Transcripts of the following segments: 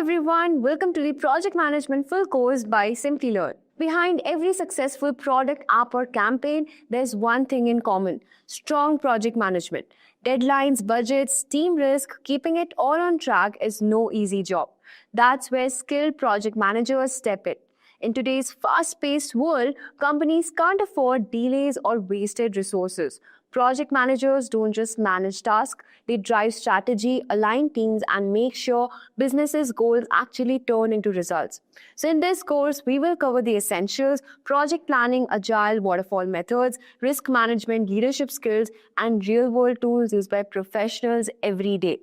everyone, welcome to the Project Management Full Course by Simplilearn. Behind every successful product, app or campaign, there's one thing in common: strong project management. Deadlines, budgets, team risk, keeping it all on track is no easy job. That's where skilled project managers step in. In today's fast-paced world, companies can't afford delays or wasted resources. Project managers don't just manage tasks, they drive strategy, align teams, and make sure businesses' goals actually turn into results. So in this course, we will cover the essentials: project planning, agile, waterfall methods, risk management, leadership skills, and real-world tools used by professionals every day.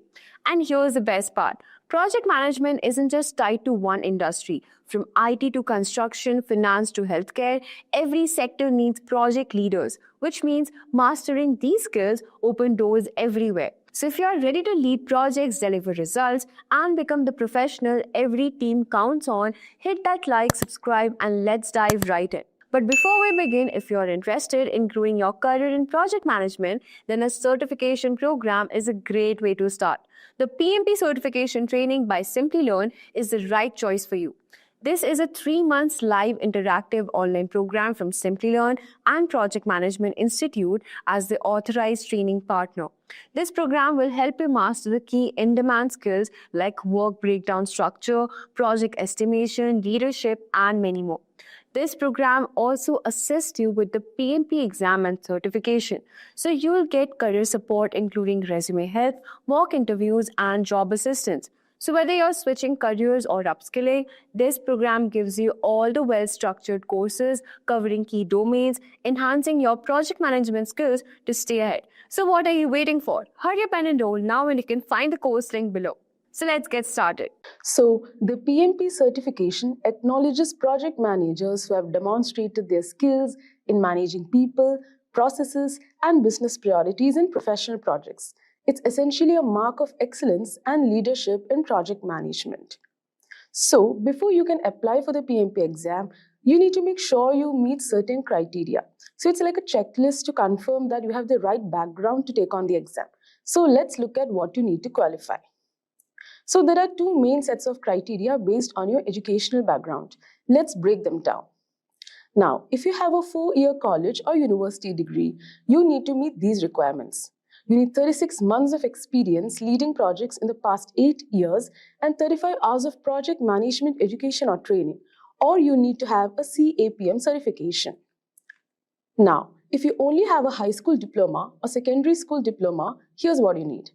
And here's the best part: project management isn't just tied to one industry. From IT to construction, finance to healthcare, every sector needs project leaders, which means mastering these skills open doors everywhere. So if you are ready to lead projects, deliver results, and become the professional every team counts on, hit that like, subscribe, and let's dive right in. But before we begin, if you're interested in growing your career in project management, then a certification program is a great way to start. The PMP Certification training by Simplilearn is the right choice for you. This is a 3-month live interactive online program from Simplilearn and Project Management Institute as the authorized training partner. This program will help you master the key in-demand skills like work breakdown structure, project estimation, leadership, and many more. This program also assists you with the PMP exam and certification. So you'll get career support including resume help, mock interviews, and job assistance. So whether you're switching careers or upskilling, this program gives you all the well-structured courses covering key domains, enhancing your project management skills to stay ahead. So what are you waiting for? Hurry up and enroll now, and you can find the course link below. So let's get started. So the PMP certification acknowledges project managers who have demonstrated their skills in managing people, processes, and business priorities in professional projects. It's essentially a mark of excellence and leadership in project management. So before you can apply for the PMP exam, you need to make sure you meet certain criteria. So it's like a checklist to confirm that you have the right background to take on the exam. So let's look at what you need to qualify. So there are two main sets of criteria based on your educational background. Let's break them down. Now, if you have a 4-year college or university degree, you need to meet these requirements. You need 36 months of experience leading projects in the past 8 years and 35 hours of project management education or training, or you need to have a CAPM certification. Now, if you only have a high school diploma or secondary school diploma, here's what you need: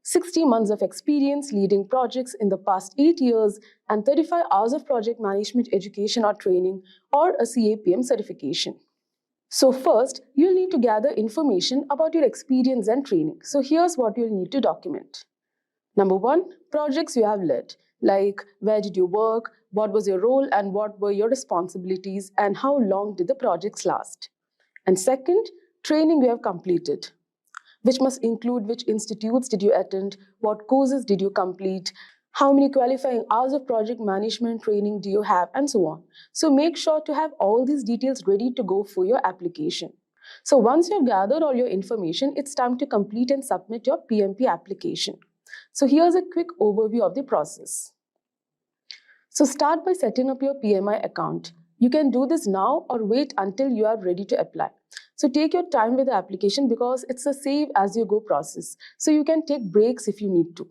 60 months of experience leading projects in the past 8 years and 35 hours of project management education or training, or a CAPM certification. So first, you'll need to gather information about your experience and training. So here's what you'll need to document. Number 1, projects you have led, like where did you work, what was your role, and what were your responsibilities, and how long did the projects last. And second, training you have completed, which must include which institutes did you attend, what courses did you complete, how many qualifying hours of project management training do you have, and so on. So make sure to have all these details ready to go for your application. So once you've gathered all your information, it's time to complete and submit your PMP application. So here's a quick overview of the process. So start by setting up your PMI account. You can do this now or wait until you are ready to apply. So take your time with the application because it's a save as you go process. So you can take breaks if you need to.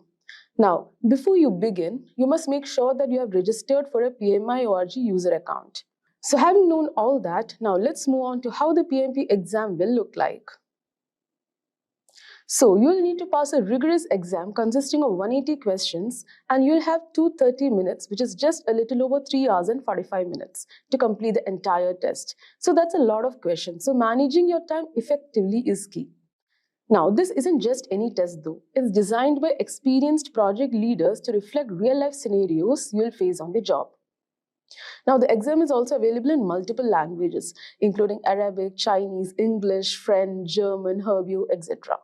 Now, before you begin, you must make sure that you have registered for a PMI org user account. So having known all that, now let's move on to how the PMP exam will look like. So you'll need to pass a rigorous exam consisting of 180 questions, and you'll have 230 minutes, which is just a little over 3 hours and 45 minutes to complete the entire test. So that's a lot of questions. So managing your time effectively is key. Now, this isn't just any test though. It's designed by experienced project leaders to reflect real-life scenarios you'll face on the job. Now, the exam is also available in multiple languages, including Arabic, Chinese, English, French, German, Hebrew, etc.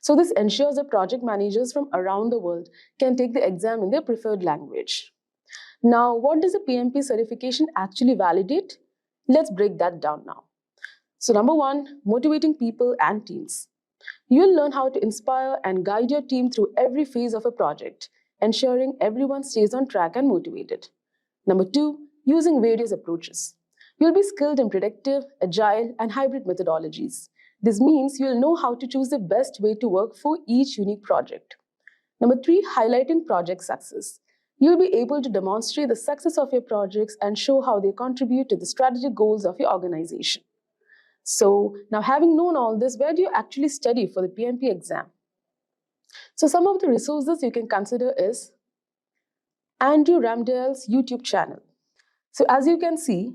So this ensures that project managers from around the world can take the exam in their preferred language. Now, what does the PMP certification actually validate? Let's break that down now. So number 1, motivating people and teams. You'll learn how to inspire and guide your team through every phase of a project. ensuring everyone stays on track and motivated. Number 2, using various approaches. You'll be skilled in predictive, agile, and hybrid methodologies. This means you'll know how to choose the best way to work for each unique project. Number 3, highlighting project success. You'll be able to demonstrate the success of your projects and show how they contribute to the strategic goals of your organization. So, now having known all this, where do you actually study for the PMP exam? So, some of the resources you can consider is Andrew Ramdale's YouTube channel. So, as you can see,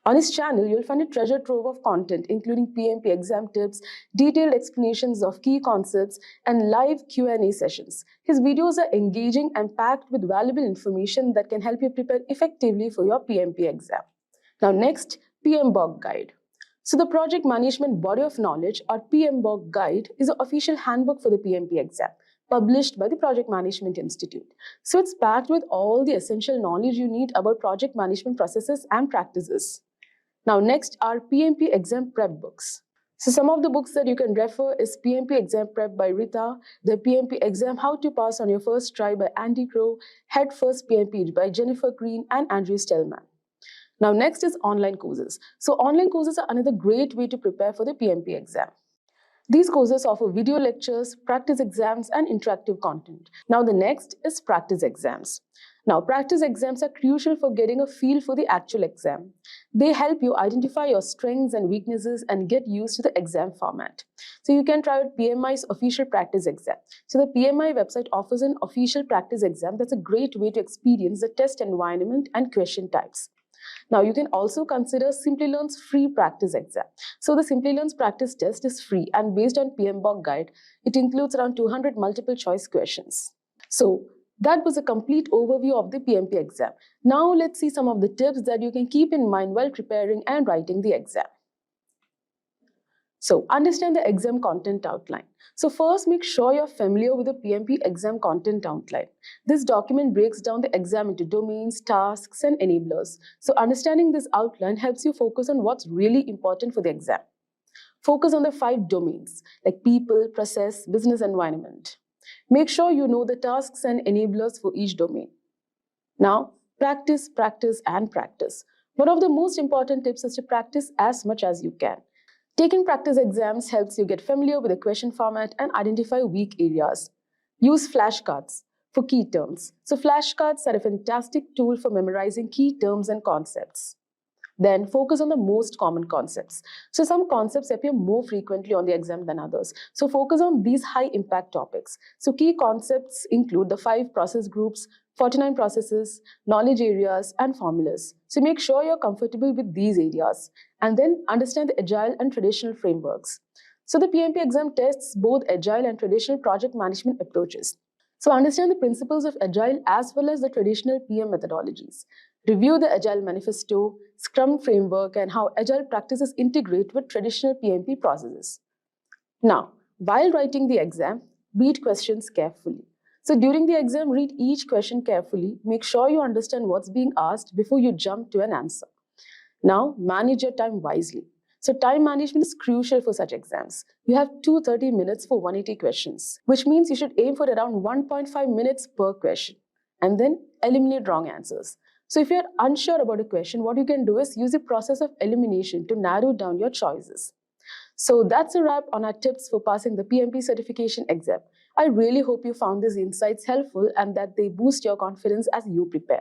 on his channel, you'll find a treasure trove of content, including PMP exam tips, detailed explanations of key concepts, and live Q&A sessions. His videos are engaging and packed with valuable information that can help you prepare effectively for your PMP exam. Now next, PMBOK Guide. So the Project Management Body of Knowledge, or PMBOK Guide, is the official handbook for the PMP exam, published by the Project Management Institute. So it's packed with all the essential knowledge you need about project management processes and practices. Now next are PMP exam prep books. So some of the books that you can refer is PMP Exam Prep by Rita, the PMP Exam How to Pass on Your First Try by Andy Crow, Head First PMP by Jennifer Green and Andrew Stellman. Now next is online courses. So online courses are another great way to prepare for the PMP exam. These courses offer video lectures, practice exams, and interactive content. Now the next is practice exams. Now practice exams are crucial for getting a feel for the actual exam. They help you identify your strengths and weaknesses and get used to the exam format. So you can try out PMI's official practice exam. So the PMI website offers an official practice exam that's a great way to experience the test environment and question types. Now, you can also consider Simplilearn's free practice exam. So, the Simplilearn's practice test is free and based on PMBOK Guide, it includes around 200 multiple choice questions. So, that was a complete overview of the PMP exam. Now, let's see some of the tips that you can keep in mind while preparing and writing the exam. So, understand the exam content outline. So first, make sure you're familiar with the PMP exam content outline. This document breaks down the exam into domains, tasks, and enablers. So understanding this outline helps you focus on what's really important for the exam. Focus on the 5 domains, like people, process, business environment. Make sure you know the tasks and enablers for each domain. Now, practice, practice, and practice. One of the most important tips is to practice as much as you can. Taking practice exams helps you get familiar with the question format and identify weak areas. Use flashcards for key terms. So flashcards are a fantastic tool for memorizing key terms and concepts. Then focus on the most common concepts. So some concepts appear more frequently on the exam than others. So focus on these high impact topics. So key concepts include the 5 process groups, 49 processes, knowledge areas, and formulas. So make sure you're comfortable with these areas. And then understand the agile and traditional frameworks. So the PMP exam tests both agile and traditional project management approaches. So understand the principles of agile as well as the traditional PM methodologies. Review the Agile Manifesto, Scrum framework, and how agile practices integrate with traditional PMP processes. Now, while writing the exam, read questions carefully. So during the exam, read each question carefully. Make sure you understand what's being asked before you jump to an answer. Now, manage your time wisely. So time management is crucial for such exams. You have 230 minutes for 180 questions, which means you should aim for around 1.5 minutes per question, and then eliminate wrong answers. So if you're unsure about a question, what you can do is use the process of elimination to narrow down your choices. So that's a wrap on our tips for passing the PMP certification exam. I really hope you found these insights helpful and that they boost your confidence as you prepare.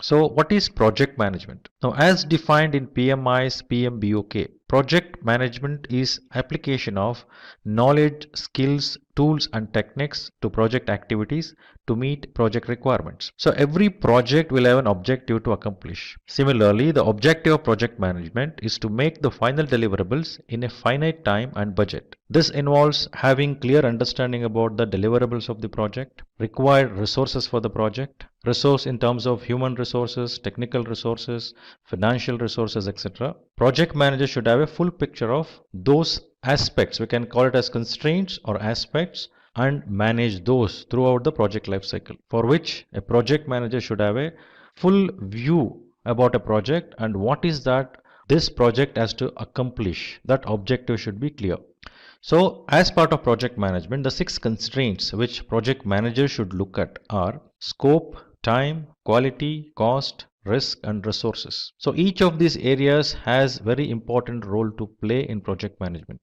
So what is project management? Now, as defined in PMI's PMBOK, project management is application of knowledge, skills, tools and techniques to project activities to meet project requirements. So every project will have an objective to accomplish. Similarly, the objective of project management is to make the final deliverables in a finite time and budget. This involves having clear understanding about the deliverables of the project, required resources for the project, resource in terms of human resources, technical resources, financial resources, etc. Project manager should have a full picture of those aspects. We can call it as constraints or aspects, and manage those throughout the project life cycle, for which a project manager should have a full view about a project and what is that this project has to accomplish. That objective should be clear. So, as part of project management, the 6 constraints which project managers should look at are scope, time, quality, cost, risk and resources. So, each of these areas has very important role to play in project management.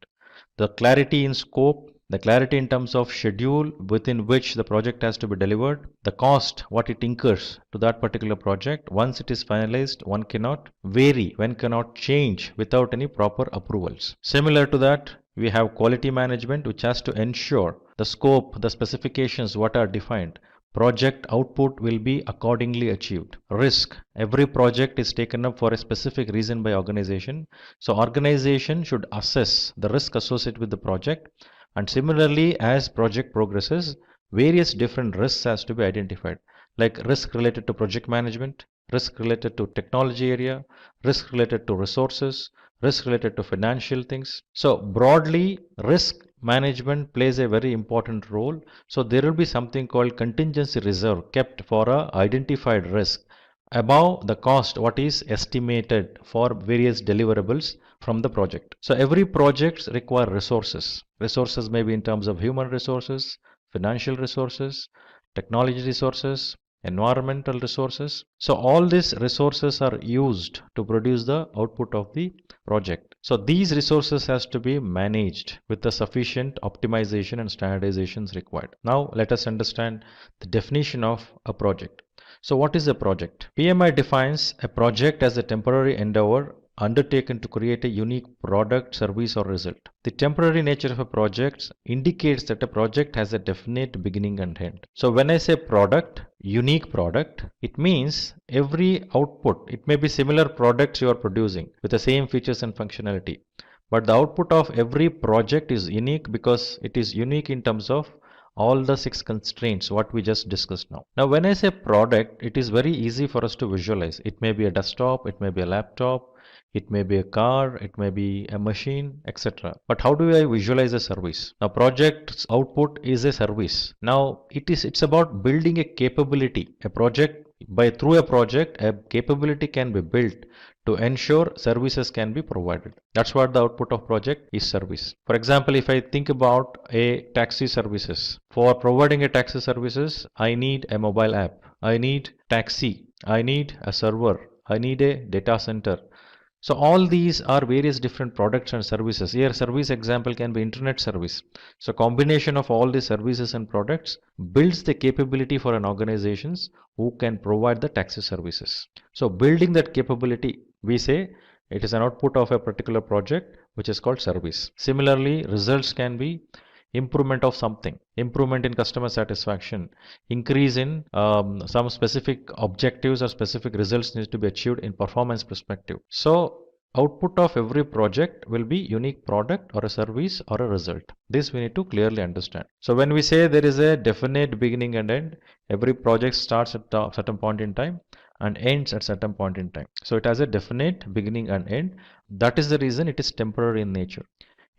The clarity in scope, the clarity in terms of schedule within which the project has to be delivered, the cost, what it incurs to that particular project. Once it is finalized, one cannot vary, one cannot change without any proper approvals. Similar to that, we have quality management, which has to ensure the scope, the specifications, what are defined, project output will be accordingly achieved. Risk, every project is taken up for a specific reason by organization. So organization should assess the risk associated with the project, and similarly as project progresses, various different risks has to be identified, like risk related to project management, risk related to technology area, risk related to resources, risk related to financial things. So broadly, risk management plays a very important role. So there will be something called contingency reserve kept for a identified risk above the cost what is estimated for various deliverables from the project. So every project require resources. Resources may be in terms of human resources, financial resources, technology resources, environmental resources. So all these resources are used to produce the output of the project. So these resources has to be managed with the sufficient optimization and standardizations required. Now let us understand the definition of a project. So what is a project? PMI defines a project as a temporary endeavor undertaken to create a unique product, service or result. The temporary nature of a project indicates that a project has a definite beginning and end. So when I say product, unique product, it means every output, it may be similar products you are producing with the same features and functionality, but the output of every project is unique because it is unique in terms of all the 6 constraints what we just discussed now. Now when I say product, it is very easy for us to visualize. It may be a desktop, it may be a laptop, it may be a car, it may be a machine, etc. But how do I visualize a service? Now project's output is a service. Now it's about building a capability. A project, through a project, a capability can be built to ensure services can be provided. That's what the output of project is, service. For example, if I think about a taxi services, for providing a taxi services, I need a mobile app, I need taxi, I need a server, I need a data center. So all these are various different products and services. Here service example can be internet service. So combination of all these services and products builds the capability for an organizations who can provide the taxi services. So building that capability, we say it is an output of a particular project which is called service. Similarly, results can be improvement of something, improvement in customer satisfaction, increase in some specific objectives or specific results needs to be achieved in performance perspective. So output of every project will be unique product or a service or a result. This we need to clearly understand. So when we say there is a definite beginning and end, every project starts at a certain point in time and ends at certain point in time. So it has a definite beginning and end. That is the reason it is temporary in nature.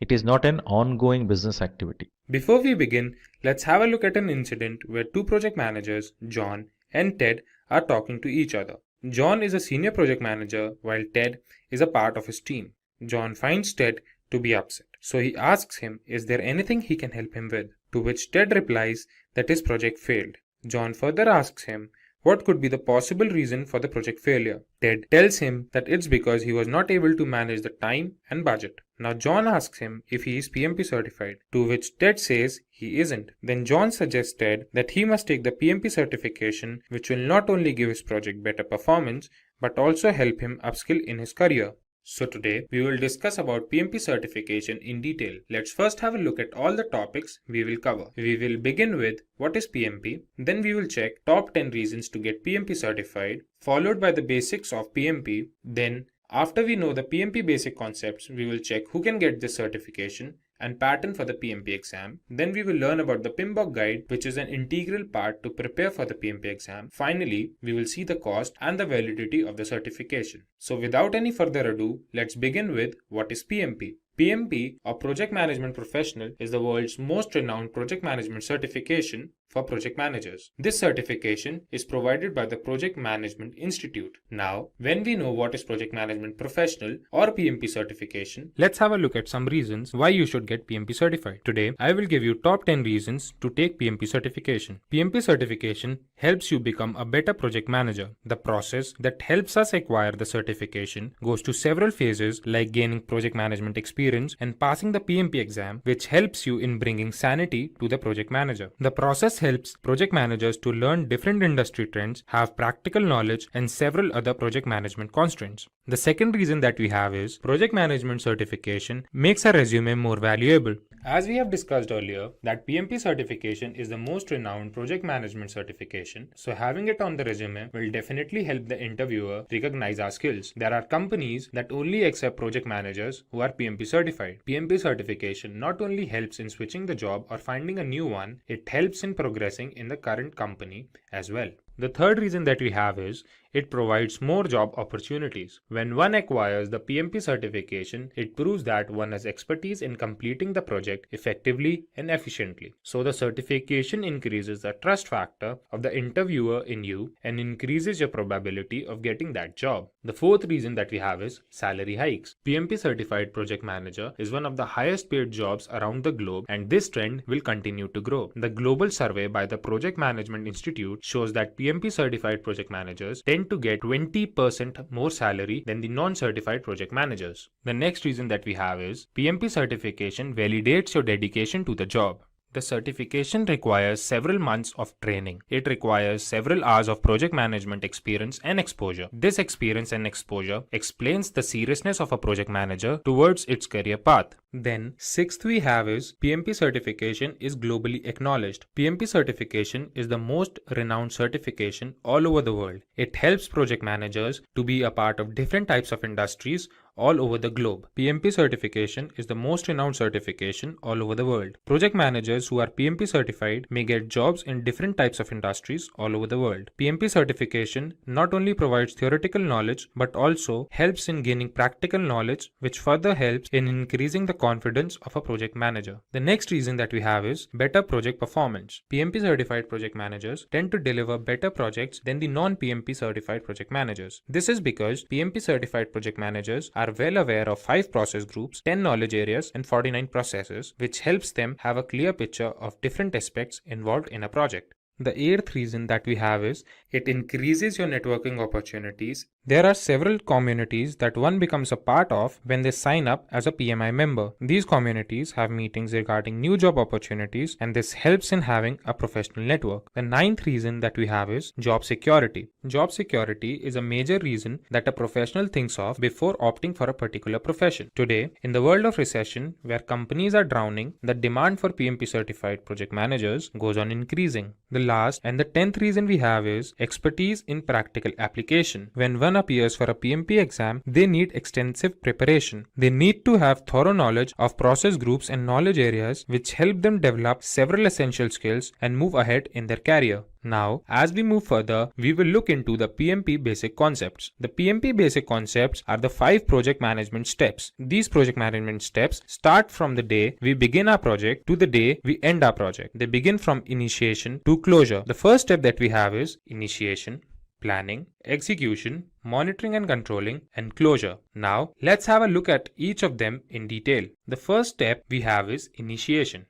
It is not an ongoing business activity. Before we begin, let's have a look at an incident where two project managers, John and Ted, are talking to each other. John is a senior project manager while Ted is a part of his team. John finds Ted to be upset, so he asks him is there anything he can help him with, to which Ted replies that his project failed. John further asks him what could be the possible reason for the project failure. Ted tells him that it's because he was not able to manage the time and budget. Now John asks him if he is PMP certified, to which Ted says he isn't. Then John suggests Ted that he must take the PMP certification, which will not only give his project better performance, but also help him upskill in his career. So today we will discuss about PMP certification in detail. Let's first have a look at all the topics we will cover. We will begin with what is PMP, then we will check top 10 reasons to get PMP certified, followed by the basics of PMP. Then after we know the PMP basic concepts, we will check who can get this certification and pattern for the PMP exam. Then we will learn about the PMBOK guide, which is an integral part to prepare for the PMP exam. Finally, we will see the cost and the validity of the certification. So without any further ado, let's begin with what is PMP. PMP, or Project Management Professional, is the world's most renowned project management certification for project managers. This certification is provided by the Project Management Institute. Now, when we know what is Project Management Professional or PMP certification, let's have a look at some reasons why you should get PMP certified. Today, I will give you top 10 reasons to take PMP certification. PMP certification helps you become a better project manager. The process that helps us acquire the certification goes to several phases like gaining project management experience and passing the PMP exam, which helps you in bringing sanity to the project manager. The process helps project managers to learn different industry trends, have practical knowledge, and several other project management constraints. The second reason that we have is project management certification makes a resume more valuable. As we have discussed earlier, that PMP certification is the most renowned project management certification, so having it on the resume will definitely help the interviewer recognize our skills. There are companies that only accept project managers who are PMP certified. PMP certification not only helps in switching the job or finding a new one, it helps in progressing in the current company as well. The third reason that we have is it provides more job opportunities. When one acquires the PMP certification, it proves that one has expertise in completing the project effectively and efficiently. So the certification increases the trust factor of the interviewer in you and increases your probability of getting that job. The fourth reason that we have is salary hikes. PMP certified project manager is one of the highest paid jobs around the globe, and this trend will continue to grow. The global survey by the Project Management Institute shows that PMP certified project managers tend to get 20% more salary than the non-certified project managers. The next reason that we have is PMP certification validates your dedication to the job. The certification requires several months of training. It requires several hours of project management experience and exposure. This experience and exposure explains the seriousness of a project manager towards its career path. Then, sixth we have is PMP certification is globally acknowledged. PMP certification is the most renowned certification all over the world. It helps project managers to be a part of different types of industries all over the globe. PMP certification is the most renowned certification all over the world. Project managers who are PMP certified may get jobs in different types of industries all over the world. PMP certification not only provides theoretical knowledge but also helps in gaining practical knowledge, which further helps in increasing the confidence of a project manager. The next reason that we have is better project performance. PMP certified project managers tend to deliver better projects than the non-PMP certified project managers. This is because PMP certified project managers are well aware of 5 process groups, 10 knowledge areas, and 49 processes, which helps them have a clear picture of different aspects involved in a project. The eighth reason that we have is it increases your networking opportunities. There are several communities that one becomes a part of when they sign up as a PMI member. These communities have meetings regarding new job opportunities, and this helps in having a professional network. The ninth reason that we have is job security. Job security is a major reason that a professional thinks of before opting for a particular profession. Today, in the world of recession, where companies are drowning, the demand for PMP certified project managers goes on increasing. The last and the 10th reason we have is expertise in practical application. When one appears for a PMP exam, they need extensive preparation. They need to have thorough knowledge of process groups and knowledge areas, which help them develop several essential skills and move ahead in their career. Now, as we move further, we will look into the PMP basic concepts. The PMP basic concepts are the 5 project management steps. These project management steps start from the day we begin our project to the day we end our project. They begin from initiation to closure. The first step that we have is initiation, planning, execution, monitoring and controlling, and closure. Now, let's have a look at each of them in detail. The first step we have is initiation.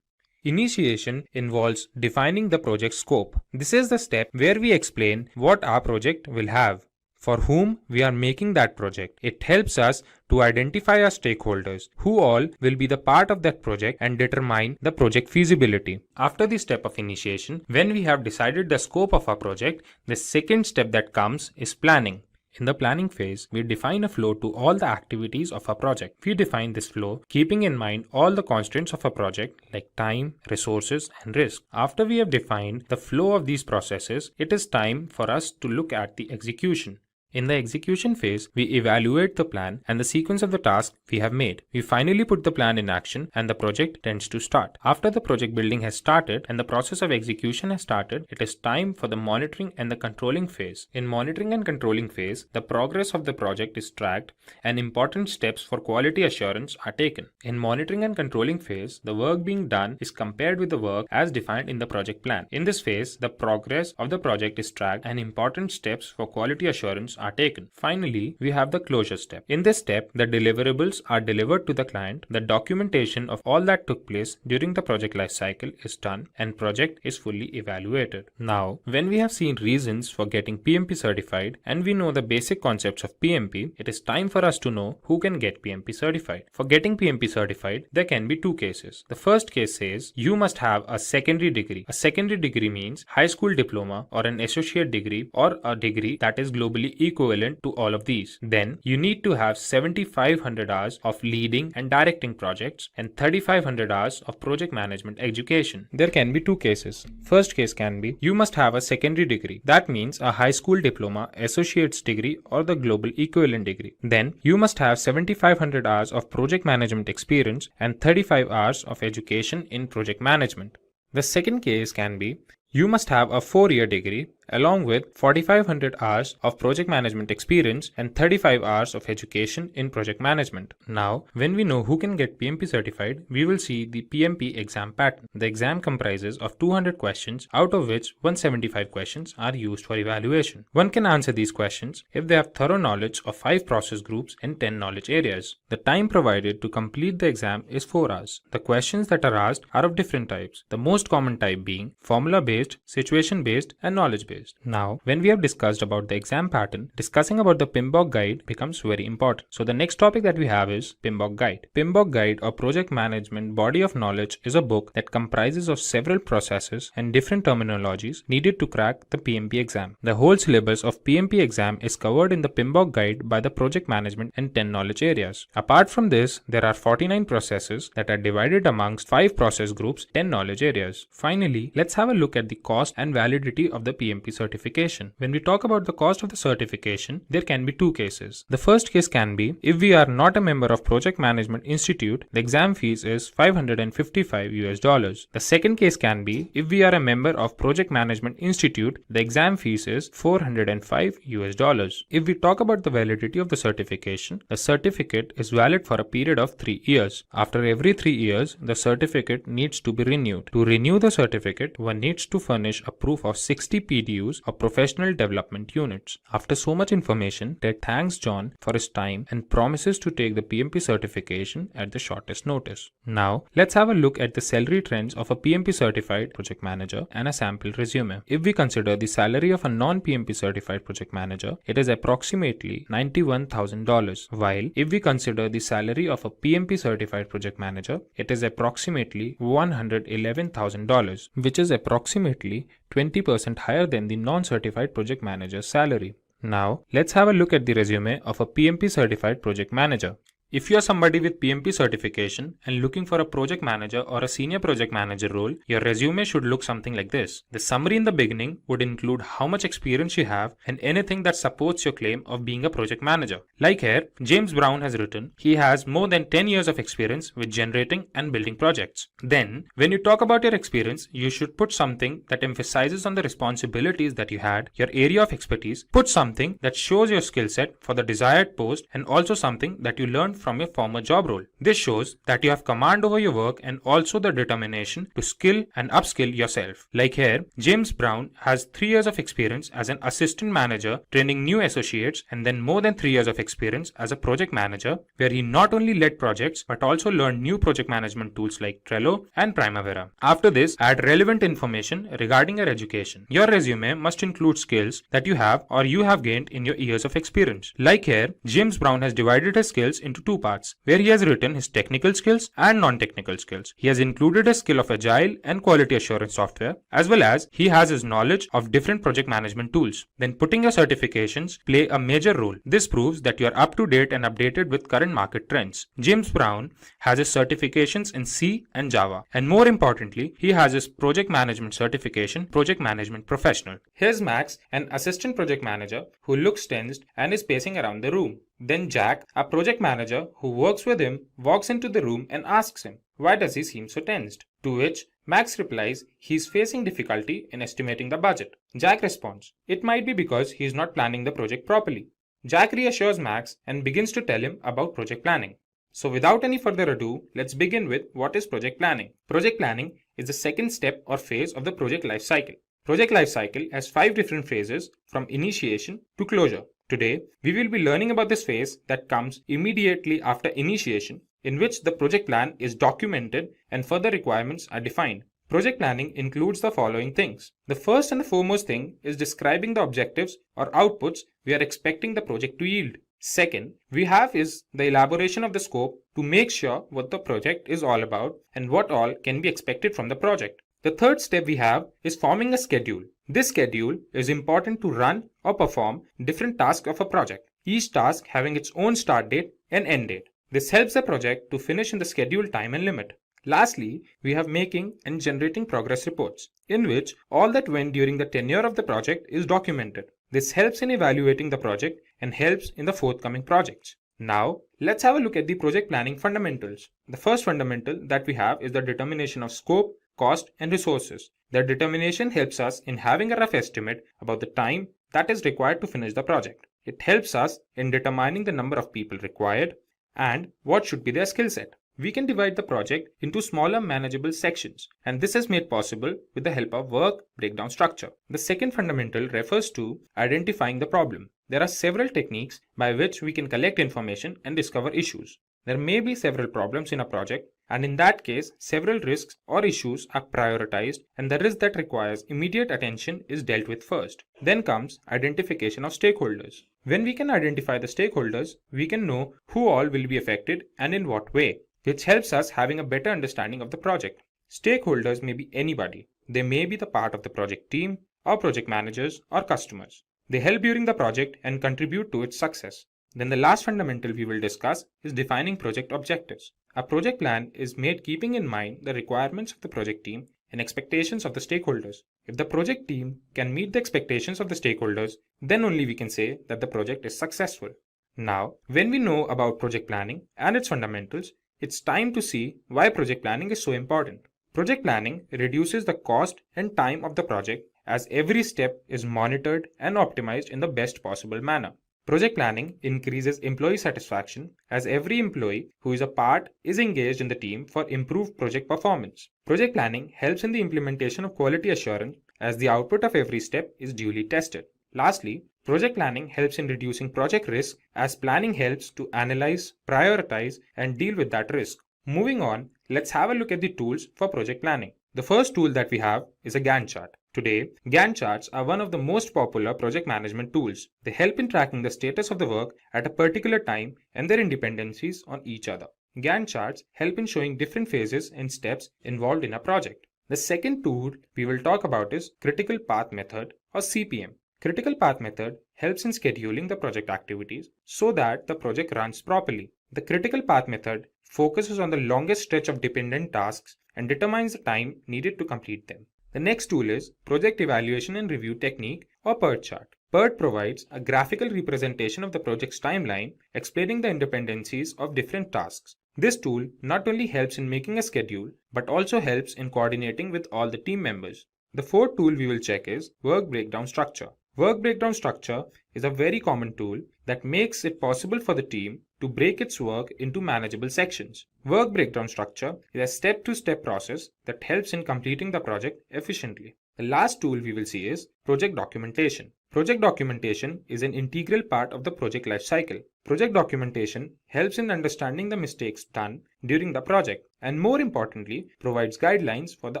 Initiation involves defining the project scope. This is the step where we explain what our project will have, for whom we are making that project. It helps us to identify our stakeholders, who all will be the part of that project, and determine the project feasibility. After the step of initiation, when we have decided the scope of our project, the second step that comes is planning. In the planning phase, we define a flow to all the activities of our project. We define this flow keeping in mind all the constraints of a project like time, resources, and risk. After we have defined the flow of these processes, it is time for us to look at the execution. In the execution phase, we evaluate the plan and the sequence of the tasks we have made. We finally put the plan in action and the project tends to start. After the project building has started and the process of execution has started, it is time for the monitoring and the controlling phase. In monitoring and controlling phase, the progress of the project is tracked and important steps for quality assurance are taken. In monitoring and controlling phase, the work being done is compared with the work as defined in the project plan. In this phase, the progress of the project is tracked and important steps for quality assurance are taken. Finally, we have the closure step. In this step, the deliverables are delivered to the client, the documentation of all that took place during the project lifecycle is done, and project is fully evaluated. Now, when we have seen reasons for getting PMP certified and we know the basic concepts of PMP, it is time for us to know who can get PMP certified. For getting PMP certified, there can be two cases. The first case says you must have a secondary degree. A secondary degree means high school diploma or an associate degree or a degree that is globally equivalent to all of these. Then you need to have 7,500 hours of leading and directing projects and 3,500 hours of project management education. There can be two cases. First case can be you must have a secondary degree. That means a high school diploma, associate's degree or the global equivalent degree. Then you must have 7,500 hours of project management experience and 35 hours of education in project management. The second case can be you must have a 4-year degree along with 4,500 hours of project management experience and 35 hours of education in project management. Now, when we know who can get PMP certified, we will see the PMP exam pattern. The exam comprises of 200 questions, out of which 175 questions are used for evaluation. One can answer these questions if they have thorough knowledge of 5 process groups and 10 knowledge areas. The time provided to complete the exam is 4 hours. The questions that are asked are of different types, the most common type being formula-based, situation-based, and knowledge-based. Now, when we have discussed about the exam pattern, discussing about the PMBOK guide becomes very important. So the next topic that we have is PMBOK guide. PMBOK guide or project management body of knowledge is a book that comprises of several processes and different terminologies needed to crack the PMP exam. The whole syllabus of PMP exam is covered in the PMBOK guide by the project management and 10 knowledge areas. Apart from this, there are 49 processes that are divided amongst 5 process groups, 10 knowledge areas. Finally, let's have a look at the cost and validity of the PMP certification. When we talk about the cost of the certification, there can be two cases. The first case can be if we are not a member of Project Management Institute, the exam fees is $555. The second case can be if we are a member of Project Management Institute, the exam fees is $405. If we talk about the validity of the certification, the certificate is valid for a period of 3 years. After every 3 years, the certificate needs to be renewed. To renew the certificate, one needs to furnish a proof of 60 PDUs or professional development units. After so much information, Ted thanks John for his time and promises to take the PMP certification at the shortest notice. Now, let's have a look at the salary trends of a PMP certified project manager and a sample resume. If we consider the salary of a non-PMP certified project manager, it is approximately $91,000, while if we consider the salary of a PMP certified project manager, it is approximately $111,000, which is approximately 20% higher than the non-certified project manager's salary. Now, let's have a look at the resume of a PMP certified project manager. If you are somebody with PMP certification and looking for a project manager or a senior project manager role, your resume should look something like this. The summary in the beginning would include how much experience you have and anything that supports your claim of being a project manager. Like here, James Brown has written, he has more than 10 years of experience with generating and building projects. Then, when you talk about your experience, you should put something that emphasizes on the responsibilities that you had, your area of expertise, put something that shows your skill set for the desired post, and also something that you learned from your former job role. This shows that you have command over your work and also the determination to skill and upskill yourself. Like here, James Brown has 3 years of experience as an assistant manager training new associates and then more than 3 years of experience as a project manager where he not only led projects but also learned new project management tools like Trello and Primavera. After this, add relevant information regarding your education. Your resume must include skills that you have or you have gained in your years of experience. Like here, James Brown has divided his skills into two parts, where he has written his technical skills and non-technical skills. He has included a skill of agile and quality assurance software, as well as he has his knowledge of different project management tools. Then putting your certifications play a major role. This proves that you are up to date and updated with current market trends. James Brown has his certifications in C and Java, and more importantly, he has his project management certification, project management professional. Here's Max, an assistant project manager who looks tensed and is pacing around the room. Then Jack, a project manager who works with him, walks into the room and asks him, why does he seem so tensed? To which Max replies he's facing difficulty in estimating the budget. Jack responds, it might be because he's not planning the project properly. Jack reassures Max and begins to tell him about project planning. So without any further ado, let's begin with what is project planning. Project planning is the second step or phase of the project life cycle. Project life cycle has 5 different phases from initiation to closure. Today, we will be learning about this phase that comes immediately after initiation, in which the project plan is documented and further requirements are defined. Project planning includes the following things. The first and the foremost thing is describing the objectives or outputs we are expecting the project to yield. Second, we have is the elaboration of the scope to make sure what the project is all about and what all can be expected from the project. The third step we have is forming a schedule. This schedule is important to run or perform different tasks of a project, each task having its own start date and end date. This helps the project to finish in the scheduled time and limit. Lastly, we have making and generating progress reports, in which all that went during the tenure of the project is documented. This helps in evaluating the project and helps in the forthcoming projects. Now, let's have a look at the project planning fundamentals. The first fundamental that we have is the determination of scope, cost, and resources. The determination helps us in having a rough estimate about the time that is required to finish the project. It helps us in determining the number of people required and what should be their skill set. We can divide the project into smaller manageable sections, and this is made possible with the help of work breakdown structure. The second fundamental refers to identifying the problem. There are several techniques by which we can collect information and discover issues. There may be several problems in a project, and in that case, several risks or issues are prioritized, and the risk that requires immediate attention is dealt with first. Then comes identification of stakeholders. When we can identify the stakeholders, we can know who all will be affected and in what way, which helps us having a better understanding of the project. Stakeholders may be anybody. They may be the part of the project team, or project managers, or customers. They help during the project and contribute to its success. Then the last fundamental we will discuss is defining project objectives. A project plan is made keeping in mind the requirements of the project team and expectations of the stakeholders. If the project team can meet the expectations of the stakeholders, then only we can say that the project is successful. Now, when we know about project planning and its fundamentals, it's time to see why project planning is so important. Project planning reduces the cost and time of the project as every step is monitored and optimized in the best possible manner. Project planning increases employee satisfaction as every employee who is a part is engaged in the team for improved project performance. Project planning helps in the implementation of quality assurance as the output of every step is duly tested. Lastly, project planning helps in reducing project risk as planning helps to analyze, prioritize, and deal with that risk. Moving on, let's have a look at the tools for project planning. The first tool that we have is a Gantt chart. Today, Gantt charts are one of the most popular project management tools. They help in tracking the status of the work at a particular time and their dependencies on each other. Gantt charts help in showing different phases and steps involved in a project. The second tool we will talk about is Critical Path Method or CPM. Critical Path Method helps in scheduling the project activities so that the project runs properly. The Critical Path Method focuses on the longest stretch of dependent tasks and determines the time needed to complete them. The next tool is Project Evaluation and Review Technique or PERT chart. PERT provides a graphical representation of the project's timeline, explaining the interdependencies of different tasks. This tool not only helps in making a schedule, but also helps in coordinating with all the team members. The fourth tool we will check is Work Breakdown Structure. Work breakdown structure is a very common tool that makes it possible for the team to break its work into manageable sections. Work breakdown structure is a step-to-step process that helps in completing the project efficiently. The last tool we will see is Project Documentation. Project documentation is an integral part of the project life cycle. Project documentation helps in understanding the mistakes done during the project and, more importantly, provides guidelines for the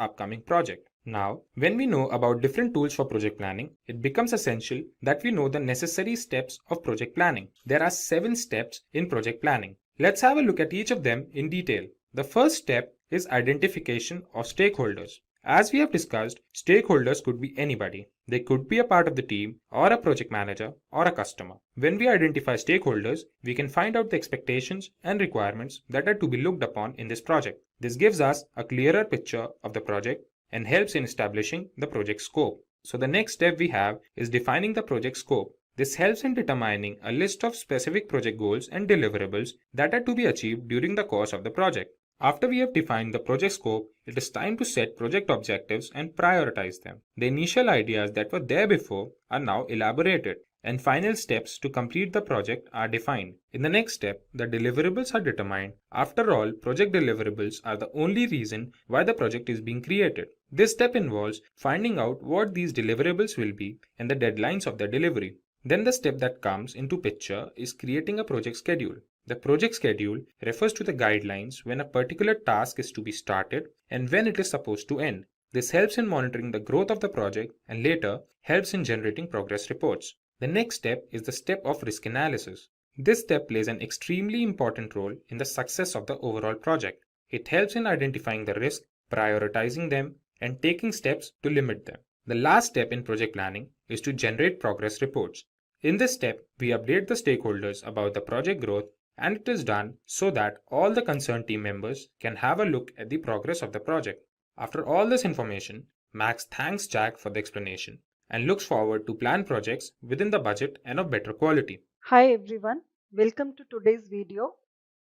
upcoming project. Now, when we know about different tools for project planning, it becomes essential that we know the necessary steps of project planning. There are 7 steps in project planning. Let's have a look at each of them in detail. The first step is identification of stakeholders. As we have discussed, stakeholders could be anybody. They could be a part of the team, or a project manager, or a customer. When we identify stakeholders, we can find out the expectations and requirements that are to be looked upon in this project. This gives us a clearer picture of the project and helps in establishing the project scope. So the next step we have is defining the project scope. This helps in determining a list of specific project goals and deliverables that are to be achieved during the course of the project. After we have defined the project scope, it is time to set project objectives and prioritize them. The initial ideas that were there before are now elaborated, and final steps to complete the project are defined. In the next step, the deliverables are determined. After all, project deliverables are the only reason why the project is being created. This step involves finding out what these deliverables will be and the deadlines of their delivery. Then the step that comes into picture is creating a project schedule. The project schedule refers to the guidelines when a particular task is to be started and when it is supposed to end. This helps in monitoring the growth of the project and later helps in generating progress reports. The next step is the step of risk analysis. This step plays an extremely important role in the success of the overall project. It helps in identifying the risk, prioritizing them, and taking steps to limit them. The last step in project planning is to generate progress reports. In this step, we update the stakeholders about the project growth, and it is done so that all the concerned team members can have a look at the progress of the project. After all this information, Max thanks Jack for the explanation and looks forward to plan projects within the budget and of better quality. Hi everyone, welcome to today's video.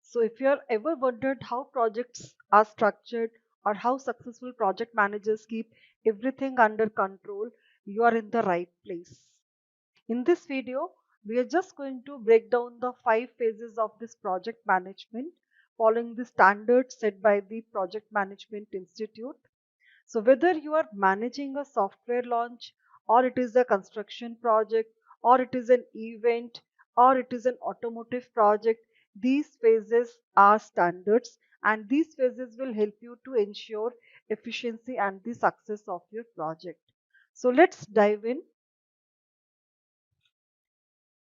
So if you have ever wondered how projects are structured or how successful project managers keep everything under control, you are in the right place. In this video, we are just going to break down the 5 phases of this project management following the standards set by the Project Management Institute. So whether you are managing a software launch, or it is a construction project, or it is an event, or it is an automotive project, these phases are standards, and these phases will help you to ensure efficiency and the success of your project. So let's dive in.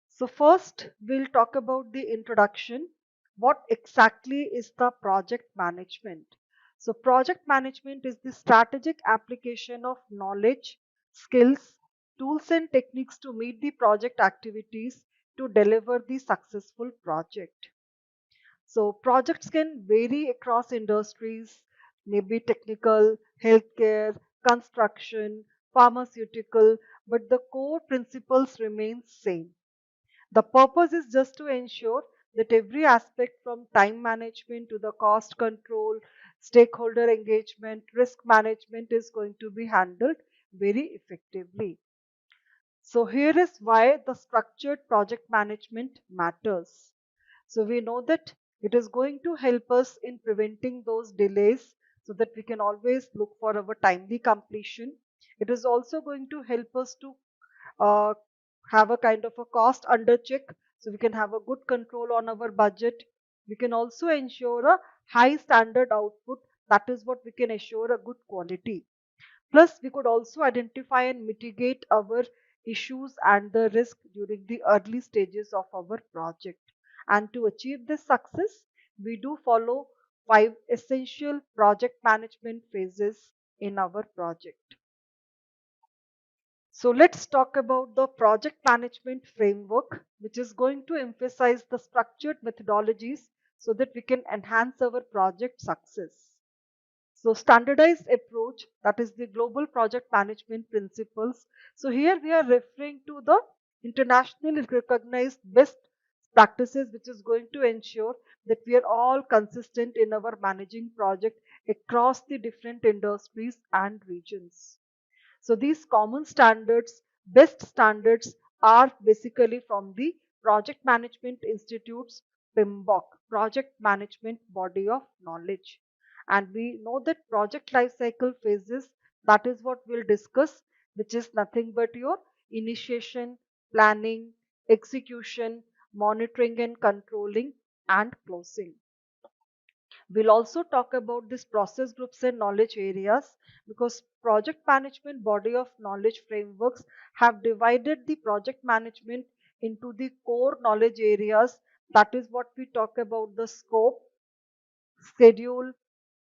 So first we'll talk about the introduction. What exactly is the project management? So project management is the strategic application of knowledge, skills, tools and techniques to meet the project activities to deliver the successful project. So projects can vary across industries, maybe technical, healthcare, construction, pharmaceutical, but the core principles remain same. The purpose is just to ensure that every aspect from time management to the cost control, stakeholder engagement, risk management is going to be handled very effectively. So here is why the structured project management matters. So we know that it is going to help us in preventing those delays so that we can always look for our timely completion. It is also going to help us to uh, have a kind of a cost under check so we can have a good control on our budget. We can also ensure a high standard output. That is what we can assure a good quality. Plus, we could also identify and mitigate our issues and the risk during the early stages of our project. And to achieve this success, we do follow 5 essential project management phases in our project. So let's talk about the project management framework, which is going to emphasize the structured methodologies so that we can enhance our project success. So standardized approach, that is the global project management principles. So here we are referring to the internationally recognized best practices, which is going to ensure that we are all consistent in our managing project across the different industries and regions. So these common standards, best standards are basically from the Project Management Institute's PMBOK, Project Management Body of Knowledge. And we know that project life cycle phases, that is what we'll discuss, which is nothing but your initiation, planning, execution, monitoring and controlling, and closing. We'll also talk about this process groups and knowledge areas because project management body of knowledge frameworks have divided the project management into the core knowledge areas That is what we talk about: the scope, schedule,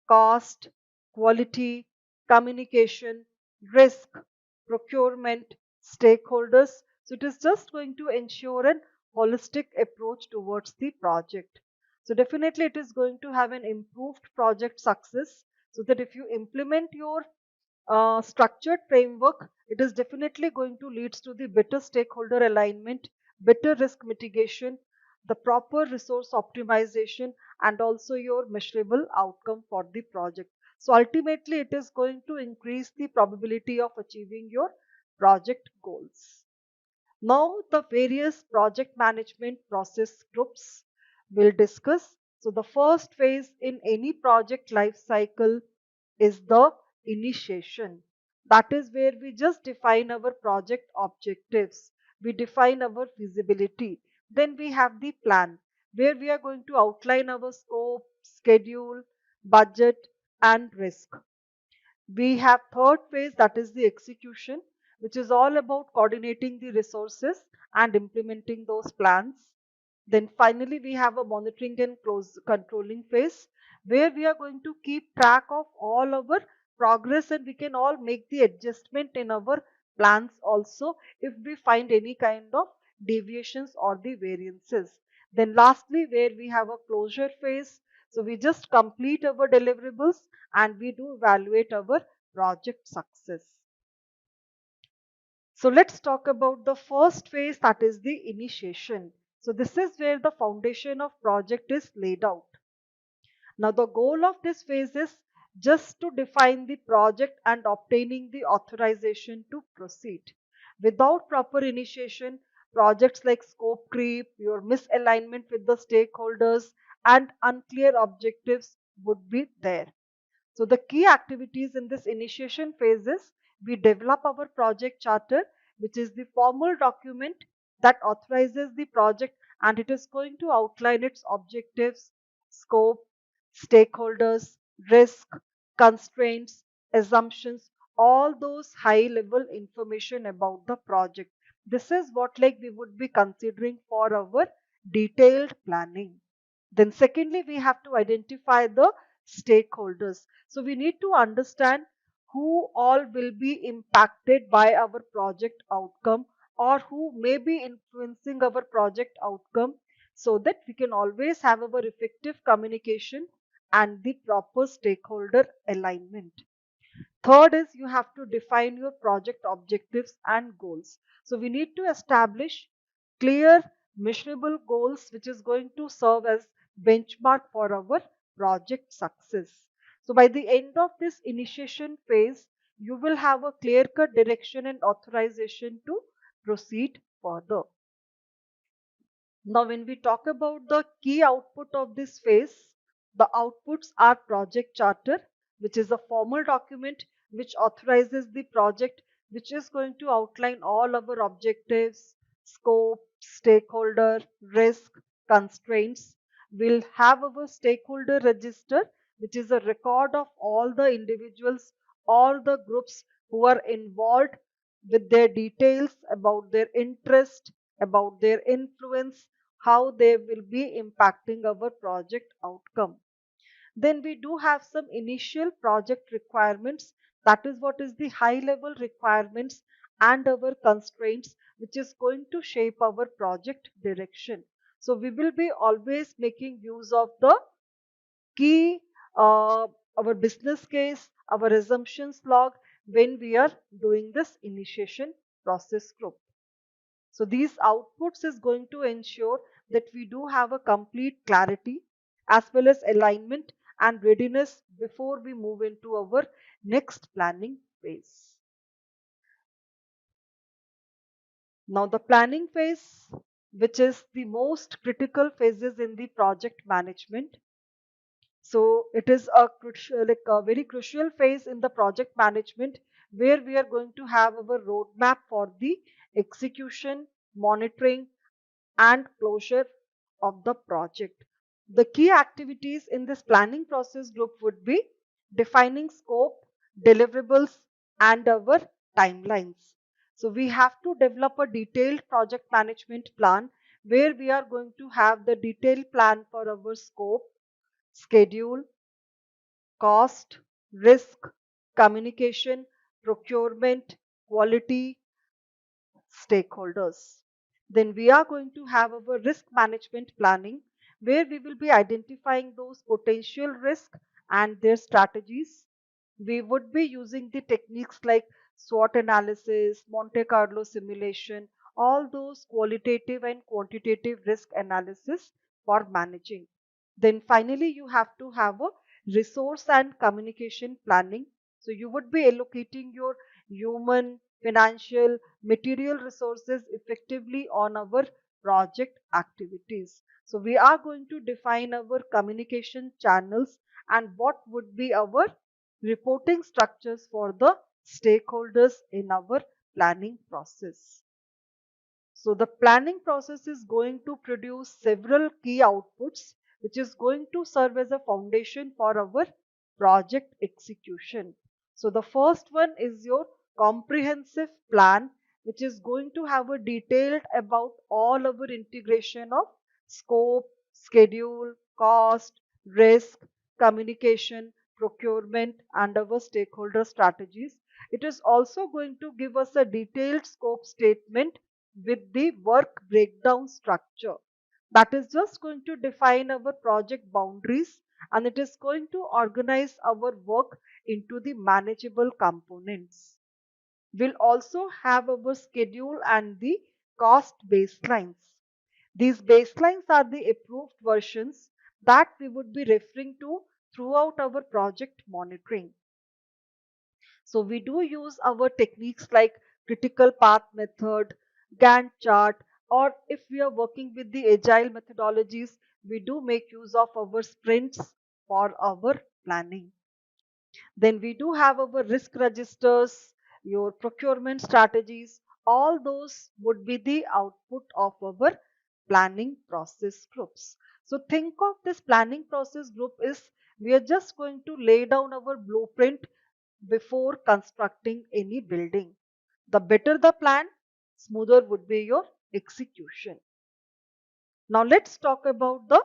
cost, quality, communication, risk, procurement, stakeholders. So it is just going to ensure an holistic approach towards the project. So definitely it is going to have an improved project success, so that if you implement your structured framework, it is definitely going to lead to the better stakeholder alignment, better risk mitigation, the proper resource optimization, and also your measurable outcome for the project. So ultimately, it is going to increase the probability of achieving your project goals. Now, the various project management process groups will discuss. So, the first phase in any project life cycle is the initiation. That is where we just define our project objectives, we define our feasibility. Then we have the plan, where we are going to outline our scope, schedule, budget, and risk. We have third phase, that is the execution, which is all about coordinating the resources and implementing those plans. Then finally we have a monitoring and close controlling phase, where we are going to keep track of all our progress, and we can all make the adjustment in our plans also if we find any kind of deviations or the variances. Then lastly, where we have a closure phase, so we just complete our deliverables and we do evaluate our project success. So let's talk about the first phase, that is the initiation. So this is where the foundation of project is laid out. Now the goal of this phase is just to define the project and obtaining the authorization to proceed. Without proper initiation, projects like scope creep, your misalignment with the stakeholders, and unclear objectives would be there. So the key activities in this initiation phase is: we develop our project charter, which is the formal document that authorizes the project, and it is going to outline its objectives, scope, stakeholders, risk, constraints, assumptions, all those high level information about the project. This is what like we would be considering for our detailed planning. Then secondly, we have to identify the stakeholders. So we need to understand who all will be impacted by our project outcome, or who may be influencing our project outcome, so that we can always have our effective communication and the proper stakeholder alignment. Third is you have to define your project objectives and goals. So we need to establish clear, measurable goals which is going to serve as benchmark for our project success. So by the end of this initiation phase, you will have a clear-cut direction and authorization to proceed further. Now, when we talk about the key output of this phase, the outputs are project charter, which is a formal document which authorizes the project, which is going to outline all our objectives, scope, stakeholder, risk, constraints. We'll have our stakeholder register, which is a record of all the individuals, all the groups who are involved, with their details about their interest, about their influence, how they will be impacting our project outcome. Then we do have some initial project requirements. That is what is the high level requirements and our constraints, which is going to shape our project direction. So we will be always making use of the key, our business case, our assumptions log, when we are doing this initiation process group. So these outputs is going to ensure that we do have a complete clarity as well as alignment and readiness before we move into our next planning phase. Now the planning phase, which is the most critical phases in the project management. So it is a crucial, like a very crucial phase in the project management, where we are going to have our roadmap for the execution, monitoring, and closure of the project. The key activities in this planning process group would be defining scope, deliverables, and our timelines. So we have to develop a detailed project management plan, where we are going to have the detailed plan for our scope, schedule, cost, risk, communication, procurement, quality, stakeholders. Then we are going to have our risk management planning, where we will be identifying those potential risks and their strategies. We would be using the techniques like SWOT analysis, Monte Carlo simulation, all those qualitative and quantitative risk analysis for managing. Then finally, you have to have a resource and communication planning. So you would be allocating your human, financial, material resources effectively on our project activities. So we are going to define our communication channels and what would be our reporting structures for the stakeholders in our planning process. So the planning process is going to produce several key outputs, which is going to serve as a foundation for our project execution. So the first one is your comprehensive plan, which is going to have a detailed about all our integration of scope, schedule, cost, risk, communication, procurement, and our stakeholder strategies. It is also going to give us a detailed scope statement with the work breakdown structure. That is just going to define our project boundaries, and it is going to organize our work into the manageable components. We'll also have our schedule and the cost baselines. These baselines are the approved versions that we would be referring to throughout our project monitoring. So we do use our techniques like critical path method, Gantt chart, or if we are working with the agile methodologies, we do make use of our sprints for our planning. Then we do have our risk registers, your procurement strategies, all those would be the output of our planning process groups. So think of this planning process group is we are just going to lay down our blueprint before constructing any building. The better the plan, smoother would be your execution. Now let's talk about the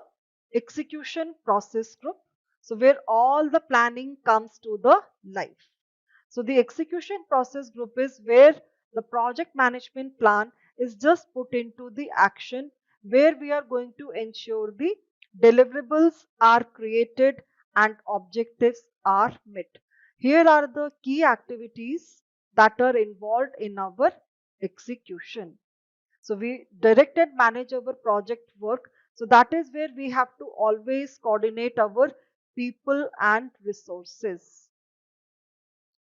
execution process group. So where all the planning comes to the life. So the execution process group is where the project management plan is just put into the action, where we are going to ensure the deliverables are created and objectives are met. Here are the key activities that are involved in our execution. So we direct and manage our project work. So that is where we have to always coordinate our people and resources.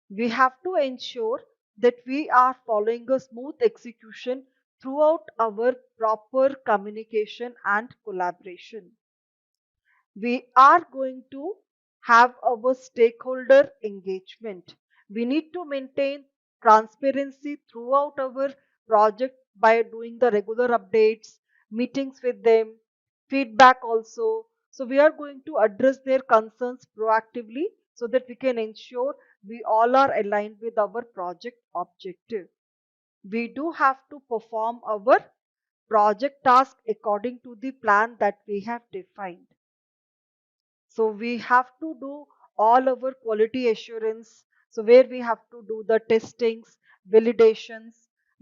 We have to ensure that we are following a smooth execution throughout our proper communication and collaboration. We are going to have our stakeholder engagement. We need to maintain transparency throughout our project by doing the regular updates, meetings with them, feedback also. So we are going to address their concerns proactively so that we can ensure we all are aligned with our project objective. We do have to perform our project task according to the plan that we have defined. So we have to do all our quality assurance. So where we have to do the testings, validations,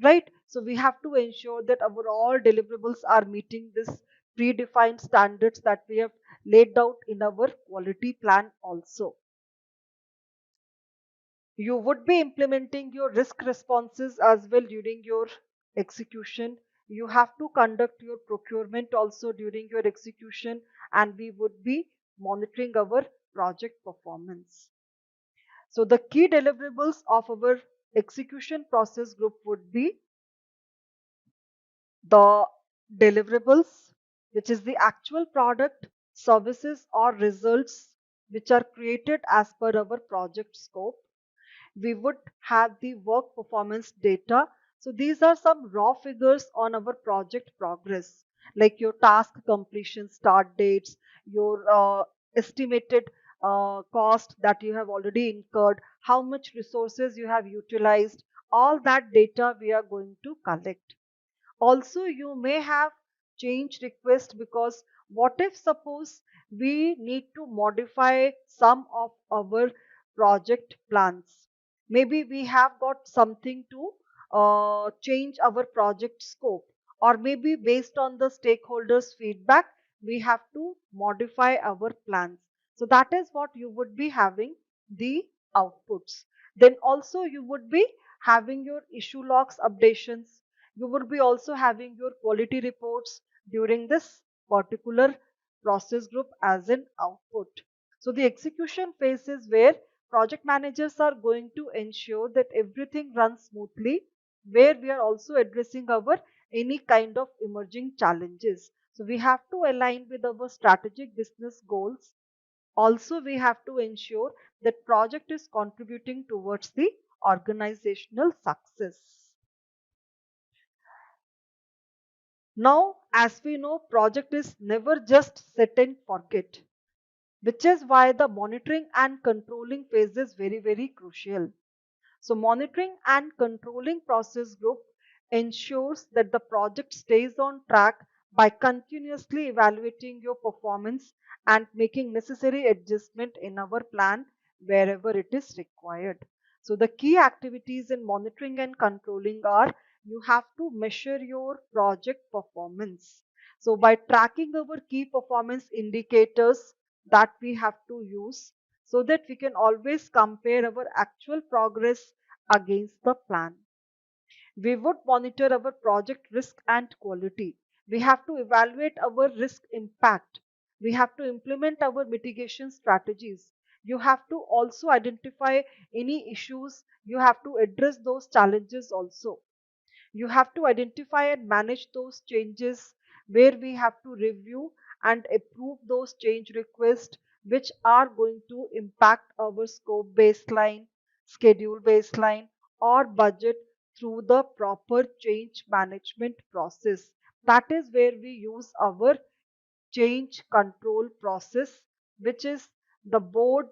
right? So we have to ensure that our all deliverables are meeting this predefined standards that we have laid out in our quality plan also. You would be implementing your risk responses as well during your execution. You have to conduct your procurement also during your execution, and we would be monitoring our project performance. So the key deliverables of our execution process group would be the deliverables, which is the actual product, services, or results which are created as per our project scope. We would have the work performance data. So these are some raw figures on our project progress, like your task completion start dates, your estimated cost that you have already incurred, how much resources you have utilized. All that data we are going to collect. Also, you may have change request, because what if suppose we need to modify some of our project plans? Maybe we have got something to change our project scope, or maybe based on the stakeholders' feedback, we have to modify our plans. So that is what you would be having the outputs. Then also you would be having your issue logs updations. You would be also having your quality reports during this particular process group as an output. So the execution phase is where project managers are going to ensure that everything runs smoothly, where we are also addressing our any kind of emerging challenges. So we have to align with our strategic business goals. Also, we have to ensure that project is contributing towards the organizational success. Now, as we know, project is never just set and forget, which is why the monitoring and controlling phase is very, very crucial. So monitoring and controlling process group ensures that the project stays on track by continuously evaluating your performance and making necessary adjustment in our plan wherever it is required. So the key activities in monitoring and controlling are: you have to measure your project performance. So by tracking our key performance indicators that we have to use, so that we can always compare our actual progress against the plan. We would monitor our project risk and quality. We have to evaluate our risk impact. We have to implement our mitigation strategies. You have to also identify any issues. You have to address those challenges also. You have to identify and manage those changes, where we have to review and approve those change requests which are going to impact our scope baseline, schedule baseline, or budget through the proper change management process. That is where we use our change control process, which is the board.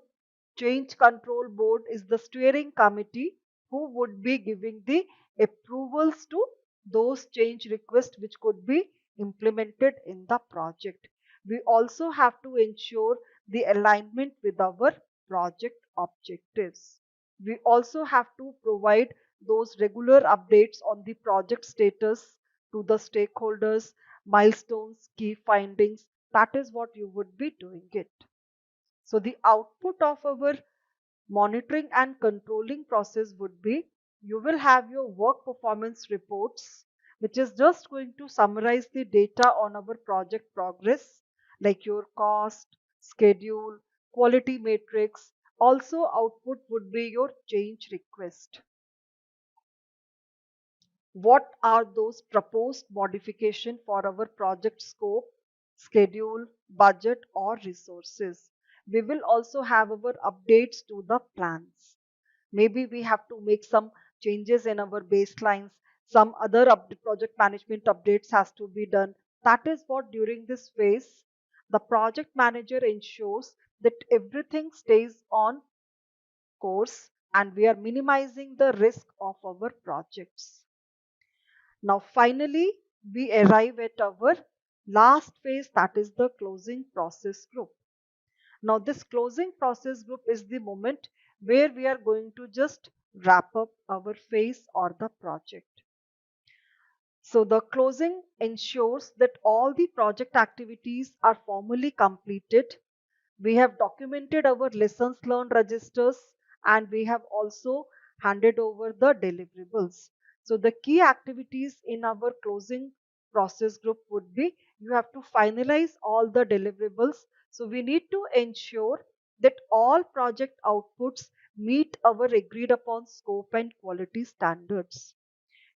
Change control board is the steering committee who would be giving the approvals to those change requests which could be implemented in the project. We also have to ensure the alignment with our project objectives. We also have to provide those regular updates on the project status to the stakeholders, milestones, key findings. That is what you would be doing it. So the output of our monitoring and controlling process would be: you will have your work performance reports, which is just going to summarize the data on our project progress, like your cost, schedule, quality matrix. Also, output would be your change request. What are those proposed modification for our project scope, schedule, budget, or resources? We will also have our updates to the plans. Maybe we have to make some changes in our baselines, some other project management updates has to be done. That is what during this phase the project manager ensures that everything stays on course and we are minimizing the risk of our projects. Now, finally, we arrive at our last phase, that is the closing process group. Now, this closing process group is the moment where we are going to just wrap up our phase or the project. So, the closing ensures that all the project activities are formally completed. We have documented our lessons learned registers, and we have also handed over the deliverables. So the key activities in our closing process group would be: you have to finalize all the deliverables. So we need to ensure that all project outputs meet our agreed upon scope and quality standards.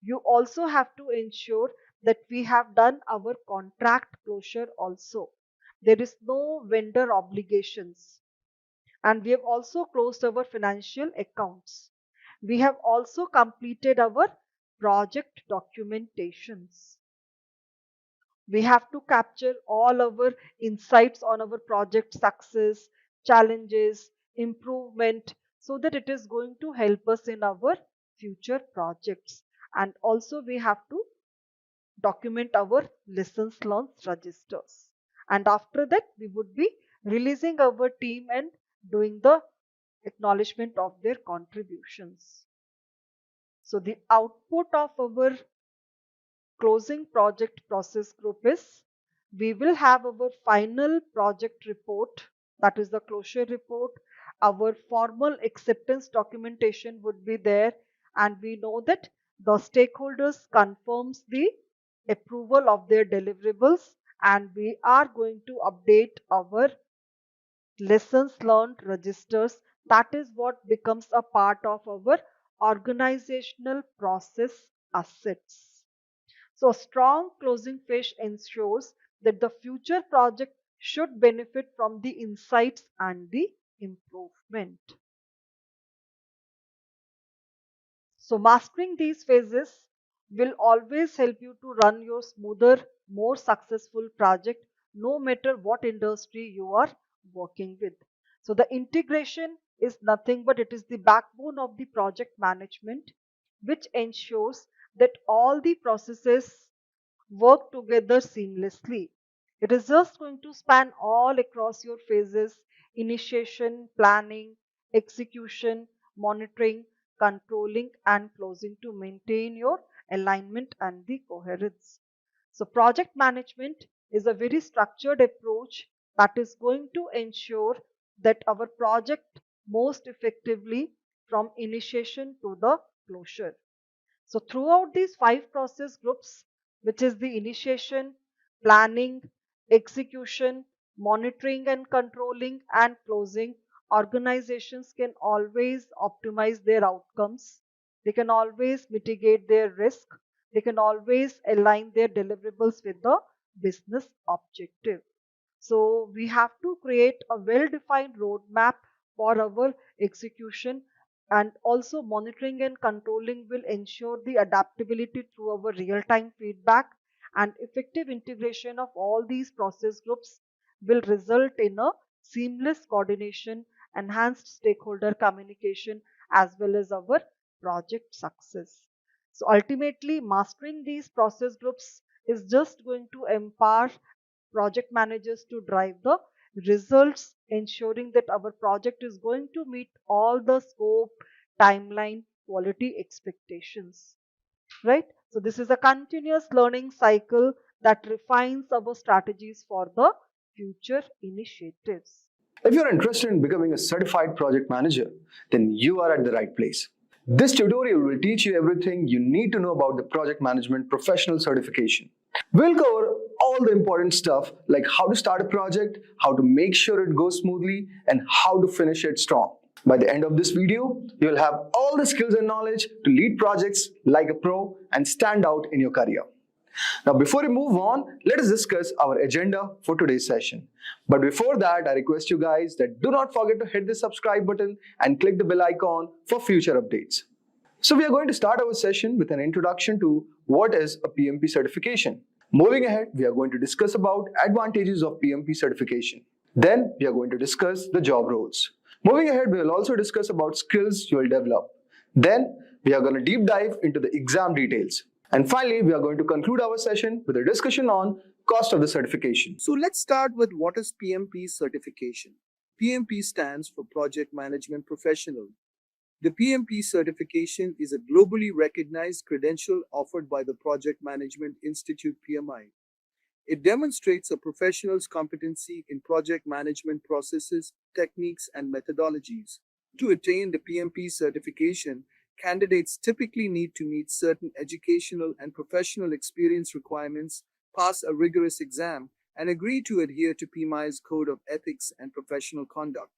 You also have to ensure that we have done our contract closure also. There is no vendor obligations. And we have also closed our financial accounts. We have also completed our project documentations. We have to capture all our insights on our project success, challenges, improvement, so that it is going to help us in our future projects. And also we have to document our lessons learned registers. And after that, we would be releasing our team and doing the acknowledgement of their contributions. So the output of our closing project process group is we will have our final project report, that is the closure report. Our formal acceptance documentation would be there, and we know that the stakeholders confirms the approval of their deliverables, and we are going to update our lessons learned registers. That is what becomes a part of our organizational process assets. So, a strong closing phase ensures that the future project should benefit from the insights and the improvement. So, mastering these phases will always help you to run your smoother, more successful project, no matter what industry you are working with. So, the integration is nothing but it is the backbone of the project management, which ensures that all the processes work together seamlessly. It is just going to span all across your phases: initiation, planning, execution, monitoring, controlling, and closing to maintain your alignment and the coherence. So, project management is a very structured approach that is going to ensure that our project most effectively from initiation to the closure. So, throughout these 5 process groups, which is the initiation, planning, execution, monitoring and controlling, and closing, organizations can always optimize their outcomes. They can always mitigate their risk. They can always align their deliverables with the business objective. So, we have to create a well defined roadmap for our execution, and also monitoring and controlling will ensure the adaptability through our real time feedback, and effective integration of all these process groups will result in a seamless coordination, enhanced stakeholder communication, as well as our project success. So ultimately, mastering these process groups is just going to empower project managers to drive the results, ensuring that our project is going to meet all the scope, timeline, quality expectations. Right? So, this is a continuous learning cycle that refines our strategies for the future initiatives. If you're interested in becoming a certified project manager, then you are at the right place. This tutorial will teach you everything you need to know about the project management professional certification. We'll cover all the important stuff like how to start a project, how to make sure it goes smoothly, and how to finish it strong. By the end of this video, you'll have all the skills and knowledge to lead projects like a pro and stand out in your career. Now, before we move on, let us discuss our agenda for today's session. But before that, I request you guys that do not forget to hit the subscribe button and click the bell icon for future updates. So we are going to start our session with an introduction to what is a PMP certification. Moving ahead, we are going to discuss about advantages of PMP certification. Then we are going to discuss the job roles. Moving ahead, we will also discuss about skills you will develop. Then we are going to deep dive into the exam details. And finally, we are going to conclude our session with a discussion on cost of the certification. So let's start with what is PMP certification. PMP stands for Project Management Professional. The PMP certification is a globally recognized credential offered by the Project Management Institute PMI. It demonstrates a professional's competency in project management processes, techniques, and methodologies. To attain the PMP certification, candidates typically need to meet certain educational and professional experience requirements, pass a rigorous exam, and agree to adhere to PMI's Code of Ethics and Professional Conduct.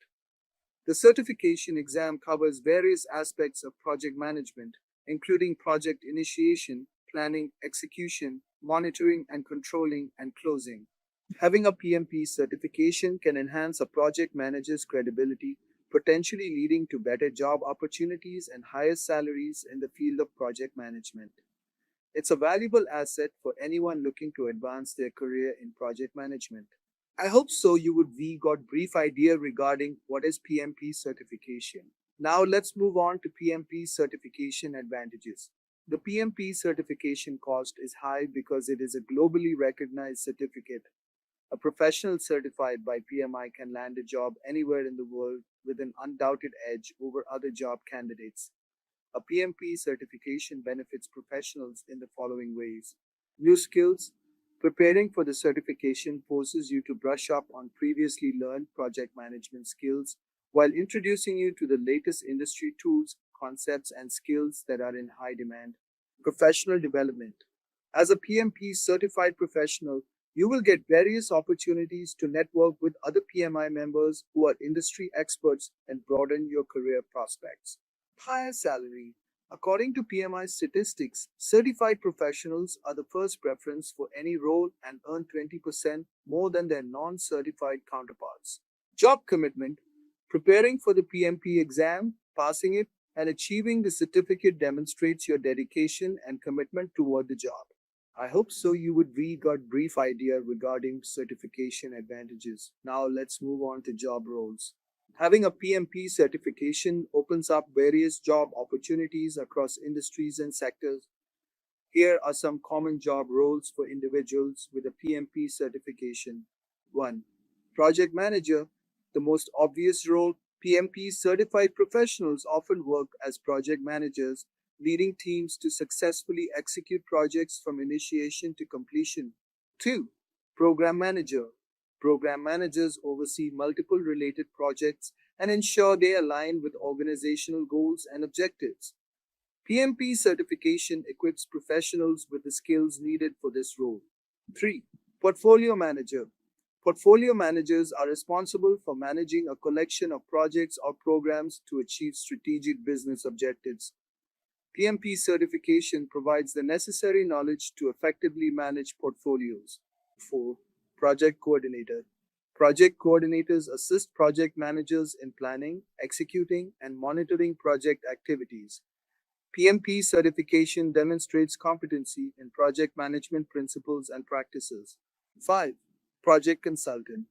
The certification exam covers various aspects of project management, including project initiation, planning, execution, monitoring and controlling, and closing. Having a PMP certification can enhance a project manager's credibility, potentially leading to better job opportunities and higher salaries in the field of project management. It's a valuable asset for anyone looking to advance their career in project management. I hope so we got brief idea regarding what is PMP certification. Now let's move on to PMP certification advantages. The PMP certification cost is high because it is a globally recognized certificate. A professional certified by PMI can land a job anywhere in the world with an undoubted edge over other job candidates. A PMP certification benefits professionals in the following ways. New skills. Preparing for the certification forces you to brush up on previously learned project management skills while introducing you to the latest industry tools, concepts, and skills that are in high demand. Professional development. As a PMP certified professional, you will get various opportunities to network with other PMI members who are industry experts and broaden your career prospects. Higher salary. According to PMI statistics, certified professionals are the first preference for any role and earn 20% more than their non certified counterparts. Job commitment. Preparing for the PMP exam, passing it, and achieving the certificate demonstrates your dedication and commitment toward the job. I hope so we got brief idea regarding certification advantages. Now let's move on to job roles. Having a PMP certification opens up various job opportunities across industries and sectors. Here are some common job roles for individuals with a PMP certification. 1. Project manager. The most obvious role, PMP certified professionals often work as project managers, leading teams to successfully execute projects from initiation to completion. 2. Program manager. Program managers oversee multiple related projects and ensure they align with organizational goals and objectives. PMP certification equips professionals with the skills needed for this role. 3. Portfolio manager. Portfolio managers are responsible for managing a collection of projects or programs to achieve strategic business objectives. PMP certification provides the necessary knowledge to effectively manage portfolios. 4. Project coordinator. Project coordinators assist project managers in planning, executing, and monitoring project activities. PMP certification demonstrates competency in project management principles and practices. 5. Project consultant.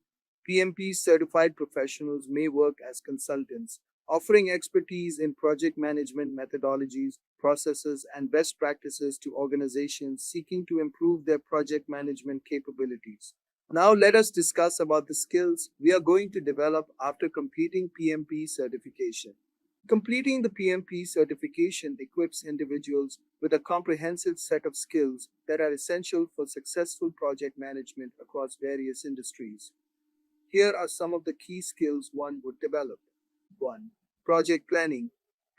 PMP certified professionals may work as consultants, offering expertise in project management methodologies, processes, and best practices to organizations seeking to improve their project management capabilities. Now let us discuss about the skills we are going to develop after completing PMP certification. Completing the PMP certification equips individuals with a comprehensive set of skills that are essential for successful project management across various industries. Here are some of the key skills one would develop. 1. Project planning.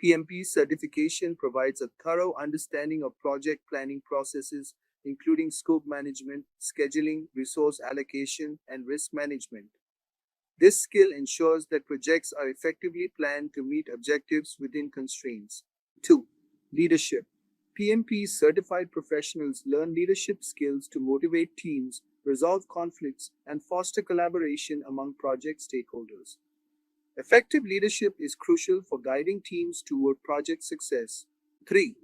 PMP certification provides a thorough understanding of project planning processes, including scope management, scheduling, resource allocation, and risk management. This skill ensures that projects are effectively planned to meet objectives within constraints. 2. Leadership. PMP certified professionals learn leadership skills to motivate teams, resolve conflicts, and foster collaboration among project stakeholders. Effective leadership is crucial for guiding teams toward project success. 3.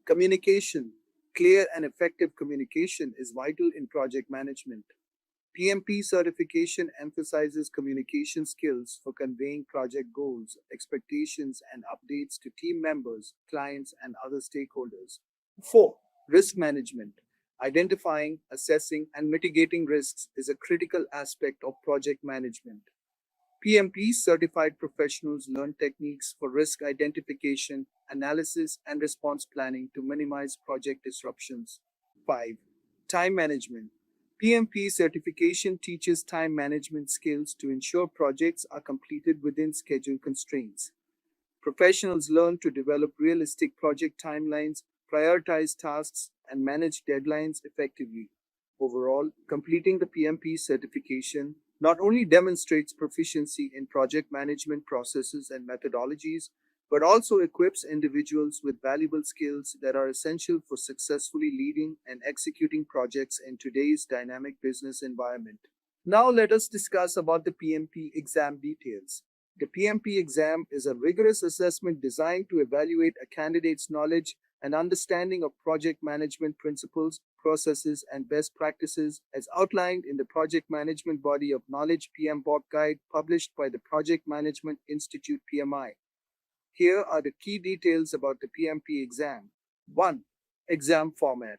Communication. Clear and effective communication is vital in project management. PMP certification emphasizes communication skills for conveying project goals, expectations, and updates to team members, clients, and other stakeholders. 4. Risk management. Identifying, assessing, and mitigating risks is a critical aspect of project management. PMP certified professionals learn techniques for risk identification, analysis, and response planning to minimize project disruptions. 5. Time management. PMP certification teaches time management skills to ensure projects are completed within schedule constraints. Professionals learn to develop realistic project timelines, prioritize tasks, and manage deadlines effectively. Overall, completing the PMP certification not only demonstrates proficiency in project management processes and methodologies, but also equips individuals with valuable skills that are essential for successfully leading and executing projects in today's dynamic business environment. Now let us discuss about the PMP exam details. The PMP exam is a rigorous assessment designed to evaluate a candidate's knowledge and understanding of project management principles, processes, and best practices as outlined in the Project Management Body of Knowledge PMBOK Guide published by the Project Management Institute PMI. Here are the key details about the PMP exam. 1. Exam format.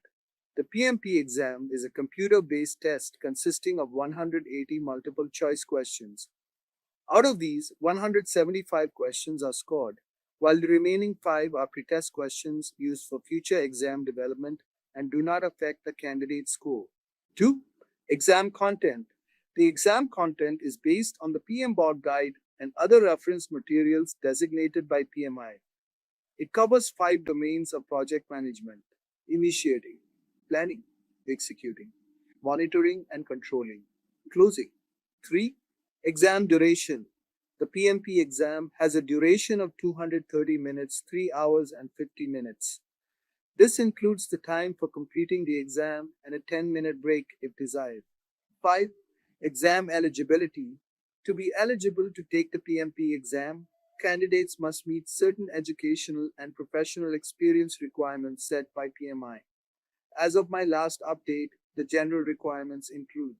The PMP exam is a computer-based test consisting of 180 multiple-choice questions. Out of these, 175 questions are scored, while the remaining 5 are pretest questions used for future exam development and do not affect the candidate's score. 2. Exam content. The exam content is based on the PM Board guide and other reference materials designated by PMI. It covers 5 domains of project management: initiating, planning, executing, monitoring and controlling, closing. 3. Exam duration. The PMP exam has a duration of 230 minutes, 3 hours and 50 minutes. This includes the time for completing the exam and a 10-minute break if desired. 5. Exam eligibility. To be eligible to take the PMP exam, candidates must meet certain educational and professional experience requirements set by PMI. As of my last update, the general requirements include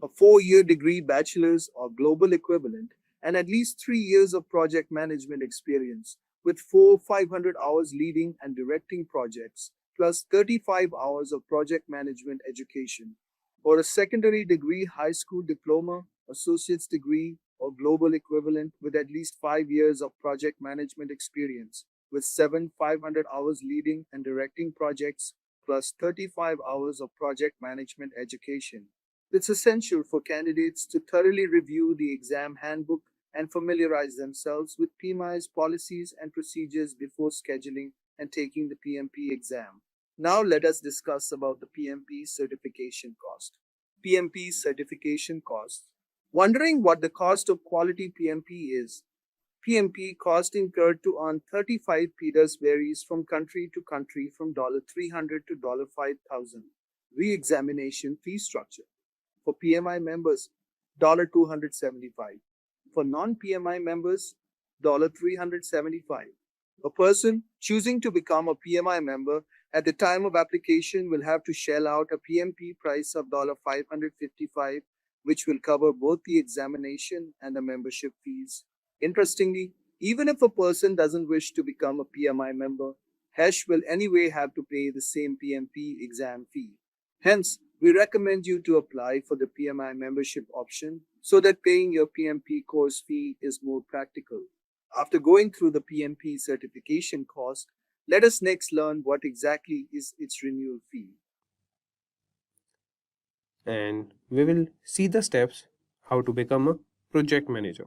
a 4-year degree bachelor's or global equivalent and at least 3 years of project management experience with 500 hours leading and directing projects plus 35 hours of project management education, or a secondary degree, high school diploma, associate's degree, or global equivalent with at least 5 years of project management experience with 500 hours leading and directing projects plus 35 hours of project management education. It's essential for candidates to thoroughly review the exam handbook and familiarize themselves with PMI's policies and procedures before scheduling and taking the PMP exam. Now let us discuss about the PMP certification cost. PMP certification cost. Wondering what the cost of quality PMP is? PMP cost incurred to earn 35 PDAs varies from country to country from $300 to $5,000. Re-examination fee structure. For PMI members, $275. For non-PMI members, $375. A person choosing to become a PMI member at the time of application will have to shell out a PMP price of $555, which will cover both the examination and the membership fees. Interestingly, even if a person doesn't wish to become a PMI member, HESH will anyway have to pay the same PMP exam fee. Hence, we recommend you to apply for the PMI membership option so that paying your PMP course fee is more practical. After going through the PMP certification cost, let us next learn what exactly is its renewal fee. And we will see the steps how to become a project manager.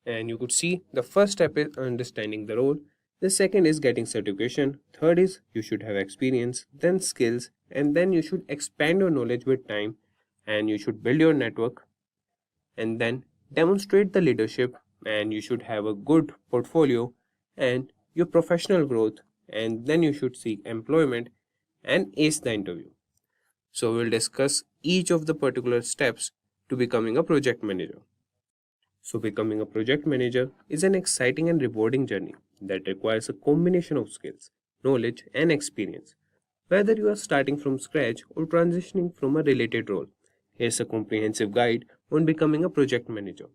And you could see the first step is understanding the role, the second is getting certification, third is you should have experience, then skills, and then you should expand your knowledge with time, and you should build your network, and then demonstrate the leadership, and you should have a good portfolio and your professional growth, and then you should seek employment and ace the interview. So we'll discuss each of the particular steps to becoming a project manager. So becoming a project manager is an exciting and rewarding journey that requires a combination of skills, knowledge and experience. Whether you are starting from scratch or transitioning from a related role, here's a comprehensive guide on becoming a project manager.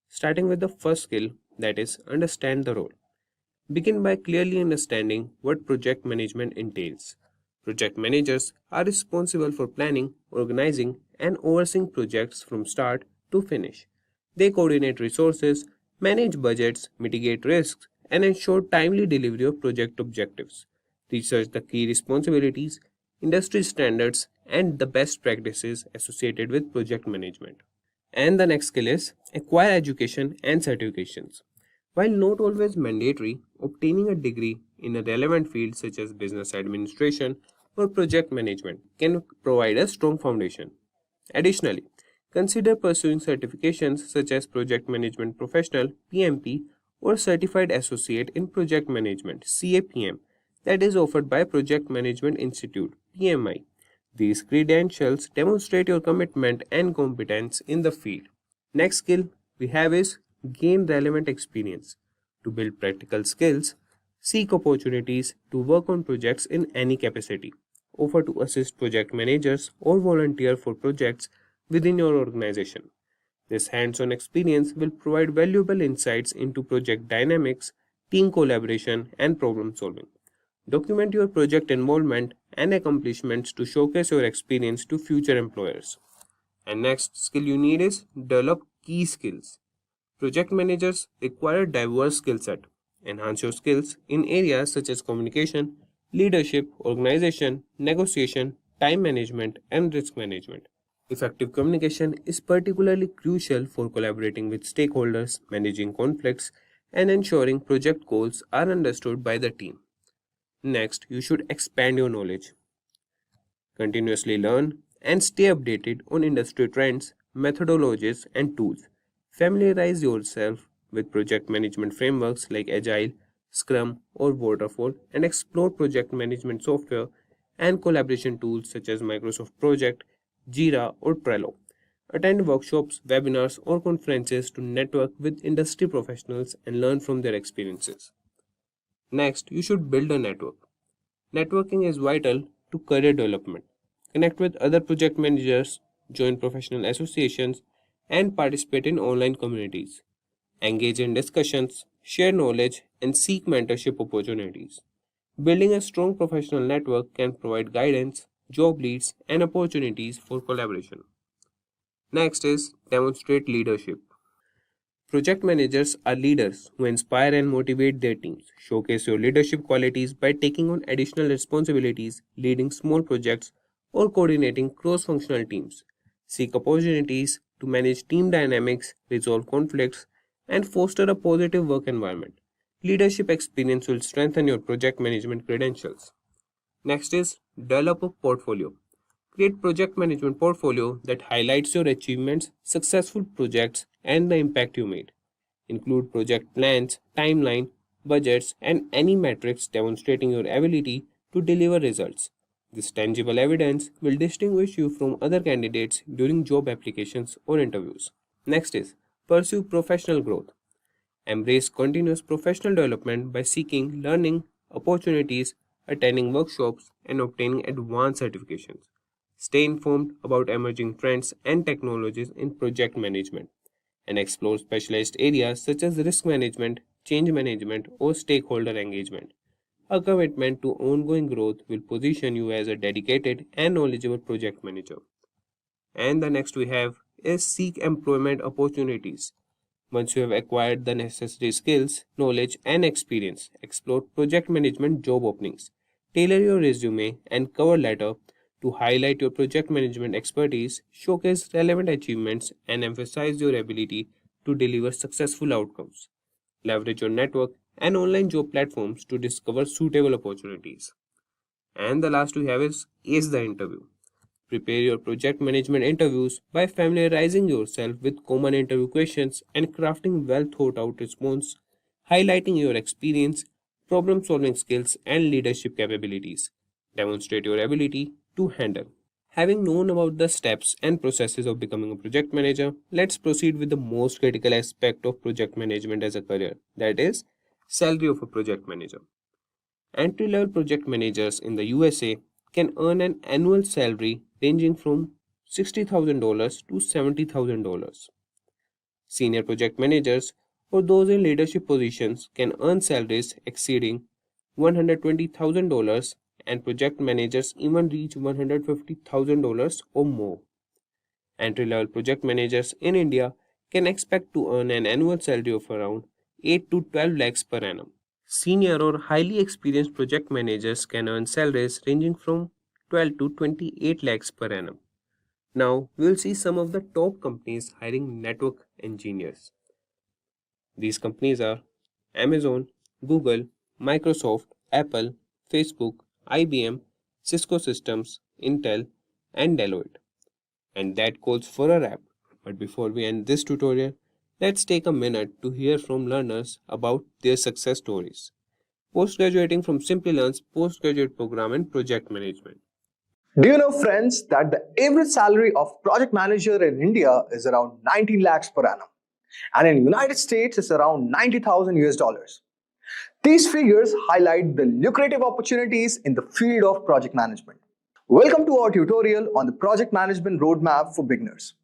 Starting with the first skill, that is understand the role. Begin by clearly understanding what project management entails. Project managers are responsible for planning, organizing, and overseeing projects from start to finish. They coordinate resources, manage budgets, mitigate risks, and ensure timely delivery of project objectives. Research the key responsibilities, industry standards, and the best practices associated with project management. And the next skill is acquire education and certifications. While not always mandatory, obtaining a degree in a relevant field such as business administration or project management can provide a strong foundation. Additionally, consider pursuing certifications such as Project Management Professional (PMP) or Certified Associate in Project Management (CAPM) that is offered by Project Management Institute (PMI). These credentials demonstrate your commitment and competence in the field. Next skill we have is gain relevant experience. To build practical skills, seek opportunities to work on projects in any capacity. Offer to assist project managers or volunteer for projects within your organization. This hands-on experience will provide valuable insights into project dynamics, team collaboration, and problem solving. Document your project involvement and accomplishments to showcase your experience to future employers. And next skill you need is develop key skills. Project managers require diverse skill set. Enhance your skills in areas such as communication, leadership, organization, negotiation, time management, and risk management. Effective communication is particularly crucial for collaborating with stakeholders, managing conflicts, and ensuring project goals are understood by the team. Next, you should expand your knowledge. Continuously learn and stay updated on industry trends, methodologies, and tools. Familiarize yourself with project management frameworks like Agile, Scrum, or Waterfall, and explore project management software and collaboration tools such as Microsoft Project, Jira, or Trello. Attend workshops, webinars, or conferences to network with industry professionals and learn from their experiences. Next, you should build a network. Networking is vital to career development. Connect with other project managers, join professional associations, and participate in online communities. Engage in discussions, share knowledge, and seek mentorship opportunities. Building a strong professional network can provide guidance, job leads, and opportunities for collaboration. Next is demonstrate leadership. Project managers are leaders who inspire and motivate their teams. Showcase your leadership qualities by taking on additional responsibilities, leading small projects, or coordinating cross functional teams. Seek opportunities to manage team dynamics, resolve conflicts, and foster a positive work environment. Leadership experience will strengthen your project management credentials. Next is develop a portfolio. Create project management portfolio that highlights your achievements, successful projects, and the impact you made. Include project plans, timeline, budgets, and any metrics demonstrating your ability to deliver results. This tangible evidence will distinguish you from other candidates during job applications or interviews. Next is pursue professional growth. Embrace continuous professional development by seeking learning opportunities, attending workshops, and obtaining advanced certifications. Stay informed about emerging trends and technologies in project management and explore specialized areas such as risk management, change management, or stakeholder engagement. A commitment to ongoing growth will position you as a dedicated and knowledgeable project manager. And the next we have is seek employment opportunities. Once you have acquired the necessary skills, knowledge, and experience, explore project management job openings. Tailor your resume and cover letter to highlight your project management expertise, showcase relevant achievements, and emphasize your ability to deliver successful outcomes. Leverage your network and online job platforms to discover suitable opportunities. And the last we have is ace the interview. Prepare your project management interviews by familiarizing yourself with common interview questions and crafting well thought out response, highlighting your experience, problem solving skills, and leadership capabilities. Demonstrate your ability to handle. Having known about the steps and processes of becoming a project manager, let's proceed with the most critical aspect of project management as a career, that is, salary of a project manager. Entry level project managers in the USA can earn an annual salary ranging from $60,000 to $70,000. Senior project managers or those in leadership positions can earn salaries exceeding $120,000, and project managers even reach $150,000 or more. Entry level project managers in India can expect to earn an annual salary of around 8 to 12 lakhs per annum. Senior or highly experienced project managers can earn salaries ranging from 12 to 28 lakhs per annum. Now, we will see some of the top companies hiring network engineers. These companies are Amazon, Google, Microsoft, Apple, Facebook, IBM, Cisco Systems, Intel, and Deloitte. And that calls for a wrap. But before we end this tutorial, let's take a minute to hear from learners about their success stories. Post-graduating from Simplilearn's postgraduate program in project management. Do you know, friends, that the average salary of project manager in India is around 19 lakhs per annum, and in United States is around 90,000 US dollars. These figures highlight the lucrative opportunities in the field of project management. Welcome to our tutorial on the project management roadmap for beginners.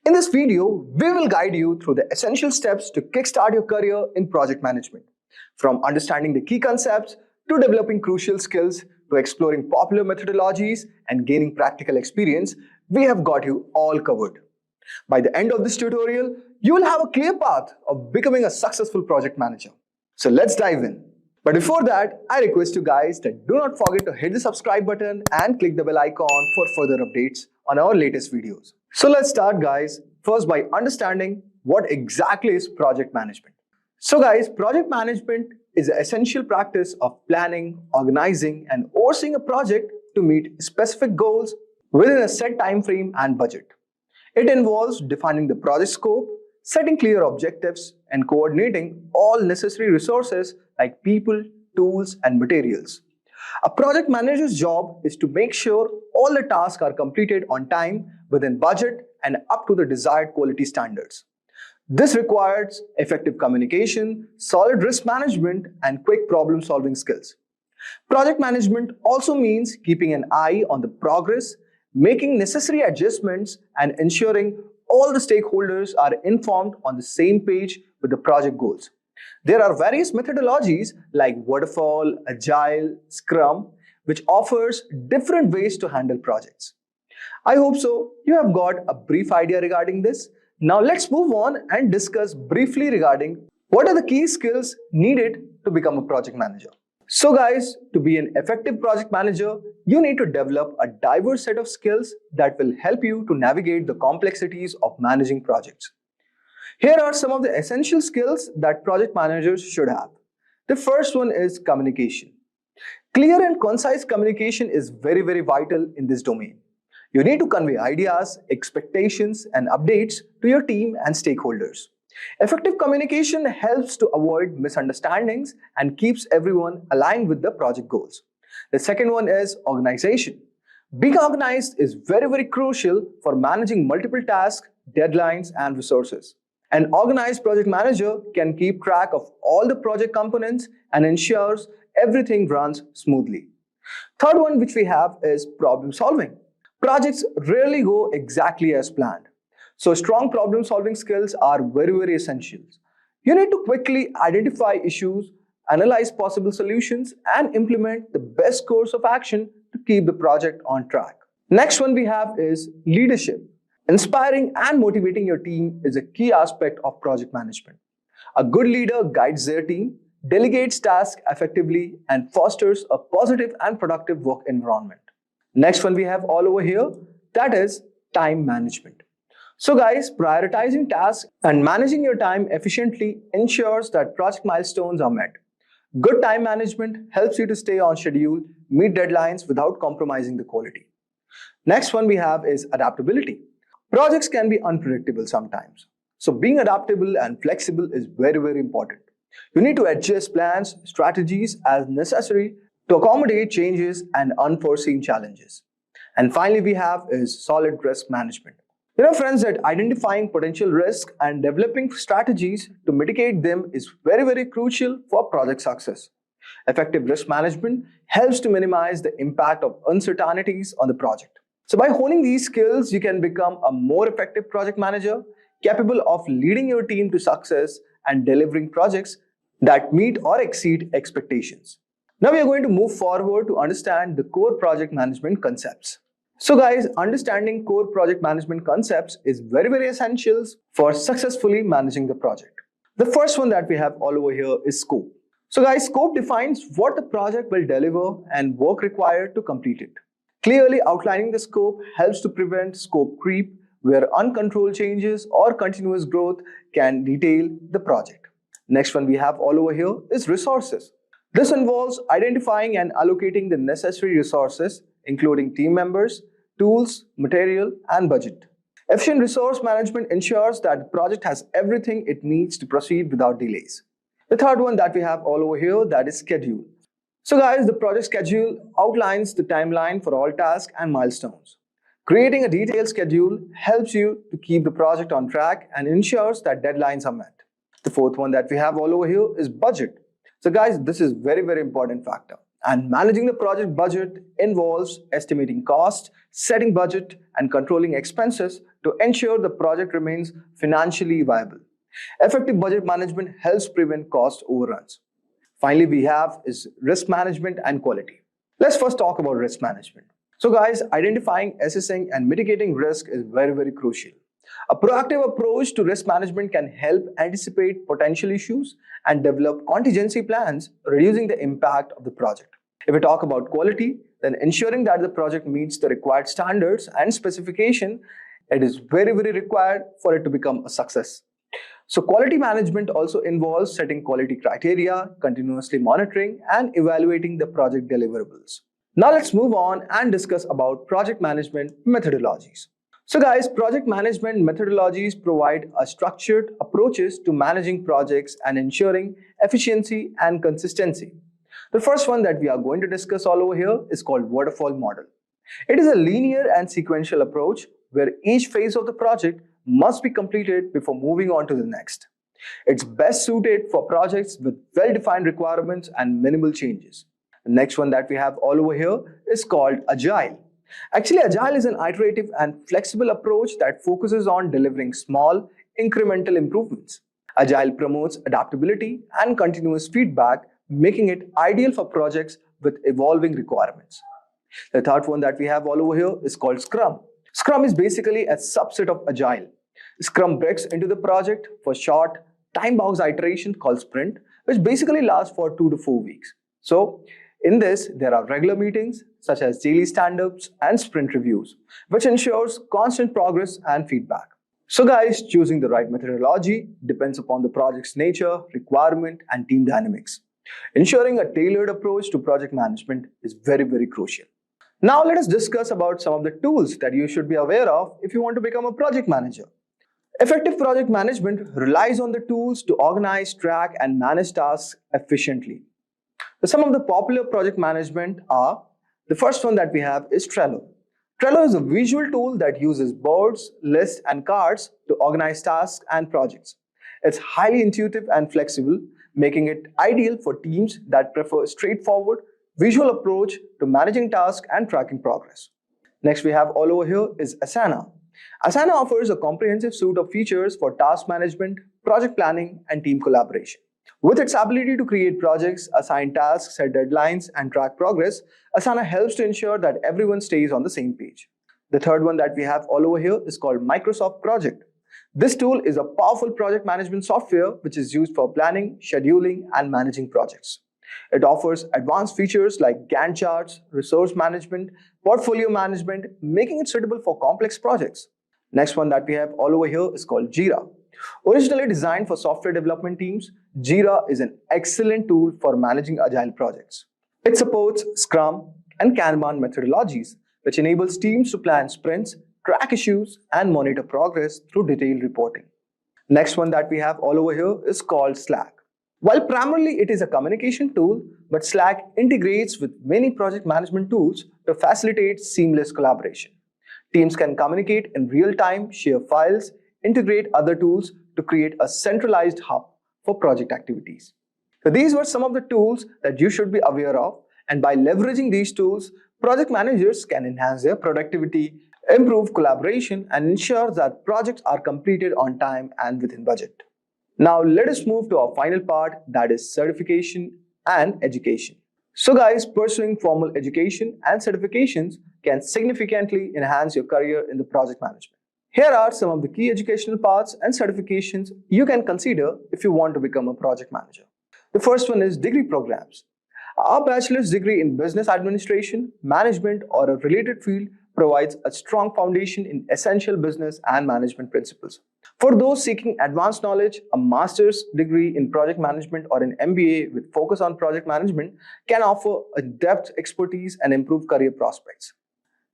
In this video, we will guide you through the essential steps to kickstart your career in project management, from understanding the key concepts to developing crucial skills to exploring popular methodologies and gaining practical experience, we have got you all covered. By the end of this tutorial, you will have a clear path of becoming a successful project manager. So let's dive in. But before that, I request you guys that do not forget to hit the subscribe button and click the bell icon for further updates on our latest videos. So let's start, guys, first by understanding what exactly is project management. So guys, project management is the essential practice of planning, organizing, and overseeing a project to meet specific goals within a set time frame and budget. It involves defining the project scope, setting clear objectives, and coordinating all necessary resources like people, tools, and materials. A project manager's job is to make sure all the tasks are completed on time, within budget, and up to the desired quality standards. This requires effective communication, solid risk management, and quick problem-solving skills. Project management also means keeping an eye on the progress, making necessary adjustments, and ensuring all the stakeholders are informed on the same page with the project goals. There are various methodologies like Waterfall, Agile, Scrum, which offers different ways to handle projects. I hope so you have got a brief idea regarding this. Now let's move on and discuss briefly regarding what are the key skills needed to become a project manager. So guys, to be an effective project manager, you need to develop a diverse set of skills that will help you to navigate the complexities of managing projects. Here are some of the essential skills that project managers should have. The first one is communication. Clear and concise communication is very vital in this domain. You need to convey ideas, expectations, and updates to your team and stakeholders. Effective communication helps to avoid misunderstandings and keeps everyone aligned with the project goals. The second one is organization. Being organized is very crucial for managing multiple tasks, deadlines, and resources. An organized project manager can keep track of all the project components and ensures everything runs smoothly. Third one which we have is problem solving. Projects rarely go exactly as planned. So strong problem solving skills are very essential. You need to quickly identify issues, analyze possible solutions, and implement the best course of action to keep the project on track. Next one we have is leadership. Inspiring and motivating your team is a key aspect of project management. A good leader guides their team, delegates tasks effectively, and fosters a positive and productive work environment. Next one we have all over here, that is time management. So guys, prioritizing tasks and managing your time efficiently ensures that project milestones are met. Good time management helps you to stay on schedule, meet deadlines without compromising the quality. Next one we have is adaptability. Projects can be unpredictable sometimes. So being adaptable and flexible is very important. You need to adjust plans, strategies as necessary to accommodate changes and unforeseen challenges. And finally we have is solid risk management. You know friends that identifying potential risk and developing strategies to mitigate them is very crucial for project success. Effective risk management helps to minimize the impact of uncertainties on the project. So by honing these skills, you can become a more effective project manager, capable of leading your team to success and delivering projects that meet or exceed expectations. Now we are going to move forward to understand the core project management concepts. So guys, understanding core project management concepts is very essential for successfully managing the project. The first one that we have all over here is scope. So guys, scope defines what the project will deliver and work required to complete it. Clearly outlining the scope helps to prevent scope creep, where uncontrolled changes or continuous growth can derail the project. Next one we have all over here is resources. This involves identifying and allocating the necessary resources, including team members, tools, material, and budget. Efficient resource management ensures that the project has everything it needs to proceed without delays. The third one that we have all over here, that is schedule. So guys, the project schedule outlines the timeline for all tasks and milestones. Creating a detailed schedule helps you to keep the project on track and ensures that deadlines are met. The fourth one that we have all over here is budget. So guys, this is very important factor. And managing the project budget involves estimating cost, setting budget, and controlling expenses to ensure the project remains financially viable. Effective budget management helps prevent cost overruns. Finally, we have is risk management and quality. Let's first talk about risk management. So guys, identifying, assessing and mitigating risk is very crucial. A proactive approach to risk management can help anticipate potential issues and develop contingency plans, reducing the impact of the project. If we talk about quality, then ensuring that the project meets the required standards and specification, it is very required for it to become a success. So quality management also involves setting quality criteria, continuously monitoring and evaluating the project deliverables. Now let's move on and discuss about project management methodologies. So guys, project management methodologies provide a structured approaches to managing projects and ensuring efficiency and consistency. The first one that we are going to discuss all over here is called waterfall model. It is a linear and sequential approach where each phase of the project must be completed before moving on to the next. It's best suited for projects with well-defined requirements and minimal changes. The next one that we have all over here is called Agile. Actually, Agile is an iterative and flexible approach that focuses on delivering small, incremental improvements. Agile promotes adaptability and continuous feedback, making it ideal for projects with evolving requirements. The third one that we have all over here is called Scrum. Scrum is basically a subset of Agile. Scrum breaks into the project for short, time-bound iteration called sprint, which basically lasts for 2 to 4 weeks. So, in this, there are regular meetings such as daily stand-ups and sprint reviews, which ensures constant progress and feedback. So guys, choosing the right methodology depends upon the project's nature, requirement, and team dynamics. Ensuring a tailored approach to project management is very crucial. Now let us discuss about some of the tools that you should be aware of if you want to become a project manager. Effective project management relies on the tools to organize, track, and manage tasks efficiently. Some of the popular project management are, the first one that we have is Trello. Trello is a visual tool that uses boards, lists, and cards to organize tasks and projects. It's highly intuitive and flexible, making it ideal for teams that prefer a straightforward, visual approach to managing tasks and tracking progress. Next we have all over here is Asana. Asana offers a comprehensive suite of features for task management, project planning, and team collaboration. With its ability to create projects, assign tasks, set deadlines, and track progress, Asana helps to ensure that everyone stays on the same page. The third one that we have all over here is called Microsoft Project. This tool is a powerful project management software which is used for planning, scheduling, and managing projects. It offers advanced features like Gantt Charts, resource management, portfolio management, making it suitable for complex projects. Next one that we have all over here is called Jira. Originally designed for software development teams, Jira is an excellent tool for managing agile projects. It supports Scrum and Kanban methodologies, which enables teams to plan sprints, track issues, and monitor progress through detailed reporting. Next one that we have all over here is called Slack. While primarily it is a communication tool, but Slack integrates with many project management tools to facilitate seamless collaboration. Teams can communicate in real time, share files, integrate other tools to create a centralized hub for project activities. So these were some of the tools that you should be aware of, and by leveraging these tools, project managers can enhance their productivity, improve collaboration, and ensure that projects are completed on time and within budget. Now let us move to our final part, that is certification and education. So guys, pursuing formal education and certifications can significantly enhance your career in the project management. Here are some of the key educational paths and certifications you can consider if you want to become a project manager. The first one is degree programs. A bachelor's degree in business administration, management, or a related field provides a strong foundation in essential business and management principles. For those seeking advanced knowledge, a master's degree in project management or an MBA with focus on project management can offer a depth expertise and improve career prospects.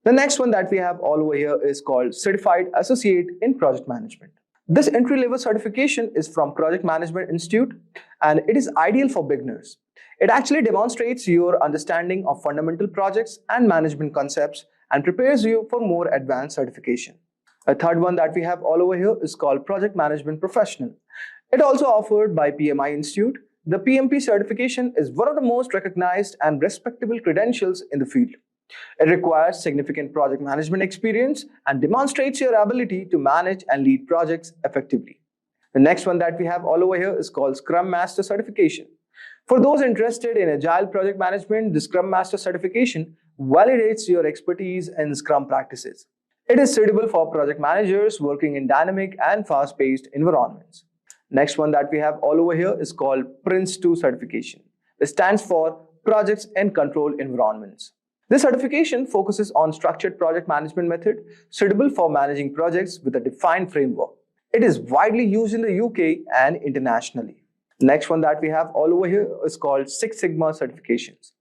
The next one that we have all over here is called Certified Associate in Project Management. This entry-level certification is from Project Management Institute and it is ideal for beginners. It actually demonstrates your understanding of fundamental projects and management concepts and prepares you for more advanced certification. A third one that we have all over here is called Project Management Professional. It also offered by PMI Institute. The PMP certification is one of the most recognized and respectable credentials in the field. It requires significant project management experience and demonstrates your ability to manage and lead projects effectively. The next one that we have all over here is called Scrum Master Certification. For those interested in Agile project management, the Scrum Master certification validates your expertise in Scrum practices. It is suitable for project managers working in dynamic and fast-paced environments. Next one that we have all over here is called Prince2 certification. It stands for Projects and Control Environments. This certification focuses on structured project management method suitable for managing projects with a defined framework. It is widely used in the UK and internationally. Next one that we have all over here is called Six Sigma certifications.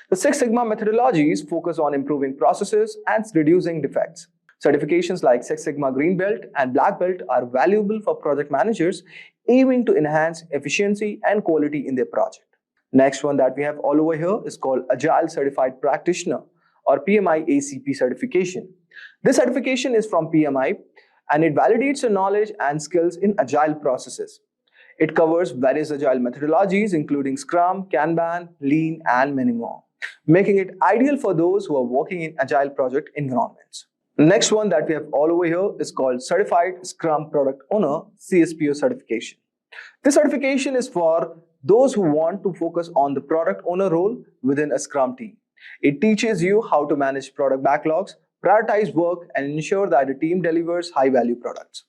The Six Sigma methodologies focus on improving processes and reducing defects. Certifications like Six Sigma Green Belt and Black Belt are valuable for project managers aiming to enhance efficiency and quality in their project. Next one that we have all over here is called Agile Certified Practitioner or PMI ACP certification. This certification is from PMI and it validates your knowledge and skills in agile processes. It covers various agile methodologies including Scrum, Kanban, Lean, and many more, making it ideal for those who are working in agile project environments. The next one that we have all over here is called Certified Scrum Product Owner CSPO certification. This certification is for those who want to focus on the product owner role within a Scrum team. It teaches you how to manage product backlogs, prioritize work, and ensure that the team delivers high-value products.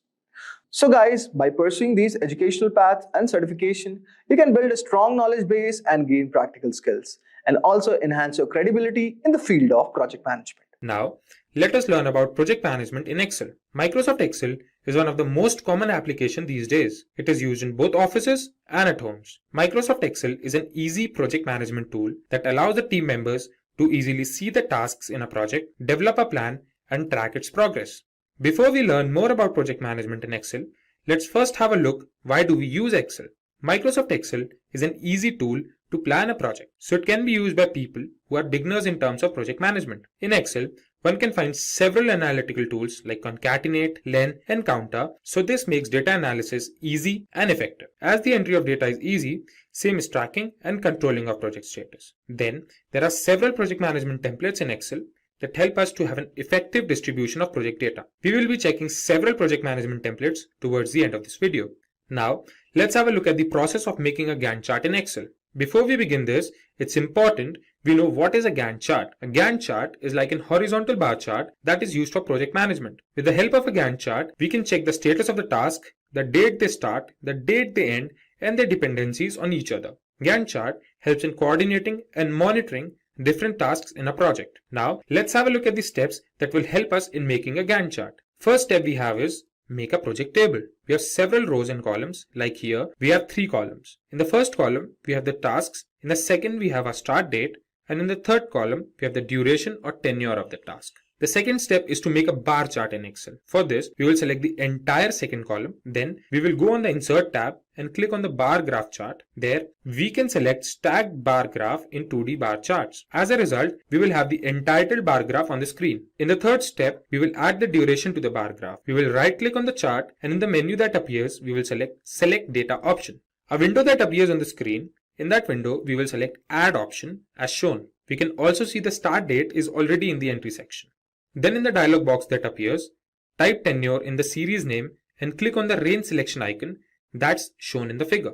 So guys, by pursuing these educational paths and certification, you can build a strong knowledge base and gain practical skills, and also enhance your credibility in the field of project management. Now, let us learn about project management in Excel. Microsoft Excel is one of the most common applications these days. It is used in both offices and at homes. Microsoft Excel is an easy project management tool that allows the team members to easily see the tasks in a project, develop a plan, and track its progress. Before we learn more about project management in Excel, let's first have a look why do we use Excel. Microsoft Excel is an easy tool to plan a project, so it can be used by people who are beginners in terms of project management. In Excel, one can find several analytical tools like concatenate, len, and counter, so this makes data analysis easy and effective. As the entry of data is easy, same is tracking and controlling of project status. Then, there are several project management templates in Excel that help us to have an effective distribution of project data. We will be checking several project management templates towards the end of this video. Now, let's have a look at the process of making a Gantt chart in Excel. Before we begin this, it's important we know what is a Gantt chart. A Gantt chart is like an horizontal bar chart that is used for project management. With the help of a Gantt chart, we can check the status of the task, the date they start, the date they end, and their dependencies on each other. Gantt chart helps in coordinating and monitoring different tasks in a project. Now, let's have a look at the steps that will help us in making a Gantt chart. First step we have is make a project table. We have several rows and columns. Like here, we have 3 columns. In the first column, we have the tasks. In the second, we have a start date. And in the third column, we have the duration or tenure of the task. The second step is to make a bar chart in Excel. For this, we will select the entire second column. Then we will go on the Insert tab and click on the bar graph chart. There, we can select stacked bar graph in 2D bar charts. As a result, we will have the entitled bar graph on the screen. In the third step, we will add the duration to the bar graph. We will right click on the chart and in the menu that appears, we will select Data option. A window that appears on the screen. In that window, we will select Add option as shown. We can also see the start date is already in the entry section. Then in the dialog box that appears, type tenure in the series name and click on the range selection icon that's shown in the figure.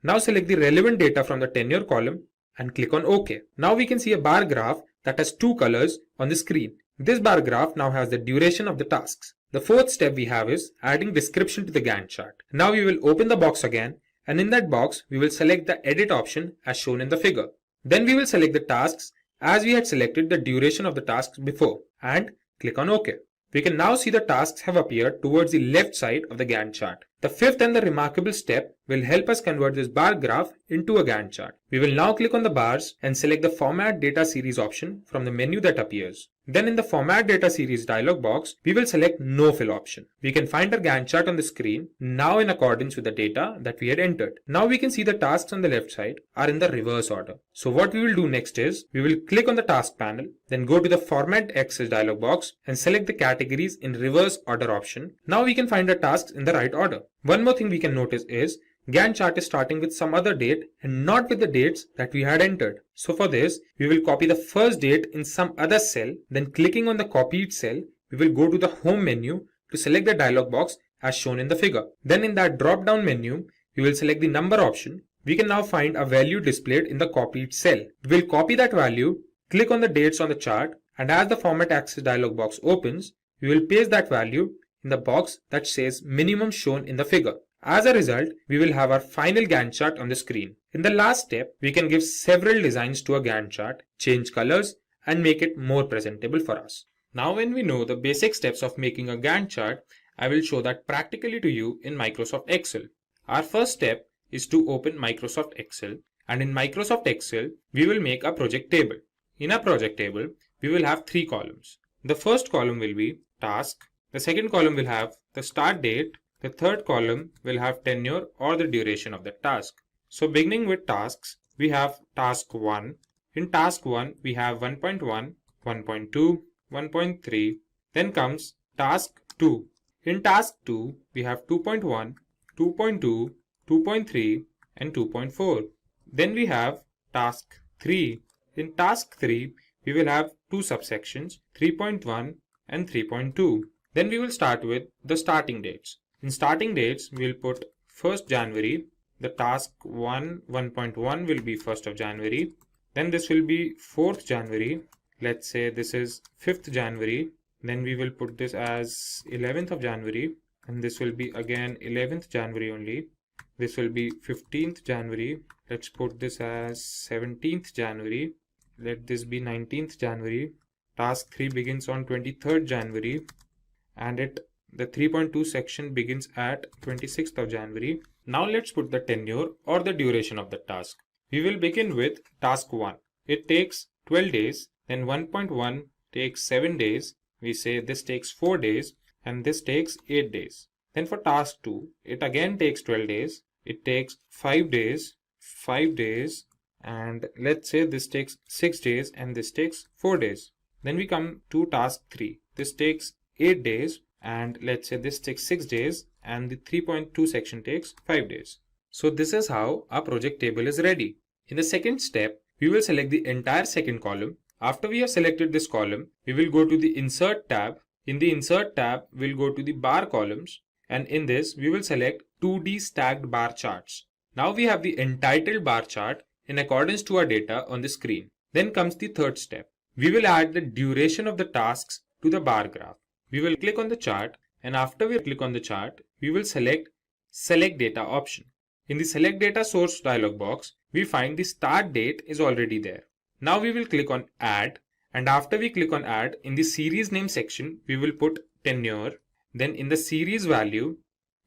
Now select the relevant data from the tenure column and click on OK. Now we can see a bar graph that has 2 colors on the screen. This bar graph now has the duration of the tasks. The fourth step we have is adding description to the Gantt chart. Now we will open the box again and in that box we will select the edit option as shown in the figure. Then we will select the tasks as we had selected the duration of the tasks before and click on OK. We can now see the tasks have appeared towards the left side of the Gantt chart. The fifth and the remarkable step will help us convert this bar graph into a Gantt chart. We will now click on the bars and select the Format Data Series option from the menu that appears. Then in the Format Data Series dialog box, we will select No Fill option. We can find our Gantt chart on the screen now in accordance with the data that we had entered. Now we can see the tasks on the left side are in the reverse order. So what we will do next is, we will click on the task panel, then go to the Format Access dialog box and select the categories in reverse order option. Now we can find the tasks in the right order. One more thing we can notice is, Gantt chart is starting with some other date and not with the dates that we had entered. So for this, we will copy the first date in some other cell, then clicking on the copied cell, we will go to the home menu to select the dialog box as shown in the figure. Then in that drop down menu, we will select the number option, we can now find a value displayed in the copied cell. We'll copy that value, click on the dates on the chart, and as the Format Axis dialog box opens, we will paste that value in the box that says minimum shown in the figure. As a result, we will have our final Gantt chart on the screen. In the last step, we can give several designs to a Gantt chart, change colors, and make it more presentable for us. Now when we know the basic steps of making a Gantt chart, I will show that practically to you in Microsoft Excel. Our first step is to open Microsoft Excel, and in Microsoft Excel, we will make a project table. In a project table, we will have 3 columns. The first column will be task, the second column will have the start date, the third column will have tenure or the duration of the task. So beginning with tasks, we have task 1. In task 1, we have 1.1, 1.2, 1.3. Then comes task 2. In task 2, we have 2.1, 2.2, 2.3 and 2.4. Then we have task 3. In task 3, we will have 2 subsections, 3.1 and 3.2. Then we will start with the starting dates. In starting dates, we will put 1st January. The task 1.1 will be 1st of January. Then this will be 4th January. Let's say this is 5th January. Then we will put this as 11th of January. And this will be again 11th January only. This will be 15th January. Let's put this as 17th January. Let this be 19th January. Task 3 begins on 23rd January. And the 3.2 section begins at 26th of January. Now let's put the tenure or the duration of the task. We will begin with task 1. It takes 12 days. Then 1.1 takes 7 days. We say this takes 4 days and this takes 8 days. Then for task 2, it again takes 12 days. It takes 5 days, 5 days, and let's say this takes 6 days and this takes 4 days. Then we come to task 3. This takes 8 days and let's say this takes 6 days and the 3.2 section takes 5 days. So this is how our project table is ready. In the second step, we will select the entire second column. After we have selected this column, we will go to the Insert tab. In the Insert tab, we'll go to the bar columns, and in this, we will select 2D stacked bar charts. Now we have the entitled bar chart in accordance to our data on the screen. Then comes the third step. We will add the duration of the tasks to the bar graph. We will click on the chart, and after we click on the chart, we will select Select Data option. In the Select Data Source dialog box, we find the start date is already there. Now we will click on Add, and after we click on Add, in the series name section, we will put tenure. Then in the series value,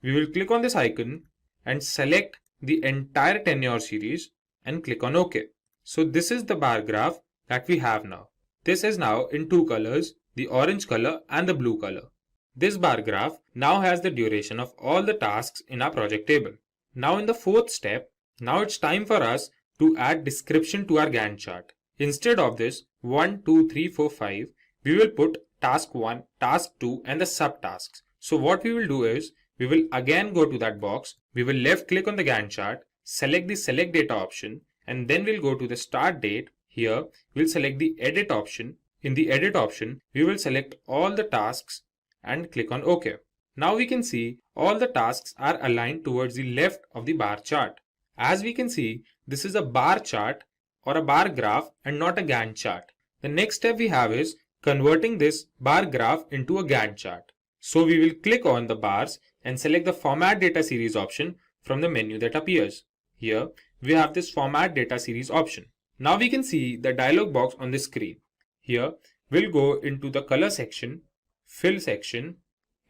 we will click on this icon and select the entire tenure series and click on OK. So this is the bar graph that we have now. This is now in 2 colors, the orange color and the blue color. This bar graph now has the duration of all the tasks in our project table. Now in the fourth step, now it's time for us to add description to our Gantt chart. Instead of this 1, 2, 3, 4, 5, we will put task 1, task 2 and the subtasks. So what we will do is, we will again go to that box, we will left click on the Gantt chart, select the Select Data option, and then we'll go to the start date. Here, we'll select the Edit option. In the Edit option, we will select all the tasks and click on OK. Now we can see all the tasks are aligned towards the left of the bar chart. As we can see, this is a bar chart or a bar graph and not a Gantt chart. The next step we have is converting this bar graph into a Gantt chart. So we will click on the bars and select the Format Data Series option from the menu that appears. Here we have this Format Data Series option. Now we can see the dialog box on the screen. Here we'll go into the color section, fill section,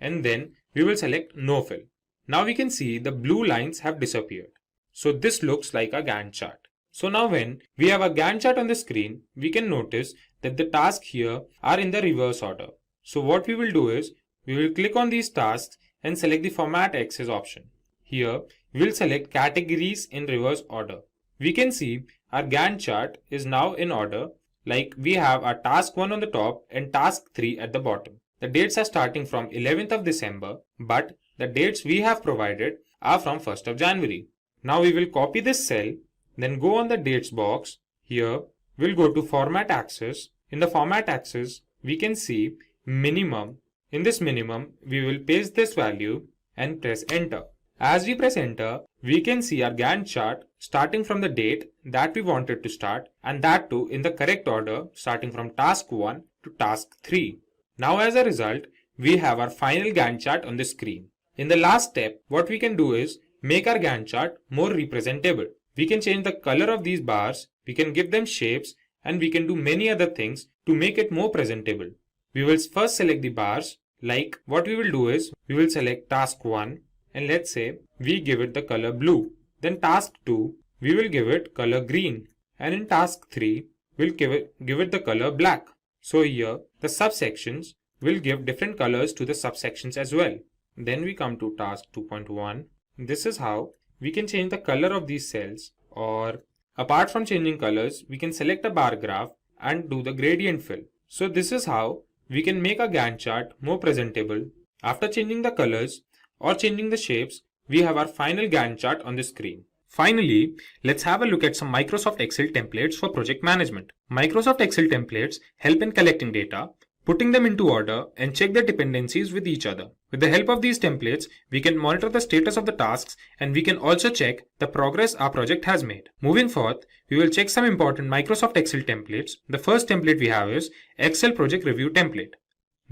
and then we will select no fill. Now we can see the blue lines have disappeared. So this looks like a Gantt chart. So now when we have a Gantt chart on the screen, we can notice that the tasks here are in the reverse order. So what we will do is, we will click on these tasks and select the Format Axis option. Here, we will select Categories in reverse order. We can see our Gantt chart is now in order, like we have our task 1 on the top and task 3 at the bottom. The dates are starting from 11th of December, but the dates we have provided are from 1st of January. Now we will copy this cell, then go on the dates box. Here, we'll go to Format Axis. In the Format Axis, we can see minimum. In this minimum, we will paste this value and press enter. As we press enter, we can see our Gantt chart starting from the date that we wanted to start, and that too in the correct order, starting from task 1 to task 3. Now as a result, we have our final Gantt chart on the screen. In the last step, what we can do is make our Gantt chart more representable. We can change the color of these bars, we can give them shapes, and we can do many other things to make it more presentable. We will first select the bars. Like what we will do is, we will select task 1 and let's say we give it the color blue. Then task 2, we will give it color green, and in task 3, we'll give it the color black. So here the subsections will give different colors to the subsections as well. Then we come to task 2.1. This is how we can change the color of these cells, or apart from changing colors, we can select a bar graph and do the gradient fill. So this is how we can make a Gantt chart more presentable. After changing the colors or changing the shapes, we have our final Gantt chart on the screen. Finally, let's have a look at some Microsoft Excel templates for project management. Microsoft Excel templates help in collecting data, putting them into order, and check their dependencies with each other. With the help of these templates, we can monitor the status of the tasks, and we can also check the progress our project has made. Moving forth, we will check some important Microsoft Excel templates. The first template we have is Excel Project Review Template.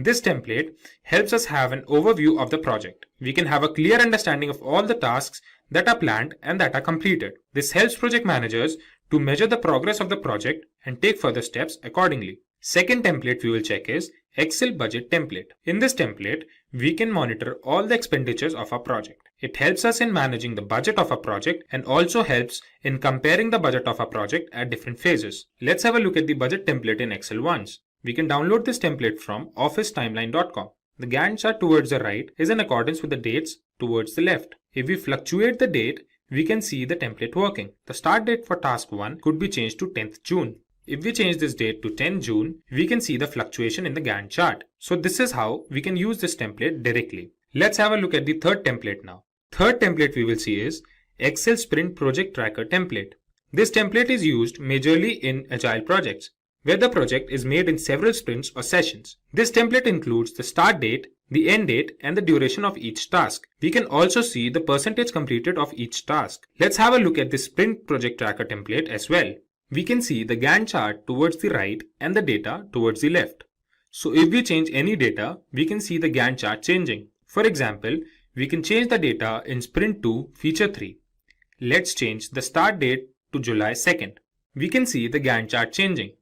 This template helps us have an overview of the project. We can have a clear understanding of all the tasks that are planned and that are completed. This helps project managers to measure the progress of the project and take further steps accordingly. Second template we will check is Excel Budget Template. In this template, we can monitor all the expenditures of our project. It helps us in managing the budget of a project and also helps in comparing the budget of a project at different phases. Let's have a look at the budget template in Excel once. We can download this template from officetimeline.com. The Gantt chart towards the right is in accordance with the dates towards the left. If we fluctuate the date, we can see the template working. The start date for task 1 could be changed to 10th June. If we change this date to 10 June, we can see the fluctuation in the Gantt chart. So this is how we can use this template directly. Let's have a look at the third template now. Third template we will see is Excel Sprint Project Tracker Template. This template is used majorly in agile projects, where the project is made in several sprints or sessions. This template includes the start date, the end date, and the duration of each task. We can also see the percentage completed of each task. Let's have a look at the Sprint Project Tracker template as well. We can see the Gantt chart towards the right and the data towards the left. So if we change any data, we can see the Gantt chart changing. For example, we can change the data in Sprint 2 Feature 3. Let's change the start date to July 2nd. We can see the Gantt chart changing.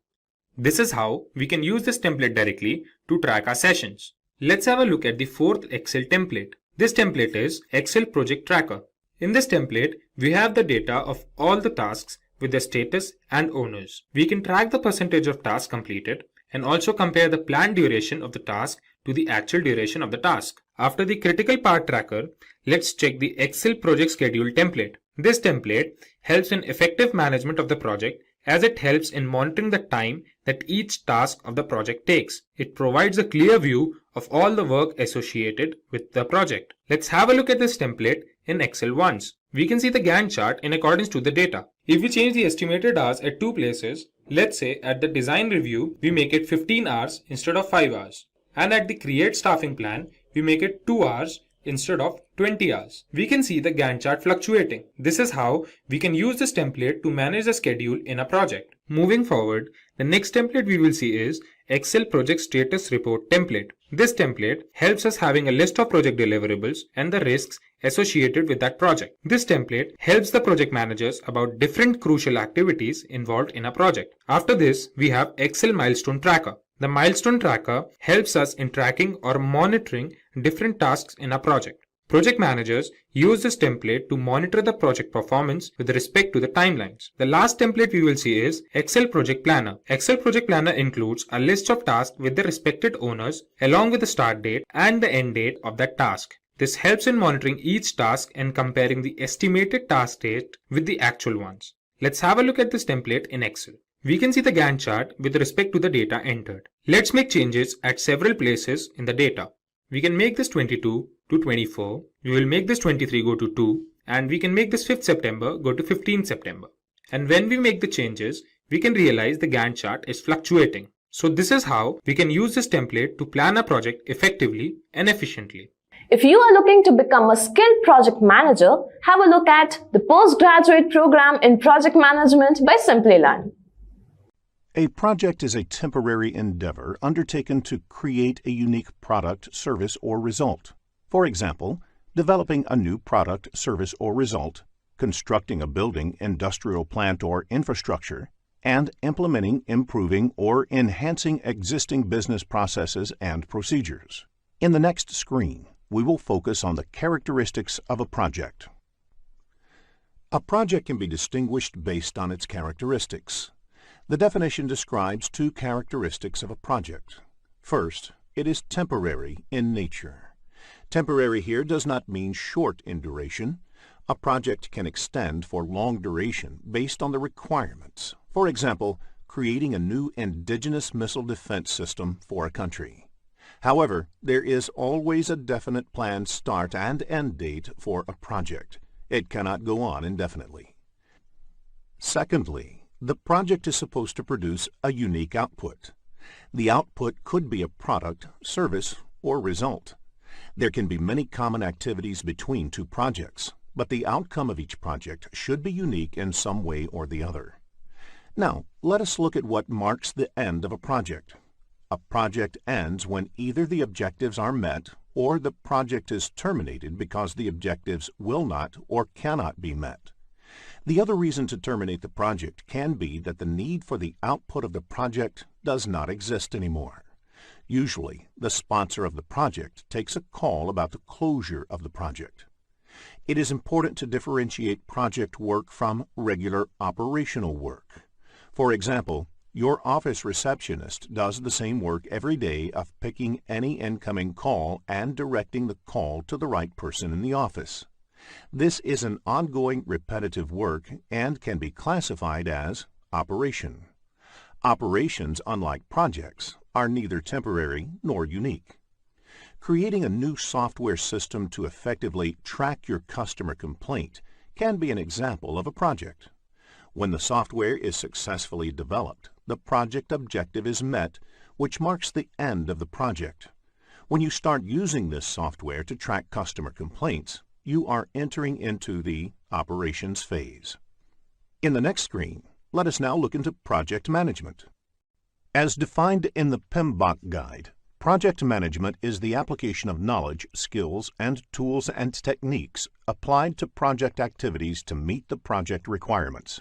This is how we can use this template directly to track our sessions. Let's have a look at the fourth Excel template. This template is Excel Project Tracker. In this template, we have the data of all the tasks with their status and owners. We can track the percentage of tasks completed and also compare the planned duration of the task to the actual duration of the task. After the critical part tracker, let's check the Excel Project Schedule template. This template helps in effective management of the project, as it helps in monitoring the time that each task of the project takes. It provides a clear view of all the work associated with the project. Let's have a look at this template in Excel once. We can see the Gantt chart in accordance to the data. If we change the estimated hours at two places, let's say at the design review, we make it 15 hours instead of 5 hours. And at the create staffing plan, we make it 2 hours instead of 20 hours. We can see the Gantt chart fluctuating. This is how we can use this template to manage the schedule in a project. Moving forward, the next template we will see is Excel Project Status Report template. This template helps us having a list of project deliverables and the risks associated with that project. This template helps the project managers about different crucial activities involved in a project. After this, we have Excel Milestone Tracker. The milestone tracker helps us in tracking or monitoring different tasks in a project. Project managers use this template to monitor the project performance with respect to the timelines. The last template we will see is Excel Project Planner. Excel Project Planner includes a list of tasks with the respected owners along with the start date and the end date of that task. This helps in monitoring each task and comparing the estimated task date with the actual ones. Let's have a look at this template in Excel. We can see the Gantt chart with respect to the data entered. Let's make changes at several places in the data. We can make this 22 to 24. We will make this 23 go to 2. And we can make this 5th September go to 15th September. And when we make the changes, we can realize the Gantt chart is fluctuating. So this is how we can use this template to plan a project effectively and efficiently. If you are looking to become a skilled project manager, have a look at the postgraduate program in project management by Simplilearn. A project is a temporary endeavor undertaken to create a unique product, service, or result. For example, developing a new product, service, or result, constructing a building, industrial plant, or infrastructure, and implementing, improving, or enhancing existing business processes and procedures. In the next screen, we will focus on the characteristics of a project. A project can be distinguished based on its characteristics. The definition describes two characteristics of a project. First, it is temporary in nature. Temporary here does not mean short in duration. A project can extend for long duration based on the requirements. For example, creating a new indigenous missile defense system for a country. However, there is always a definite planned start and end date for a project. It cannot go on indefinitely. Secondly, the project is supposed to produce a unique output. The output could be a product, service, or result. There can be many common activities between two projects, but the outcome of each project should be unique in some way or the other. Now, let us look at what marks the end of a project. A project ends when either the objectives are met or the project is terminated because the objectives will not or cannot be met. The other reason to terminate the project can be that the need for the output of the project does not exist anymore. Usually, the sponsor of the project takes a call about the closure of the project. It is important to differentiate project work from regular operational work. For example, your office receptionist does the same work every day of picking any incoming call and directing the call to the right person in the office. This is an ongoing repetitive work and can be classified as operation. Operations, unlike projects, are neither temporary nor unique. Creating a new software system to effectively track your customer complaint can be an example of a project. When the software is successfully developed, the project objective is met, which marks the end of the project. When you start using this software to track customer complaints, you are entering into the operations phase. In the next screen, let us now look into project management. As defined in the PMBOK guide, project management is the application of knowledge, skills, and tools and techniques applied to project activities to meet the project requirements.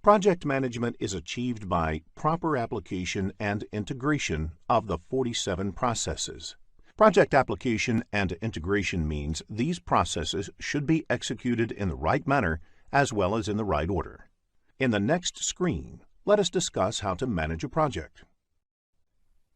Project management is achieved by proper application and integration of the 47 processes. Project application and integration means these processes should be executed in the right manner as well as in the right order. In the next screen, let us discuss how to manage a project.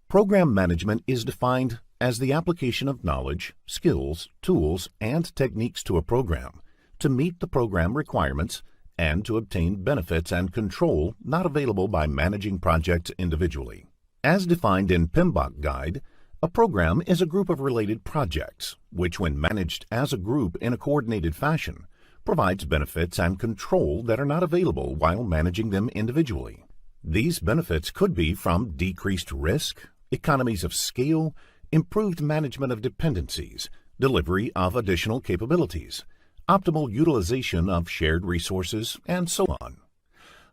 Program management is defined as the application of knowledge, skills, tools, and techniques to a program to meet the program requirements and to obtain benefits and control not available by managing projects individually. As defined in PMBOK guide, a program is a group of related projects, which when managed as a group in a coordinated fashion, provides benefits and control that are not available while managing them individually. These benefits could be from decreased risk, economies of scale, improved management of dependencies, delivery of additional capabilities, optimal utilization of shared resources, and so on.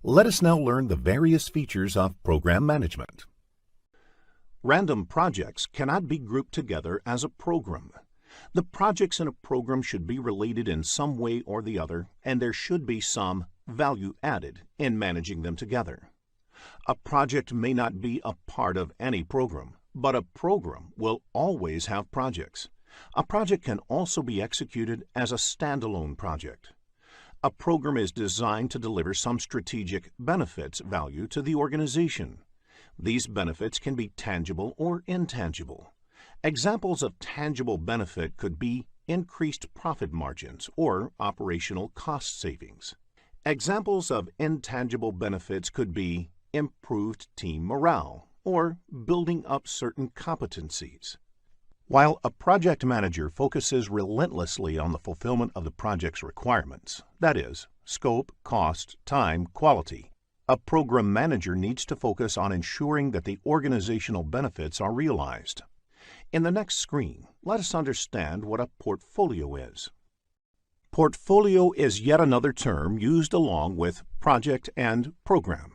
Let us now learn the various features of program management. Random projects cannot be grouped together as a program. The projects in a program should be related in some way or the other, and there should be some value added in managing them together. A project may not be a part of any program, but a program will always have projects. A project can also be executed as a standalone project. A program is designed to deliver some strategic benefits value to the organization. These benefits can be tangible or intangible. Examples of tangible benefit could be increased profit margins or operational cost savings. Examples of intangible benefits could be improved team morale or building up certain competencies. While a project manager focuses relentlessly on the fulfillment of the project's requirements, that is, scope, cost, time, quality, a program manager needs to focus on ensuring that the organizational benefits are realized. In the next screen, let us understand what a portfolio is. Portfolio is yet another term used along with project and program.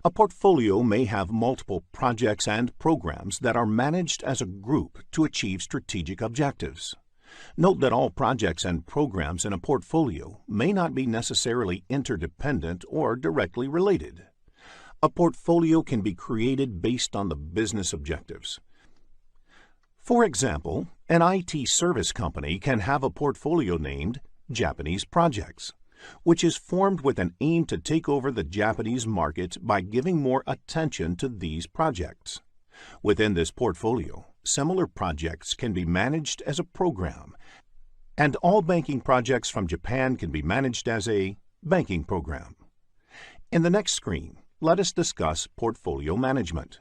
A portfolio may have multiple projects and programs that are managed as a group to achieve strategic objectives. Note that all projects and programs in a portfolio may not be necessarily interdependent or directly related. A portfolio can be created based on the business objectives. For example, an IT service company can have a portfolio named Japanese Projects, which is formed with an aim to take over the Japanese market by giving more attention to these projects. Within this portfolio, similar projects can be managed as a program, and all banking projects from Japan can be managed as a banking program. In the next screen, let us discuss portfolio management.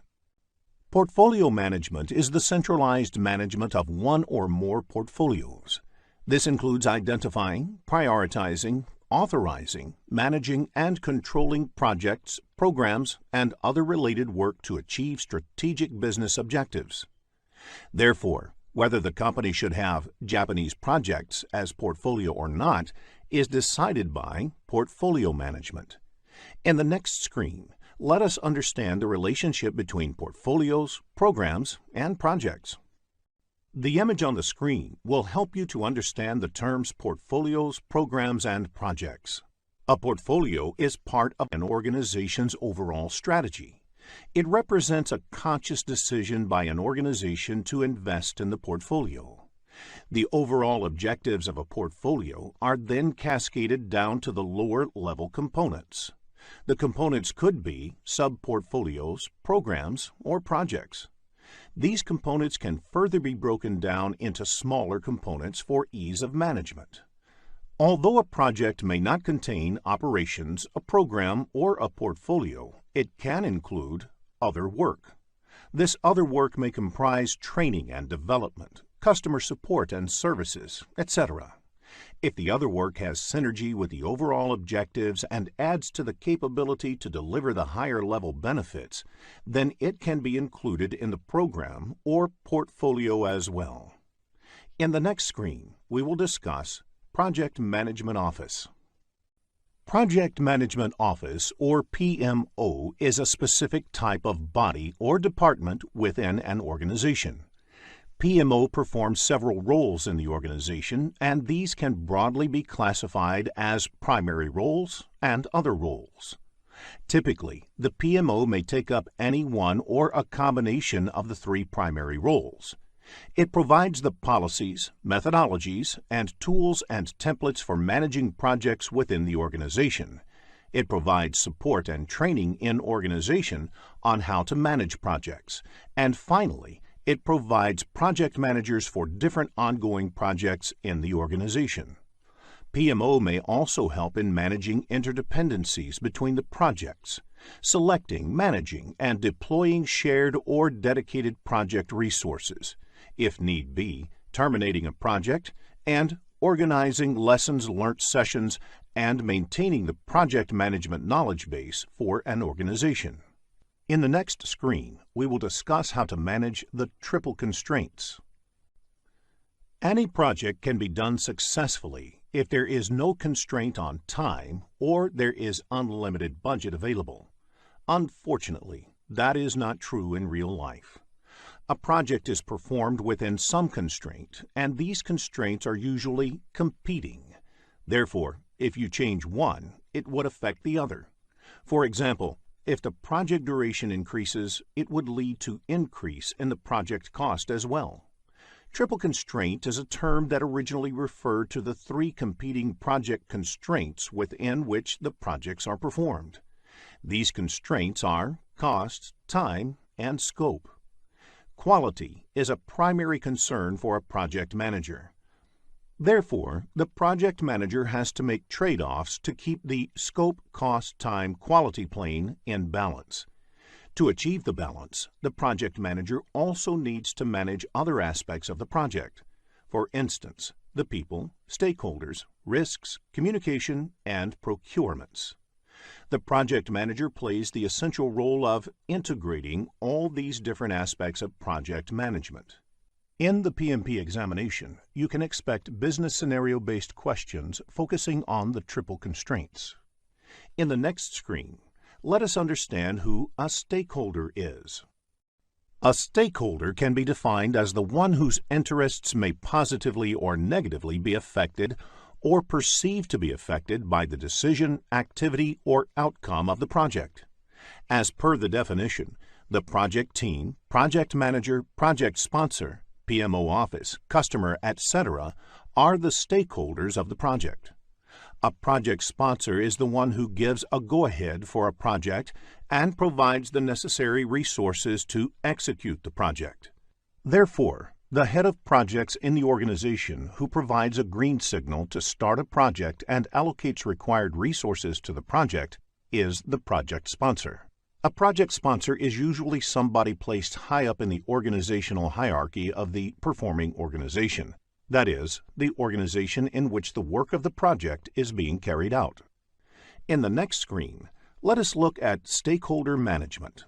Portfolio management is the centralized management of one or more portfolios. This includes identifying, prioritizing, authorizing, managing, and controlling projects, programs, and other related work to achieve strategic business objectives. Therefore, whether the company should have Japanese projects as portfolio or not is decided by portfolio management. In the next screen, let us understand the relationship between portfolios, programs, and projects. The image on the screen will help you to understand the terms portfolios, programs, and projects. A portfolio is part of an organization's overall strategy. It represents a conscious decision by an organization to invest in the portfolio. The overall objectives of a portfolio are then cascaded down to the lower-level components. The components could be sub-portfolios, programs, or projects. These components can further be broken down into smaller components for ease of management. Although a project may not contain operations, a program, or a portfolio, it can include other work. This other work may comprise training and development, customer support and services, etc. If the other work has synergy with the overall objectives and adds to the capability to deliver the higher level benefits, then it can be included in the program or portfolio as well. In the next screen, we will discuss Project Management Office. Project Management Office, or PMO, is a specific type of body or department within an organization. PMO performs several roles in the organization, and these can broadly be classified as primary roles and other roles. Typically, the PMO may take up any one or a combination of the three primary roles. It provides the policies, methodologies, and tools and templates for managing projects within the organization. It provides support and training in organization on how to manage projects. And finally, it provides project managers for different ongoing projects in the organization. PMO may also help in managing interdependencies between the projects, selecting, managing, and deploying shared or dedicated project resources, if need be, terminating a project, and organizing lessons learnt sessions and maintaining the project management knowledge base for an organization. In the next screen, we will discuss how to manage the triple constraints. Any project can be done successfully if there is no constraint on time or there is unlimited budget available. Unfortunately, that is not true in real life. A project is performed within some constraint, and these constraints are usually competing. Therefore, if you change one, it would affect the other. For example, if the project duration increases, it would lead to increase in the project cost as well. Triple constraint is a term that originally referred to the three competing project constraints within which the projects are performed. These constraints are cost, time, and scope. Quality is a primary concern for a project manager. Therefore, the project manager has to make trade-offs to keep the scope, cost, time, quality plane in balance. To achieve the balance, the project manager also needs to manage other aspects of the project. For instance, the people, stakeholders, risks, communication, and procurements. The project manager plays the essential role of integrating all these different aspects of project management. In the PMP examination, you can expect business scenario-based questions focusing on the triple constraints. In the next screen, let us understand who a stakeholder is. A stakeholder can be defined as the one whose interests may positively or negatively be affected or perceived to be affected by the decision, activity, or outcome of the project. As per the definition, the project team, project manager, project sponsor, PMO office, customer, etc. are the stakeholders of the project. A project sponsor is the one who gives a go-ahead for a project and provides the necessary resources to execute the project. Therefore, the head of projects in the organization who provides a green signal to start a project and allocates required resources to the project is the project sponsor. A project sponsor is usually somebody placed high up in the organizational hierarchy of the performing organization. That is, the organization in which the work of the project is being carried out. In the next screen, let us look at stakeholder management.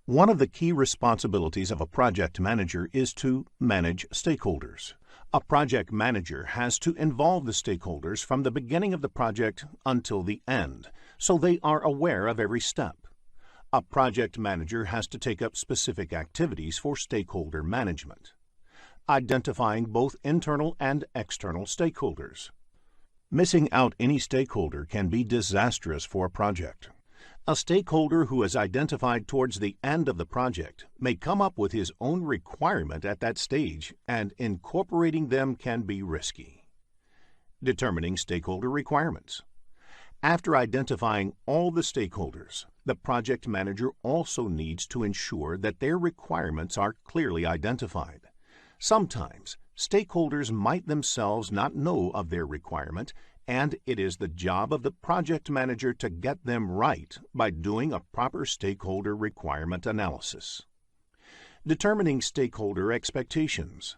One of the key responsibilities of a project manager is to manage stakeholders. A project manager has to involve the stakeholders from the beginning of the project until the end, so they are aware of every step. A project manager has to take up specific activities for stakeholder management, identifying both internal and external stakeholders. Missing out any stakeholder can be disastrous for a project. A stakeholder who is identified towards the end of the project may come up with his own requirement at that stage, and incorporating them can be risky. Determining stakeholder requirements. After identifying all the stakeholders, the project manager also needs to ensure that their requirements are clearly identified. Sometimes, stakeholders might themselves not know of their requirement, and it is the job of the project manager to get them right by doing a proper stakeholder requirement analysis. Determining stakeholder expectations.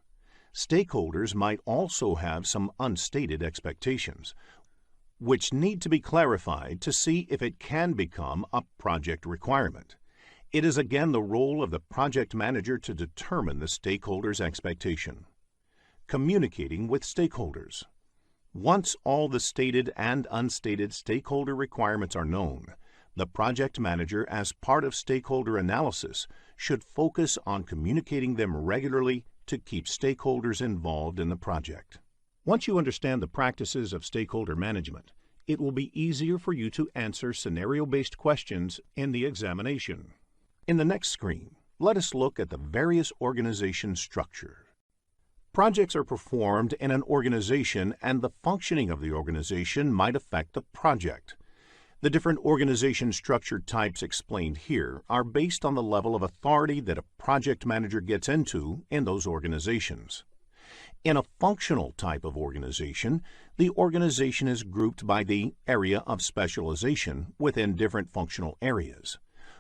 Stakeholders might also have some unstated expectations, which need to be clarified to see if it can become a project requirement. It is again the role of the project manager to determine the stakeholder's expectation. Communicating with stakeholders. Once all the stated and unstated stakeholder requirements are known, the project manager, as part of stakeholder analysis, should focus on communicating them regularly to keep stakeholders involved in the project. Once you understand the practices of stakeholder management, it will be easier for you to answer scenario-based questions in the examination. In the next screen, let us look at the various organization structure. Projects are performed in an organization, and the functioning of the organization might affect the project. The different organization structure types explained here are based on the level of authority that a project manager gets into in those organizations. In a functional type of organization, the organization is grouped by the area of specialization within different functional areas.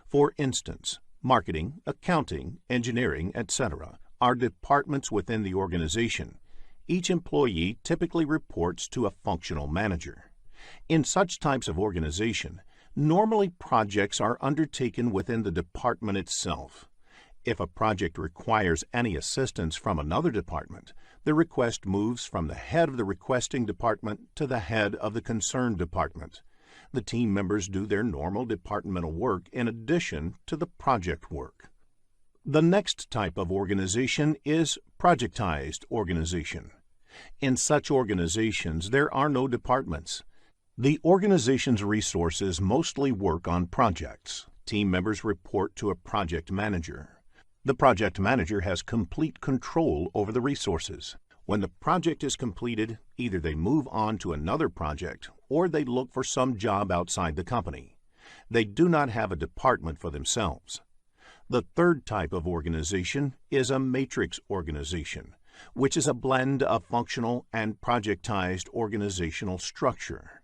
For instance, marketing, accounting, engineering, etc. are departments within the organization. Each employee typically reports to a functional manager. In such types of organization, normally projects are undertaken within the department itself. If a project requires any assistance from another department, the request moves from the head of the requesting department to the head of the concerned department. The team members do their normal departmental work in addition to the project work. The next type of organization is projectized organization. In such organizations, there are no departments. The organization's resources mostly work on projects. Team members report to a project manager. The project manager has complete control over the resources. When the project is completed, either they move on to another project or they look for some job outside the company. They do not have a department for themselves. The third type of organization is a matrix organization, which is a blend of functional and projectized organizational structure.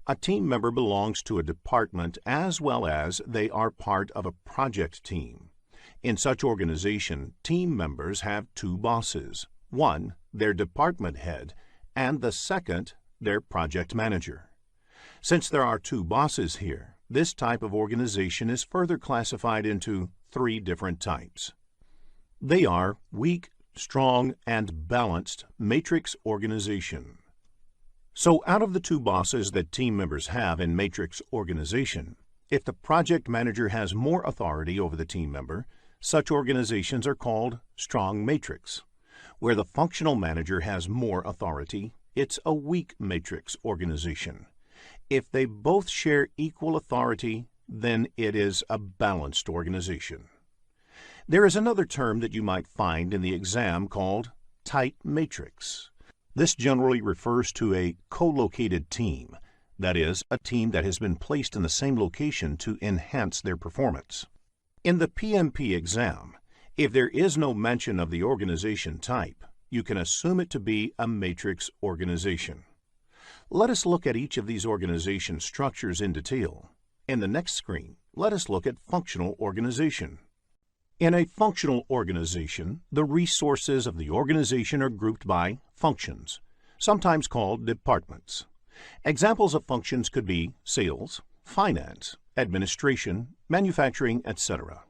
A team member belongs to a department as well as they are part of a project team. In such organization, team members have two bosses. One, their department head, and the second, their project manager. Since there are two bosses here, this type of organization is further classified into three different types. They are weak, strong, and balanced matrix organization. So out of the two bosses that team members have in matrix organization, if the project manager has more authority over the team member, such organizations are called strong matrix. Where the functional manager has more authority, it's a weak matrix organization. If they both share equal authority, then it is a balanced organization. There is another term that you might find in the exam called tight matrix. This generally refers to a co-located team, that is, a team that has been placed in the same location to enhance their performance. In the PMP exam, if there is no mention of the organization type, you can assume it to be a matrix organization. Let us look at each of these organization structures in detail. In the next screen, let us look at functional organization. In a functional organization, the resources of the organization are grouped by functions, sometimes called departments. Examples of functions could be sales, finance, administration, manufacturing, etc.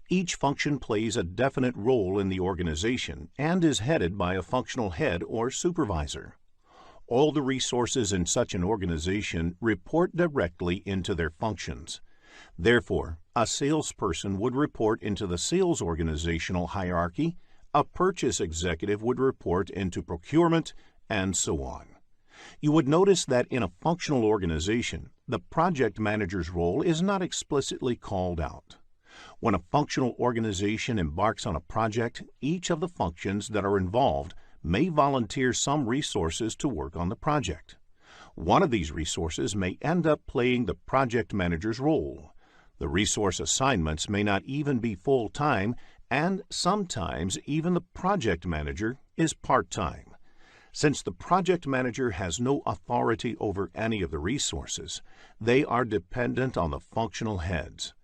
Each function plays a definite role in the organization and is headed by a functional head or supervisor. All the resources in such an organization report directly into their functions. Therefore, a salesperson would report into the sales organizational hierarchy, a purchase executive would report into procurement, and so on. You would notice that in a functional organization, the project manager's role is not explicitly called out. When a functional organization embarks on a project, each of the functions that are involved may volunteer some resources to work on the project. One of these resources may end up playing the project manager's role. The resource assignments may not even be full-time, and sometimes even the project manager is part-time. Since the project manager has no authority over any of the resources, they are dependent on the functional heads.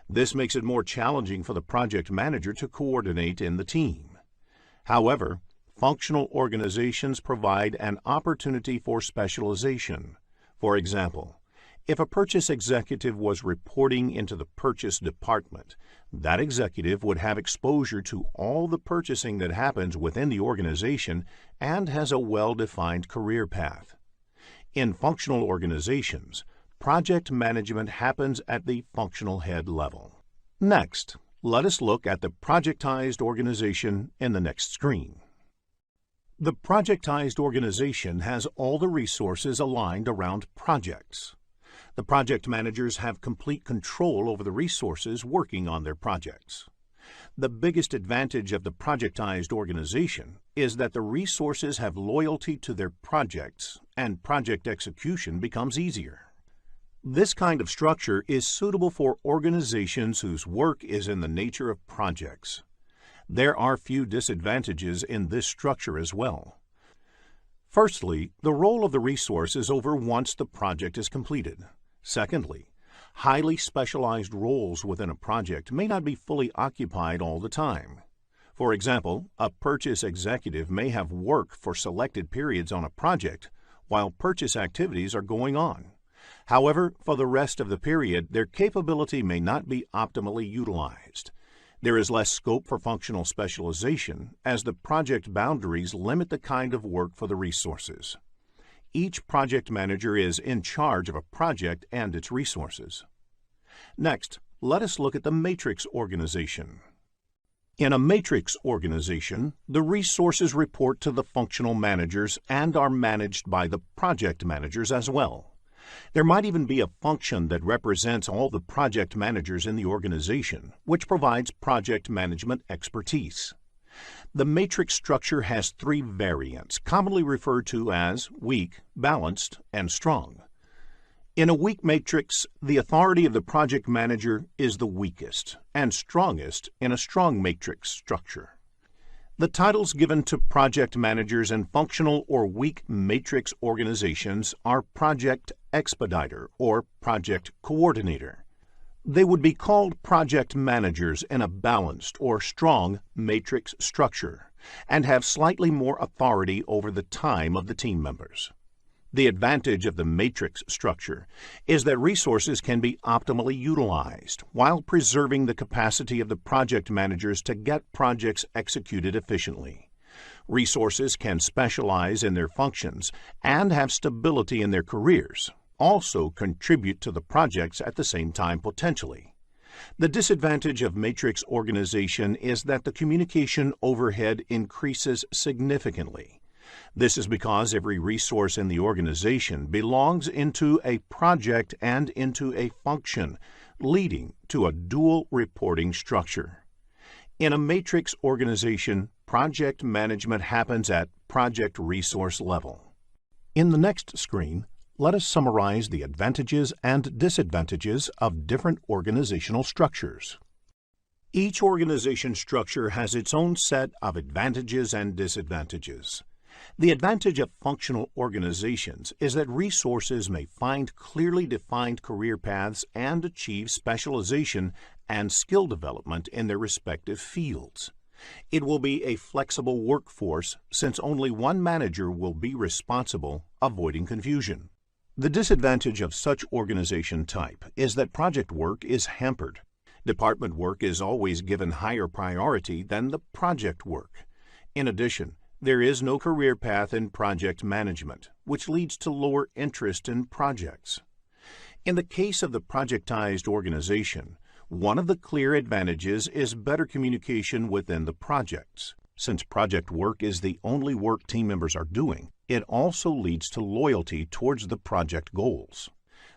This makes it more challenging for the project manager to coordinate in the team. However, functional organizations provide an opportunity for specialization. For example, if a purchase executive was reporting into the purchase department, that executive would have exposure to all the purchasing that happens within the organization and has a well-defined career path. In functional organizations, project management happens at the functional head level. Next, let us look at the projectized organization in the next screen. The projectized organization has all the resources aligned around projects. The project managers have complete control over the resources working on their projects. The biggest advantage of the projectized organization is that the resources have loyalty to their projects and project execution becomes easier. This kind of structure is suitable for organizations whose work is in the nature of projects. There are few disadvantages in this structure as well. Firstly, the role of the resource is over once the project is completed. Secondly, highly specialized roles within a project may not be fully occupied all the time. For example, a purchase executive may have work for selected periods on a project while purchase activities are going on. However, for the rest of the period, their capability may not be optimally utilized. There is less scope for functional specialization as the project boundaries limit the kind of work for the resources. Each project manager is in charge of a project and its resources. Next, let us look at the matrix organization. In a matrix organization, the resources report to the functional managers and are managed by the project managers as well. There might even be a function that represents all the project managers in the organization, which provides project management expertise. The matrix structure has three variants, commonly referred to as weak, balanced, and strong. In a weak matrix, the authority of the project manager is the weakest and strongest in a strong matrix structure. The titles given to project managers in functional or weak matrix organizations are project expediter or project coordinator. They would be called project managers in a balanced or strong matrix structure and have slightly more authority over the time of the team members. The advantage of the matrix structure is that resources can be optimally utilized while preserving the capacity of the project managers to get projects executed efficiently. Resources can specialize in their functions and have stability in their careers, also contribute to the projects at the same time potentially. The disadvantage of matrix organization is that the communication overhead increases significantly. This is because every resource in the organization belongs into a project and into a function, leading to a dual reporting structure. In a matrix organization, project management happens at project resource level. In the next screen, let us summarize the advantages and disadvantages of different organizational structures. Each organization structure has its own set of advantages and disadvantages. The advantage of functional organizations is that resources may find clearly defined career paths and achieve specialization and skill development in their respective fields. It will be a flexible workforce since only one manager will be responsible, avoiding confusion. The disadvantage of such organization type is that project work is hampered. Department work is always given higher priority than the project work. In addition, there is no career path in project management, which leads to lower interest in projects. In the case of the projectized organization, one of the clear advantages is better communication within the projects. Since project work is the only work team members are doing, it also leads to loyalty towards the project goals.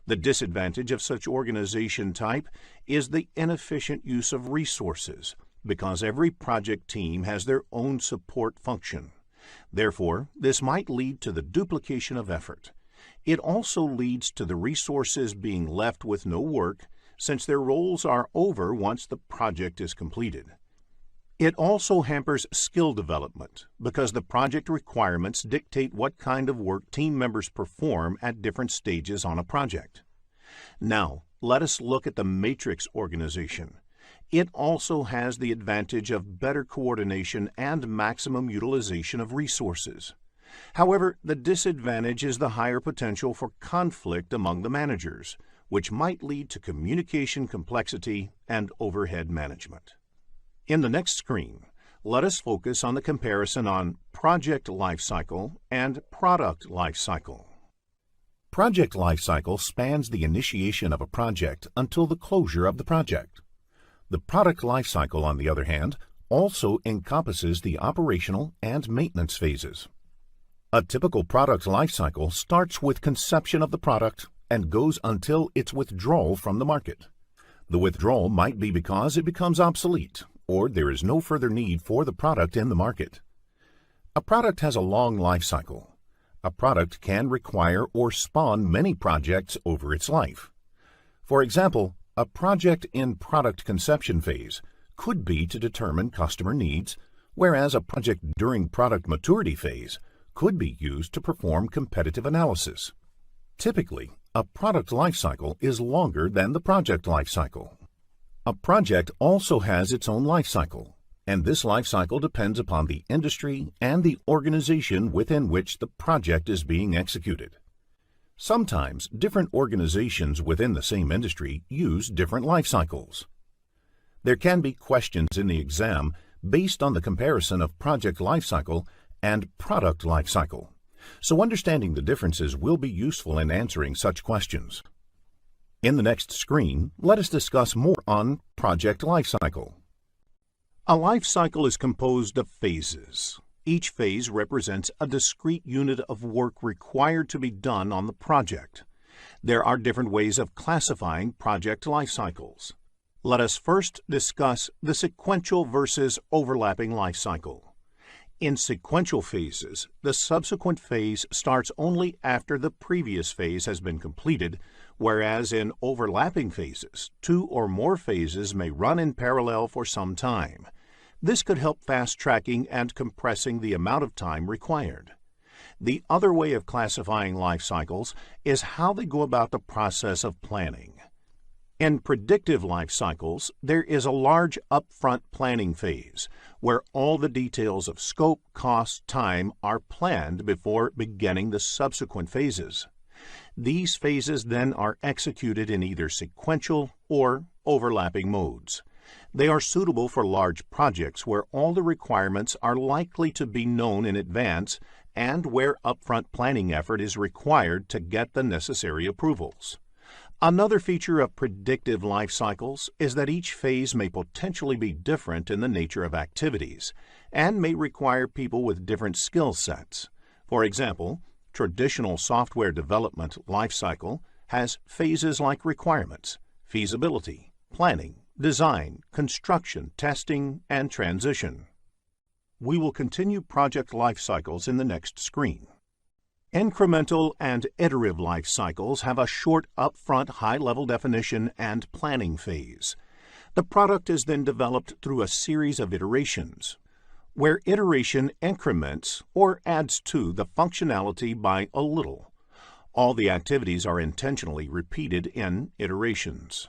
The disadvantage of such organization type is the inefficient use of resources, because every project team has their own support function. Therefore, this might lead to the duplication of effort. It also leads to the resources being left with no work, since their roles are over once the project is completed. It also hampers skill development, because the project requirements dictate what kind of work team members perform at different stages on a project. Now, let us look at the matrix organization. It also has the advantage of better coordination and maximum utilization of resources. However, the disadvantage is the higher potential for conflict among the managers, which might lead to communication complexity and overhead management. In the next screen, let us focus on the comparison on project lifecycle and product lifecycle. Project lifecycle spans the initiation of a project until the closure of the project. The product lifecycle, on the other hand, also encompasses the operational and maintenance phases. A typical product lifecycle starts with conception of the product and goes until its withdrawal from the market. The withdrawal might be because it becomes obsolete, or there is no further need for the product in the market. A product has a long life cycle. A product can require or spawn many projects over its life. For example, a project in product conception phase could be to determine customer needs, whereas a project during product maturity phase could be used to perform competitive analysis. Typically, a product lifecycle is longer than the project lifecycle. A project also has its own lifecycle, and this lifecycle depends upon the industry and the organization within which the project is being executed. Sometimes different organizations within the same industry use different life cycles. There can be questions in the exam based on the comparison of project life cycle and product life cycle, so understanding the differences will be useful in answering such questions. In the next screen, let us discuss more on project life cycle. A life cycle is composed of phases. Each phase represents a discrete unit of work required to be done on the project. There are different ways of classifying project life cycles. Let us first discuss the sequential versus overlapping life cycle. In sequential phases, the subsequent phase starts only after the previous phase has been completed, whereas in overlapping phases, two or more phases may run in parallel for some time. This could help fast-tracking and compressing the amount of time required. The other way of classifying life cycles is how they go about the process of planning. In predictive life cycles, there is a large upfront planning phase where all the details of scope, cost, time are planned before beginning the subsequent phases. These phases then are executed in either sequential or overlapping modes. They are suitable for large projects where all the requirements are likely to be known in advance and where upfront planning effort is required to get the necessary approvals. Another feature of predictive life cycles is that each phase may potentially be different in the nature of activities and may require people with different skill sets. For example, traditional software development life cycle has phases like requirements, feasibility, planning, design, construction, testing, and transition. We will continue project life cycles in the next screen. Incremental and iterative life cycles have a short upfront high-level definition and planning phase. The product is then developed through a series of iterations, where iteration increments or adds to the functionality by a little. All the activities are intentionally repeated in iterations.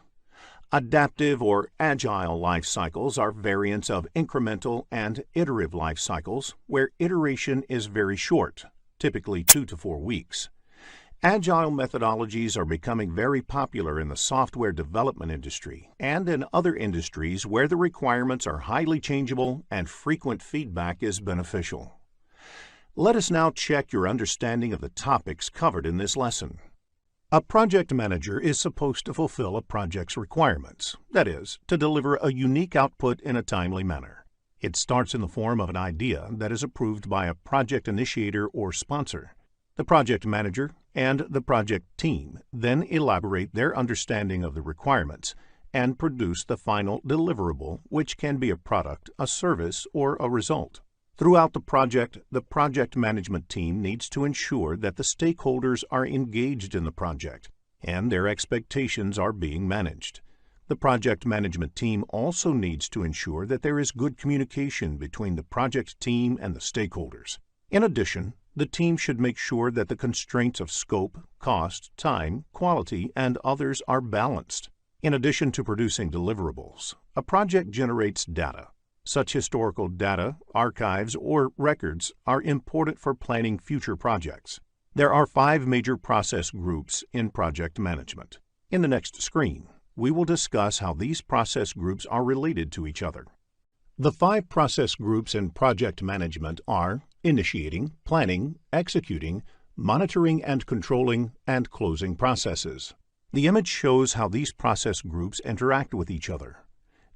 Adaptive or agile life cycles are variants of incremental and iterative life cycles, where iteration is very short, typically 2 to 4 weeks. Agile methodologies are becoming very popular in the software development industry and in other industries where the requirements are highly changeable and frequent feedback is beneficial. Let us now check your understanding of the topics covered in this lesson. A project manager is supposed to fulfill a project's requirements, that is, to deliver a unique output in a timely manner. It starts in the form of an idea that is approved by a project initiator or sponsor. The project manager and the project team then elaborate their understanding of the requirements and produce the final deliverable, which can be a product, a service, or a result. Throughout the project management team needs to ensure that the stakeholders are engaged in the project and their expectations are being managed. The project management team also needs to ensure that there is good communication between the project team and the stakeholders. In addition, the team should make sure that the constraints of scope, cost, time, quality, and others are balanced. In addition to producing deliverables, a project generates data. Such historical data, archives, or records are important for planning future projects. There are 5 major process groups in project management. In the next screen, we will discuss how these process groups are related to each other. The 5 process groups in project management are initiating, planning, executing, monitoring and controlling, and closing processes. The image shows how these process groups interact with each other.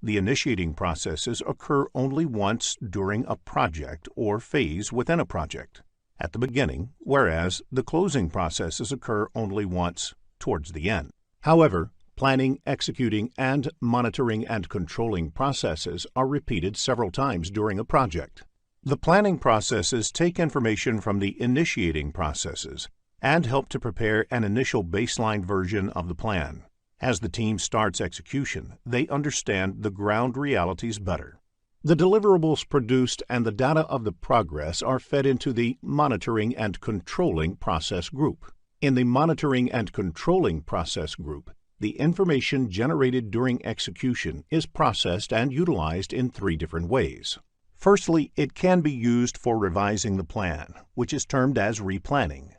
The initiating processes occur only once during a project or phase within a project, at the beginning, whereas the closing processes occur only once towards the end. However, planning, executing, and monitoring and controlling processes are repeated several times during a project. The planning processes take information from the initiating processes and help to prepare an initial baseline version of the plan. As the team starts execution, they understand the ground realities better. The deliverables produced and the data of the progress are fed into the monitoring and controlling process group. In the monitoring and controlling process group, the information generated during execution is processed and utilized in 3 different ways. Firstly, it can be used for revising the plan, which is termed as replanning.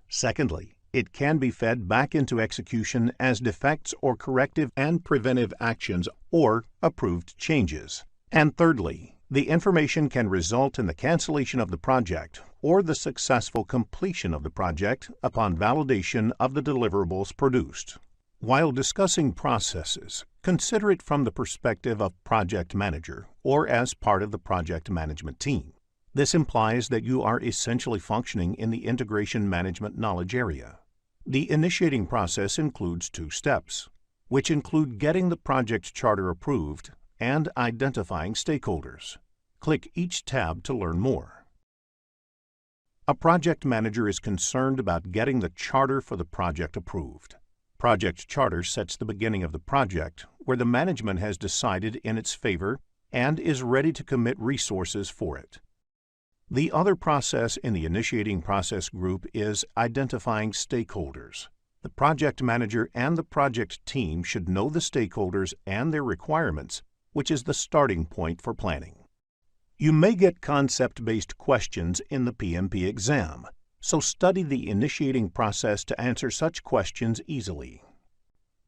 Secondly, it can be fed back into execution as defects or corrective and preventive actions or approved changes. And thirdly, the information can result in the cancellation of the project or the successful completion of the project upon validation of the deliverables produced. While discussing processes, consider it from the perspective of project manager or as part of the project management team. This implies that you are essentially functioning in the integration management knowledge area. The initiating process includes 2 steps, which include getting the project charter approved and identifying stakeholders. Click each tab to learn more. A project manager is concerned about getting the charter for the project approved. Project charter sets the beginning of the project, where the management has decided in its favor and is ready to commit resources for it. The other process in the initiating process group is identifying stakeholders. The project manager and the project team should know the stakeholders and their requirements, which is the starting point for planning. You may get concept-based questions in the PMP exam, so study the initiating process to answer such questions easily.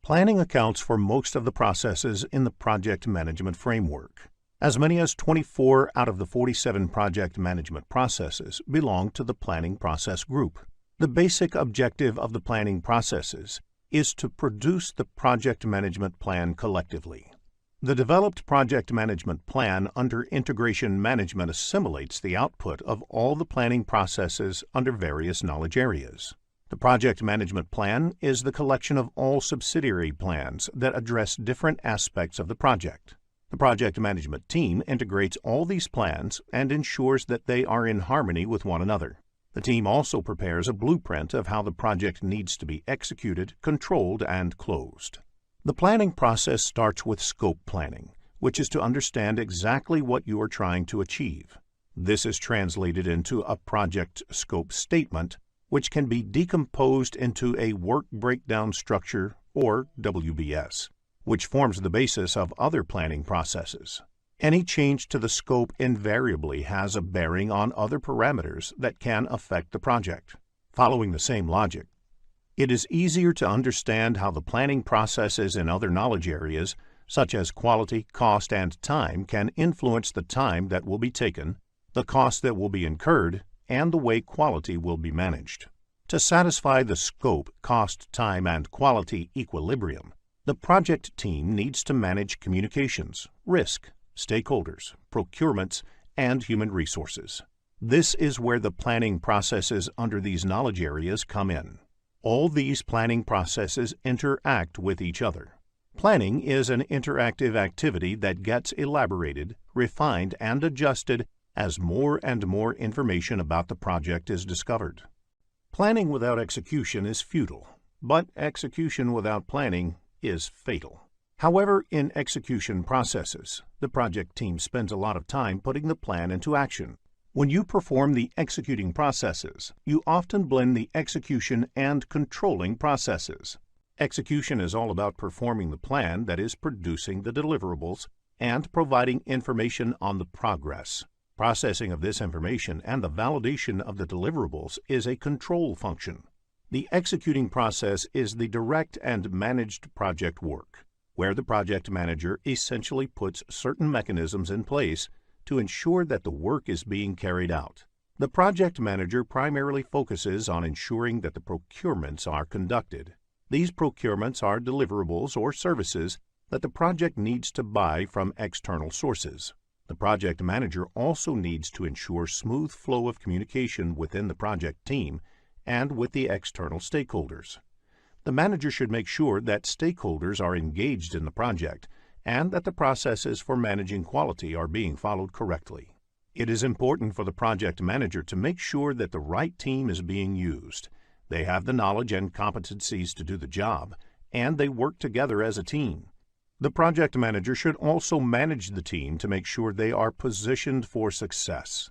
Planning accounts for most of the processes in the project management framework. As many as 24 out of the 47 project management processes belong to the planning process group. The basic objective of the planning processes is to produce the project management plan collectively. The developed project management plan under integration management assimilates the output of all the planning processes under various knowledge areas. The project management plan is the collection of all subsidiary plans that address different aspects of the project. The project management team integrates all these plans and ensures that they are in harmony with one another. The team also prepares a blueprint of how the project needs to be executed, controlled, and closed. The planning process starts with scope planning, which is to understand exactly what you are trying to achieve. This is translated into a project scope statement, which can be decomposed into a work breakdown structure, or WBS, which forms the basis of other planning processes. Any change to the scope invariably has a bearing on other parameters that can affect the project. Following the same logic, it is easier to understand how the planning processes in other knowledge areas, such as quality, cost, and time, can influence the time that will be taken, the cost that will be incurred, and the way quality will be managed. To satisfy the scope, cost, time, and quality equilibrium, the project team needs to manage communications, risk, stakeholders, procurements, and human resources. This is where the planning processes under these knowledge areas come in. All these planning processes interact with each other. Planning is an interactive activity that gets elaborated, refined, and adjusted as more and more information about the project is discovered. Planning without execution is futile, but execution without planning is fatal. However, in execution processes, the project team spends a lot of time putting the plan into action. When you perform the executing processes, you often blend the execution and controlling processes. Execution is all about performing the plan that is producing the deliverables and providing information on the progress. Processing of this information and the validation of the deliverables is a control function. The executing process is the direct and managed project work, where the project manager essentially puts certain mechanisms in place to ensure that the work is being carried out. The project manager primarily focuses on ensuring that the procurements are conducted. These procurements are deliverables or services that the project needs to buy from external sources. The project manager also needs to ensure smooth flow of communication within the project team and with the external stakeholders. The manager should make sure that stakeholders are engaged in the project and that the processes for managing quality are being followed correctly. It is important for the project manager to make sure that the right team is being used. They have the knowledge and competencies to do the job, and they work together as a team. The project manager should also manage the team to make sure they are positioned for success.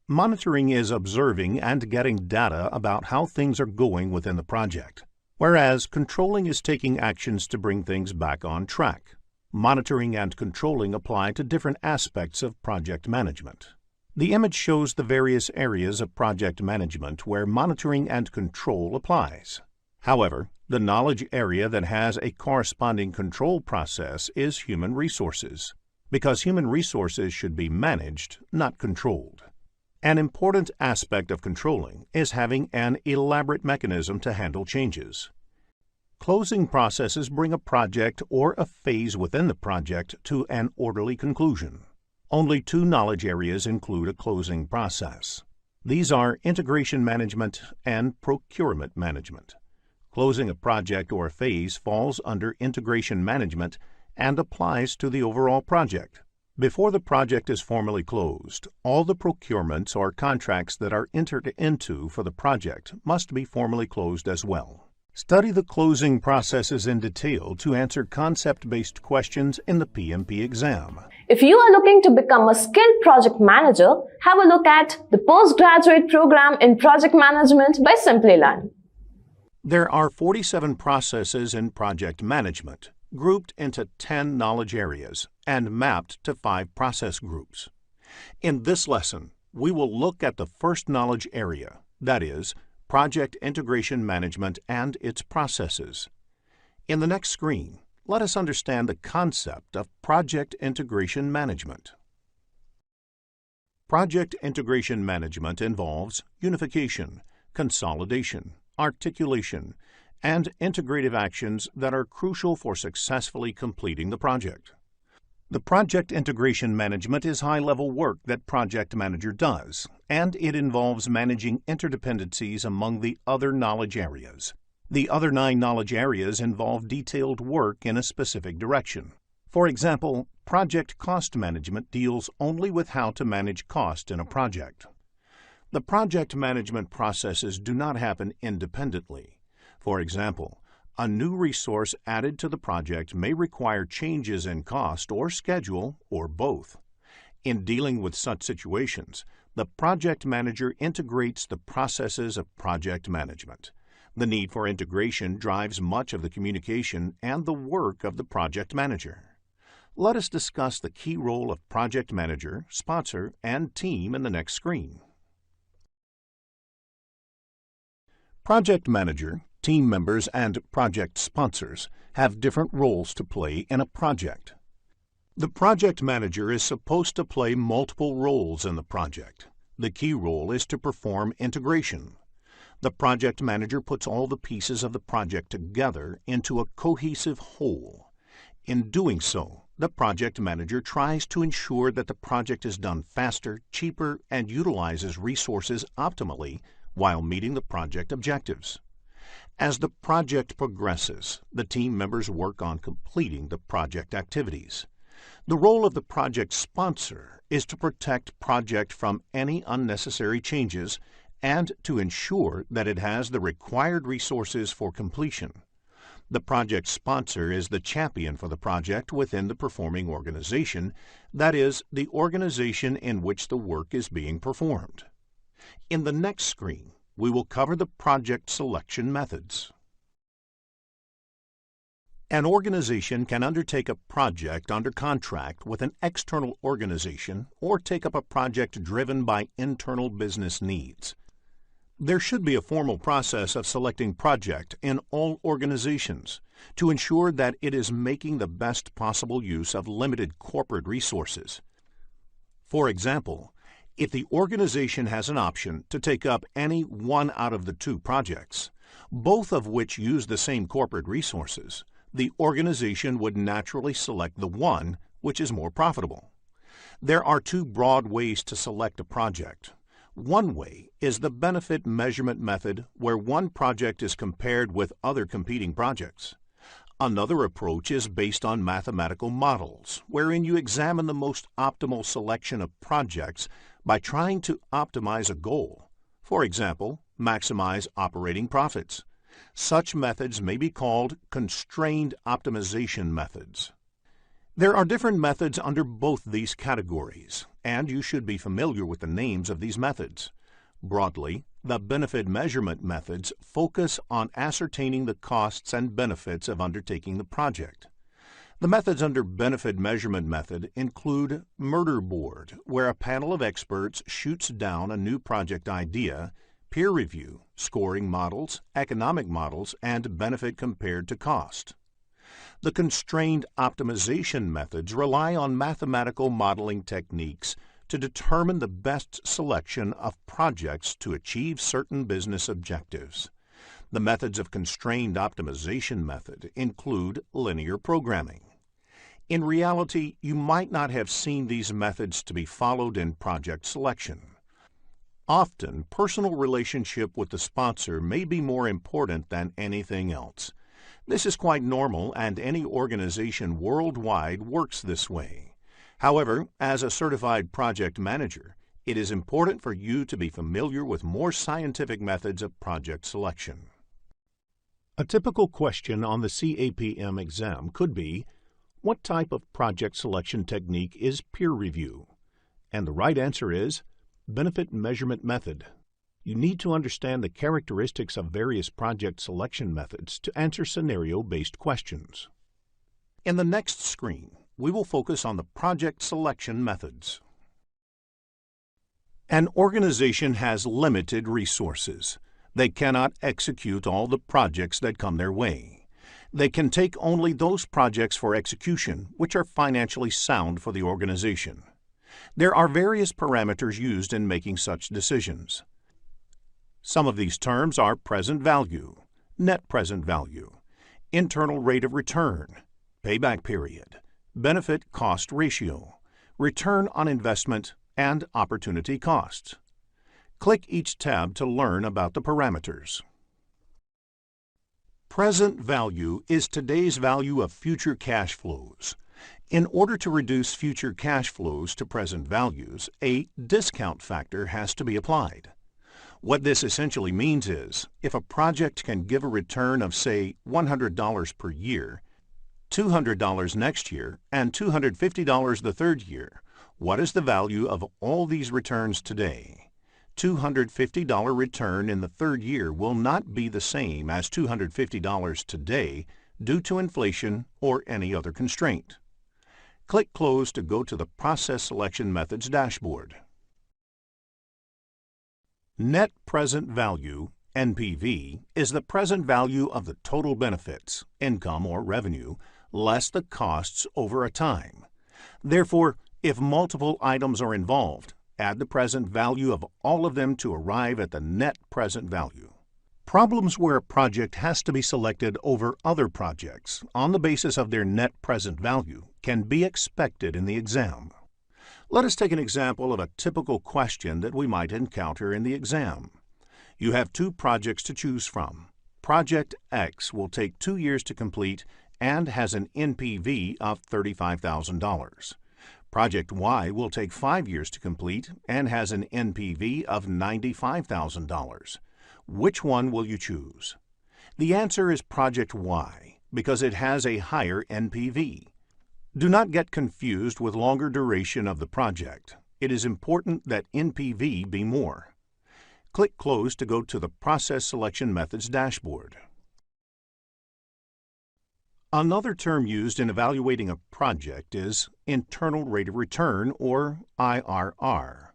Monitoring is observing and getting data about how things are going within the project, whereas controlling is taking actions to bring things back on track. Monitoring and controlling apply to different aspects of project management. The image shows the various areas of project management where monitoring and control applies. However, the knowledge area that has a corresponding control process is human resources, because human resources should be managed, not controlled. An important aspect of controlling is having an elaborate mechanism to handle changes. Closing processes bring a project or a phase within the project to an orderly conclusion. Only two knowledge areas include a closing process. These are integration management and procurement management. Closing a project or a phase falls under integration management and applies to the overall project. Before the project is formally closed, all the procurements or contracts that are entered into for the project must be formally closed as well. Study the closing processes in detail to answer concept-based questions in the PMP exam. If you are looking to become a skilled project manager, have a look at the postgraduate program in project management by Simplilearn. There are 47 processes in project management, grouped into 10 knowledge areas and mapped to 5 process groups. In this lesson, we will look at the first knowledge area, that is, project integration management and its processes. In the next screen, let us understand the concept of project integration management. Project integration management involves unification, consolidation, articulation, and integrative actions that are crucial for successfully completing the project. The project integration management is high-level work that project manager does, and it involves managing interdependencies among the other knowledge areas. The other 9 knowledge areas involve detailed work in a specific direction. For example, project cost management deals only with how to manage cost in a project. The project management processes do not happen independently. For example, a new resource added to the project may require changes in cost or schedule or both. In dealing with such situations, the project manager integrates the processes of project management. The need for integration drives much of the communication and the work of the project manager. Let us discuss the key role of project manager, sponsor, and team in the next screen. Project manager, team members, and project sponsors have different roles to play in a project. The project manager is supposed to play multiple roles in the project. The key role is to perform integration. The project manager puts all the pieces of the project together into a cohesive whole. In doing so, the project manager tries to ensure that the project is done faster, cheaper, and utilizes resources optimally while meeting the project objectives. As the project progresses, the team members work on completing the project activities. The role of the project sponsor is to protect project from any unnecessary changes and to ensure that it has the required resources for completion. The project sponsor is the champion for the project within the performing organization, that is, the organization in which the work is being performed. In the next screen, we will cover the project selection methods. An organization can undertake a project under contract with an external organization or take up a project driven by internal business needs. There should be a formal process of selecting project in all organizations to ensure that it is making the best possible use of limited corporate resources. For example, if the organization has an option to take up any one out of the 2 projects, both of which use the same corporate resources, the organization would naturally select the one which is more profitable. There are 2 broad ways to select a project. One way is the benefit measurement method, where one project is compared with other competing projects. Another approach is based on mathematical models, wherein you examine the most optimal selection of projects by trying to optimize a goal. For example, maximize operating profits. Such methods may be called constrained optimization methods. There are different methods under both these categories, and you should be familiar with the names of these methods. Broadly, the benefit measurement methods focus on ascertaining the costs and benefits of undertaking the project. The methods under benefit measurement method include murder board, where a panel of experts shoots down a new project idea, peer review, scoring models, economic models, and benefit compared to cost. The constrained optimization methods rely on mathematical modeling techniques to determine the best selection of projects to achieve certain business objectives. The methods of constrained optimization method include linear programming. In reality, you might not have seen these methods to be followed in project selection. Often, personal relationship with the sponsor may be more important than anything else. This is quite normal, and any organization worldwide works this way. However, as a certified project manager, it is important for you to be familiar with more scientific methods of project selection. A typical question on the CAPM exam could be, what type of project selection technique is peer review? And the right answer is benefit measurement method. You need to understand the characteristics of various project selection methods to answer scenario-based questions. In the next screen, we will focus on the project selection methods. An organization has limited resources. They cannot execute all the projects that come their way. They can take only those projects for execution which are financially sound for the organization. There are various parameters used in making such decisions. Some of these terms are present value, net present value, internal rate of return, payback period, benefit cost ratio, return on investment, and opportunity costs. Click each tab to learn about the parameters. Present value is today's value of future cash flows. In order to reduce future cash flows to present values, a discount factor has to be applied. What this essentially means is, if a project can give a return of, say, $100 per year, $200 next year, and $250 the third year, what is the value of all these returns today? $250 return in the third year will not be the same as $250 today due to inflation or any other constraint. Click Close to go to the Process Selection Methods dashboard. Net Present Value, NPV, is the present value of the total benefits, income or revenue, less the costs over a time. Therefore, if multiple items are involved, add the present value of all of them to arrive at the net present value. Problems where a project has to be selected over other projects on the basis of their net present value can be expected in the exam. Let us take an example of a typical question that we might encounter in the exam. You have two projects to choose from. Project X will take 2 years to complete and has an NPV of $35,000. Project Y will take 5 years to complete and has an NPV of $95,000. Which one will you choose? The answer is Project Y because it has a higher NPV. Do not get confused with longer duration of the project. It is important that NPV be more. Click Close to go to the Process Selection Methods dashboard. Another term used in evaluating a project is internal rate of return, or IRR.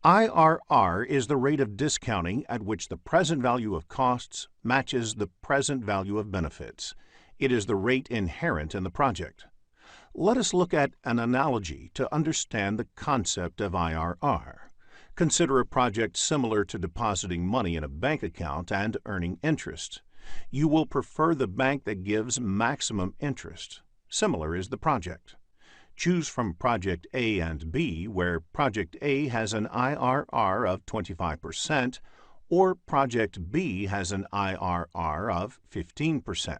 IRR is the rate of discounting at which the present value of costs matches the present value of benefits. It is the rate inherent in the project. Let us look at an analogy to understand the concept of IRR. Consider a project similar to depositing money in a bank account and earning interest. You will prefer the bank that gives maximum interest. Similar is the project. Choose from Project A and B, where Project A has an IRR of 25% or Project B has an IRR of 15%.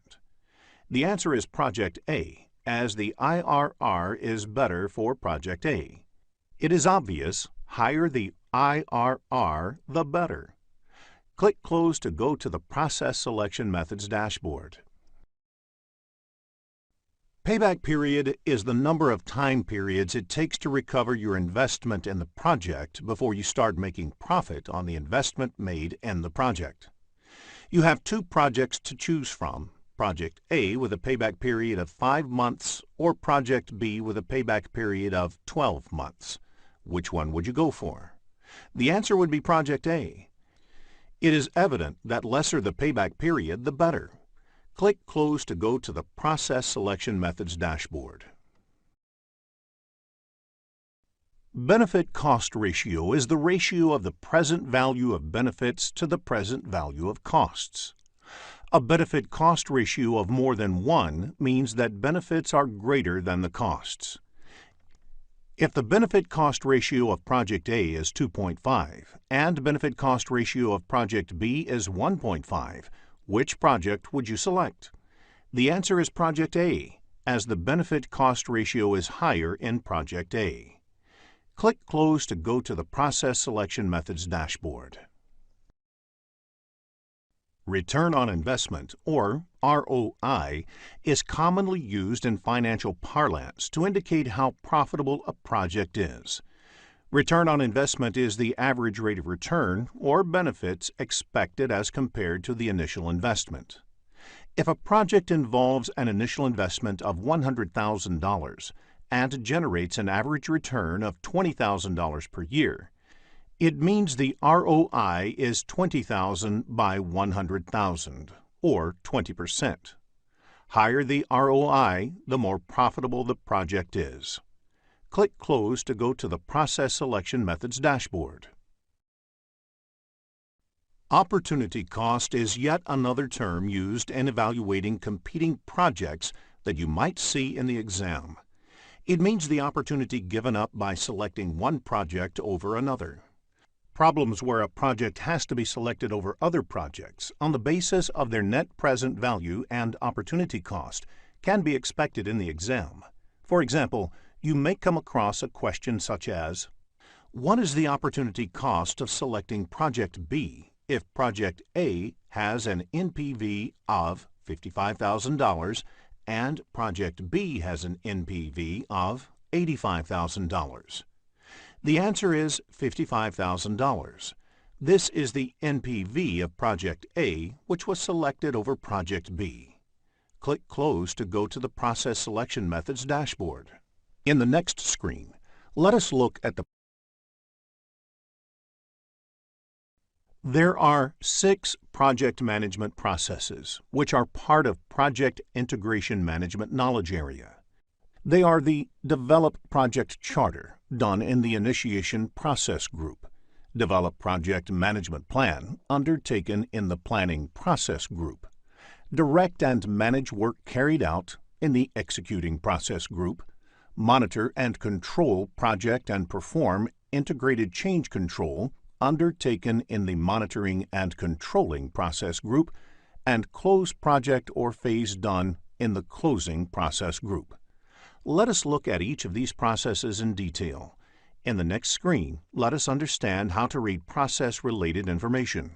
The answer is Project A, as the IRR is better for Project A. It is obvious, higher the IRR, the better. Click Close to go to the Process Selection Methods dashboard. Payback period is the number of time periods it takes to recover your investment in the project before you start making profit on the investment made in the project. You have two projects to choose from, Project A with a payback period of 5 months or Project B with a payback period of 12 months. Which one would you go for? The answer would be Project A. It is evident that lesser the payback period, the better. Click Close to go to the Process Selection Methods dashboard. Benefit cost ratio is the ratio of the present value of benefits to the present value of costs. A benefit cost ratio of more than 1 means that benefits are greater than the costs. If the benefit cost ratio of Project A is 2.5 and benefit cost ratio of Project B is 1.5, which project would you select? The answer is Project A, as the benefit cost ratio is higher in Project A. Click Close to go to the Process Selection Methods dashboard. Return on investment, or ROI, is commonly used in financial parlance to indicate how profitable a project is. Return on investment is the average rate of return or benefits expected as compared to the initial investment. If a project involves an initial investment of $100,000 and generates an average return of $20,000 per year, it means the ROI is $20,000 by $100,000, or 20%. Higher the ROI, the more profitable the project is. Click Close to go to the Process Selection Methods dashboard. Opportunity cost is yet another term used in evaluating competing projects that you might see in the exam. It means the opportunity given up by selecting one project over another. Problems where a project has to be selected over other projects on the basis of their net present value and opportunity cost can be expected in the exam. For example, you may come across a question such as, what is the opportunity cost of selecting Project B if Project A has an NPV of $55,000 and Project B has an NPV of $85,000? The answer is $55,000. This is the NPV of Project A, which was selected over Project B. Click Close to go to the Process Selection Methods dashboard. In the next screen, let us look at There are 6 project management processes, which are part of Project Integration Management knowledge area. They are the Develop Project Charter, done in the Initiation Process Group, Develop Project Management Plan, undertaken in the Planning Process Group, Direct and Manage Work Carried Out in the Executing Process Group, Monitor and Control Project and Perform Integrated Change Control, undertaken in the Monitoring and Controlling Process Group, and Close Project or Phase done in the Closing Process Group. Let us look at each of these processes in detail. In the next screen, let us understand how to read process-related information.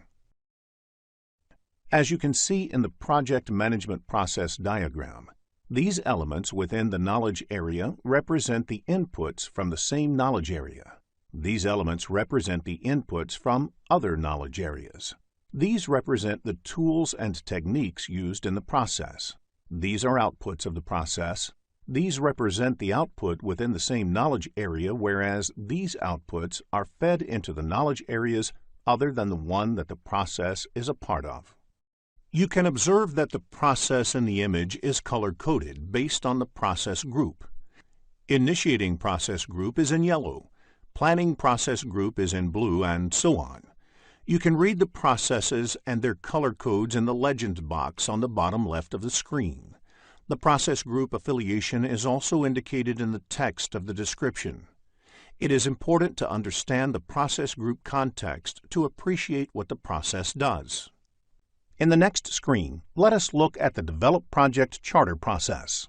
As you can see in the project management process diagram, these elements within the knowledge area represent the inputs from the same knowledge area. These elements represent the inputs from other knowledge areas. These represent the tools and techniques used in the process. These are outputs of the process. These represent the output within the same knowledge area, whereas these outputs are fed into the knowledge areas other than the one that the process is a part of. You can observe that the process in the image is color-coded based on the process group. Initiating process group is in yellow, Planning process group is in blue, and so on. You can read the processes and their color codes in the legend box on the bottom left of the screen. The process group affiliation is also indicated in the text of the description. It is important to understand the process group context to appreciate what the process does. In the next screen, let us look at the Develop Project Charter process.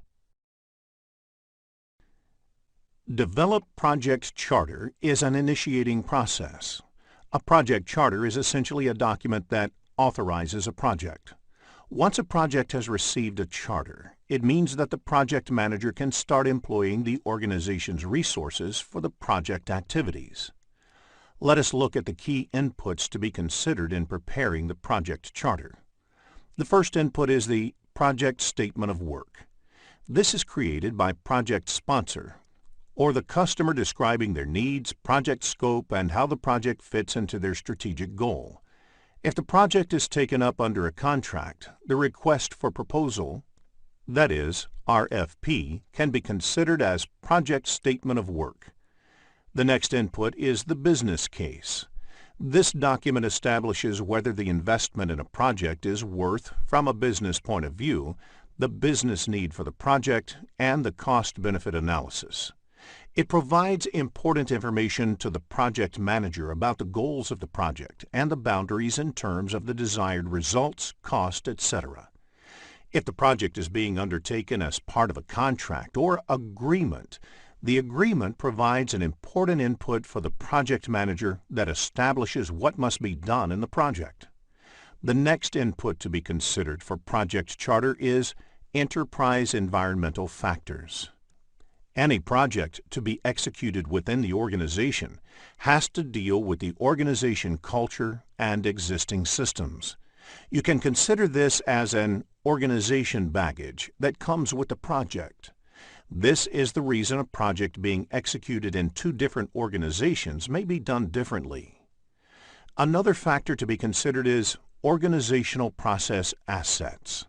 Develop Project Charter is an initiating process. A project charter is essentially a document that authorizes a project. Once a project has received a charter, it means that the project manager can start employing the organization's resources for the project activities. Let us look at the key inputs to be considered in preparing the project charter. The first input is the Project Statement of Work. This is created by project sponsor, or the customer describing their needs, project scope, and how the project fits into their strategic goal. If the project is taken up under a contract, the request for proposal, that is, RFP, can be considered as Project Statement of Work. The next input is the business case. This document establishes whether the investment in a project is worth, from a business point of view, the business need for the project, and the cost-benefit analysis. It provides important information to the project manager about the goals of the project and the boundaries in terms of the desired results, cost, etc. If the project is being undertaken as part of a contract or agreement, the agreement provides an important input for the project manager that establishes what must be done in the project. The next input to be considered for project charter is enterprise environmental factors. Any project to be executed within the organization has to deal with the organization culture and existing systems. You can consider this as an organization baggage that comes with the project. This is the reason a project being executed in two different organizations may be done differently. Another factor to be considered is organizational process assets.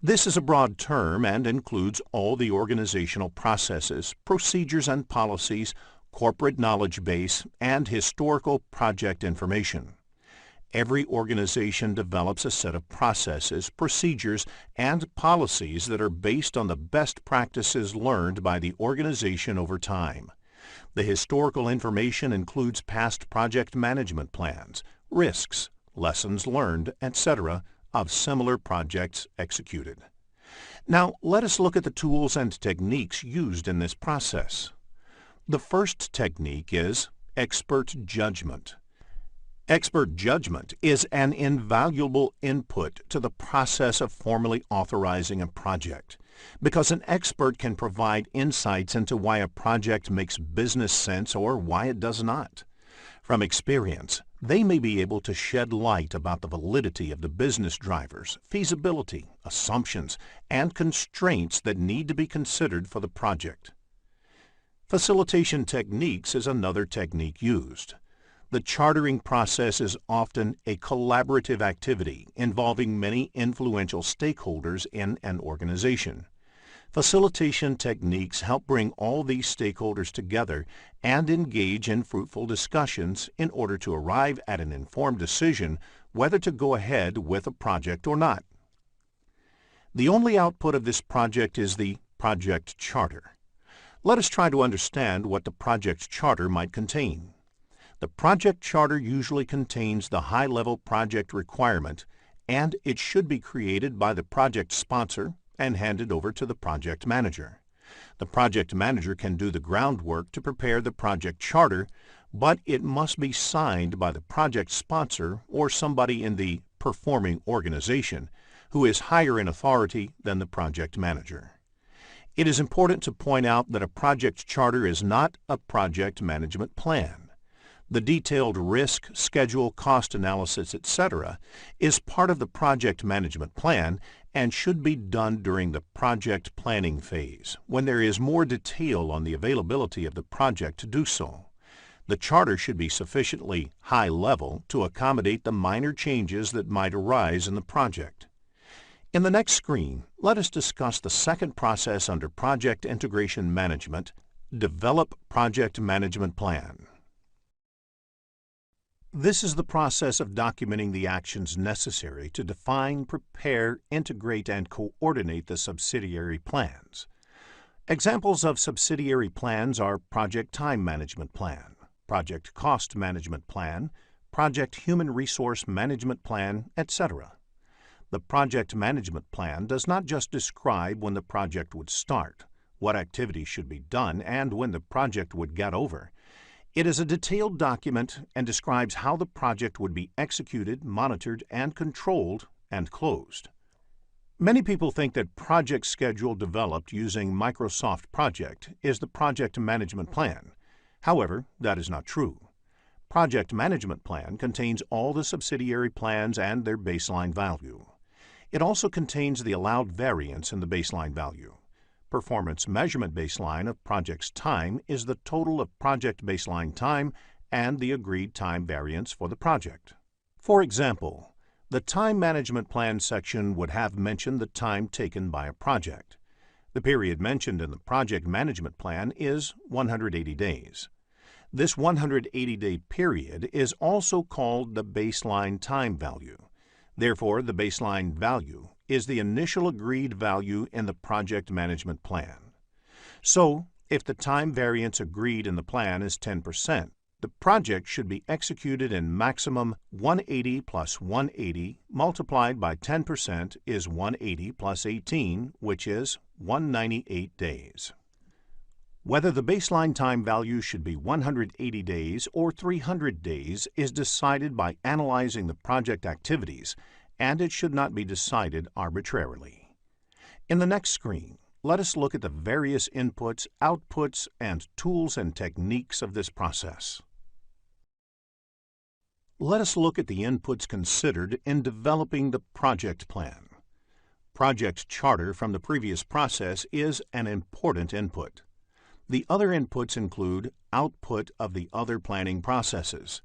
This is a broad term and includes all the organizational processes, procedures and policies, corporate knowledge base, and historical project information. Every organization develops a set of processes, procedures, and policies that are based on the best practices learned by the organization over time. The historical information includes past project management plans, risks, lessons learned, etc., of similar projects executed. Now, let us look at the tools and techniques used in this process. The first technique is expert judgment. Expert judgment is an invaluable input to the process of formally authorizing a project, because an expert can provide insights into why a project makes business sense or why it does not. From experience, they may be able to shed light about the validity of the business drivers, feasibility, assumptions, and constraints that need to be considered for the project. Facilitation techniques is another technique used. The chartering process is often a collaborative activity involving many influential stakeholders in an organization. Facilitation techniques help bring all these stakeholders together and engage in fruitful discussions in order to arrive at an informed decision whether to go ahead with a project or not. The only output of this project is the project charter. Let us try to understand what the project charter might contain. The project charter usually contains the high-level project requirement, and it should be created by the project sponsor and handed over to the project manager. The project manager can do the groundwork to prepare the project charter, but it must be signed by the project sponsor or somebody in the performing organization who is higher in authority than the project manager. It is important to point out that a project charter is not a project management plan. The detailed risk, schedule, cost analysis, etc. is part of the project management plan and should be done during the project planning phase, when there is more detail on the availability of the project to do so. The charter should be sufficiently high level to accommodate the minor changes that might arise in the project. In the next screen, let us discuss the second process under Project Integration Management, Develop Project Management Plan. This is the process of documenting the actions necessary to define, prepare, integrate, and coordinate the subsidiary plans. Examples of subsidiary plans are Project Time Management Plan, Project Cost Management Plan, Project Human Resource Management Plan, etc. The Project Management Plan does not just describe when the project would start, what activities should be done, and when the project would get over. It is a detailed document and describes how the project would be executed, monitored, and controlled, and closed. Many people think that project schedule developed using Microsoft Project is the project management plan. However, that is not true. Project Management Plan contains all the subsidiary plans and their baseline value. It also contains the allowed variance in the baseline value. Performance measurement baseline of project's time is the total of project baseline time and the agreed time variance for the project. For example, the Time Management Plan section would have mentioned the time taken by a project. The period mentioned in the Project Management Plan is 180 days. This 180-day period is also called the baseline time value. Therefore, the baseline value is the initial agreed value in the project management plan. So, if the time variance agreed in the plan is 10%, the project should be executed in maximum 180 plus 180 multiplied by 10% is 180 plus 18, which is 198 days. Whether the baseline time value should be 180 days or 300 days is decided by analyzing the project activities, and it should not be decided arbitrarily. In the next screen, let us look at the various inputs, outputs, and tools and techniques of this process. Let us look at the inputs considered in developing the project plan. Project charter from the previous process is an important input. The other inputs include output of the other planning processes,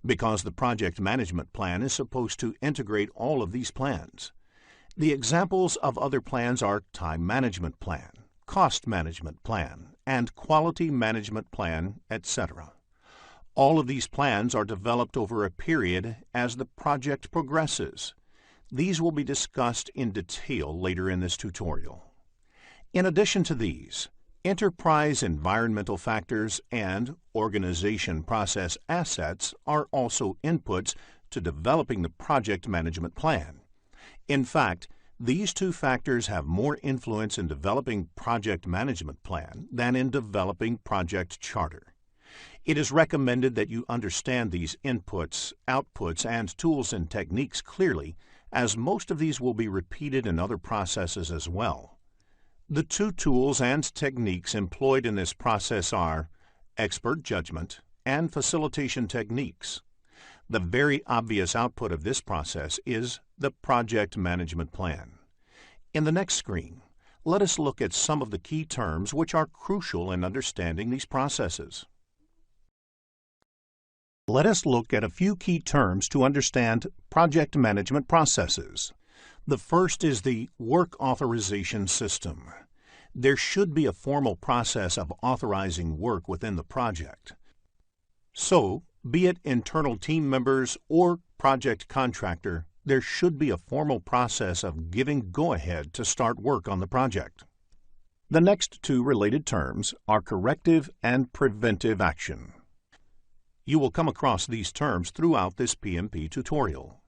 because the project management plan is supposed to integrate all of these plans. The examples of other plans are time management plan, cost management plan, and quality management plan, etc. All of these plans are developed over a period as the project progresses. These will be discussed in detail later in this tutorial. In addition to these, enterprise environmental factors and organization process assets are also inputs to developing the project management plan. In fact, these two factors have more influence in developing project management plan than in developing project charter. It is recommended that you understand these inputs, outputs, and tools and techniques clearly, as most of these will be repeated in other processes as well. The two tools and techniques employed in this process are expert judgment and facilitation techniques. The very obvious output of this process is the project management plan. In the next screen, let us look at some of the key terms which are crucial in understanding these processes. Let us look at a few key terms to understand project management processes. The first is the work authorization system. There should be a formal process of authorizing work within the project. So, be it internal team members or project contractor, there should be a formal process of giving go-ahead to start work on the project. The next two related terms are corrective and preventive action. You will come across these terms throughout this PMP tutorial.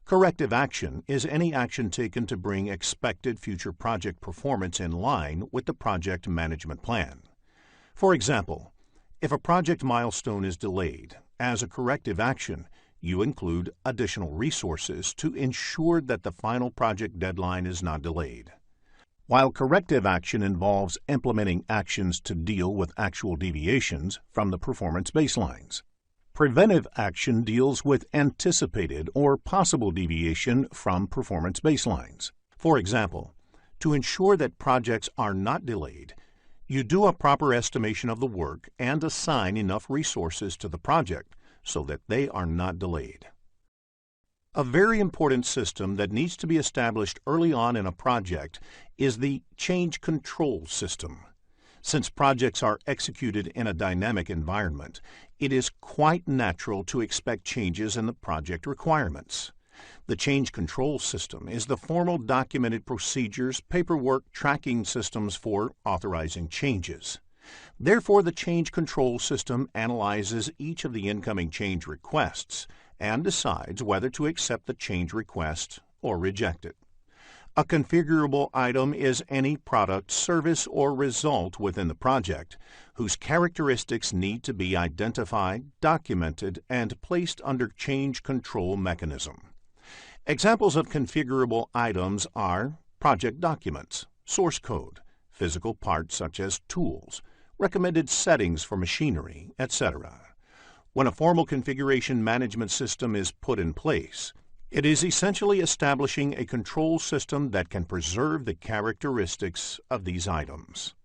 Corrective action is any action taken to bring expected future project performance in line with the project management plan. For example, if a project milestone is delayed, as a corrective action, you include additional resources to ensure that the final project deadline is not delayed. While corrective action involves implementing actions to deal with actual deviations from the performance baselines, preventive action deals with anticipated or possible deviation from performance baselines. For example, to ensure that projects are not delayed, you do a proper estimation of the work and assign enough resources to the project so that they are not delayed. A very important system that needs to be established early on in a project is the change control system. Since projects are executed in a dynamic environment, it is quite natural to expect changes in the project requirements. The change control system is the formal documented procedures, paperwork, tracking systems for authorizing changes. Therefore, the change control system analyzes each of the incoming change requests and decides whether to accept the change request or reject it. A configurable item is any product, service, or result within the project whose characteristics need to be identified, documented, and placed under change control mechanism. Examples of configurable items are project documents, source code, physical parts such as tools, recommended settings for machinery, etc. When a formal configuration management system is put in place, it is essentially establishing a control system that can preserve the characteristics of these items.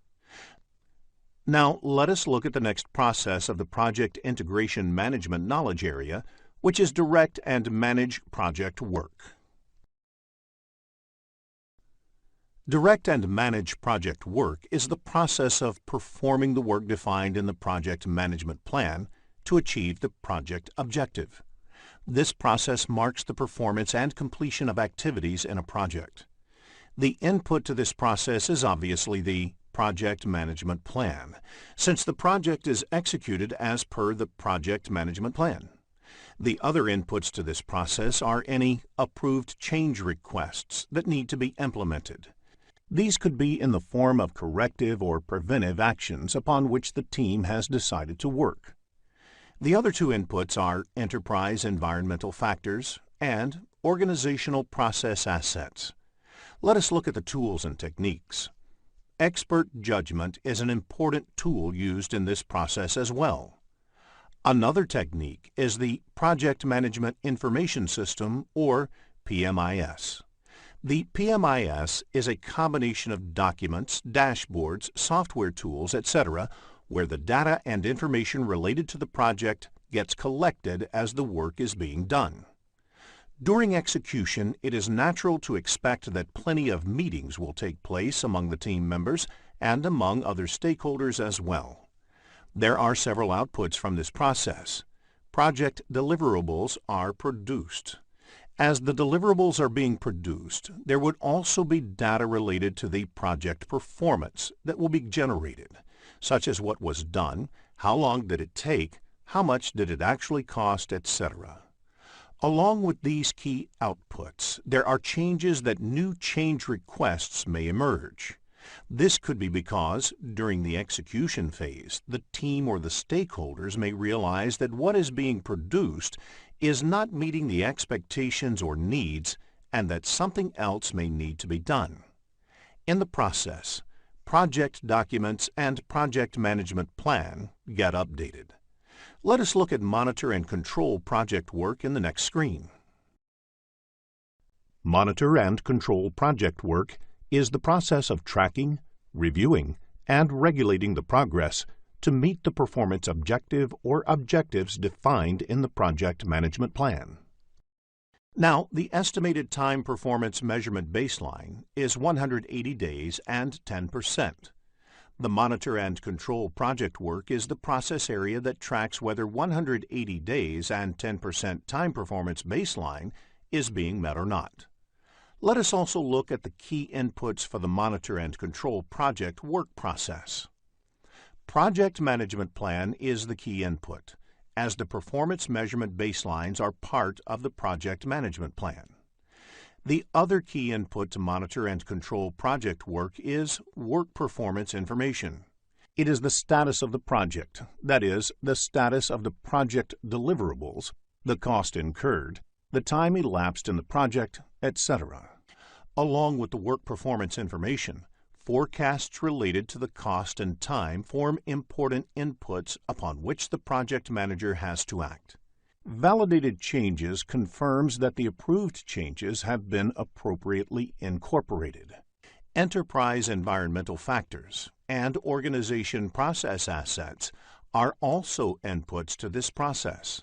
Now, let us look at the next process of the project integration management knowledge area, which is direct and manage project work. Direct and manage project work is the process of performing the work defined in the project management plan to achieve the project objective. This process marks the performance and completion of activities in a project. The input to this process is obviously the project management plan, since the project is executed as per the project management plan. The other inputs to this process are any approved change requests that need to be implemented. These could be in the form of corrective or preventive actions upon which the team has decided to work. The other two inputs are enterprise environmental factors and organizational process assets. Let us look at the tools and techniques. expert judgment is an important tool used in this process as well. Another technique is the Project Management Information System, or PMIS. The PMIS is a combination of documents, dashboards, software tools, etc., where the data and information related to the project gets collected as the work is being done. During execution, it is natural to expect that plenty of meetings will take place among the team members and among other stakeholders as well. There are several outputs from this process. Project deliverables are produced. As the deliverables are being produced, there would also be data related to the project performance that will be generated, such as what was done, how long did it take, how much did it actually cost, etc. Along with these key outputs, there are changes that new change requests may emerge. This could be because, during the execution phase, the team or the stakeholders may realize that what is being produced is not meeting the expectations or needs, and that something else may need to be done. In the process, project documents and project management plan get updated. Let us look at monitor and control project work in the next screen. Monitor and control project work is the process of tracking, reviewing, and regulating the progress to meet the performance objective or objectives defined in the project management plan. Now, the estimated time performance measurement baseline is 180 days and 10%. The monitor and control project work is the process area that tracks whether 180 days and 10% time performance baseline is being met or not. Let us also look at the key inputs for the monitor and control project work process. Project management plan is the key input, as the performance measurement baselines are part of the project management plan. The other key input to monitor and control project work is work performance information. It is the status of the project, that is, the status of the project deliverables, the cost incurred, the time elapsed in the project, etc. Along with the work performance information, forecasts related to the cost and time form important inputs upon which the project manager has to act. Validated changes confirms that the approved changes have been appropriately incorporated. Enterprise environmental factors and organization process assets are also inputs to this process.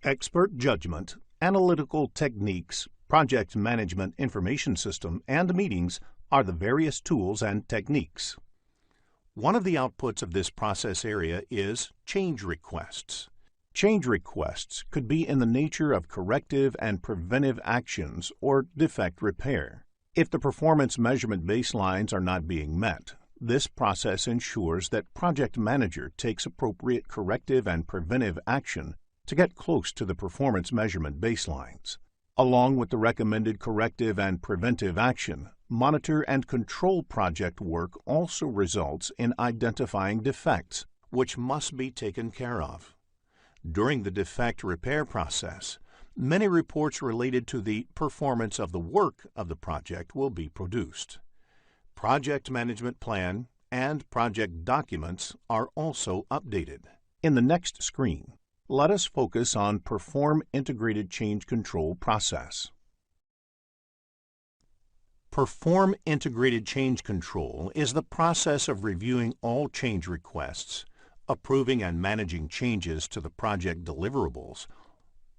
Expert judgment, analytical techniques, project management information system, and meetings are the various tools and techniques. One of the outputs of this process area is change requests. Change requests could be in the nature of corrective and preventive actions or defect repair. If the performance measurement baselines are not being met, this process ensures that project manager takes appropriate corrective and preventive action to get close to the performance measurement baselines. Along with the recommended corrective and preventive action, monitor and control project work also results in identifying defects, which must be taken care of. During the defect repair process, many reports related to the performance of the work of the project will be produced. Project management plan and project documents are also updated. In the next screen, let us focus on Perform Integrated Change Control process. Perform Integrated Change Control is the process of reviewing all change requests, approving and managing changes to the project deliverables,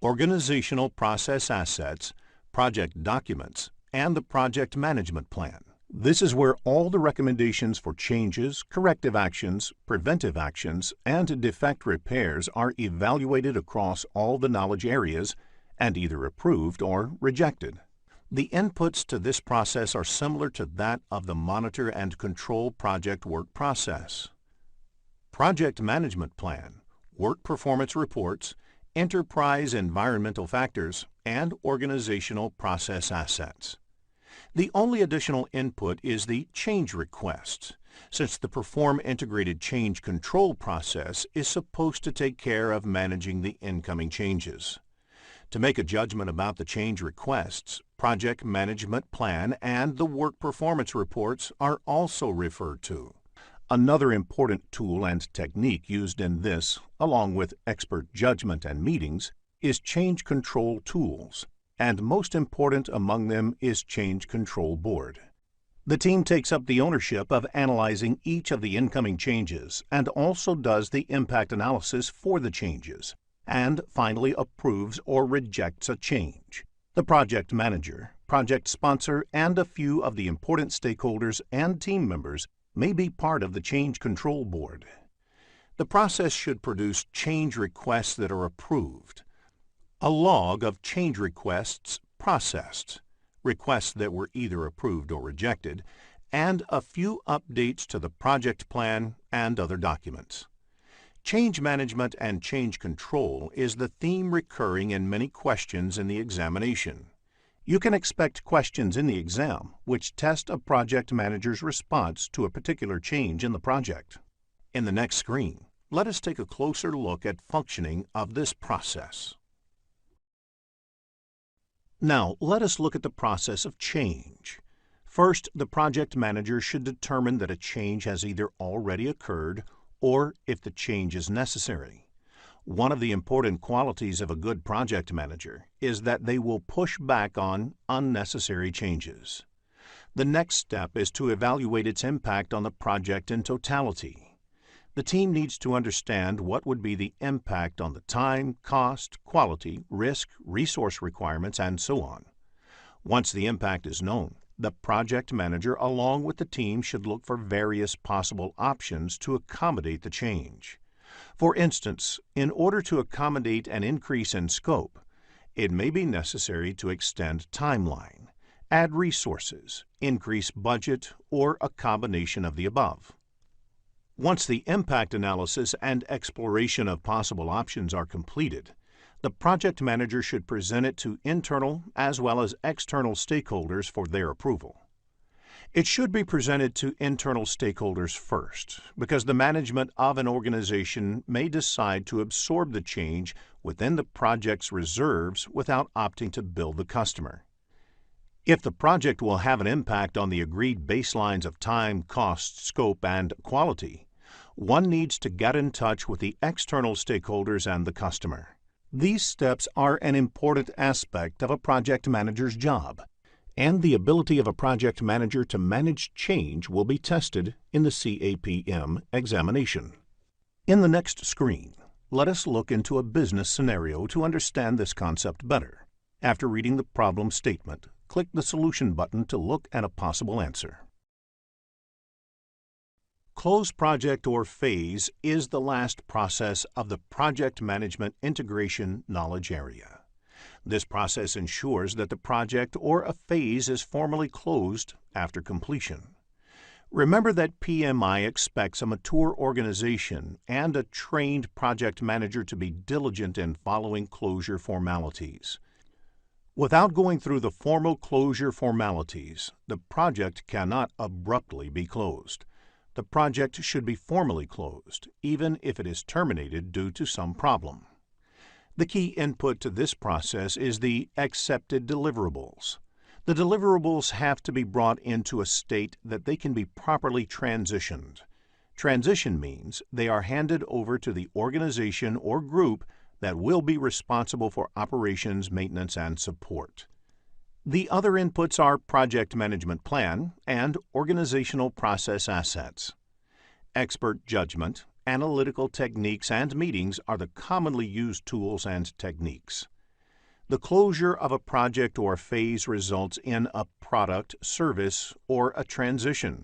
organizational process assets, project documents, and the project management plan. This is where all the recommendations for changes, corrective actions, preventive actions, and defect repairs are evaluated across all the knowledge areas and either approved or rejected. The inputs to this process are similar to that of the monitor and control project work process. Project management plan, work performance reports, enterprise environmental factors, and organizational process assets. The only additional input is the change request, since the Perform Integrated Change Control process is supposed to take care of managing the incoming changes. To make a judgment about the change requests, project management plan and the work performance reports are also referred to. Another important tool and technique used in this, along with expert judgment and meetings, is change control tools, and most important among them is Change Control Board. The team takes up the ownership of analyzing each of the incoming changes and also does the impact analysis for the changes, and finally approves or rejects a change. The project manager, project sponsor, and a few of the important stakeholders and team members may be part of the Change Control Board. The process should produce change requests that are approved, a log of change requests processed, requests that were either approved or rejected, and a few updates to the project plan and other documents. Change management and change control is the theme recurring in many questions in the examination. You can expect questions in the exam which test a project manager's response to a particular change in the project. In the next screen, let us take a closer look at functioning of this process. Now, let us look at the process of change. First, the project manager should determine that a change has either already occurred or if the change is necessary. One of the important qualities of a good project manager is that they will push back on unnecessary changes. The next step is to evaluate its impact on the project in totality. The team needs to understand what would be the impact on the time, cost, quality, risk, resource requirements, and so on. Once the impact is known, the project manager along with the team should look for various possible options to accommodate the change. For instance, in order to accommodate an increase in scope, it may be necessary to extend timeline, add resources, increase budget, or a combination of the above. Once the impact analysis and exploration of possible options are completed, the project manager should present it to internal as well as external stakeholders for their approval. It should be presented to internal stakeholders first, because the management of an organization may decide to absorb the change within the project's reserves without opting to bill the customer. If the project will have an impact on the agreed baselines of time, cost, scope, and quality, one needs to get in touch with the external stakeholders and the customer. These steps are an important aspect of a project manager's job, and the ability of a project manager to manage change will be tested in the CAPM examination. In the next screen, let us look into a business scenario to understand this concept better. After reading the problem statement, click the Solution button to look at a possible answer. Close project or phase is the last process of the project management integration knowledge area. This process ensures that the project or a phase is formally closed after completion. Remember that PMI expects a mature organization and a trained project manager to be diligent in following closure formalities. Without going through the formal closure formalities, the project cannot abruptly be closed. The project should be formally closed, even if it is terminated due to some problem. The key input to this process is the accepted deliverables. The deliverables have to be brought into a state that they can be properly transitioned. Transition means they are handed over to the organization or group that will be responsible for operations, maintenance, and support. The other inputs are project management plan and organizational process assets. Expert judgment, analytical techniques, and meetings are the commonly used tools and techniques. The closure of a project or phase results in a product, service, or a transition.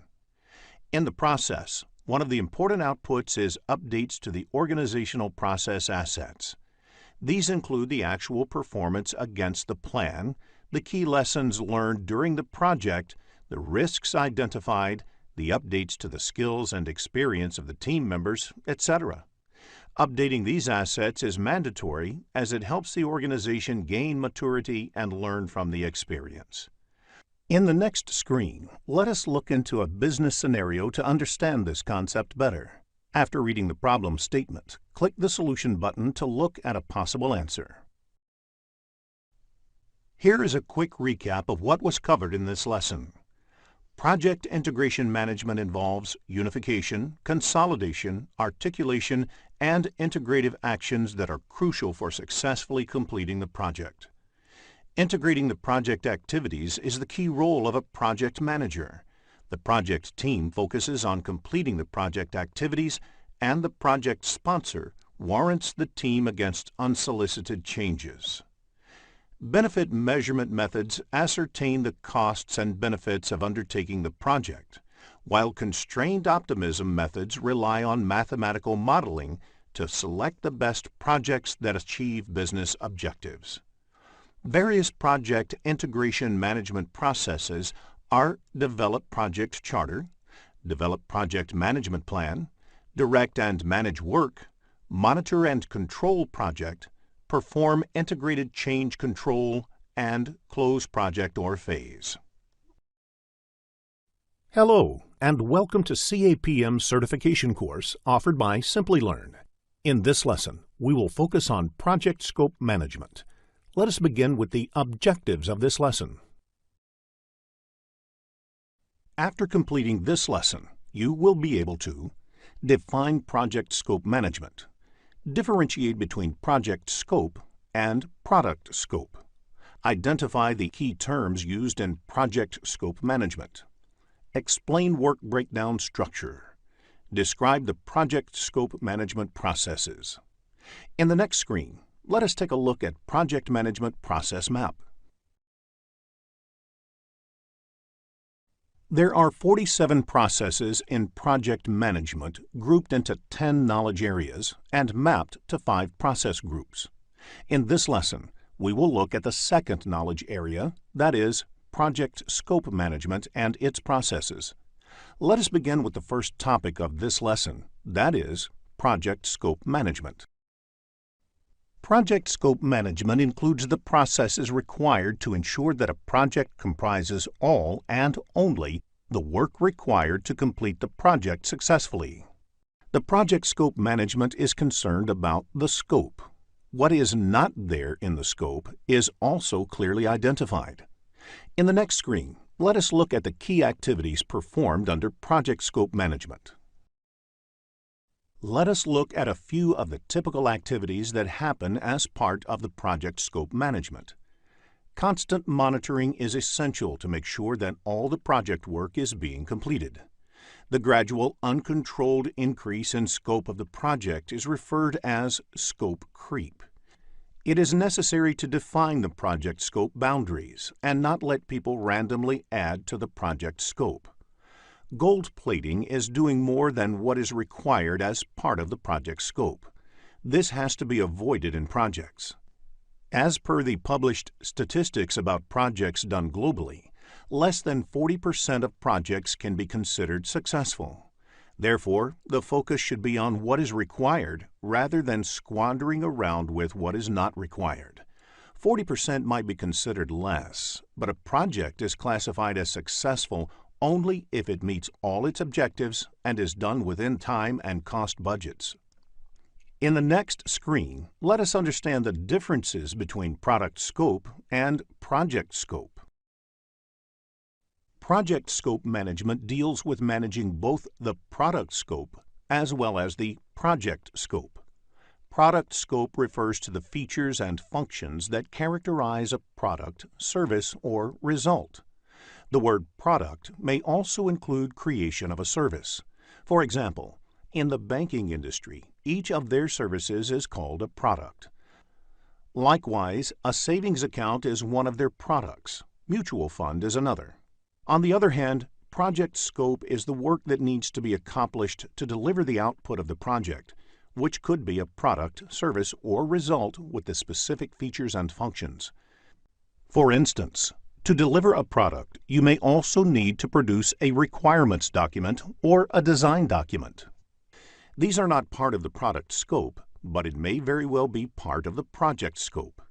In the process, one of the important outputs is updates to the organizational process assets. These include the actual performance against the plan, the key lessons learned during the project, the risks identified, the updates to the skills and experience of the team members, etc. Updating these assets is mandatory as it helps the organization gain maturity and learn from the experience. In the next screen, let us look into a business scenario to understand this concept better. After reading the problem statement, click the Solution button to look at a possible answer. Here is a quick recap of what was covered in this lesson. Project integration management involves unification, consolidation, articulation, and integrative actions that are crucial for successfully completing the project. Integrating the project activities is the key role of a project manager. The project team focuses on completing the project activities, and the project sponsor warrants the team against unsolicited changes. Benefit measurement methods ascertain the costs and benefits of undertaking the project, while constrained optimism methods rely on mathematical modeling to select the best projects that achieve business objectives. Various project integration management processes are develop project charter, develop project management plan, direct and manage work, monitor and control project, perform integrated change control, and close project or phase. Hello, and welcome to CAPM Certification course offered by Simplilearn. In this lesson, we will focus on project scope management. Let us begin with the objectives of this lesson. After completing this lesson, you will be able to define project scope management, differentiate between project scope and product scope, identify the key terms used in project scope management, explain work breakdown structure, describe the project scope management processes. In the next screen, let us take a look at Project Management Process Map. There are 47 processes in project management grouped into 10 knowledge areas and mapped to 5 process groups. In this lesson, we will look at the second knowledge area, that is, project scope management and its processes. Let us begin with the first topic of this lesson, that is, project scope management. Project scope management includes the processes required to ensure that a project comprises all and only the work required to complete the project successfully. The project scope management is concerned about the scope. What is not there in the scope is also clearly identified. In the next screen, let us look at the key activities performed under project scope management. Let us look at a few of the typical activities that happen as part of the project scope management. Constant monitoring is essential to make sure that all the project work is being completed. The gradual, uncontrolled increase in scope of the project is referred as scope creep. It is necessary to define the project scope boundaries and not let people randomly add to the project scope. Gold plating is doing more than what is required as part of the project scope. This has to be avoided in projects. As per the published statistics about projects done globally, less than 40% of projects can be considered successful. Therefore, the focus should be on what is required rather than squandering around with what is not required. 40% might be considered less, but a project is classified as successful only if it meets all its objectives and is done within time and cost budgets. In the next screen, let us understand the differences between product scope and project scope. Project scope management deals with managing both the product scope as well as the project scope. Product scope refers to the features and functions that characterize a product, service, or result. The word product may also include creation of a service. For example, in the banking industry, each of their services is called a product. Likewise, a savings account is one of their products. Mutual fund is another. On the other hand, project scope is the work that needs to be accomplished to deliver the output of the project, which could be a product, service, or result with the specific features and functions. For instance, to deliver a product, you may also need to produce a requirements document or a design document. These are not part of the product scope, but it may very well be part of the project scope.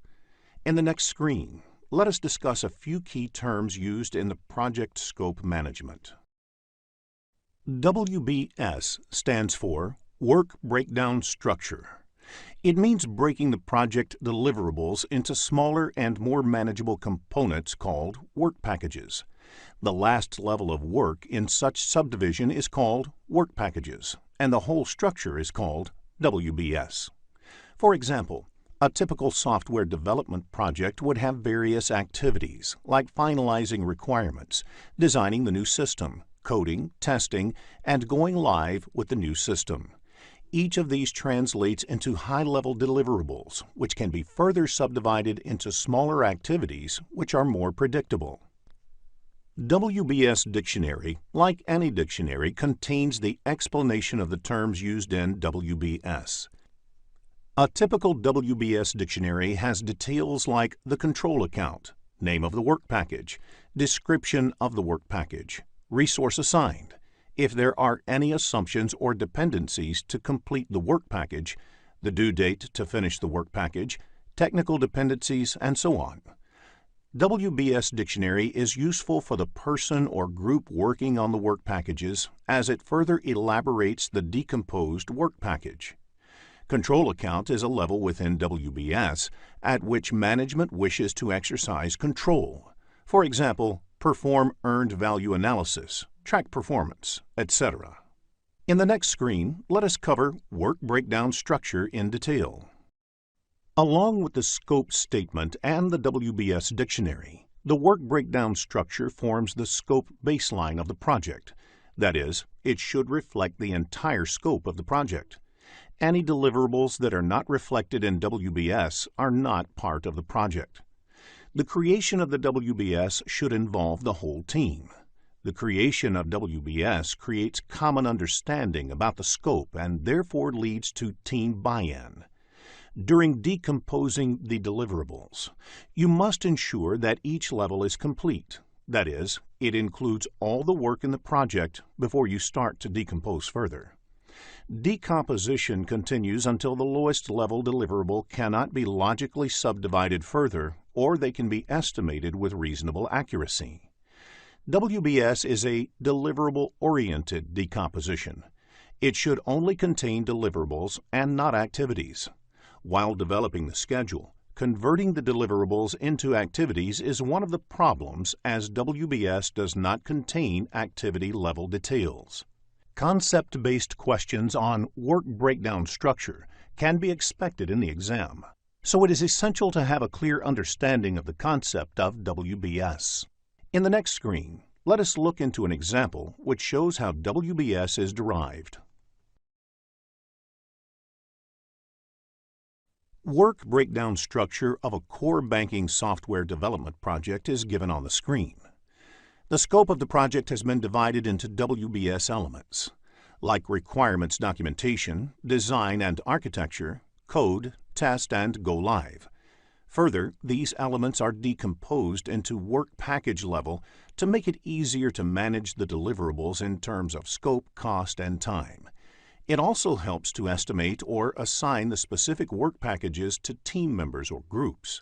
In the next screen, let us discuss a few key terms used in the project scope management. WBS stands for Work Breakdown Structure. It means breaking the project deliverables into smaller and more manageable components called work packages. The last level of work in such subdivision is called work packages, and the whole structure is called WBS. For example, a typical software development project would have various activities, like finalizing requirements, designing the new system, coding, testing, and going live with the new system. Each of these translates into high-level deliverables, which can be further subdivided into smaller activities which are more predictable. WBS Dictionary, like any dictionary, contains the explanation of the terms used in WBS. A typical WBS dictionary has details like the control account, name of the work package, description of the work package, resource assigned, if there are any assumptions or dependencies to complete the work package, the due date to finish the work package, technical dependencies, and so on. WBS Dictionary is useful for the person or group working on the work packages as it further elaborates the decomposed work package. Control account is a level within WBS at which management wishes to exercise control. For example, perform earned value analysis, track performance, etc. In the next screen, let us cover work breakdown structure in detail. Along with the scope statement and the WBS dictionary, the work breakdown structure forms the scope baseline of the project. That is, it should reflect the entire scope of the project. Any deliverables that are not reflected in WBS are not part of the project. The creation of the WBS should involve the whole team. The creation of WBS creates common understanding about the scope and therefore leads to team buy-in. During decomposing the deliverables, you must ensure that each level is complete. That is, it includes all the work in the project before you start to decompose further. Decomposition continues until the lowest level deliverable cannot be logically subdivided further, or they can be estimated with reasonable accuracy. WBS is a deliverable-oriented decomposition. It should only contain deliverables and not activities. While developing the schedule, converting the deliverables into activities is one of the problems as WBS does not contain activity-level details. Concept-based questions on work breakdown structure can be expected in the exam, so it is essential to have a clear understanding of the concept of WBS. In the next screen, let us look into an example which shows how WBS is derived. Work breakdown structure of a core banking software development project is given on the screen. The scope of the project has been divided into WBS elements, like requirements documentation, design and architecture, code, test, and go live. Further, these elements are decomposed into work package level to make it easier to manage the deliverables in terms of scope, cost, and time. It also helps to estimate or assign the specific work packages to team members or groups.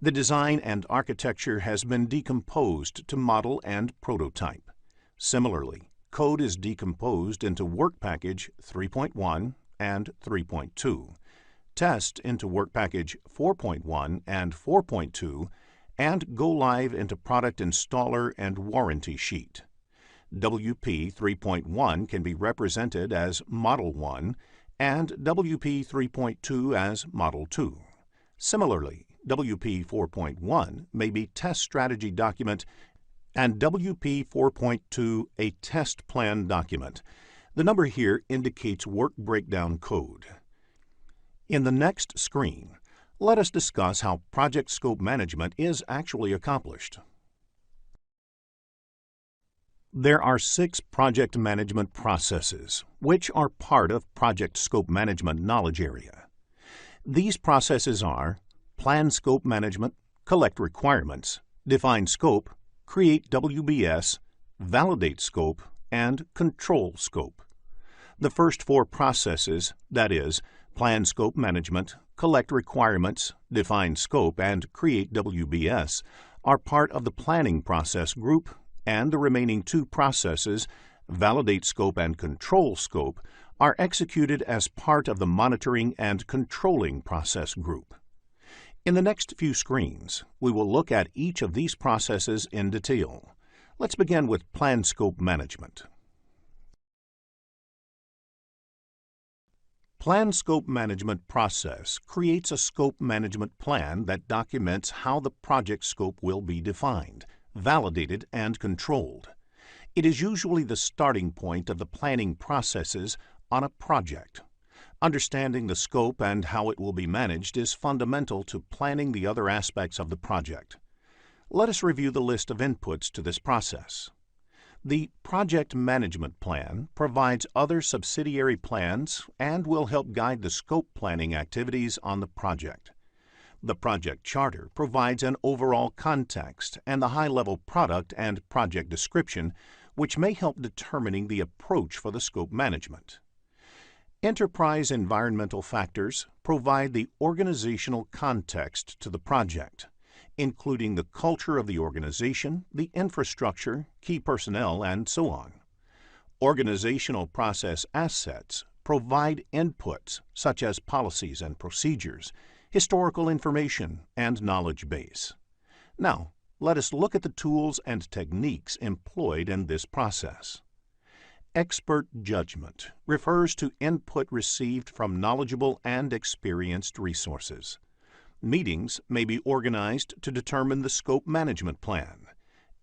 The design and architecture has been decomposed to model and prototype. Similarly, code is decomposed into work package 3.1 and 3.2, test into work package 4.1 and 4.2, and go live into product installer and warranty sheet. WP 3.1 can be represented as Model 1 and WP 3.2 as Model 2. Similarly, WP 4.1 may be test strategy document and WP 4.2 a test plan document. The number here indicates work breakdown code. In the next screen, let us discuss how project scope management is actually accomplished. There are 6 project management processes, which are part of project scope management knowledge area. These processes are plan scope management, collect requirements, define scope, create WBS, validate scope, and control scope. The first 4 processes, that is, plan scope management, collect requirements, define scope, and create WBS, are part of the planning process group, and the remaining 2 processes, validate scope and control scope, are executed as part of the monitoring and controlling process group. In the next few screens, we will look at each of these processes in detail. Let's begin with Plan Scope Management. Plan Scope Management process creates a scope management plan that documents how the project scope will be defined, validated, and controlled. It is usually the starting point of the planning processes on a project. Understanding the scope and how it will be managed is fundamental to planning the other aspects of the project. Let us review the list of inputs to this process. The Project Management Plan provides other subsidiary plans and will help guide the scope planning activities on the project. The Project Charter provides an overall context and the high-level product and project description, which may help determining the approach for the scope management. Enterprise environmental factors provide the organizational context to the project, including the culture of the organization, the infrastructure, key personnel, and so on. Organizational process assets provide inputs such as policies and procedures, historical information, and knowledge base. Now, let us look at the tools and techniques employed in this process. Expert judgment refers to input received from knowledgeable and experienced resources. Meetings may be organized to determine the scope management plan.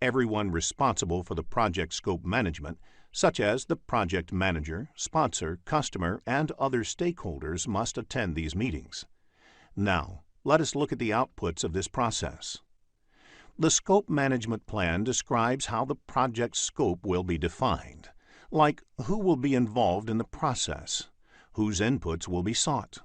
Everyone responsible for the project scope management, such as the project manager, sponsor, customer, and other stakeholders, must attend these meetings. Now, let us look at the outputs of this process. The scope management plan describes how the project scope will be defined, like who will be involved in the process, whose inputs will be sought,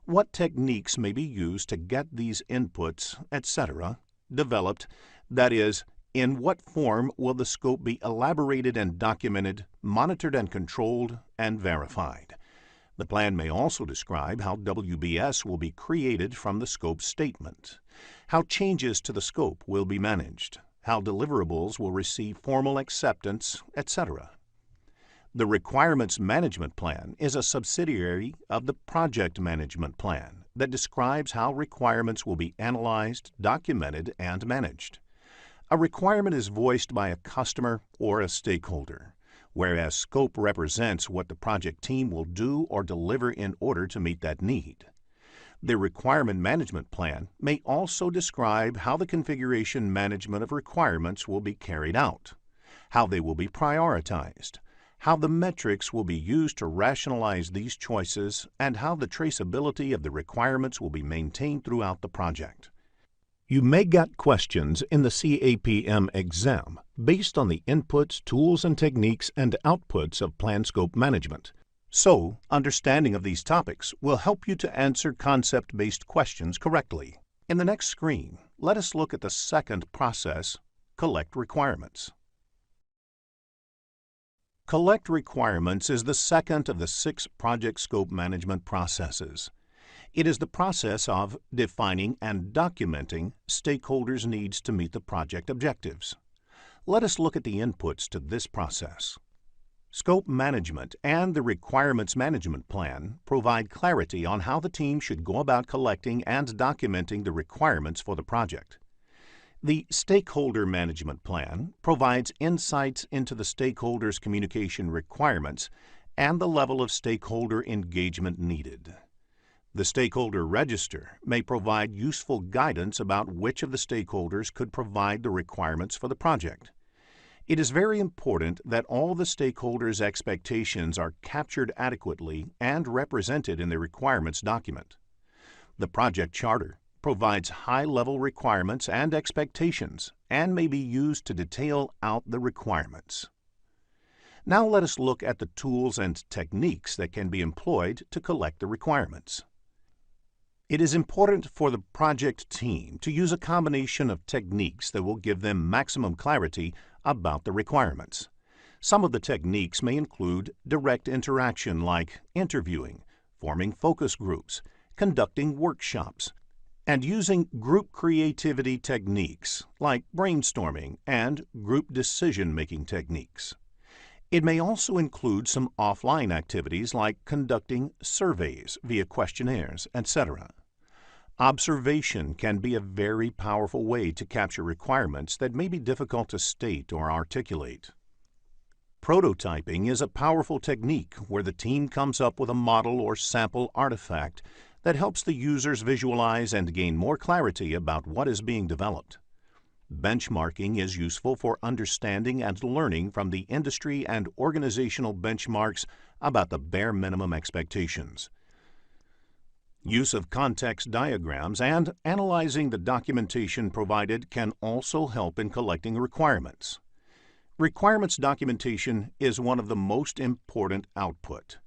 what techniques may be used to get these inputs, etc., developed, that is, in what form will the scope be elaborated and documented, monitored and controlled, and verified. The plan may also describe how WBS will be created from the scope statement, how changes to the scope will be managed, how deliverables will receive formal acceptance, etc. The Requirements Management Plan is a subsidiary of the Project Management Plan that describes how requirements will be analyzed, documented, and managed. A requirement is voiced by a customer or a stakeholder, whereas scope represents what the project team will do or deliver in order to meet that need. The Requirement Management Plan may also describe how the configuration management of requirements will be carried out, how they will be prioritized, how the metrics will be used to rationalize these choices, and how the traceability of the requirements will be maintained throughout the project. You may get questions in the CAPM exam based on the inputs, tools, and techniques and outputs of Plan Scope Management. So, understanding of these topics will help you to answer concept-based questions correctly. In the next screen, let us look at the second process, Collect Requirements. Collect Requirements is the second of the 6 project scope management processes. It is the process of defining and documenting stakeholders' needs to meet the project objectives. Let us look at the inputs to this process. Scope Management and the Requirements Management Plan provide clarity on how the team should go about collecting and documenting the requirements for the project. The Stakeholder Management Plan provides insights into the stakeholders' communication requirements and the level of stakeholder engagement needed. The Stakeholder Register may provide useful guidance about which of the stakeholders could provide the requirements for the project. It is very important that all the stakeholders' expectations are captured adequately and represented in the requirements document. The Project Charter provides high-level requirements and expectations and may be used to detail out the requirements. Now let us look at the tools and techniques that can be employed to collect the requirements. It is important for the project team to use a combination of techniques that will give them maximum clarity about the requirements. Some of the techniques may include direct interaction like interviewing, forming focus groups, conducting workshops, and using group creativity techniques like brainstorming and group decision-making techniques. It may also include some offline activities like conducting surveys via questionnaires, etc. Observation can be a very powerful way to capture requirements that may be difficult to state or articulate. Prototyping is a powerful technique where the team comes up with a model or sample artifact that helps the users visualize and gain more clarity about what is being developed. Benchmarking is useful for understanding and learning from the industry and organizational benchmarks about the bare minimum expectations. Use of context diagrams and analyzing the documentation provided can also help in collecting requirements. Requirements documentation is one of the most important output.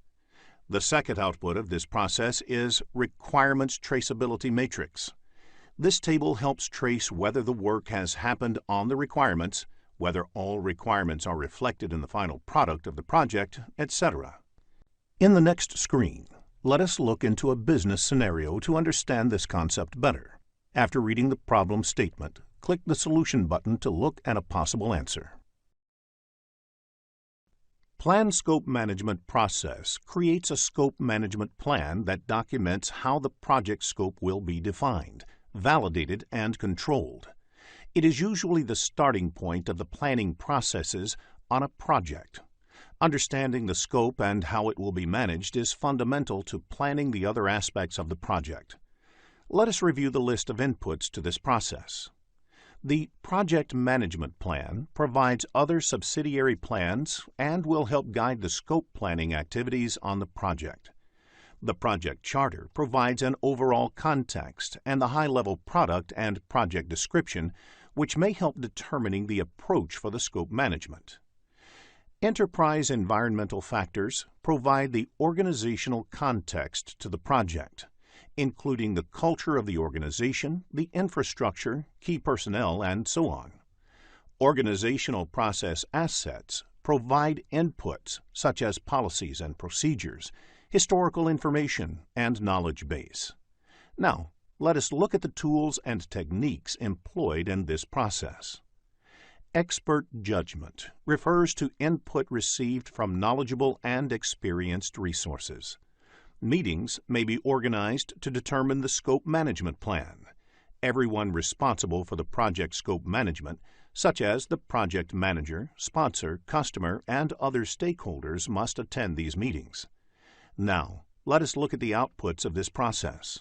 The second output of this process is Requirements Traceability Matrix. This table helps trace whether the work has happened on the requirements, whether all requirements are reflected in the final product of the project, etc. In the next screen, let us look into a business scenario to understand this concept better. After reading the problem statement, click the Solution button to look at a possible answer. Plan Scope Management process creates a scope management plan that documents how the project scope will be defined, validated, and controlled. It is usually the starting point of the planning processes on a project. Understanding the scope and how it will be managed is fundamental to planning the other aspects of the project. Let us review the list of inputs to this process. The Project Management Plan provides other subsidiary plans and will help guide the scope planning activities on the project. The Project Charter provides an overall context and the high-level product and project description, which may help determining the approach for the scope management. Enterprise environmental factors provide the organizational context to the project, including the culture of the organization, the infrastructure, key personnel, and so on. Organizational process assets provide inputs such as policies and procedures, historical information, and knowledge base. Now, let us look at the tools and techniques employed in this process. Expert judgment refers to input received from knowledgeable and experienced resources. Meetings may be organized to determine the scope management plan. Everyone responsible for the project scope management, such as the project manager, sponsor, customer, and other stakeholders, must attend these meetings. Now, let us look at the outputs of this process.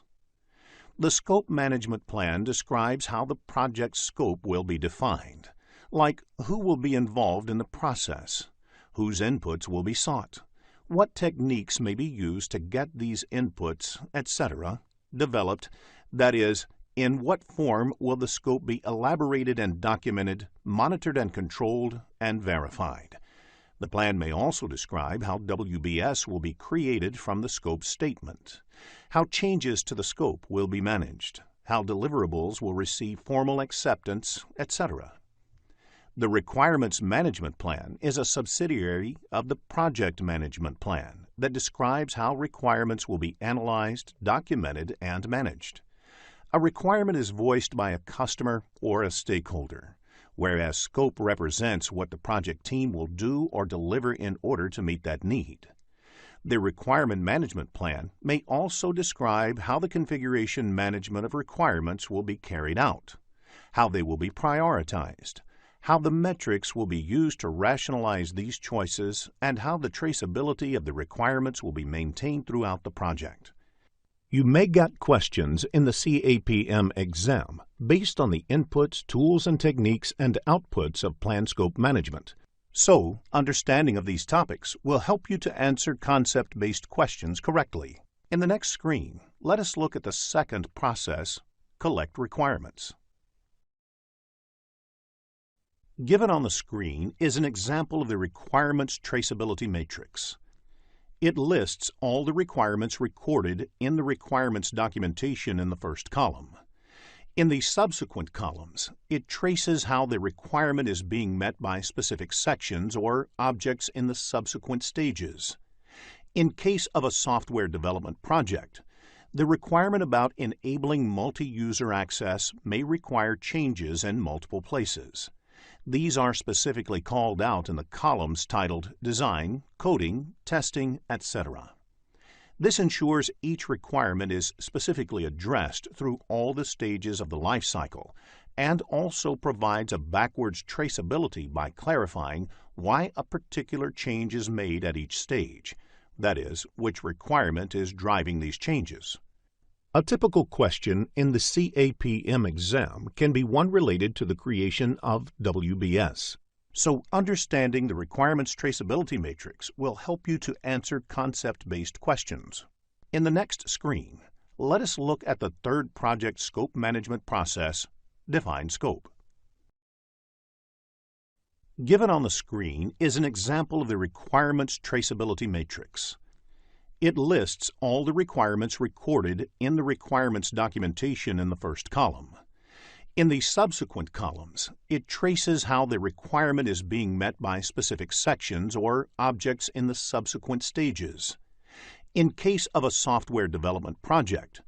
The scope management plan describes how the project scope will be defined, like who will be involved in the process, whose inputs will be sought, what techniques may be used to get these inputs, etc., developed, that is, in what form will the scope be elaborated and documented, monitored and controlled, and verified. The plan may also describe how WBS will be created from the scope statement, how changes to the scope will be managed, how deliverables will receive formal acceptance, etc. The Requirements Management Plan is a subsidiary of the Project Management Plan that describes how requirements will be analyzed, documented, and managed. A requirement is voiced by a customer or a stakeholder, whereas scope represents what the project team will do or deliver in order to meet that need. The Requirement Management Plan may also describe how the configuration management of requirements will be carried out, how they will be prioritized, how the metrics will be used to rationalize these choices, and how the traceability of the requirements will be maintained throughout the project. You may get questions in the CAPM exam based on the inputs, tools, and techniques and outputs of plan scope management. So, understanding of these topics will help you to answer concept-based questions correctly. In the next screen, let us look at the second process, collect requirements. Given on the screen is an example of the Requirements Traceability Matrix. It lists all the requirements recorded in the requirements documentation in the first column. In the subsequent columns, it traces how the requirement is being met by specific sections or objects in the subsequent stages. In case of a software development project, the requirement about enabling multi-user access may require changes in multiple places. These are specifically called out in the columns titled Design, Coding, Testing, etc. This ensures each requirement is specifically addressed through all the stages of the life cycle and also provides a backwards traceability by clarifying why a particular change is made at each stage, that is, which requirement is driving these changes. A typical question in the CAPM exam can be one related to the creation of WBS. So understanding the requirements traceability matrix will help you to answer concept-based questions. In the next screen, let us look at the third project scope management process, Define Scope. Given on the screen is an example of the requirements traceability matrix. It lists all the requirements recorded in the requirements documentation in the first column. In the subsequent columns, it traces how the requirement is being met by specific sections or objects in the subsequent stages. In case of a software development project,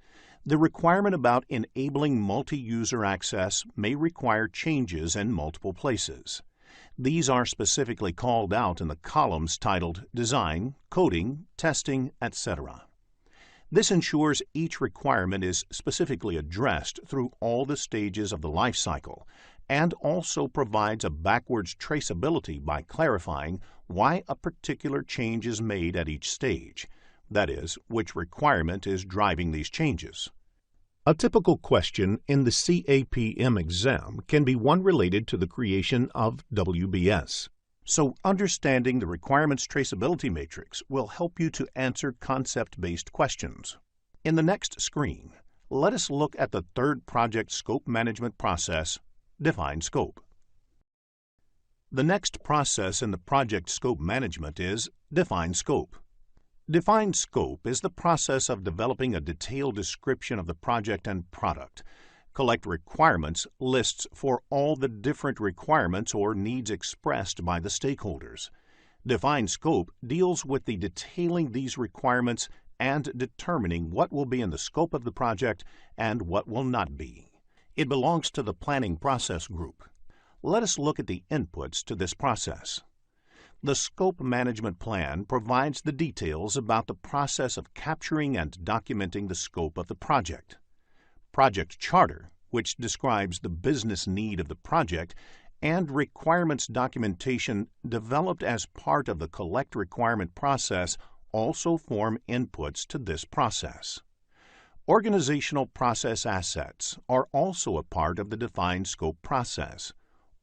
the requirement about enabling multi-user access may require changes in multiple places. These are specifically called out in the columns titled Design, Coding, Testing, etc. This ensures each requirement is specifically addressed through all the stages of the life cycle and also provides a backwards traceability by clarifying why a particular change is made at each stage, that is, which requirement is driving these changes. A typical question in the CAPM exam can be one related to the creation of WBS. So understanding the requirements traceability matrix will help you to answer concept-based questions. In the next screen, let us look at the third project scope management process, Define Scope. The next process in the project scope management is Define Scope. Define Scope is the process of developing a detailed description of the project and product, collect requirements lists for all the different requirements or needs expressed by the stakeholders. Define Scope deals with the detailing these requirements and determining what will be in the scope of the project and what will not be. It belongs to the planning process group. Let us look at the inputs to this process. The Scope Management Plan provides the details about the process of capturing and documenting the scope of the project. Project Charter, which describes the business need of the project, and requirements documentation developed as part of the collect requirement process also form inputs to this process. Organizational process assets are also a part of the Define Scope process.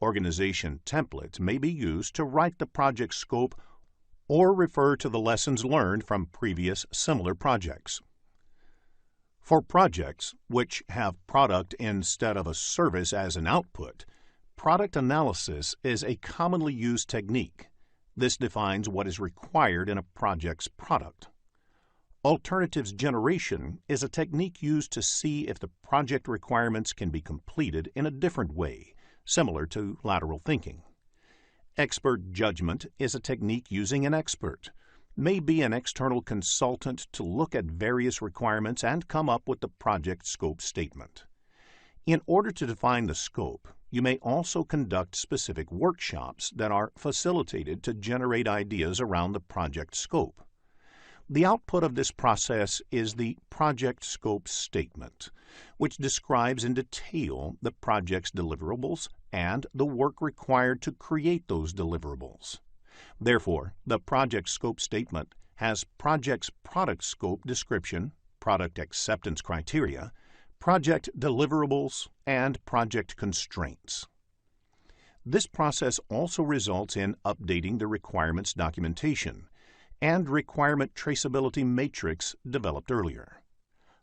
Organization templates may be used to write the project scope or refer to the lessons learned from previous similar projects. For projects which have product instead of a service as an output, product analysis is a commonly used technique. This defines what is required in a project's product. Alternatives generation is a technique used to see if the project requirements can be completed in a different way, similar to lateral thinking. Expert judgment is a technique using an expert, may be an external consultant to look at various requirements and come up with the project scope statement. In order to define the scope, you may also conduct specific workshops that are facilitated to generate ideas around the project scope. The output of this process is the project scope statement, which describes in detail the project's deliverables and the work required to create those deliverables. Therefore, the project scope statement has project's product scope description, product acceptance criteria, project deliverables, and project constraints. This process also results in updating the requirements documentation and requirement traceability matrix developed earlier.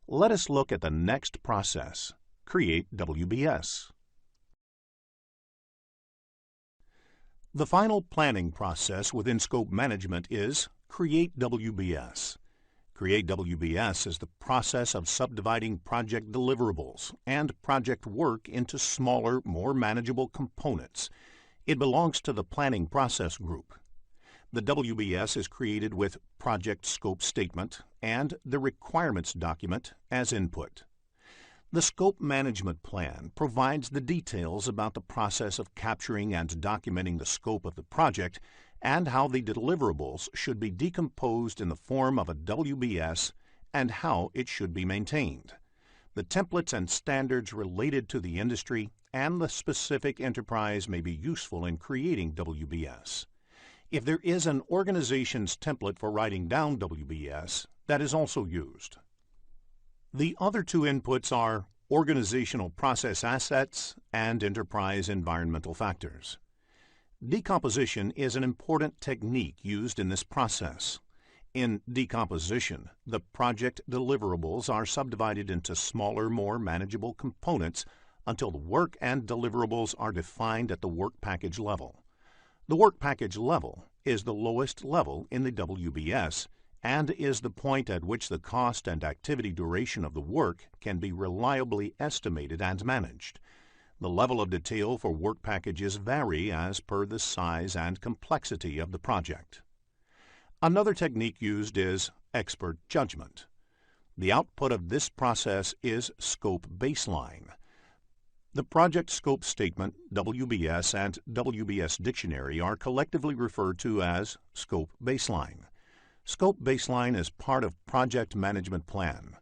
Let us look at the next process, Create WBS. The final planning process within scope management is Create WBS. Create WBS is the process of subdividing project deliverables and project work into smaller, more manageable components. It belongs to the planning process group. The WBS is created with project scope statement and the requirements document as input. The Scope Management Plan provides the details about the process of capturing and documenting the scope of the project and how the deliverables should be decomposed in the form of a WBS and how it should be maintained. The templates and standards related to the industry and the specific enterprise may be useful in creating WBS. If there is an organization's template for writing down WBS, that is also used. The other two inputs are organizational process assets and enterprise environmental factors. Decomposition is an important technique used in this process. In decomposition, the project deliverables are subdivided into smaller, more manageable components until the work and deliverables are defined at the work package level. The work package level is the lowest level in the WBS and is the point at which the cost and activity duration of the work can be reliably estimated and managed. The level of detail for work packages vary as per the size and complexity of the project. Another technique used is expert judgment. The output of this process is scope baseline. The project scope statement, WBS, and WBS dictionary are collectively referred to as scope baseline. Scope baseline is part of project management plan.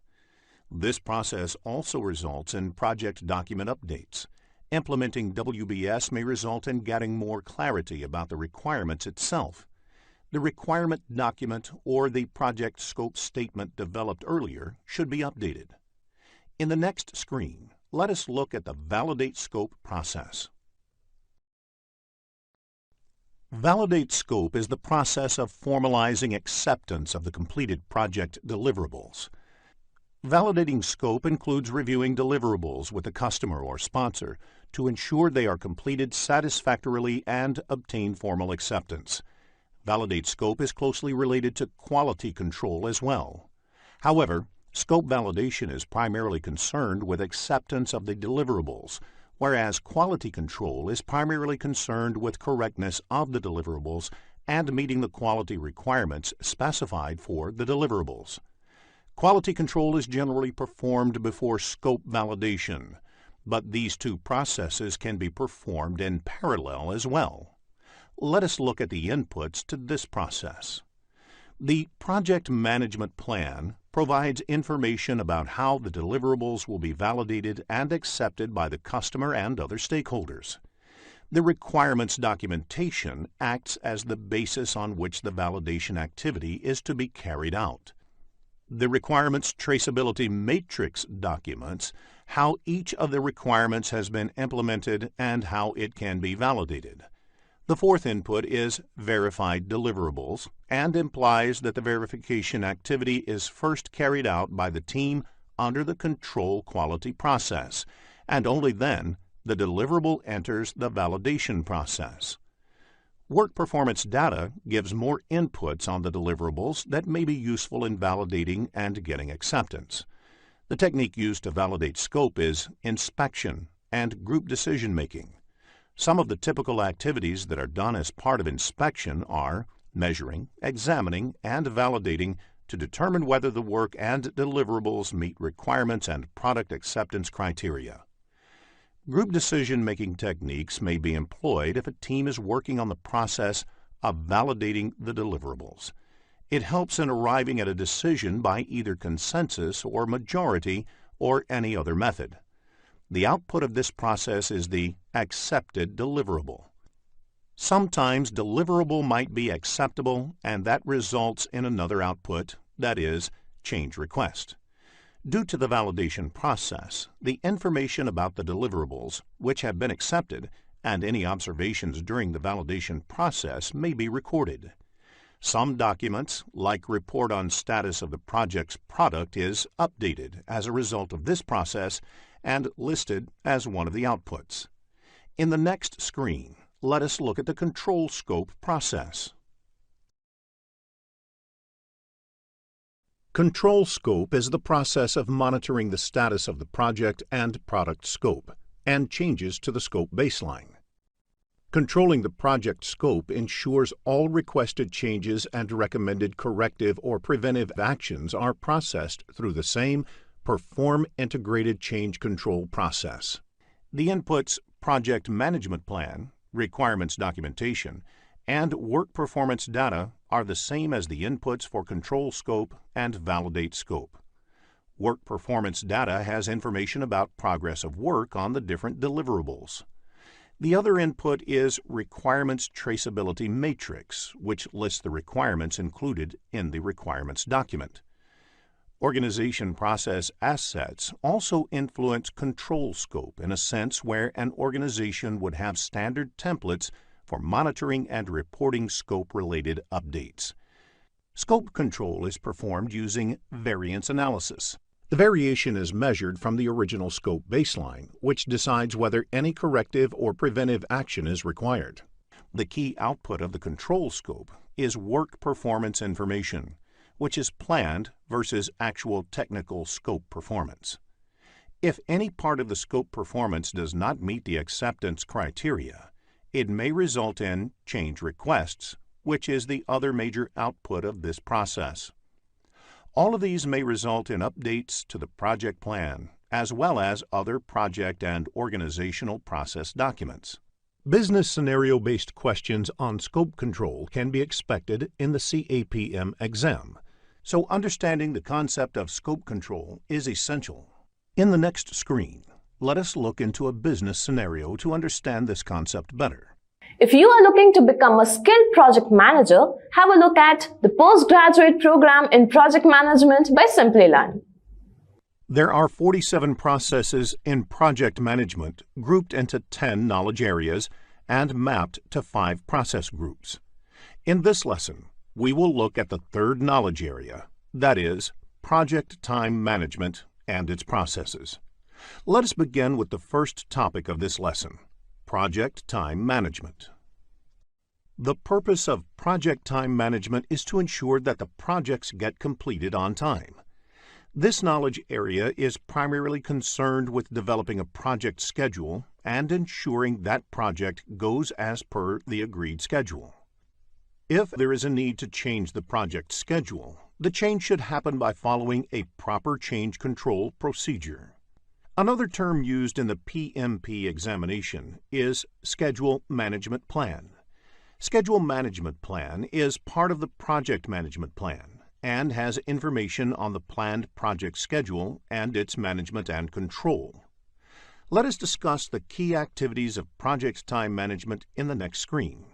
This process also results in project document updates. Implementing WBS may result in getting more clarity about the requirements itself. The requirement document or the project scope statement developed earlier should be updated. In the next screen, let us look at the Validate Scope process. Validate Scope is the process of formalizing acceptance of the completed project deliverables. Validating scope includes reviewing deliverables with the customer or sponsor to ensure they are completed satisfactorily and obtain formal acceptance. Validate scope is closely related to quality control as well. However, scope validation is primarily concerned with acceptance of the deliverables, whereas quality control is primarily concerned with correctness of the deliverables and meeting the quality requirements specified for the deliverables. Quality control is generally performed before scope validation, but these two processes can be performed in parallel as well. Let us look at the inputs to this process. The Project Management Plan provides information about how the deliverables will be validated and accepted by the customer and other stakeholders. The requirements documentation acts as the basis on which the validation activity is to be carried out. The requirements traceability matrix documents how each of the requirements has been implemented and how it can be validated. The fourth input is verified deliverables and implies that the verification activity is first carried out by the team under the control quality process, and only then the deliverable enters the validation process. Work performance data gives more inputs on the deliverables that may be useful in validating and getting acceptance. The technique used to validate scope is inspection and group decision making. Some of the typical activities that are done as part of inspection are measuring, examining, and validating to determine whether the work and deliverables meet requirements and product acceptance criteria. Group decision-making techniques may be employed if a team is working on the process of validating the deliverables. It helps in arriving at a decision by either consensus or majority or any other method. The output of this process is the accepted deliverable. Sometimes deliverable might be acceptable and that results in another output, that is, change request. Due to the validation process, the information about the deliverables, which have been accepted, and any observations during the validation process may be recorded. Some documents, like report on status of the project's product, is updated as a result of this process and listed as one of the outputs. In the next screen, let us look at the control scope process. Control scope is the process of monitoring the status of the project and product scope and changes to the scope baseline. Controlling the project scope ensures all requested changes and recommended corrective or preventive actions are processed through the same Perform integrated change control process. The inputs project management plan, requirements documentation, and work performance data are the same as the inputs for control scope and validate scope. Work performance data has information about progress of work on the different deliverables. The other input is requirements traceability matrix, which lists the requirements included in the requirements document. Organization process assets also influence control scope in a sense where an organization would have standard templates for monitoring and reporting scope-related updates. Scope control is performed using variance analysis. The variation is measured from the original scope baseline, which decides whether any corrective or preventive action is required. The key output of the control scope is work performance information, which is planned versus actual technical scope performance. If any part of the scope performance does not meet the acceptance criteria, it may result in change requests, which is the other major output of this process. All of these may result in updates to the project plan, as well as other project and organizational process documents. Business scenario-based questions on scope control can be expected in the CAPM exam, so understanding the concept of scope control is essential. In the next screen, let us look into a business scenario to understand this concept better. If you are looking to become a skilled project manager, have a look at the postgraduate program in project management by Simplilearn. There are 47 processes in project management grouped into 10 knowledge areas and mapped to 5 process groups. In this lesson, we will look at the third knowledge area, that is, project time management and its processes. Let us begin with the first topic of this lesson, project time management. The purpose of project time management is to ensure that the projects get completed on time. This knowledge area is primarily concerned with developing a project schedule and ensuring that project goes as per the agreed schedule. If there is a need to change the project schedule, the change should happen by following a proper change control procedure. Another term used in the PMP examination is Schedule Management Plan. Schedule Management Plan is part of the Project Management Plan and has information on the planned project schedule and its management and control. Let us discuss the key activities of project time management in the next screen.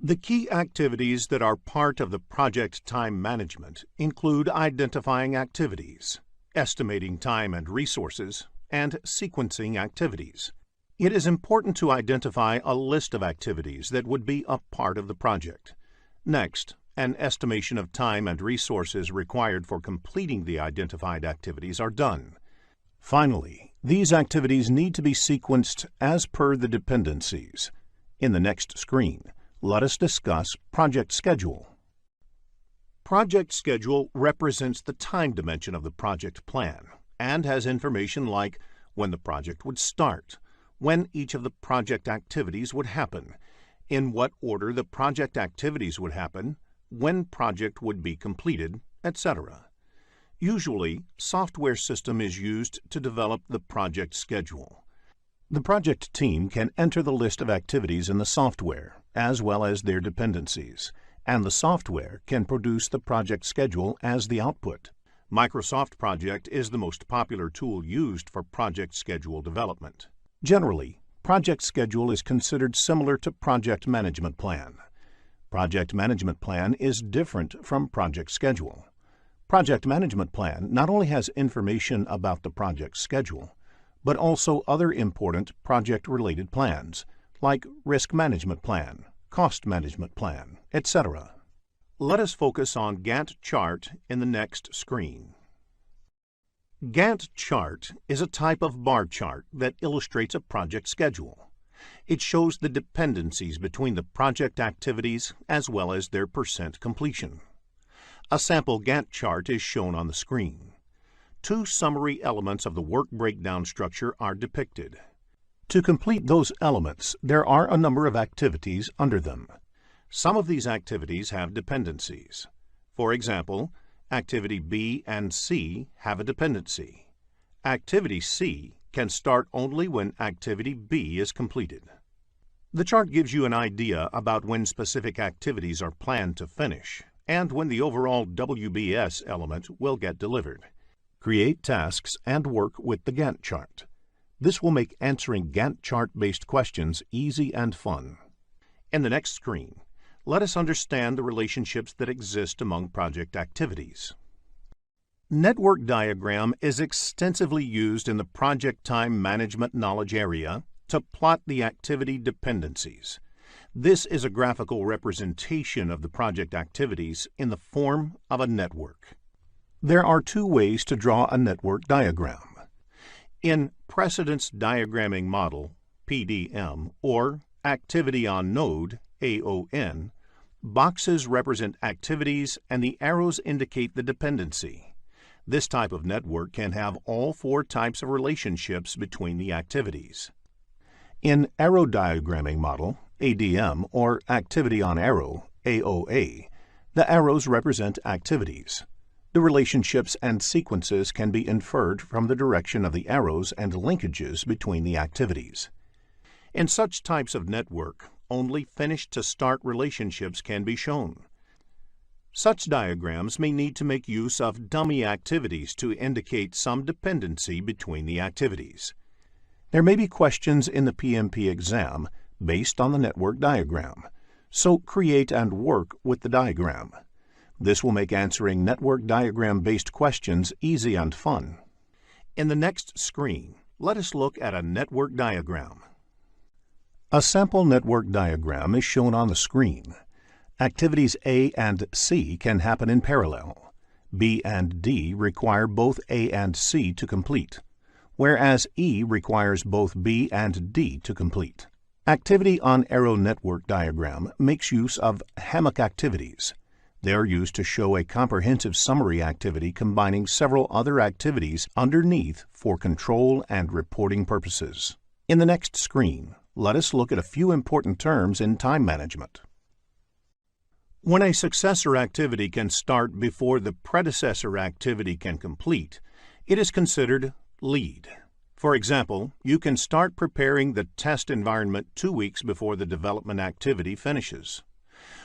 The key activities that are part of the project time management include identifying activities, estimating time and resources, and sequencing activities. It is important to identify a list of activities that would be a part of the project. Next, an estimation of time and resources required for completing the identified activities are done. Finally, these activities need to be sequenced as per the dependencies. In the next screen, let us discuss project schedule. Project schedule represents the time dimension of the project plan and has information like when the project would start, when each of the project activities would happen, in what order the project activities would happen, when project would be completed, etc. Usually, software system is used to develop the project schedule. The project team can enter the list of activities in the software, as well as their dependencies, and the software can produce the project schedule as the output. Microsoft Project is the most popular tool used for project schedule development. Generally, project schedule is considered similar to project management plan. Project management plan is different from project schedule. Project management plan not only has information about the project schedule, but also other important project-related plans, like risk management plan, cost management plan, etc. Let us focus on Gantt chart in the next screen. Gantt chart is a type of bar chart that illustrates a project schedule. It shows the dependencies between the project activities as well as their percent completion. A sample Gantt chart is shown on the screen. 2 summary elements of the work breakdown structure are depicted. To complete those elements, there are a number of activities under them. Some of these activities have dependencies. For example, activity B and C have a dependency. Activity C can start only when activity B is completed. The chart gives you an idea about when specific activities are planned to finish and when the overall WBS element will get delivered. Create tasks and work with the Gantt chart. This will make answering Gantt chart-based questions easy and fun. In the next screen, let us understand the relationships that exist among project activities. Network diagram is extensively used in the project time management knowledge area to plot the activity dependencies. This is a graphical representation of the project activities in the form of a network. There are two ways to draw a network diagram. In Precedence Diagramming Model, PDM, or Activity on Node, AON, boxes represent activities and the arrows indicate the dependency. This type of network can have all four types of relationships between the activities. In Arrow Diagramming Model, ADM, or Activity on Arrow, AOA, the arrows represent activities. The relationships and sequences can be inferred from the direction of the arrows and linkages between the activities. In such types of network, only finish-to-start relationships can be shown. Such diagrams may need to make use of dummy activities to indicate some dependency between the activities. There may be questions in the PMP exam based on the network diagram, so create and work with the diagram. This will make answering network diagram-based questions easy and fun. In the next screen, let us look at a network diagram. A sample network diagram is shown on the screen. Activities A and C can happen in parallel. B and D require both A and C to complete, whereas E requires both B and D to complete. Activity on Arrow network diagram makes use of hammock activities. They are used to show a comprehensive summary activity combining several other activities underneath for control and reporting purposes. In the next screen, let us look at a few important terms in time management. When a successor activity can start before the predecessor activity can complete, it is considered lead. For example, you can start preparing the test environment 2 weeks before the development activity finishes.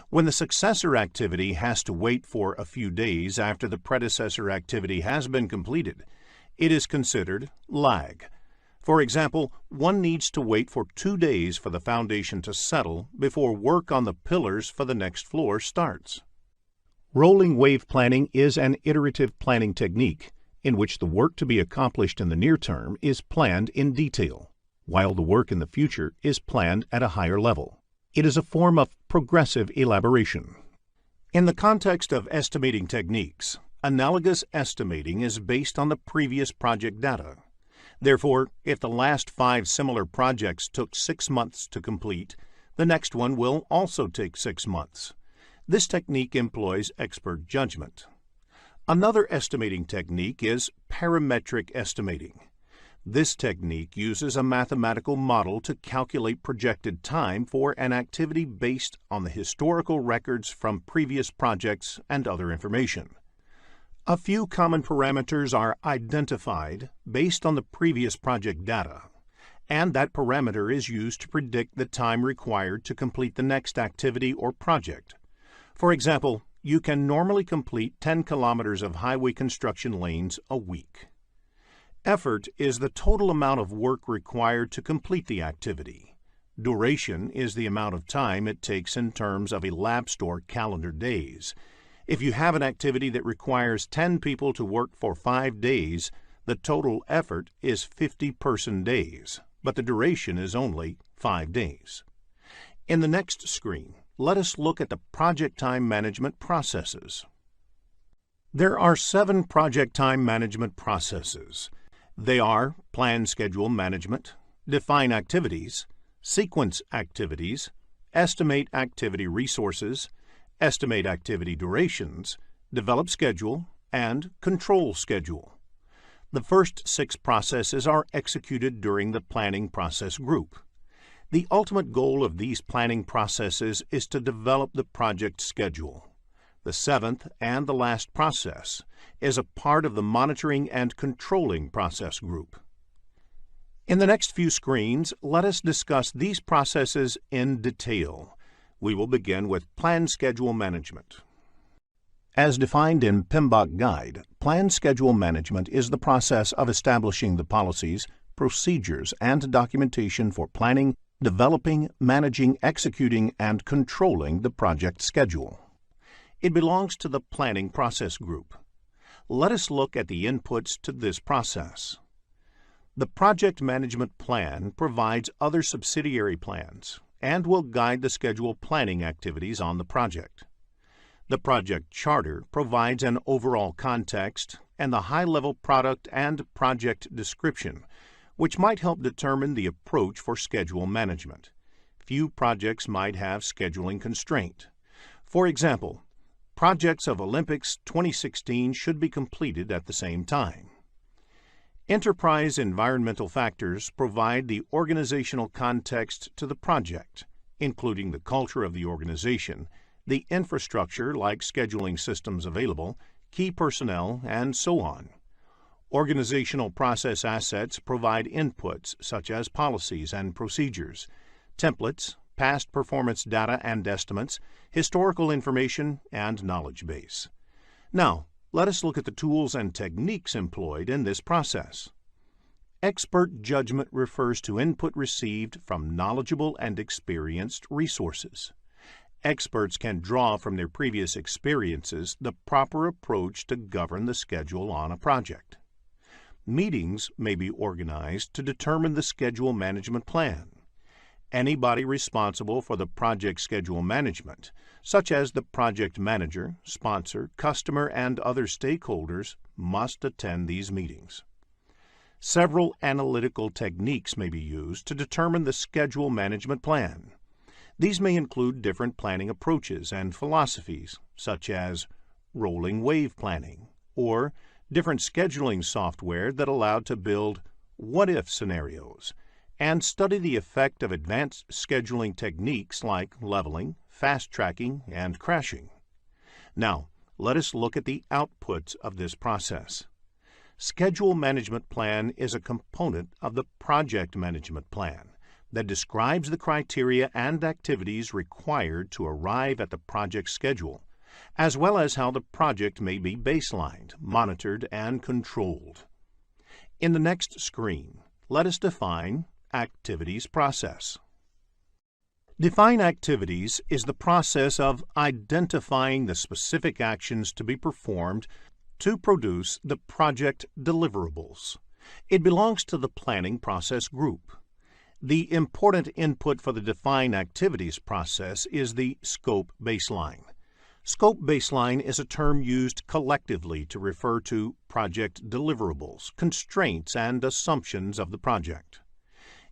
When the successor activity has to wait for a few days after the predecessor activity has been completed, it is considered lag. For example, one needs to wait for 2 days for the foundation to settle before work on the pillars for the next floor starts. Rolling wave planning is an iterative planning technique in which the work to be accomplished in the near term is planned in detail, while the work in the future is planned at a higher level. It is a form of progressive elaboration. In the context of estimating techniques, analogous estimating is based on the previous project data. Therefore, if the last 5 similar projects took 6 months to complete, the next one will also take 6 months. This technique employs expert judgment. Another estimating technique is parametric estimating. This technique uses a mathematical model to calculate projected time for an activity based on the historical records from previous projects and other information. A few common parameters are identified based on the previous project data, and that parameter is used to predict the time required to complete the next activity or project. For example, you can normally complete 10 kilometers of highway construction lanes a week. Effort is the total amount of work required to complete the activity. Duration is the amount of time it takes in terms of elapsed or calendar days. If you have an activity that requires 10 people to work for 5 days, the total effort is 50 person days, but the duration is only 5 days. In the next screen, let us look at the project time management processes. There are 7 project time management processes. They are plan schedule management, define activities, sequence activities, estimate activity resources, estimate activity durations, develop schedule, and control schedule. The first 6 processes are executed during the planning process group. The ultimate goal of these planning processes is to develop the project schedule. The seventh and the last process is a part of the monitoring and controlling process group. In the next few screens, let us discuss these processes in detail. We will begin with Plan Schedule Management. As defined in PMBOK Guide, Plan Schedule Management is the process of establishing the policies, procedures, and documentation for planning, developing, managing, executing, and controlling the project schedule. It belongs to the Planning Process Group. Let us look at the inputs to this process. The Project Management Plan provides other subsidiary plans and will guide the schedule planning activities on the project. The Project Charter provides an overall context and the high-level product and project description, which might help determine the approach for schedule management. Few projects might have scheduling constraint. For example, projects of Olympics 2016 should be completed at the same time. Enterprise environmental factors provide the organizational context to the project, including the culture of the organization, the infrastructure like scheduling systems available, key personnel, and so on. Organizational process assets provide inputs such as policies and procedures, templates, past performance data and estimates, historical information, and knowledge base. Now, let us look at the tools and techniques employed in this process. Expert judgment refers to input received from knowledgeable and experienced resources. Experts can draw from their previous experiences the proper approach to govern the schedule on a project. Meetings may be organized to determine the schedule management plan. Anybody responsible for the project schedule management, such as the project manager, sponsor, customer, and other stakeholders, must attend these meetings. Several analytical techniques may be used to determine the schedule management plan. These may include different planning approaches and philosophies, such as rolling wave planning, or different scheduling software that allowed to build what-if scenarios and study the effect of advanced scheduling techniques like leveling, fast tracking, and crashing. Now, let us look at the outputs of this process. Schedule Management Plan is a component of the Project Management Plan that describes the criteria and activities required to arrive at the project schedule, as well as how the project may be baselined, monitored, and controlled. In the next screen, let us define Activities Process. Define activities is the process of identifying the specific actions to be performed to produce the project deliverables. It belongs to the Planning Process Group. The important input for the Define Activities process is the Scope Baseline. Scope Baseline is a term used collectively to refer to project deliverables, constraints, and assumptions of the project.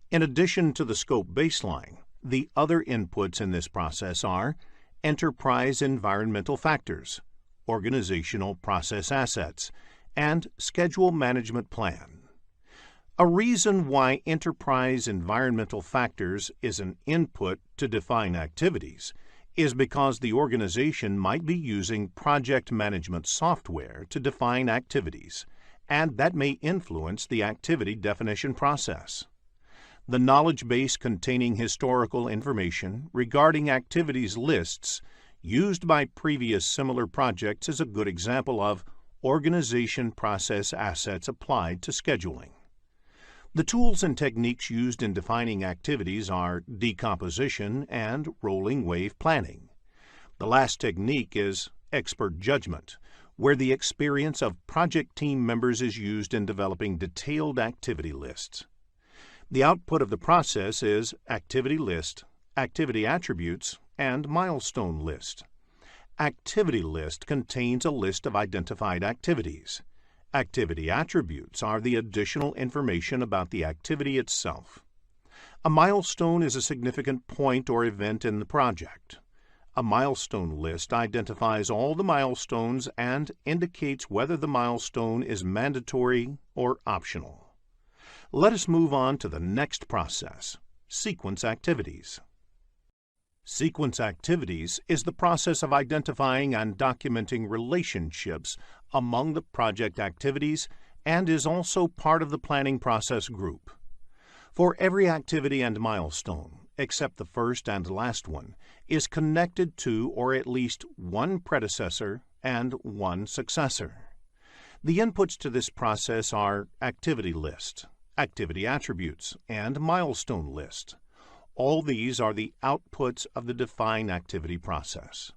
In addition to the Scope Baseline, the other inputs in this process are Enterprise Environmental Factors, Organizational Process Assets, and Schedule Management Plan. A reason why Enterprise Environmental Factors is an input to define activities is because the organization might be using project management software to define activities, and that may influence the activity definition process. The knowledge base containing historical information regarding activities lists used by previous similar projects is a good example of organization process assets applied to scheduling. The tools and techniques used in defining activities are decomposition and rolling wave planning. The last technique is expert judgment, where the experience of project team members is used in developing detailed activity lists. The output of the process is activity list, activity attributes, and milestone list. Activity list contains a list of identified activities. Activity attributes are the additional information about the activity itself. A milestone is a significant point or event in the project. A milestone list identifies all the milestones and indicates whether the milestone is mandatory or optional. Let us move on to the next process, sequence activities. Sequence activities is the process of identifying and documenting relationships among the project activities and is also part of the planning process group. For every activity and milestone, except the first and last one, is connected to or at least one predecessor and one successor. The inputs to this process are activity list, activity attributes, and milestone list. All these are the outputs of the define activity process.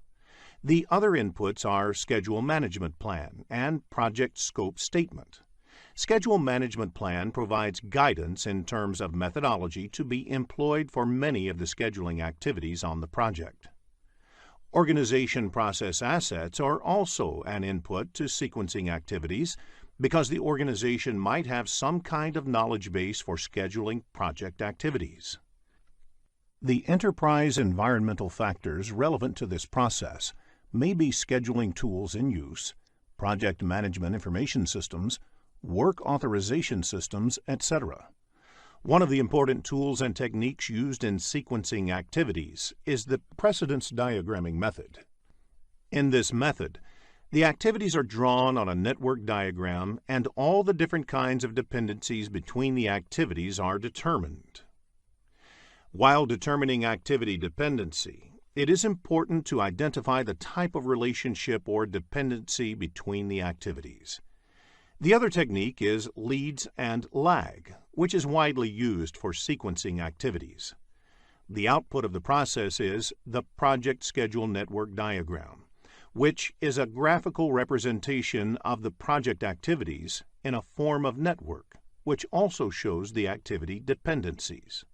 The other inputs are schedule management plan and project scope statement. Schedule management plan provides guidance in terms of methodology to be employed for many of the scheduling activities on the project. Organization process assets are also an input to sequencing activities because the organization might have some kind of knowledge base for scheduling project activities. The enterprise environmental factors relevant to this process may be scheduling tools in use, project management information systems, work authorization systems, etc. One of the important tools and techniques used in sequencing activities is the precedence diagramming method. In this method, the activities are drawn on a network diagram and all the different kinds of dependencies between the activities are determined. While determining activity dependency, it is important to identify the type of relationship or dependency between the activities. The other technique is leads and lag, which is widely used for sequencing activities. The output of the process is the project schedule network diagram, which is a graphical representation of the project activities in a form of network, which also shows the activity dependencies.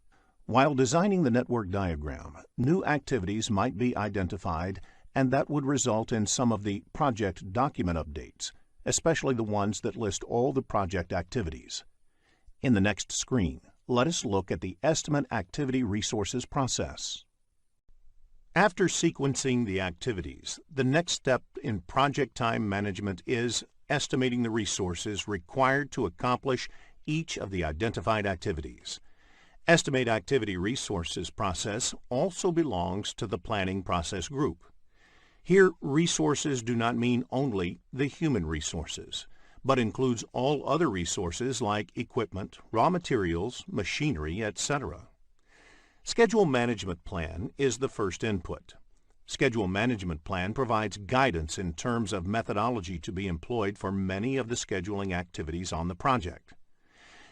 While designing the network diagram, new activities might be identified, and that would result in some of the project document updates, especially the ones that list all the project activities. In the next screen, let us look at the Estimate Activity Resources process. After sequencing the activities, the next step in project time management is estimating the resources required to accomplish each of the identified activities. Estimate Activity Resources process also belongs to the planning process group. Here, resources do not mean only the human resources, but includes all other resources like equipment, raw materials, machinery, etc. Schedule Management Plan is the first input. Schedule Management Plan provides guidance in terms of methodology to be employed for many of the scheduling activities on the project.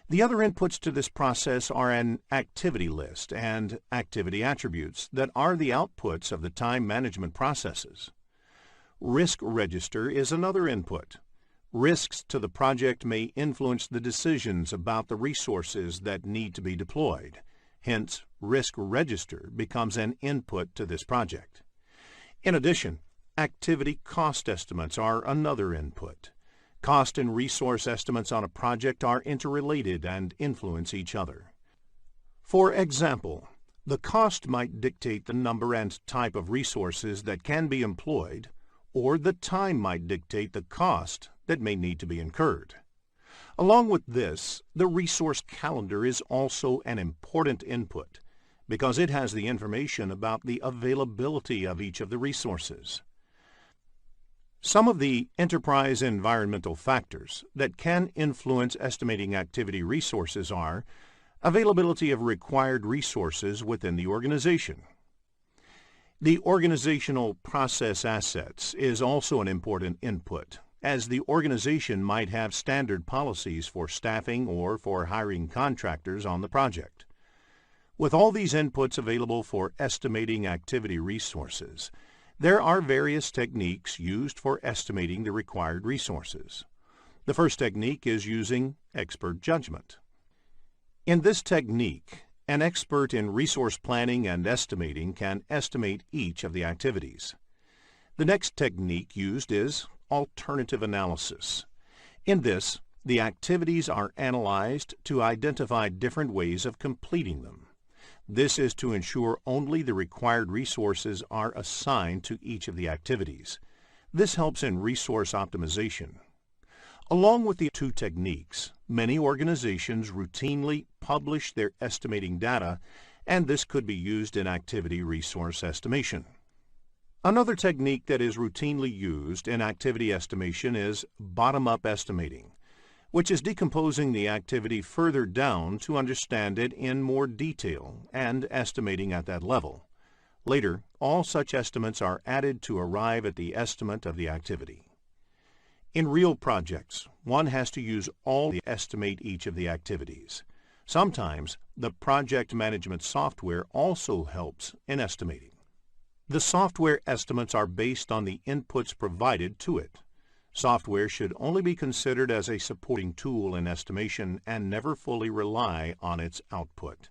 The other inputs to this process are an activity list and activity attributes that are the outputs of the time management processes. Risk register is another input. Risks to the project may influence the decisions about the resources that need to be deployed. Hence, risk register becomes an input to this project. In addition, activity cost estimates are another input. Cost and resource estimates on a project are interrelated and influence each other. For example, the cost might dictate the number and type of resources that can be employed, or the time might dictate the cost that may need to be incurred. Along with this, the resource calendar is also an important input because it has the information about the availability of each of the resources. Some of the enterprise environmental factors that can influence estimating activity resources are availability of required resources within the organization. The organizational process assets is also an important input, as the organization might have standard policies for staffing or for hiring contractors on the project. With all these inputs available for estimating activity resources, there are various techniques used for estimating the required resources. The first technique is using expert judgment. In this technique, an expert in resource planning and estimating can estimate each of the activities. The next technique used is alternative analysis. In this, the activities are analyzed to identify different ways of completing them. This is to ensure only the required resources are assigned to each of the activities. This helps in resource optimization. Along with the two techniques, many organizations routinely publish their estimating data and this could be used in activity resource estimation. Another technique that is routinely used in activity estimation is bottom-up estimating, which is decomposing the activity further down to understand it in more detail and estimating at that level. Later, all such estimates are added to arrive at the estimate of the activity. In real projects, one has to use all to estimate each of the activities. Sometimes, the project management software also helps in estimating. The software estimates are based on the inputs provided to it. Software should only be considered as a supporting tool in estimation and never fully rely on its output.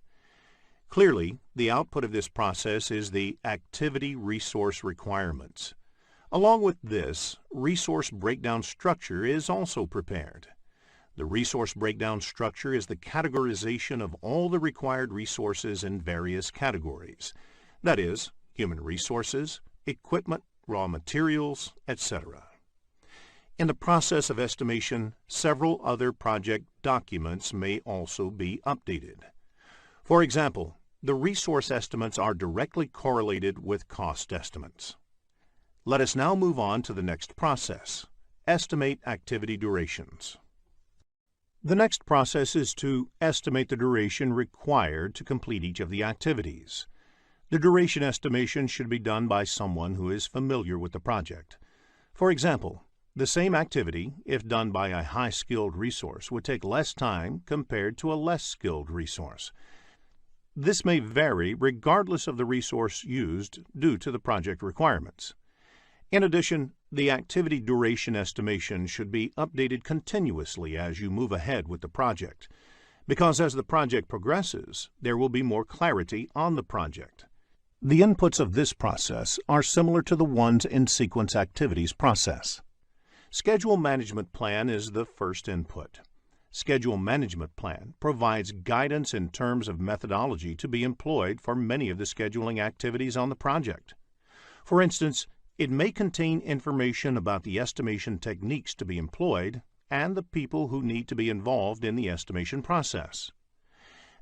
Clearly, the output of this process is the activity resource requirements. Along with this, resource breakdown structure is also prepared. The resource breakdown structure is the categorization of all the required resources in various categories. That is, human resources, equipment, raw materials, etc. In the process of estimation, several other project documents may also be updated. For example, the resource estimates are directly correlated with cost estimates. Let us now move on to the next process, estimate activity durations. The next process is to estimate the duration required to complete each of the activities. The duration estimation should be done by someone who is familiar with the project. For example, the same activity, if done by a high-skilled resource, would take less time compared to a less skilled resource. This may vary regardless of the resource used due to the project requirements. In addition, the activity duration estimation should be updated continuously as you move ahead with the project, because as the project progresses, there will be more clarity on the project. The inputs of this process are similar to the ones in sequence activities process. Schedule management plan is the first input. Schedule management plan provides guidance in terms of methodology to be employed for many of the scheduling activities on the project. For instance, it may contain information about the estimation techniques to be employed and the people who need to be involved in the estimation process.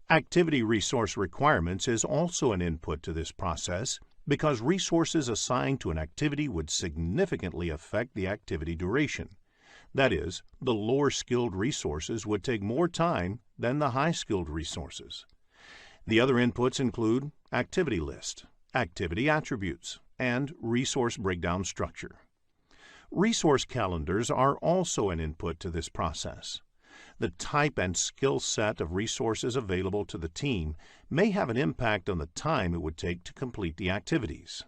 Activity resource requirements is also an input to this process because resources assigned to an activity would significantly affect the activity duration. That is, the lower-skilled resources would take more time than the high-skilled resources. The other inputs include activity list, activity attributes, and resource breakdown structure. Resource calendars are also an input to this process. The type and skill set of resources available to the team may have an impact on the time it would take to complete the activities.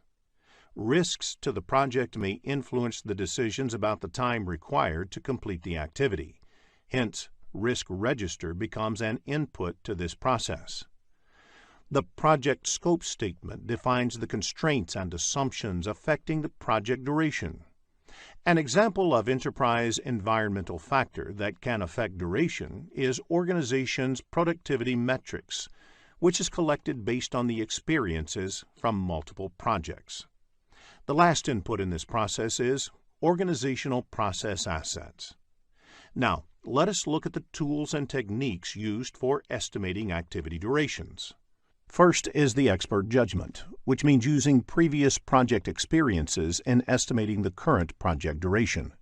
Risks to the project may influence the decisions about the time required to complete the activity. Hence, risk register becomes an input to this process. The project scope statement defines the constraints and assumptions affecting the project duration. An example of enterprise environmental factor that can affect duration is organization's productivity metrics, which is collected based on the experiences from multiple projects. The last input in this process is organizational process assets. Now, let us look at the tools and techniques used for estimating activity durations. First is the expert judgment, which means using previous project experiences in estimating the current project duration.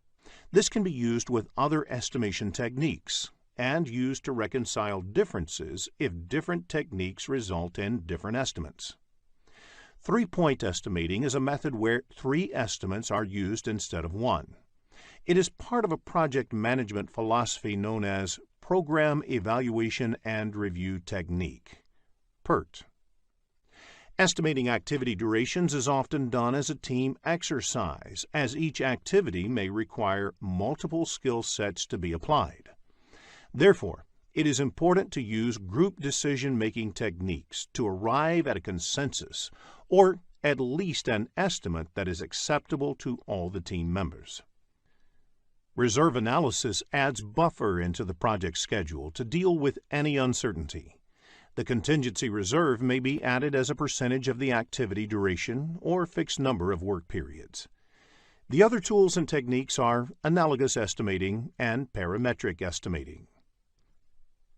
This can be used with other estimation techniques and used to reconcile differences if different techniques result in different estimates. Three-point estimating is a method where 3 estimates are used instead of 1. It is part of a project management philosophy known as Program Evaluation and Review Technique, PERT. Estimating activity durations is often done as a team exercise, as each activity may require multiple skill sets to be applied. Therefore, it is important to use group decision-making techniques to arrive at a consensus, or at least an estimate that is acceptable to all the team members. Reserve analysis adds buffer into the project schedule to deal with any uncertainty. The contingency reserve may be added as a percentage of the activity duration or fixed number of work periods. The other tools and techniques are analogous estimating and parametric estimating.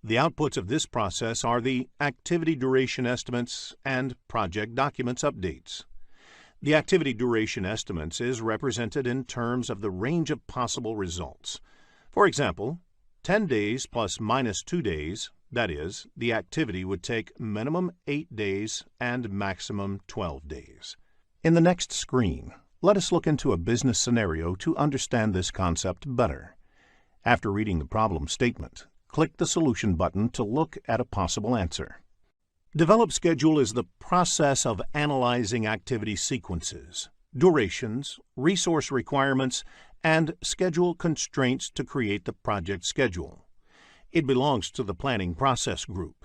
The outputs of this process are the activity duration estimates and project documents updates. The activity duration estimates is represented in terms of the range of possible results. For example, 10 days plus minus 2 days, that is, the activity would take minimum 8 days and maximum 12 days. In the next screen, let us look into a business scenario to understand this concept better. After reading the problem statement, click the Solution button to look at a possible answer. Develop schedule is the process of analyzing activity sequences, durations, resource requirements, and schedule constraints to create the project schedule. It belongs to the planning process group.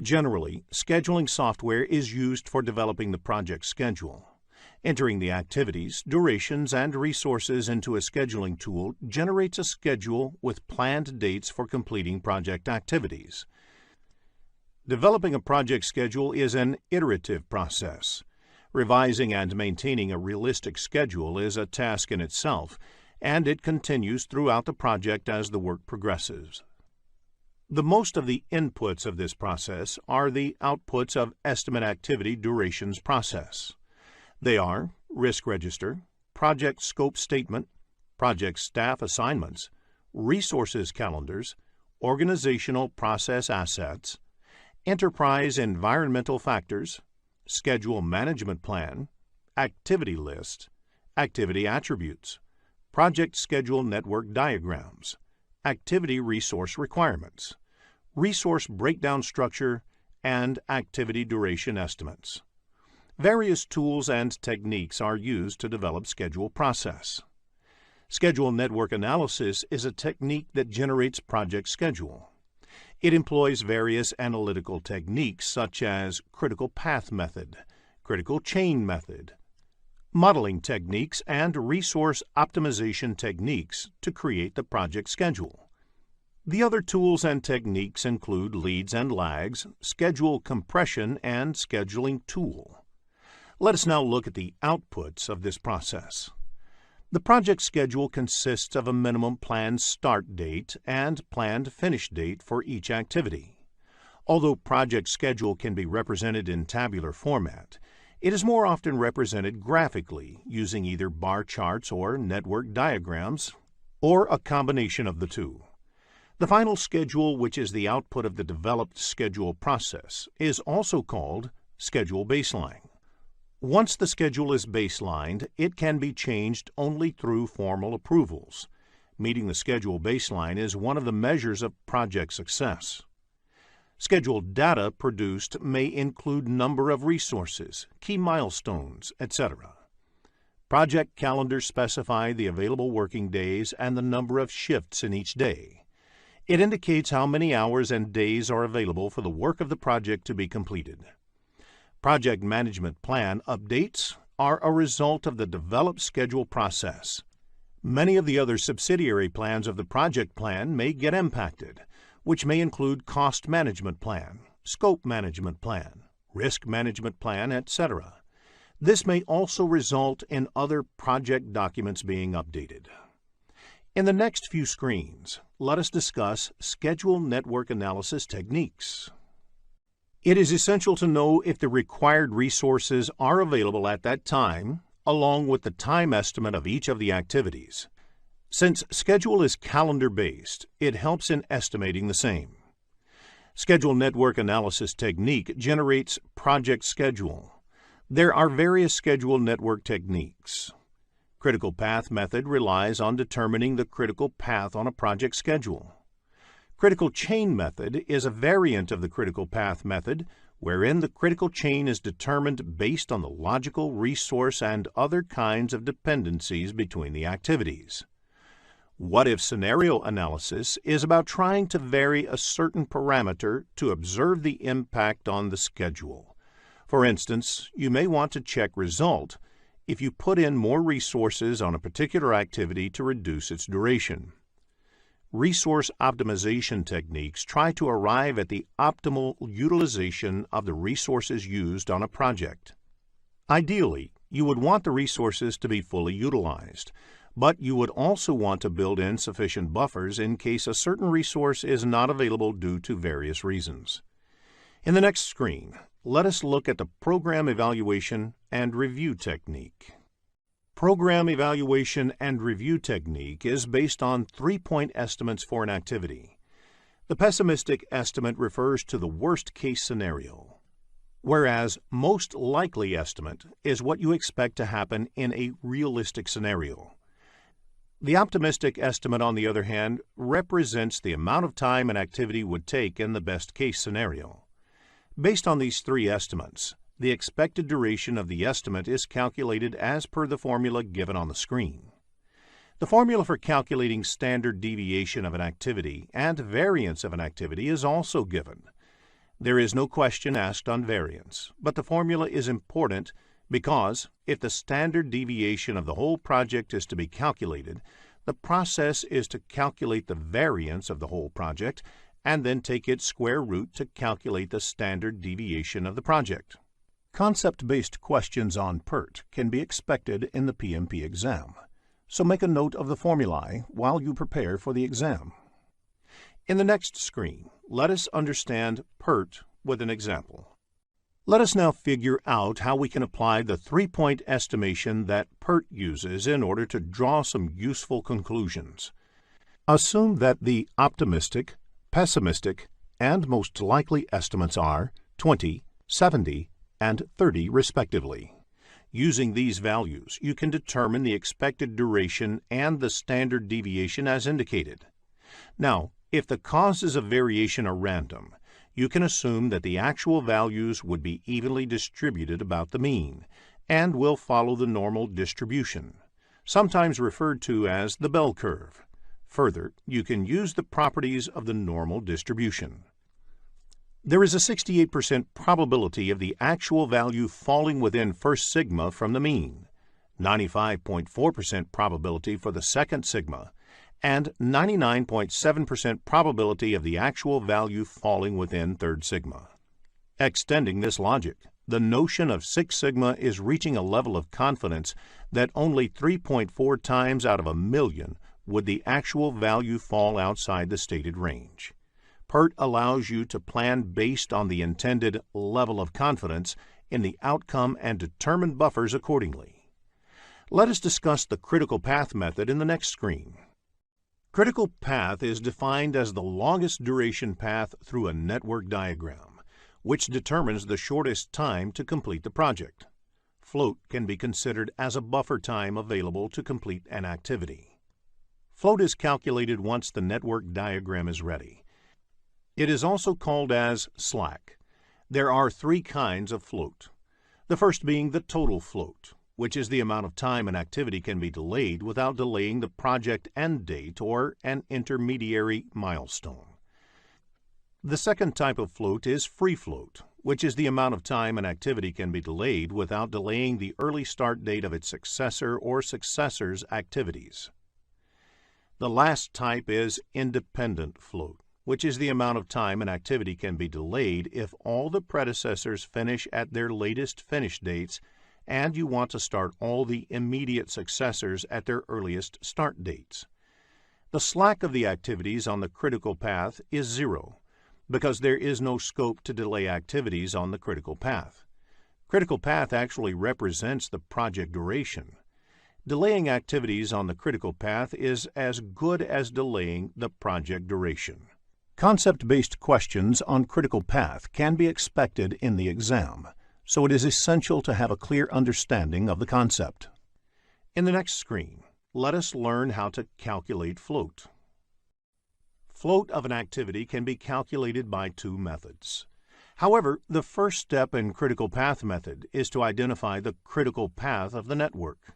Generally, scheduling software is used for developing the project schedule. Entering the activities, durations, and resources into a scheduling tool generates a schedule with planned dates for completing project activities. Developing a project schedule is an iterative process. Revising and maintaining a realistic schedule is a task in itself, and it continues throughout the project as the work progresses. The most of the inputs of this process are the outputs of estimate activity durations process. They are risk register, project scope statement, project staff assignments, resources calendars, organizational process assets, enterprise environmental factors, schedule management plan, activity list, activity attributes, project schedule network diagrams, activity resource requirements, resource breakdown structure, and activity duration estimates. Various tools and techniques are used to develop schedule process. Schedule network analysis is a technique that generates project schedule. It employs various analytical techniques such as critical path method, critical chain method, modeling techniques, and resource optimization techniques to create the project schedule. The other tools and techniques include leads and lags, schedule compression, and scheduling tool. Let us now look at the outputs of this process. The project schedule consists of a minimum planned start date and planned finish date for each activity. Although project schedule can be represented in tabular format, it is more often represented graphically using either bar charts or network diagrams, or a combination of the two. The final schedule, which is the output of the developed schedule process, is also called schedule baseline. Once the schedule is baselined, it can be changed only through formal approvals. Meeting the schedule baseline is one of the measures of project success. Schedule data produced may include number of resources, key milestones, etc. Project calendars specify the available working days and the number of shifts in each day. It indicates how many hours and days are available for the work of the project to be completed. Project management plan updates are a result of the developed schedule process. Many of the other subsidiary plans of the project plan may get impacted, which may include cost management plan, scope management plan, risk management plan, etc. This may also result in other project documents being updated. In the next few screens, let us discuss schedule network analysis techniques. It is essential to know if the required resources are available at that time, along with the time estimate of each of the activities. Since schedule is calendar-based, it helps in estimating the same. Schedule network analysis technique generates project schedule. There are various schedule network techniques. Critical path method relies on determining the critical path on a project schedule. Critical chain method is a variant of the critical path method, wherein the critical chain is determined based on the logical, resource, and other kinds of dependencies between the activities. What-if scenario analysis is about trying to vary a certain parameter to observe the impact on the schedule. For instance, you may want to check result if you put in more resources on a particular activity to reduce its duration. Resource optimization techniques try to arrive at the optimal utilization of the resources used on a project. Ideally, you would want the resources to be fully utilized, but you would also want to build in sufficient buffers in case a certain resource is not available due to various reasons. In the next screen, let us look at the program evaluation and review technique. Program evaluation and review technique is based on 3-point estimates for an activity. The pessimistic estimate refers to the worst-case scenario, whereas most likely estimate is what you expect to happen in a realistic scenario. The optimistic estimate, on the other hand, represents the amount of time an activity would take in the best-case scenario. Based on these three estimates, the expected duration of the estimate is calculated as per the formula given on the screen. The formula for calculating standard deviation of an activity and variance of an activity is also given. There is no question asked on variance, but the formula is important because if the standard deviation of the whole project is to be calculated, the process is to calculate the variance of the whole project and then take its square root to calculate the standard deviation of the project. Concept-based questions on PERT can be expected in the PMP exam, so make a note of the formulae while you prepare for the exam. In the next screen, let us understand PERT with an example. Let us now figure out how we can apply the 3-point estimation that PERT uses in order to draw some useful conclusions. Assume that the optimistic, pessimistic, and most likely estimates are 20, 70, and 30 respectively. Using these values, you can determine the expected duration and the standard deviation as indicated. Now, if the causes of variation are random, you can assume that the actual values would be evenly distributed about the mean and will follow the normal distribution, sometimes referred to as the bell curve. Further, you can use the properties of the normal distribution. There is a 68% probability of the actual value falling within first sigma from the mean, 95.4% probability for the second sigma, and 99.7% probability of the actual value falling within third sigma. Extending this logic, the notion of 6 sigma is reaching a level of confidence that only 3.4 times out of a million would the actual value fall outside the stated range. PERT allows you to plan based on the intended level of confidence in the outcome and determine buffers accordingly. Let us discuss the critical path method in the next screen. Critical path is defined as the longest duration path through a network diagram, which determines the shortest time to complete the project. Float can be considered as a buffer time available to complete an activity. Float is calculated once the network diagram is ready. It is also called as slack. There are 3 kinds of float. The first being the total float, which is the amount of time an activity can be delayed without delaying the project end date or an intermediary milestone. The second type of float is free float, which is the amount of time an activity can be delayed without delaying the early start date of its successor or successors' activities. The last type is independent float, which is the amount of time an activity can be delayed if all the predecessors finish at their latest finish dates and you want to start all the immediate successors at their earliest start dates. The slack of the activities on the critical path is 0, because there is no scope to delay activities on the critical path. Critical path actually represents the project duration. Delaying activities on the critical path is as good as delaying the project duration. Concept-based questions on critical path can be expected in the exam, so it is essential to have a clear understanding of the concept. In the next screen, let us learn how to calculate float. Float of an activity can be calculated by 2 methods. However, the first step in critical path method is to identify the critical path of the network.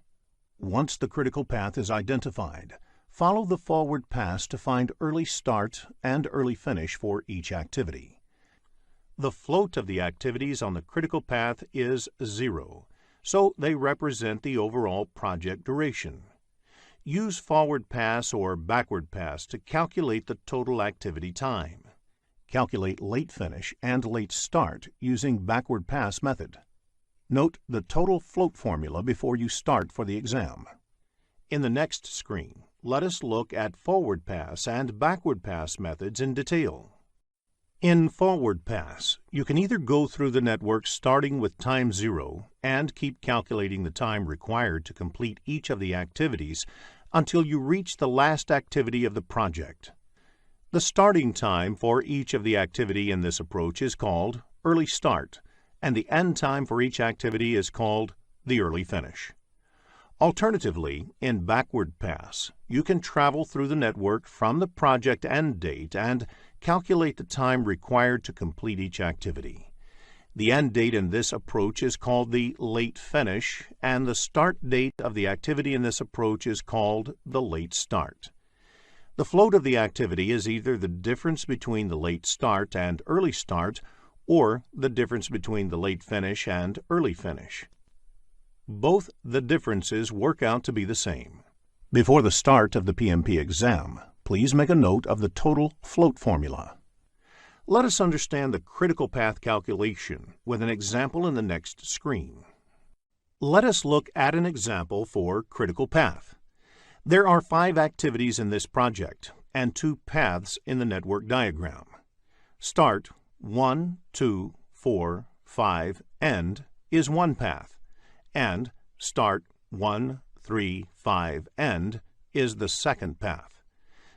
Once the critical path is identified, follow the forward pass to find early start and early finish for each activity. The float of the activities on the critical path is 0, so they represent the overall project duration. Use forward pass or backward pass to calculate the total activity time. Calculate late finish and late start using backward pass method. Note the total float formula before you start for the exam. In the next screen, let us look at forward pass and backward pass methods in detail. In forward pass, you can either go through the network starting with time 0 and keep calculating the time required to complete each of the activities until you reach the last activity of the project. The starting time for each of the activity in this approach is called early start, and the end time for each activity is called the early finish. Alternatively, in backward pass, you can travel through the network from the project end date and calculate the time required to complete each activity. The end date in this approach is called the late finish, and the start date of the activity in this approach is called the late start. The float of the activity is either the difference between the late start and early start, or the difference between the late finish and early finish. Both the differences work out to be the same. Before the start of the PMP exam, please make a note of the total float formula. Let us understand the critical path calculation with an example in the next screen. Let us look at an example for critical path. There are 5 activities in this project and 2 paths in the network diagram. Start, 1, 2, 4, 5, end is one path, and start, 1, 3, 5, end is the second path.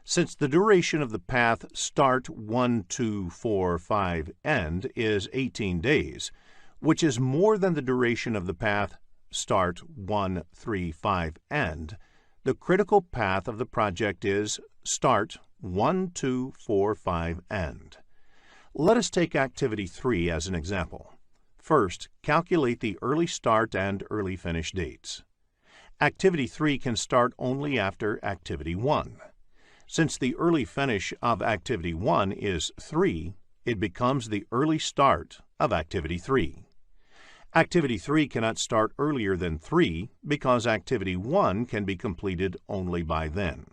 Since the duration of the path start 1, 2, 4, 5, end is 18 days, which is more than the duration of the path start 1, 3, 5, end, the critical path of the project is start 1, 2, 4, 5, end. Let us take activity 3 as an example. First, calculate the early start and early finish dates. Activity 3 can start only after activity 1. Since the early finish of activity 1 is 3, it becomes the early start of activity 3. Activity 3 cannot start earlier than 3 because activity 1 can be completed only by then.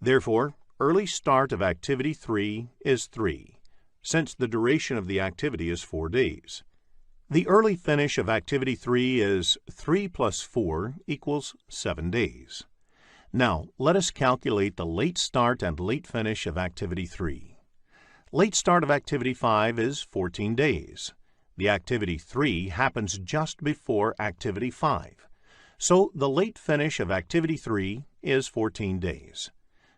Therefore, early start of activity 3 is 3, since the duration of the activity is 4 days. The early finish of activity 3 is 3 plus 4 equals 7 days. Now, let us calculate the late start and late finish of activity 3. Late start of activity 5 is 14 days. The activity 3 happens just before activity 5, so the late finish of activity 3 is 14 days.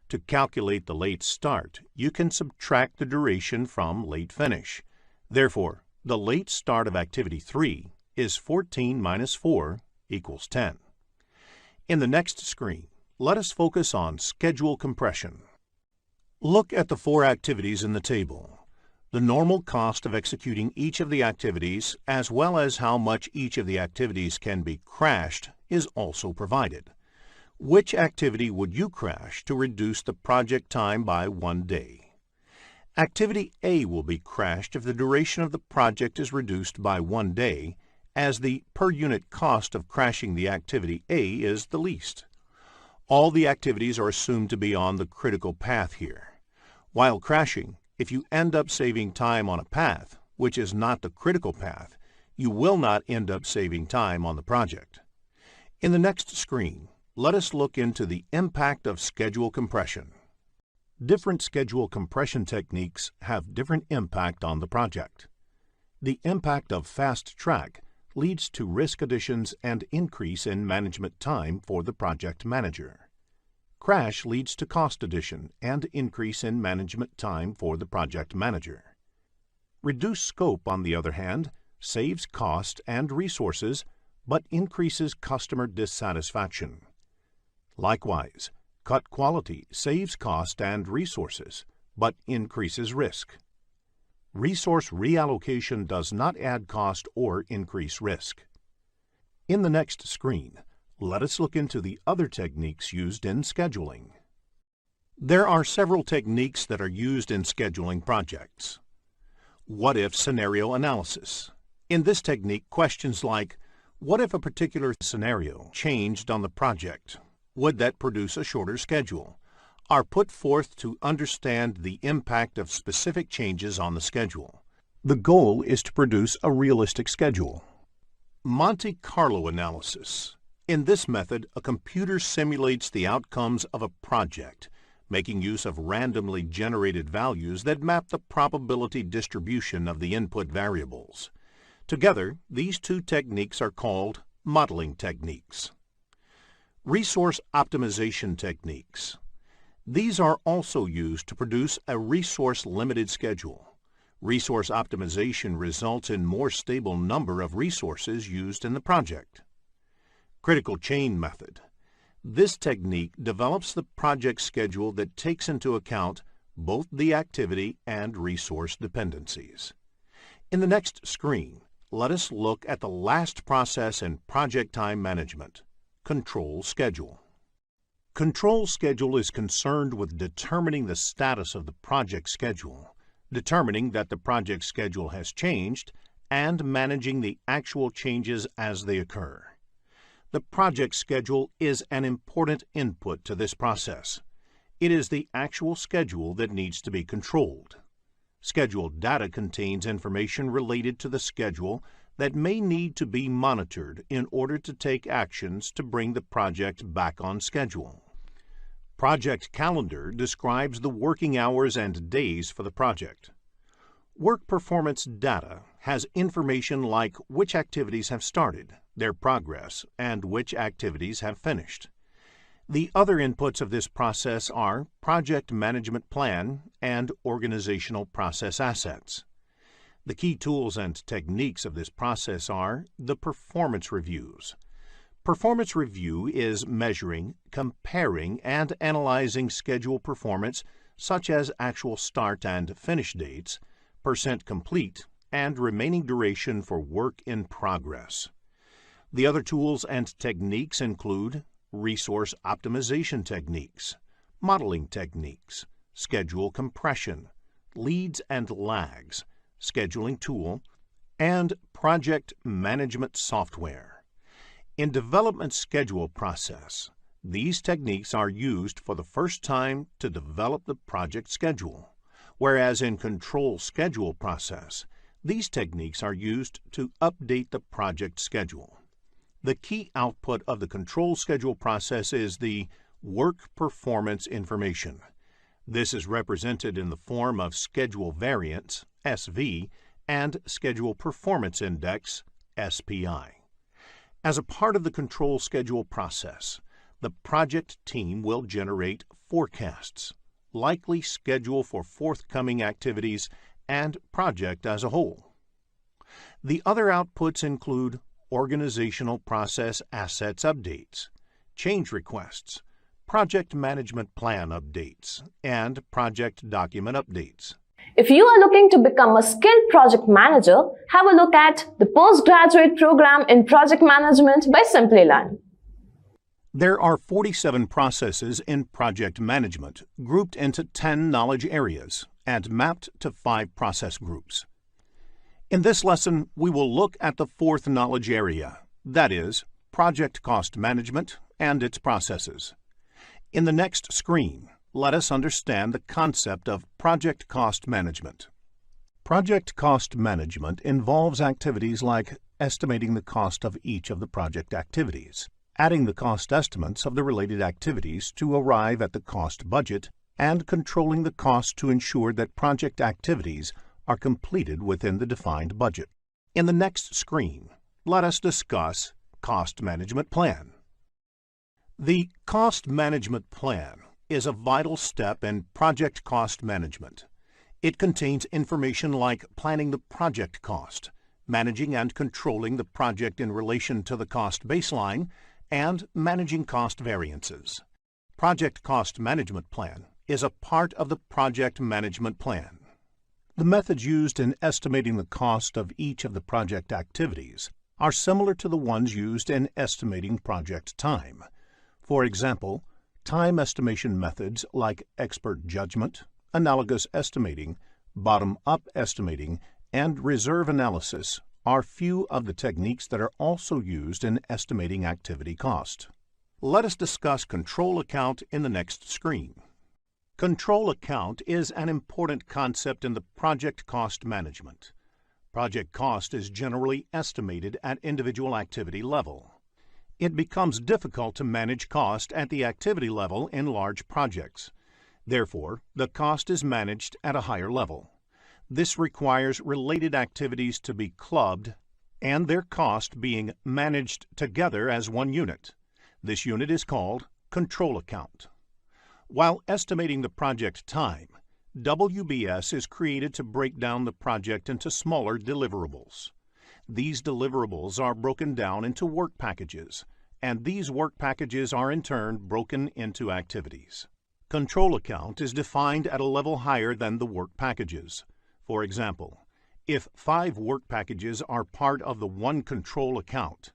To calculate the late start, you can subtract the duration from late finish. Therefore, the late start of activity 3 is 14 minus 4 equals 10. In the next screen, let us focus on schedule compression. Look at the 4 activities in the table. The normal cost of executing each of the activities, as well as how much each of the activities can be crashed, is also provided. Which activity would you crash to reduce the project time by 1 day? Activity A will be crashed if the duration of the project is reduced by 1 day, as the per unit cost of crashing the activity A is the least. All the activities are assumed to be on the critical path here. While crashing, if you end up saving time on a path, which is not the critical path, you will not end up saving time on the project. In the next screen, let us look into the impact of schedule compression. Different schedule compression techniques have different impact on the project. The impact of fast track leads to risk additions and increase in management time for the project manager. Crash leads to cost addition and increase in management time for the project manager. Reduced scope, on the other hand, saves cost and resources but increases customer dissatisfaction. Likewise, cut quality saves cost and resources but increases risk. Resource reallocation does not add cost or increase risk. In the next screen, let us look into the other techniques used in scheduling. There are several techniques that are used in scheduling projects. What-if scenario analysis. In this technique, questions like, what if a particular scenario changed on the project? Would that produce a shorter schedule? Are put forth to understand the impact of specific changes on the schedule. The goal is to produce a realistic schedule. Monte Carlo analysis. In this method, a computer simulates the outcomes of a project, making use of randomly generated values that map the probability distribution of the input variables. Together, these two techniques are called modeling techniques. Resource optimization techniques. These are also used to produce a resource-limited schedule. Resource optimization results in more stable number of resources used in the project. Critical chain method. This technique develops the project schedule that takes into account both the activity and resource dependencies. In the next screen, let us look at the last process in project time management, control schedule. Control schedule is concerned with determining the status of the project schedule, determining that the project schedule has changed, and managing the actual changes as they occur. The project schedule is an important input to this process. It is the actual schedule that needs to be controlled. Schedule data contains information related to the schedule that may need to be monitored in order to take actions to bring the project back on schedule. Project calendar describes the working hours and days for the project. Work performance data has information like which activities have started, their progress, and which activities have finished. The other inputs of this process are project management plan and organizational process assets. The key tools and techniques of this process are the performance reviews. Performance review is measuring, comparing, and analyzing schedule performance such as actual start and finish dates, percent complete, and remaining duration for work in progress. The other tools and techniques include resource optimization techniques, modeling techniques, schedule compression, leads and lags, scheduling tool, and project management software. In development schedule process, these techniques are used for the first time to develop the project schedule, whereas in control schedule process, these techniques are used to update the project schedule. The key output of the control schedule process is the work performance information. This is represented in the form of schedule variance, SV, and schedule performance index, SPI. As a part of the control schedule process, the project team will generate forecasts, likely schedule for forthcoming activities, and project as a whole. The other outputs include organizational process assets updates, change requests, project management plan updates, and project document updates. If you are looking to become a skilled project manager, have a look at the postgraduate program in project management by Simplilearn. There are 47 processes in project management, grouped into 10 knowledge areas and mapped to 5 process groups. In this lesson, we will look at the 4th knowledge area, that is, project cost management and its processes. In the next screen, let us understand the concept of project cost management. Project cost management involves activities like estimating the cost of each of the project activities, adding the cost estimates of the related activities to arrive at the cost budget, and controlling the cost to ensure that project activities are completed within the defined budget. In the next screen, let us discuss Cost Management Plan. The Cost Management Plan is a vital step in project cost management. It contains information like planning the project cost, managing and controlling the project in relation to the cost baseline, and managing cost variances. Project Cost Management Plan is a part of the Project Management Plan. The methods used in estimating the cost of each of the project activities are similar to the ones used in estimating project time. For example, time estimation methods like expert judgment, analogous estimating, bottom-up estimating, and reserve analysis are few of the techniques that are also used in estimating activity cost. Let us discuss control account in the next screen. Control account is an important concept in the project cost management. Project cost is generally estimated at individual activity level. it becomes difficult to manage cost at the activity level in large projects. Therefore, the cost is managed at a higher level. This requires related activities to be clubbed and their cost being managed together as one unit. This unit is called control account. While estimating the project time, WBS is created to break down the project into smaller deliverables. These deliverables are broken down into work packages, and these work packages are in turn broken into activities. Control account is defined at a level higher than the work packages. For example, if 5 work packages are part of the one control account,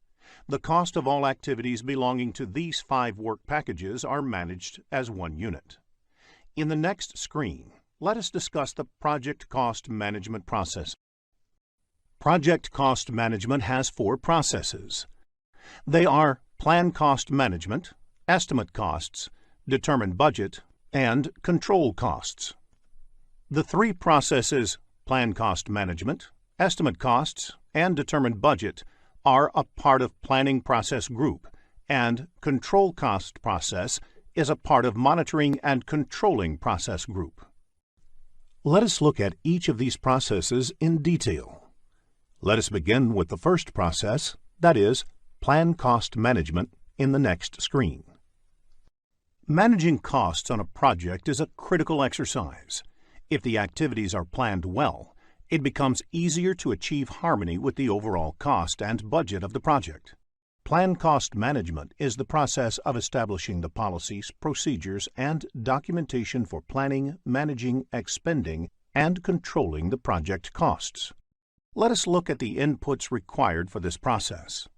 the cost of all activities belonging to these 5 work packages are managed as one unit. In the next screen, let us discuss the project cost management process. Project cost management has 4 processes. They are plan cost management, estimate costs, determine budget, and control costs. The 3 processes, plan cost management, estimate costs, and determine budget, are a part of planning process group, and control cost process is a part of monitoring and controlling process group. Let us look at each of these processes in detail. Let us begin with the first process, that is, plan cost management, in the next screen. Managing costs on a project is a critical exercise. If the activities are planned well, it becomes easier to achieve harmony with the overall cost and budget of the project. Plan cost management is the process of establishing the policies, procedures, and documentation for planning, managing, expending, and controlling the project costs. Let us look at the inputs required for this process.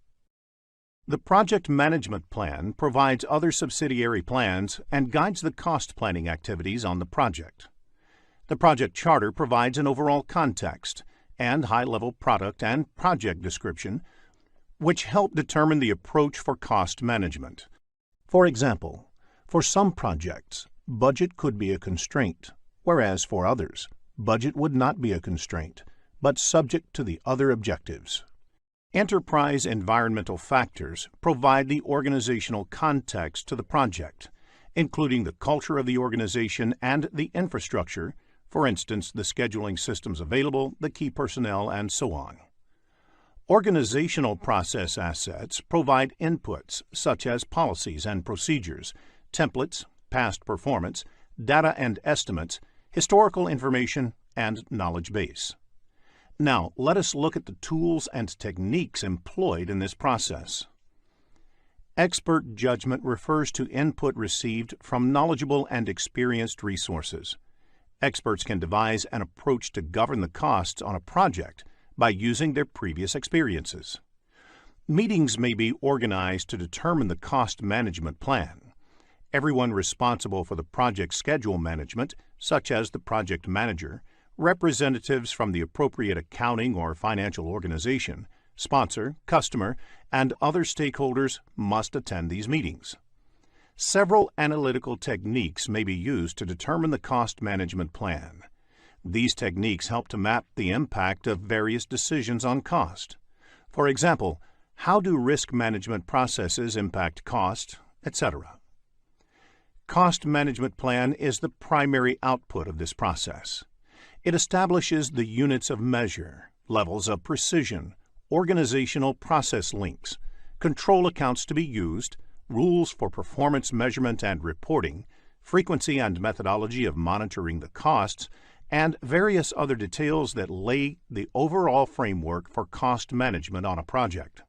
The project management plan provides other subsidiary plans and guides the cost planning activities on the project. The project charter provides an overall context and high-level product and project description, which help determine the approach for cost management. For example, for some projects, budget could be a constraint, whereas for others, budget would not be a constraint, but subject to the other objectives. Enterprise environmental factors provide the organizational context to the project, including the culture of the organization and the infrastructure, for instance, the scheduling systems available, the key personnel, and so on. Organizational process assets provide inputs such as policies and procedures, templates, past performance, data and estimates, historical information, and knowledge base. Now, let us look at the tools and techniques employed in this process. Expert judgment refers to input received from knowledgeable and experienced resources. Experts can devise an approach to govern the costs on a project by using their previous experiences. Meetings may be organized to determine the cost management plan. Everyone responsible for the project schedule management, such as the project manager, representatives from the appropriate accounting or financial organization, sponsor, customer, and other stakeholders must attend these meetings. Several analytical techniques may be used to determine the cost management plan. These techniques help to map the impact of various decisions on cost. For example, how do risk management processes impact cost, etc. Cost management plan is the primary output of this process. It establishes the units of measure, levels of precision, organizational process links, control accounts to be used, rules for performance measurement and reporting, frequency and methodology of monitoring the costs, and various other details that lay the overall framework for cost management on a project.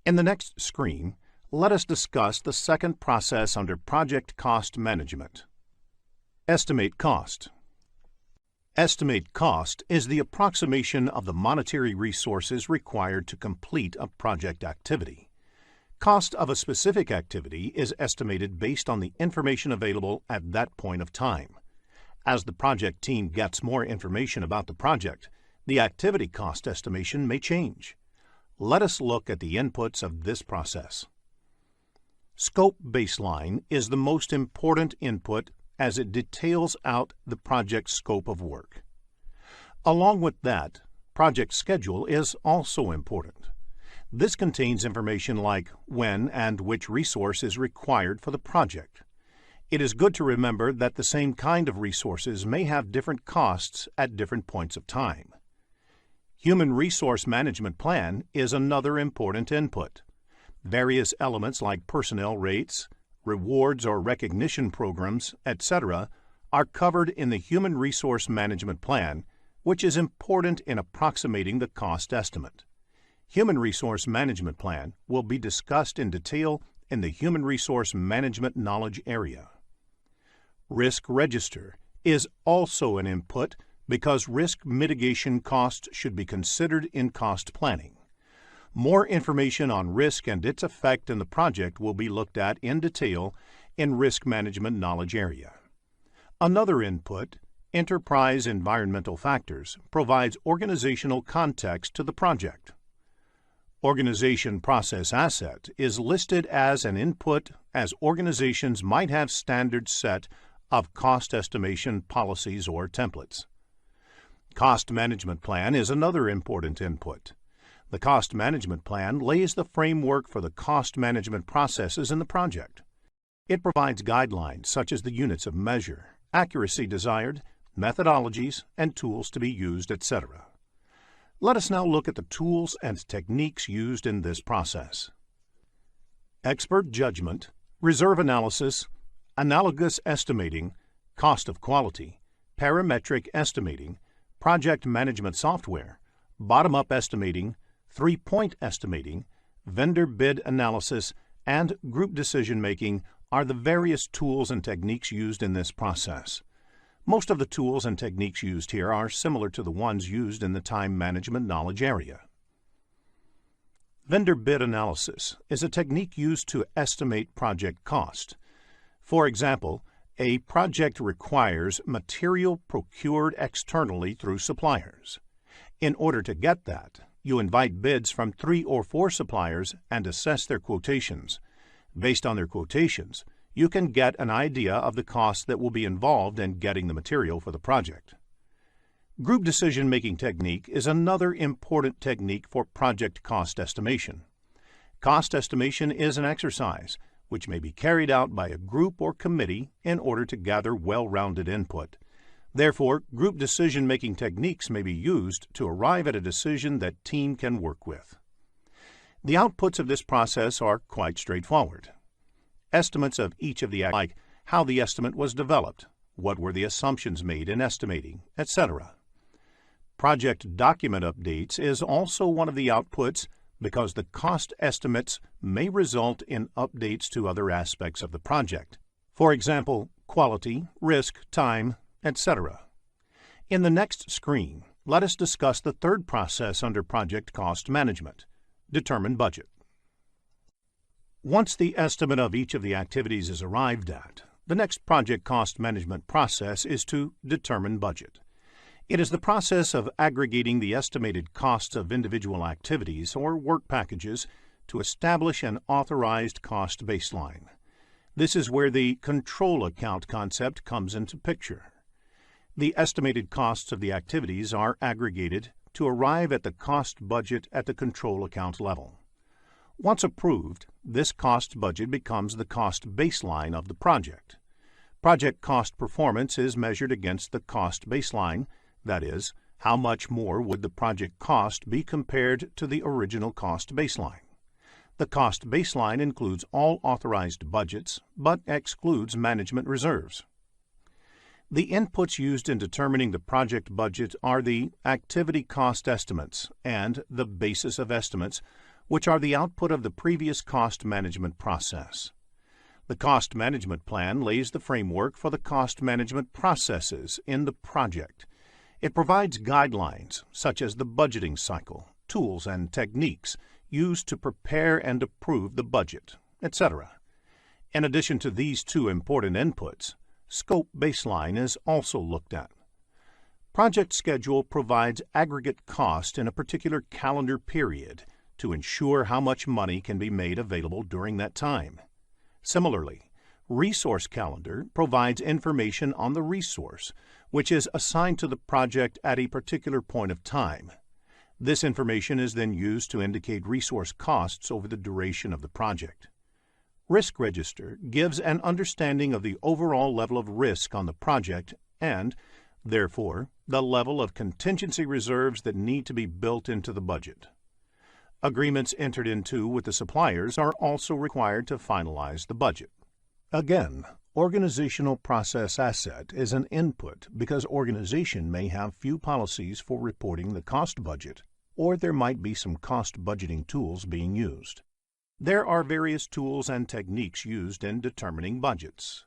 In the next screen, let us discuss the second process under project cost management. Estimate cost. Estimate cost is the approximation of the monetary resources required to complete a project activity. Cost of a specific activity is estimated based on the information available at that point of time. As the project team gets more information about the project, the activity cost estimation may change. Let us look at the inputs of this process. Scope baseline is the most important input as it details out the project scope of work. Along with that, project schedule is also important. This contains information like when and which resource is required for the project. It is good to remember that the same kind of resources may have different costs at different points of time. Human Resource Management Plan is another important input. Various elements like personnel rates, rewards or recognition programs, etc., are covered in the Human Resource Management Plan, which is important in approximating the cost estimate. Human Resource Management Plan will be discussed in detail in the Human Resource Management Knowledge area. Risk Register is also an input because risk mitigation costs should be considered in cost planning. More information on risk and its effect in the project will be looked at in detail in Risk Management Knowledge area. Another input, Enterprise Environmental Factors, provides organizational context to the project. Organization Process Asset is listed as an input as organizations might have standards set of cost estimation policies or templates. Cost Management Plan is another important input. The Cost Management Plan lays the framework for the cost management processes in the project. It provides guidelines such as the units of measure, accuracy desired, methodologies, and tools to be used, etc. Let us now look at the tools and techniques used in this process. Expert judgment, reserve analysis, analogous estimating, cost of quality, parametric estimating, project management software, bottom-up estimating, three-point estimating, vendor bid analysis, and group decision-making are the various tools and techniques used in this process. Most of the tools and techniques used here are similar to the ones used in the time management knowledge area. Vendor bid analysis is a technique used to estimate project cost. For example, a project requires material procured externally through suppliers. In order to get that, you invite bids from 3 or 4 suppliers and assess their quotations. Based on their quotations, you can get an idea of the costs that will be involved in getting the material for the project. Group decision-making technique is another important technique for project cost estimation. Cost estimation is an exercise which may be carried out by a group or committee in order to gather well-rounded input. Therefore, group decision-making techniques may be used to arrive at a decision that team can work with. The outputs of this process are quite straightforward. Estimates of each of the like how the estimate was developed, what were the assumptions made in estimating, etc. Project document updates is also one of the outputs because the cost estimates may result in updates to other aspects of the project. For example, quality, risk, time, etc. In the next screen, let us discuss the third process under project cost management, determine budget. Once the estimate of each of the activities is arrived at, the next project cost management process is to determine budget. It is the process of aggregating the estimated costs of individual activities or work packages to establish an authorized cost baseline. This is where the control account concept comes into picture. The estimated costs of the activities are aggregated to arrive at the cost budget at the control account level. Once approved, this cost budget becomes the cost baseline of the project. Project cost performance is measured against the cost baseline, that is, how much more would the project cost be compared to the original cost baseline. The cost baseline includes all authorized budgets, but excludes management reserves. The inputs used in determining the project budget are the activity cost estimates and the basis of estimates, which are the output of the previous cost management process. The cost management plan lays the framework for the cost management processes in the project. It provides guidelines such as the budgeting cycle, tools and techniques used to prepare and approve the budget, etc. In addition to these two important inputs, scope baseline is also looked at. Project schedule provides aggregate cost in a particular calendar period to ensure how much money can be made available during that time. Similarly, resource calendar provides information on the resource, which is assigned to the project at a particular point of time. This information is then used to indicate resource costs over the duration of the project. Risk Register gives an understanding of the overall level of risk on the project and, therefore, the level of contingency reserves that need to be built into the budget. Agreements entered into with the suppliers are also required to finalize the budget. Again, organizational process asset is an input because organization may have few policies for reporting the cost budget, or there might be some cost budgeting tools being used. There are various tools and techniques used in determining budgets.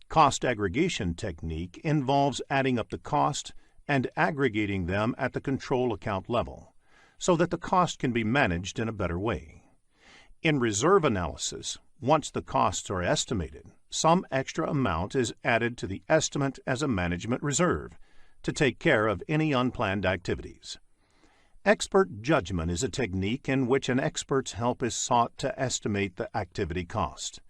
Cost aggregation technique involves adding up the cost and aggregating them at the control account level, so that the cost can be managed in a better way. In reserve analysis, once the costs are estimated, some extra amount is added to the estimate as a management reserve to take care of any unplanned activities. Expert judgment is a technique in which an expert's help is sought to estimate the activity cost.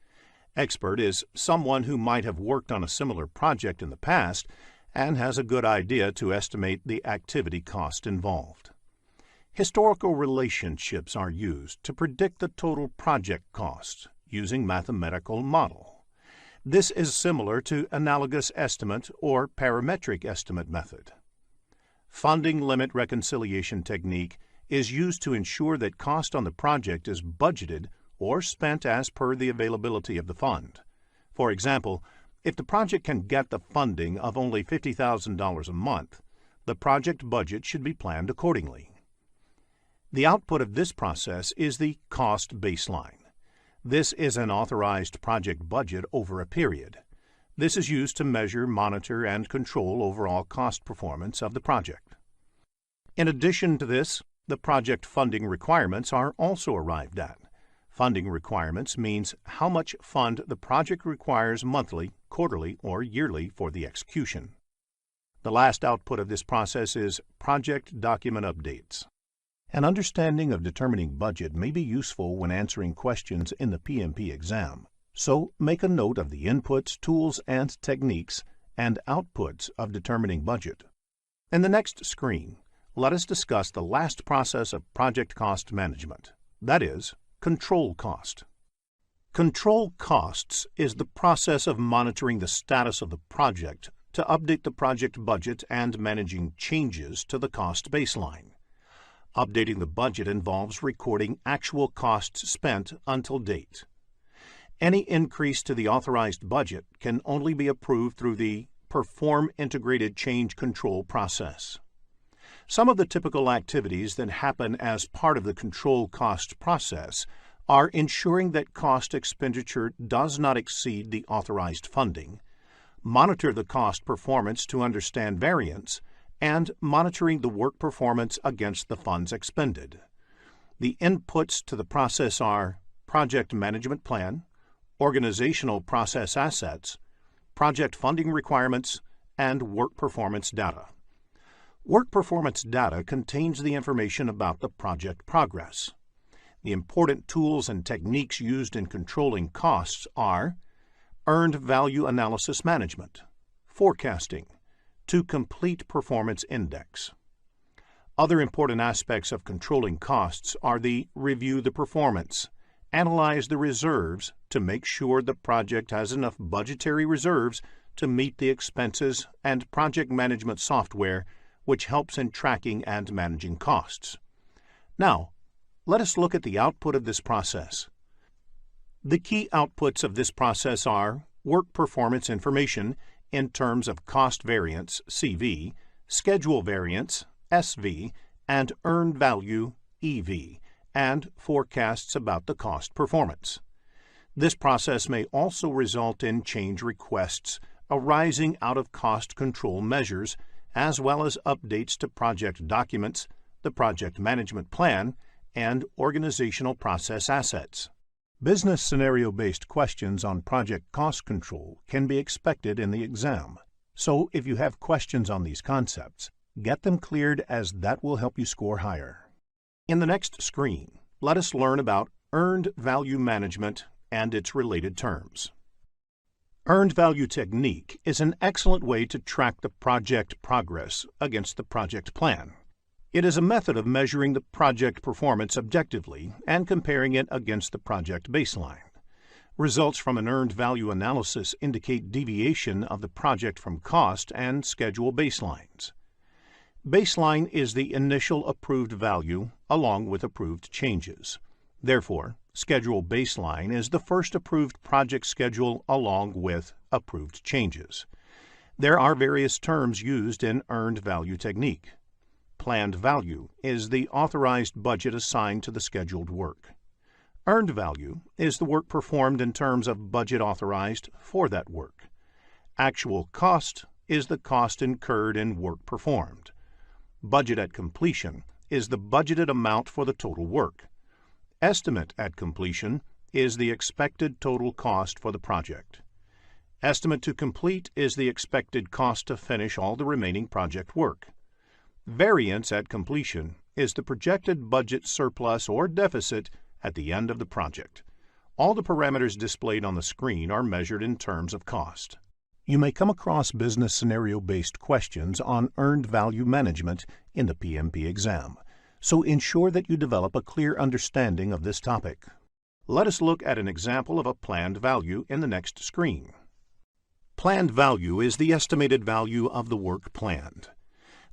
Expert is someone who might have worked on a similar project in the past and has a good idea to estimate the activity cost involved. Historical relationships are used to predict the total project cost using mathematical model. This is similar to analogous estimate or parametric estimate method. Funding limit reconciliation technique is used to ensure that cost on the project is budgeted or spent as per the availability of the fund. For example, if the project can get the funding of only $50,000 a month, the project budget should be planned accordingly. The output of this process is the cost baseline. This is an authorized project budget over a period. This is used to measure, monitor, and control overall cost performance of the project. In addition to this, the project funding requirements are also arrived at. Funding requirements means how much fund the project requires monthly, quarterly, or yearly for the execution. The last output of this process is project document updates. An understanding of determining budget may be useful when answering questions in the PMP exam. So make a note of the inputs, tools, and techniques and outputs of determining budget. In the next screen, let us discuss the last process of project cost management, that is, control cost. Control costs is the process of monitoring the status of the project to update the project budget and managing changes to the cost baseline. Updating the budget involves recording actual costs spent until date. Any increase to the authorized budget can only be approved through the Perform Integrated Change Control process. Some of the typical activities that happen as part of the control cost process are ensuring that cost expenditure does not exceed the authorized funding, monitor the cost performance to understand variance, and monitoring the work performance against the funds expended. The inputs to the process are project management plan, organizational process assets, project funding requirements, and work performance data. Work performance data contains the information about the project progress. The important tools and techniques used in controlling costs are earned value analysis management, forecasting, to complete performance index. Other important aspects of controlling costs are the review the performance, analyze the reserves to make sure the project has enough budgetary reserves to meet the expenses, and project management software, which helps in tracking and managing costs. Now, let us look at the output of this process. The key outputs of this process are work performance information in terms of cost variance, CV, schedule variance, SV, and earned value, EV, and forecasts about the cost performance. This process may also result in change requests arising out of cost control measures, as well as updates to project documents, the project management plan, and organizational process assets. Business scenario-based questions on project cost control can be expected in the exam. So if you have questions on these concepts, get them cleared, as that will help you score higher. In the next screen, let us learn about earned value management and its related terms. Earned value technique is an excellent way to track the project progress against the project plan. It is a method of measuring the project performance objectively and comparing it against the project baseline. Results from an earned value analysis indicate deviation of the project from cost and schedule baselines. Baseline is the initial approved value along with approved changes. Therefore, schedule baseline is the first approved project schedule along with approved changes. There are various terms used in earned value technique. Planned value is the authorized budget assigned to the scheduled work. Earned value is the work performed in terms of budget authorized for that work. Actual cost is the cost incurred in work performed. Budget at completion is the budgeted amount for the total work. Estimate at completion is the expected total cost for the project. Estimate to complete is the expected cost to finish all the remaining project work. Variance at completion is the projected budget surplus or deficit at the end of the project. All the parameters displayed on the screen are measured in terms of cost. You may come across business scenario-based questions on earned value management in the PMP exam, so ensure that you develop a clear understanding of this topic. Let us look at an example of a planned value in the next screen. Planned value is the estimated value of the work planned.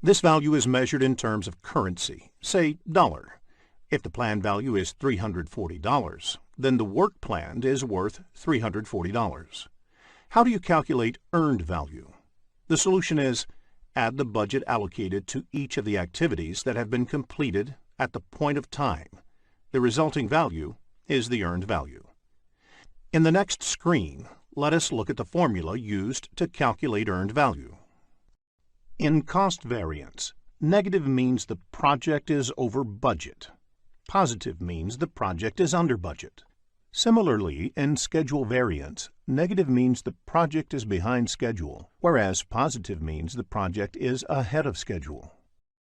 This value is measured in terms of currency, say dollar. If the planned value is $340, then the work planned is worth $340. How do you calculate earned value? The solution is add the budget allocated to each of the activities that have been completed at the point of time. The resulting value is the earned value. In the next screen, let us look at the formula used to calculate earned value. In cost variance, negative means the project is over budget. Positive means the project is under budget. Similarly, in schedule variance, negative means the project is behind schedule, whereas positive means the project is ahead of schedule.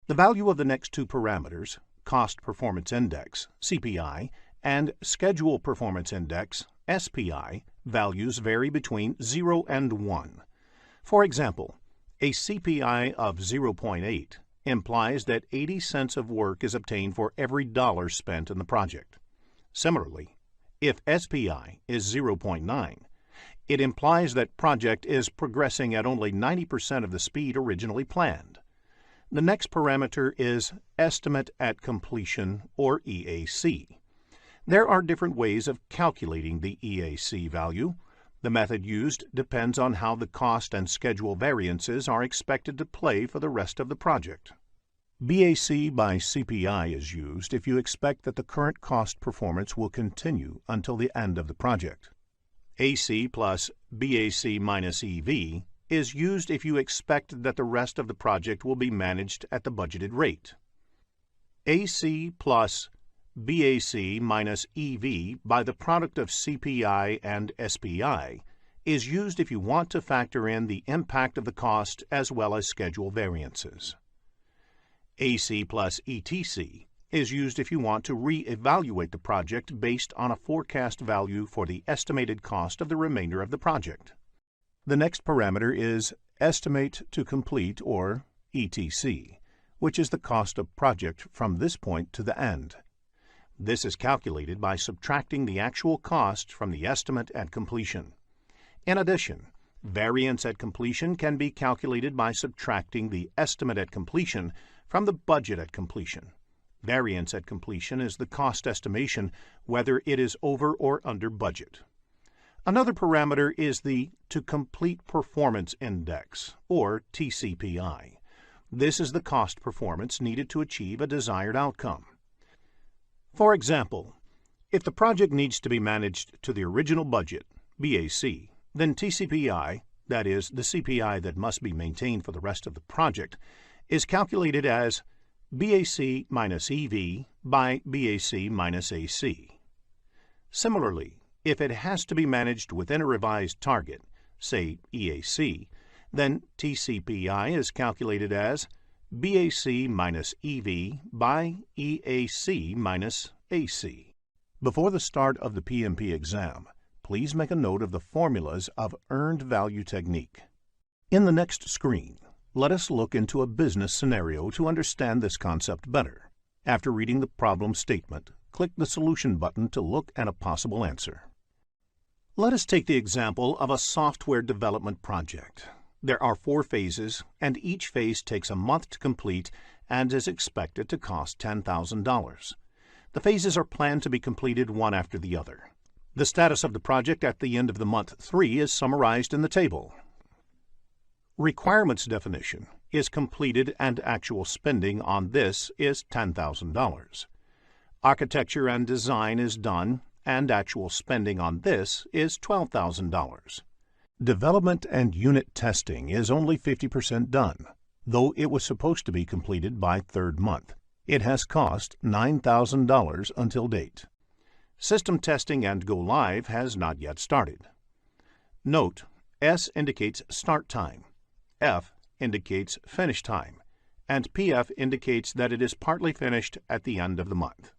The value of the next two parameters, Cost Performance Index, CPI, and Schedule Performance Index, SPI, values vary between 0 and 1. For example, a CPI of 0.8 implies that 80 cents of work is obtained for every dollar spent in the project. Similarly, if SPI is 0.9, it implies that project is progressing at only 90% of the speed originally planned. The next parameter is Estimate at Completion, or EAC. There are different ways of calculating the EAC value. The method used depends on how the cost and schedule variances are expected to play for the rest of the project. BAC by CPI is used if you expect that the current cost performance will continue until the end of the project. AC plus BAC minus EV is used if you expect that the rest of the project will be managed at the budgeted rate. AC plus BAC minus EV by the product of CPI and SPI is used if you want to factor in the impact of the cost as well as schedule variances. AC plus ETC is used if you want to re-evaluate the project based on a forecast value for the estimated cost of the remainder of the project. The next parameter is Estimate to Complete, or ETC, which is the cost of project from this point to the end. This is calculated by subtracting the actual cost from the estimate at completion. In addition, variance at completion can be calculated by subtracting the estimate at completion from the budget at completion. Variance at completion is the cost estimation whether it is over or under budget. Another parameter is the To Complete Performance Index, or TCPI. This is the cost performance needed to achieve a desired outcome. For example, if the project needs to be managed to the original budget, BAC, then TCPI, that is, the CPI that must be maintained for the rest of the project, is calculated as BAC minus EV by BAC minus AC. Similarly, if it has to be managed within a revised target, say EAC, then TCPI is calculated as BAC minus EV by EAC minus AC. Before the start of the PMP exam, please make a note of the formulas of earned value technique. In the next screen, let us look into a business scenario to understand this concept better. After reading the problem statement, click the Solution button to look at a possible answer. Let us take the example of a software development project. There are 4 phases, and each phase takes a month to complete and is expected to cost $10,000. The phases are planned to be completed one after the other. The status of the project at the end of the month 3 is summarized in the table. Requirements definition is completed and actual spending on this is $10,000. Architecture and design is done and actual spending on this is $12,000. Development and unit testing is only 50% done, though it was supposed to be completed by 3rd month. It has cost $9,000 until date. System testing and go live has not yet started. Note, S indicates start time, F indicates finish time, and PF indicates that it is partly finished at the end of the month.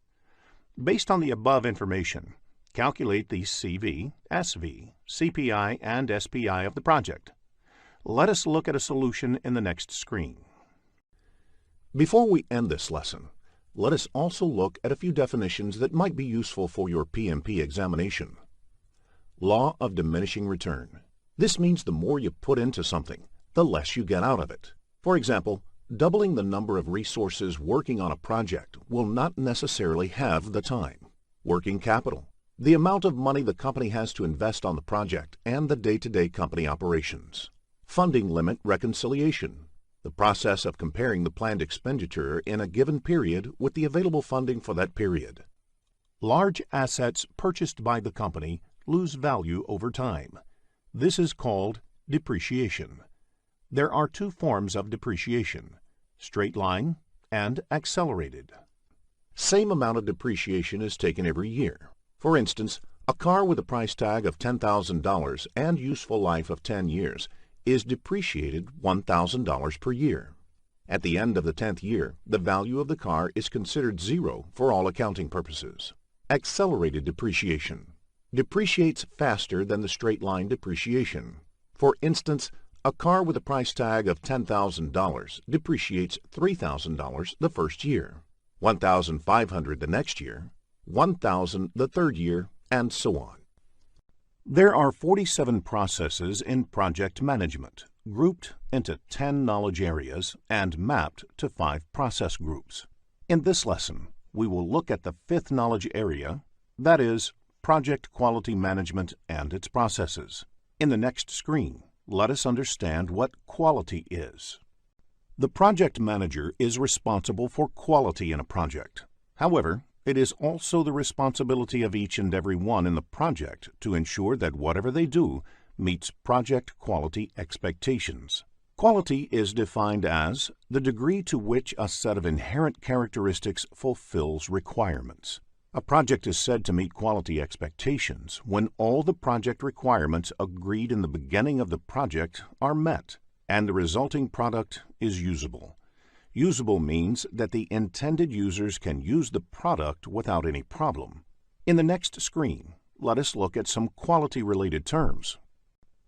Based on the above information, calculate the CV, SV, CPI, and SPI of the project. Let us look at a solution in the next screen. Before we end this lesson, let us also look at a few definitions that might be useful for your PMP examination. Law of diminishing return. This means the more you put into something, the less you get out of it. For example, doubling the number of resources working on a project will not necessarily have the time. Working capital. The amount of money the company has to invest on the project and the day-to-day company operations. Funding limit reconciliation. The process of comparing the planned expenditure in a given period with the available funding for that period. Large assets purchased by the company lose value over time. This is called depreciation. There are 2 forms of depreciation, straight line and accelerated. Same amount of depreciation is taken every year. For instance, a car with a price tag of $10,000 and useful life of 10 years is depreciated $1,000 per year. At the end of the 10th year, the value of the car is considered 0 for all accounting purposes. Accelerated depreciation depreciates faster than the straight-line depreciation. For instance, a car with a price tag of $10,000 depreciates $3,000 the first year, $1,500 the next year, $1,000 the 3rd year, and so on. There are 47 processes in project management, grouped into 10 knowledge areas and mapped to 5 process groups. In this lesson, we will look at the 5th knowledge area, that is, project quality management and its processes. In the next screen, let us understand what quality is. The project manager is responsible for quality in a project. However, it is also the responsibility of each and every one in the project to ensure that whatever they do meets project quality expectations. Quality is defined as the degree to which a set of inherent characteristics fulfills requirements. A project is said to meet quality expectations when all the project requirements agreed in the beginning of the project are met, and the resulting product is usable. Usable means that the intended users can use the product without any problem. In the next screen, let us look at some quality-related terms.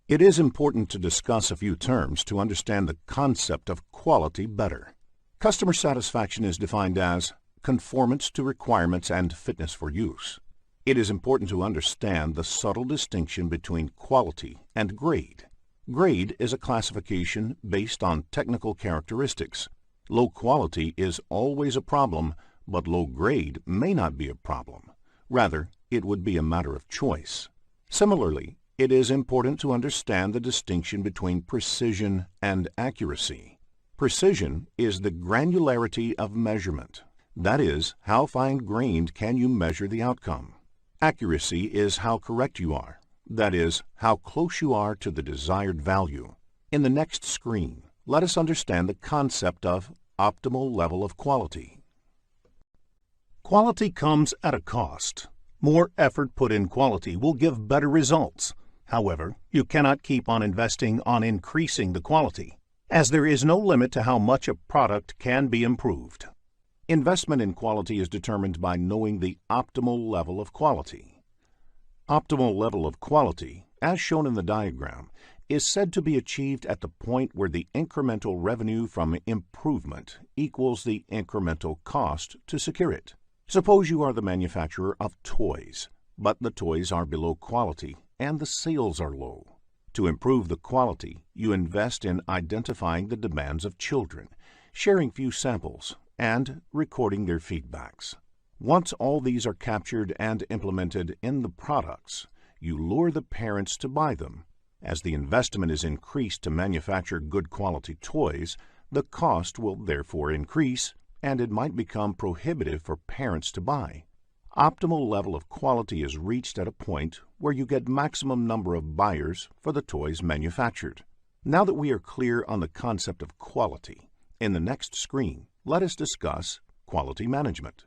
It is important to discuss a few terms to understand the concept of quality better. Customer satisfaction is defined as conformance to requirements and fitness for use. It is important to understand the subtle distinction between quality and grade. Grade is a classification based on technical characteristics. Low quality is always a problem, but low grade may not be a problem. Rather, it would be a matter of choice. Similarly, it is important to understand the distinction between precision and accuracy. Precision is the granularity of measurement. That is, how fine-grained can you measure the outcome. Accuracy is how correct you are. That is, how close you are to the desired value. In the next screen, let us understand the concept of optimal level of quality. Quality comes at a cost. More effort put in quality will give better results. However, you cannot keep on investing on increasing the quality, as there is no limit to how much a product can be improved. Investment in quality is determined by knowing the optimal level of quality. Optimal level of quality, as shown in the diagram, is said to be achieved at the point where the incremental revenue from improvement equals the incremental cost to secure it. Suppose you are the manufacturer of toys, but the toys are below quality and the sales are low. To improve the quality, you invest in identifying the demands of children, sharing few samples, and recording their feedbacks. Once all these are captured and implemented in the products, you lure the parents to buy them. As the investment is increased to manufacture good quality toys, the cost will therefore increase, and it might become prohibitive for parents to buy. Optimal level of quality is reached at a point where you get maximum number of buyers for the toys manufactured. Now that we are clear on the concept of quality, in the next screen, let us discuss quality management.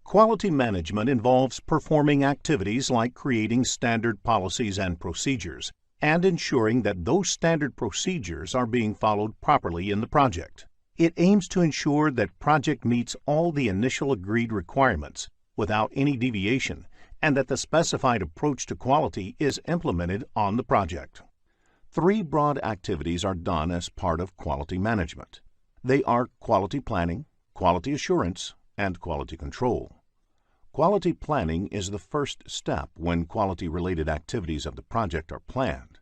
Quality management involves performing activities like creating standard policies and procedures, and ensuring that those standard procedures are being followed properly in the project. It aims to ensure that project meets all the initial agreed requirements without any deviation, and that the specified approach to quality is implemented on the project. 3 broad activities are done as part of quality management. They are quality planning, quality assurance, and quality control. Quality planning is the first step when quality-related activities of the project are planned.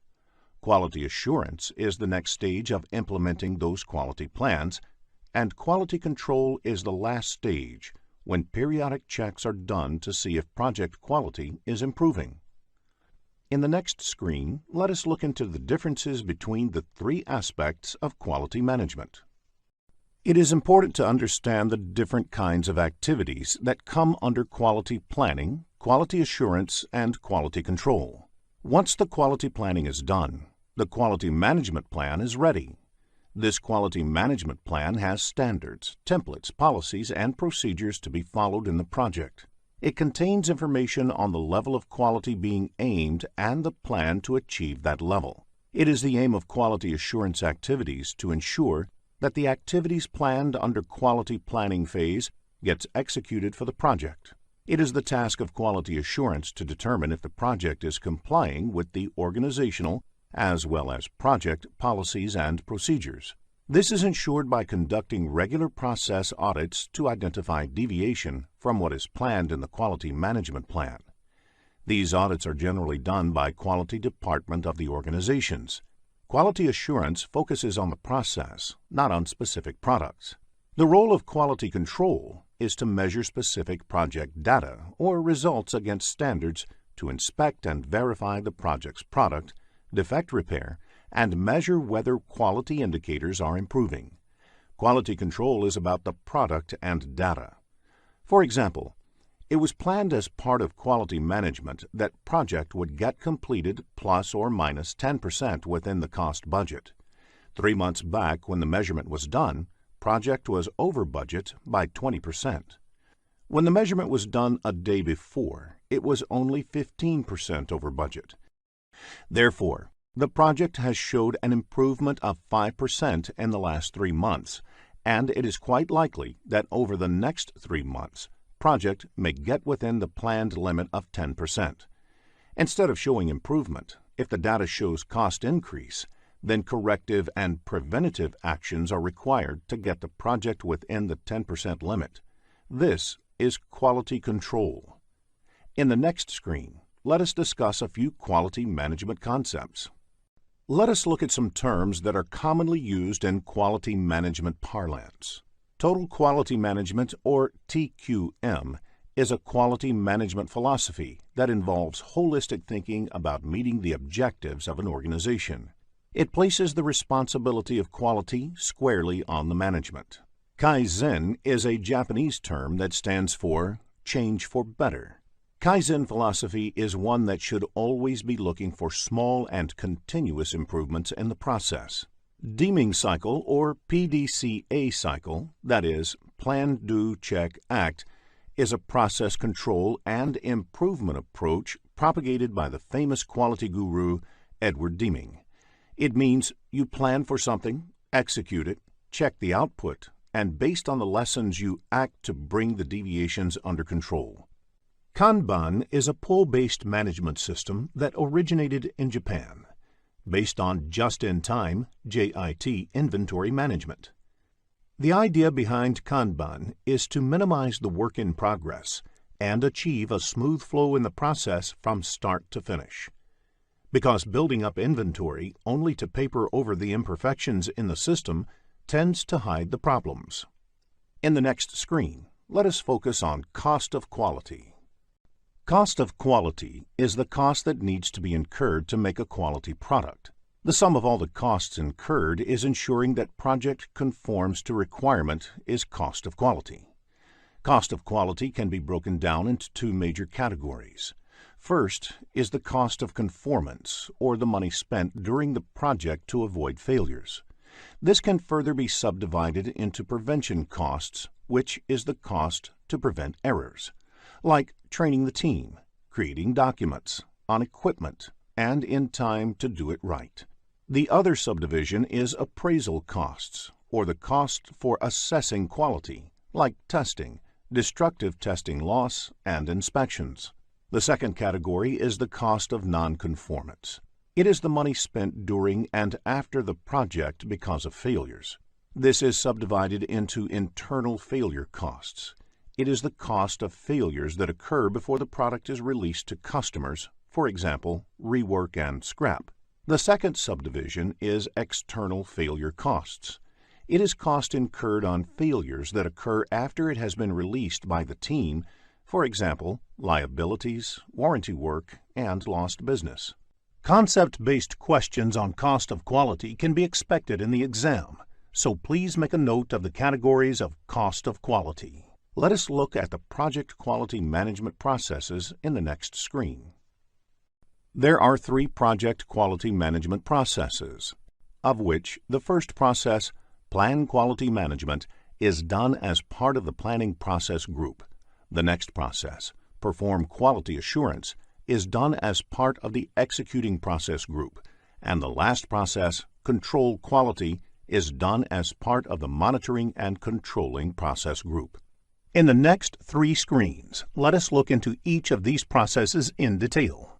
Quality assurance is the next stage of implementing those quality plans, and quality control is the last stage when periodic checks are done to see if project quality is improving. In the next screen, let us look into the differences between the 3 aspects of quality management. It is important to understand the different kinds of activities that come under quality planning, quality assurance, and quality control. Once the quality planning is done, the quality management plan is ready. This quality management plan has standards, templates, policies, and procedures to be followed in the project. It contains information on the level of quality being aimed and the plan to achieve that level. It is the aim of quality assurance activities to ensure that the activities planned under quality planning phase gets executed for the project. It is the task of quality assurance to determine if the project is complying with the organizational as well as project policies and procedures. This is ensured by conducting regular process audits to identify deviation from what is planned in the quality management plan. These audits are generally done by quality department of the organizations. Quality assurance focuses on the process, not on specific products. The role of quality control is to measure specific project data or results against standards to inspect and verify the project's product, defect repair, and measure whether quality indicators are improving. Quality control is about the product and data. For example, it was planned as part of quality management that project would get completed plus or minus 10% within the cost budget. 3 months back, when the measurement was done, project was over budget by 20%. When the measurement was done a day before, it was only 15% over budget. Therefore, the project has showed an improvement of 5% in the last 3 months, and it is quite likely that over the next 3 months, project may get within the planned limit of 10%. Instead of showing improvement, if the data shows cost increase, then corrective and preventative actions are required to get the project within the 10% limit. This is quality control. In the next screen, let us discuss a few quality management concepts. Let us look at some terms that are commonly used in quality management parlance. Total Quality Management, or TQM, is a quality management philosophy that involves holistic thinking about meeting the objectives of an organization. It places the responsibility of quality squarely on the management. Kaizen is a Japanese term that stands for change for better. Kaizen philosophy is one that should always be looking for small and continuous improvements in the process. Deeming cycle, or PDCA cycle, that is, plan, do, check, act, is a process control and improvement approach propagated by the famous quality guru Edward Deming. It means you plan for something, execute it, check the output, and based on the lessons you act to bring the deviations under control. Kanban is a pull-based management system that originated in Japan. based on just-in-time (JIT) inventory management. The idea behind Kanban is to minimize the work in progress and achieve a smooth flow in the process from start to finish. Because building up inventory only to paper over the imperfections in the system tends to hide the problems. In the next screen, let us focus on cost of quality. Cost of quality is the cost that needs to be incurred to make a quality product. The sum of all the costs incurred is ensuring that project conforms to requirement is cost of quality. Cost of quality can be broken down into two major categories. First is the cost of conformance, or the money spent during the project to avoid failures. This can further be subdivided into prevention costs, which is the cost to prevent errors, like training the team, creating documents, on equipment, and in time to do it right. The other subdivision is appraisal costs, or the cost for assessing quality, like testing, destructive testing loss, and inspections. The second category is the cost of nonconformance. It is the money spent during and after the project because of failures. This is subdivided into internal failure costs. It is the cost of failures that occur before the product is released to customers, for example, rework and scrap. The second subdivision is external failure costs. It is cost incurred on failures that occur after it has been released by the team, for example, liabilities, warranty work, and lost business. Concept-based questions on cost of quality can be expected in the exam, so please make a note of the categories of cost of quality. Let us look at the project quality management processes in the next screen. There are 3 project quality management processes, of which the first process, Plan Quality Management, is done as part of the planning process group. The next process, Perform Quality Assurance, is done as part of the executing process group, and the last process, Control Quality, is done as part of the monitoring and controlling process group. In the next 3 screens, let us look into each of these processes in detail.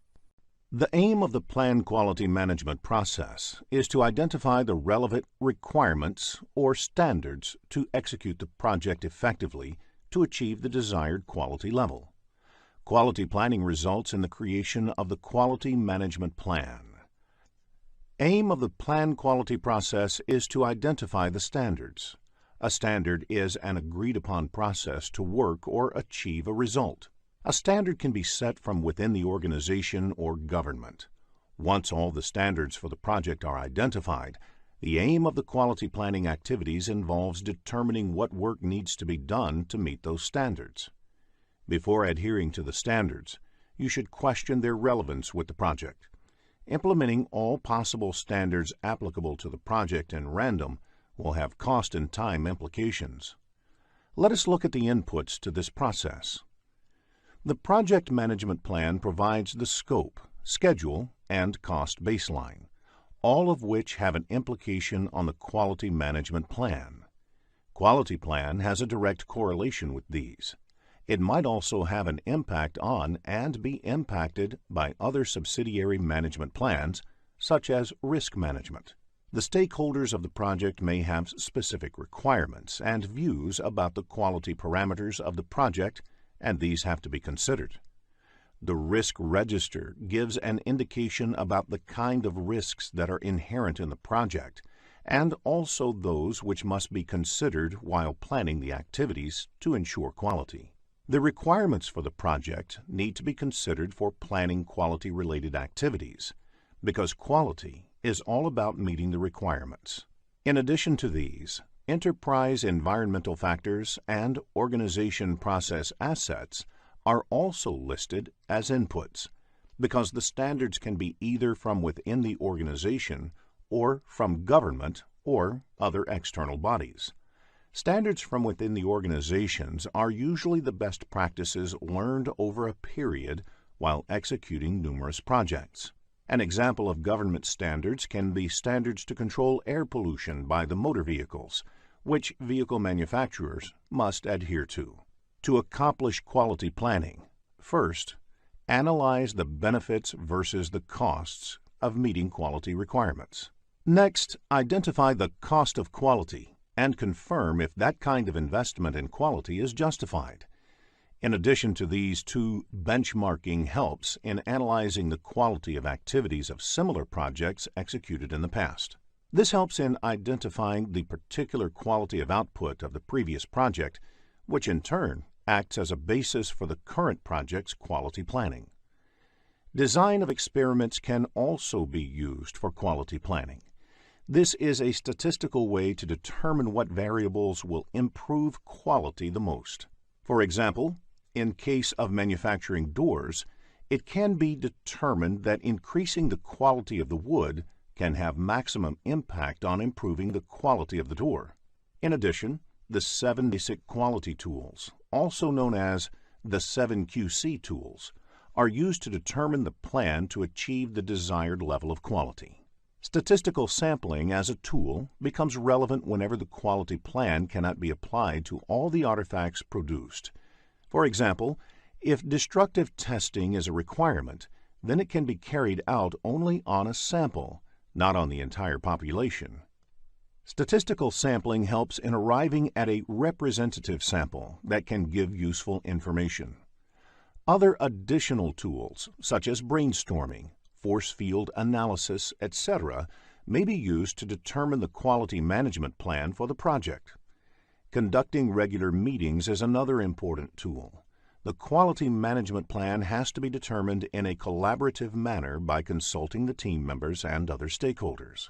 The aim of the Plan Quality Management process is to identify the relevant requirements or standards to execute the project effectively to achieve the desired quality level. Quality planning results in the creation of the Quality Management Plan. Aim of the Plan Quality process is to identify the standards. A standard is an agreed-upon process to work or achieve a result. A standard can be set from within the organization or government. Once all the standards for the project are identified, the aim of the quality planning activities involves determining what work needs to be done to meet those standards. Before adhering to the standards, you should question their relevance with the project. Implementing all possible standards applicable to the project in random will have cost and time implications. Let us look at the inputs to this process. The project management plan provides the scope, schedule, and cost baseline, all of which have an implication on the quality management plan. Quality plan has a direct correlation with these. It might also have an impact on and be impacted by other subsidiary management plans, such as risk management. The stakeholders of the project may have specific requirements and views about the quality parameters of the project, and these have to be considered. The risk register gives an indication about the kind of risks that are inherent in the project, and also those which must be considered while planning the activities to ensure quality. The requirements for the project need to be considered for planning quality-related activities, because quality is all about meeting the requirements. In addition to these, enterprise environmental factors and organization process assets are also listed as inputs, because the standards can be either from within the organization or from government or other external bodies. Standards from within the organizations are usually the best practices learned over a period while executing numerous projects. An example of government standards can be standards to control air pollution by the motor vehicles, which vehicle manufacturers must adhere to. To accomplish quality planning, first, analyze the benefits versus the costs of meeting quality requirements. Next, identify the cost of quality and confirm if that kind of investment in quality is justified. In addition to these two, benchmarking helps in analyzing the quality of activities of similar projects executed in the past. This helps in identifying the particular quality of output of the previous project, which in turn acts as a basis for the current project's quality planning. Design of experiments can also be used for quality planning. This is a statistical way to determine what variables will improve quality the most. For example, in case of manufacturing doors, it can be determined that increasing the quality of the wood can have maximum impact on improving the quality of the door. In addition, the 7 basic quality tools, also known as the 7 QC tools, are used to determine the plan to achieve the desired level of quality. Statistical sampling as a tool becomes relevant whenever the quality plan cannot be applied to all the artifacts produced. For example, if destructive testing is a requirement, then it can be carried out only on a sample, not on the entire population. Statistical sampling helps in arriving at a representative sample that can give useful information. Other additional tools, such as brainstorming, force field analysis, etc., may be used to determine the quality management plan for the project. Conducting regular meetings is another important tool. The quality management plan has to be determined in a collaborative manner by consulting the team members and other stakeholders.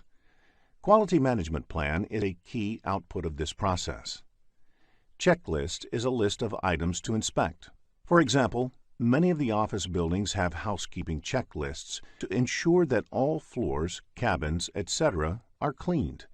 Quality management plan is a key output of this process. Checklist is a list of items to inspect. For example, many of the office buildings have housekeeping checklists to ensure that all floors, cabins, etc. are cleaned.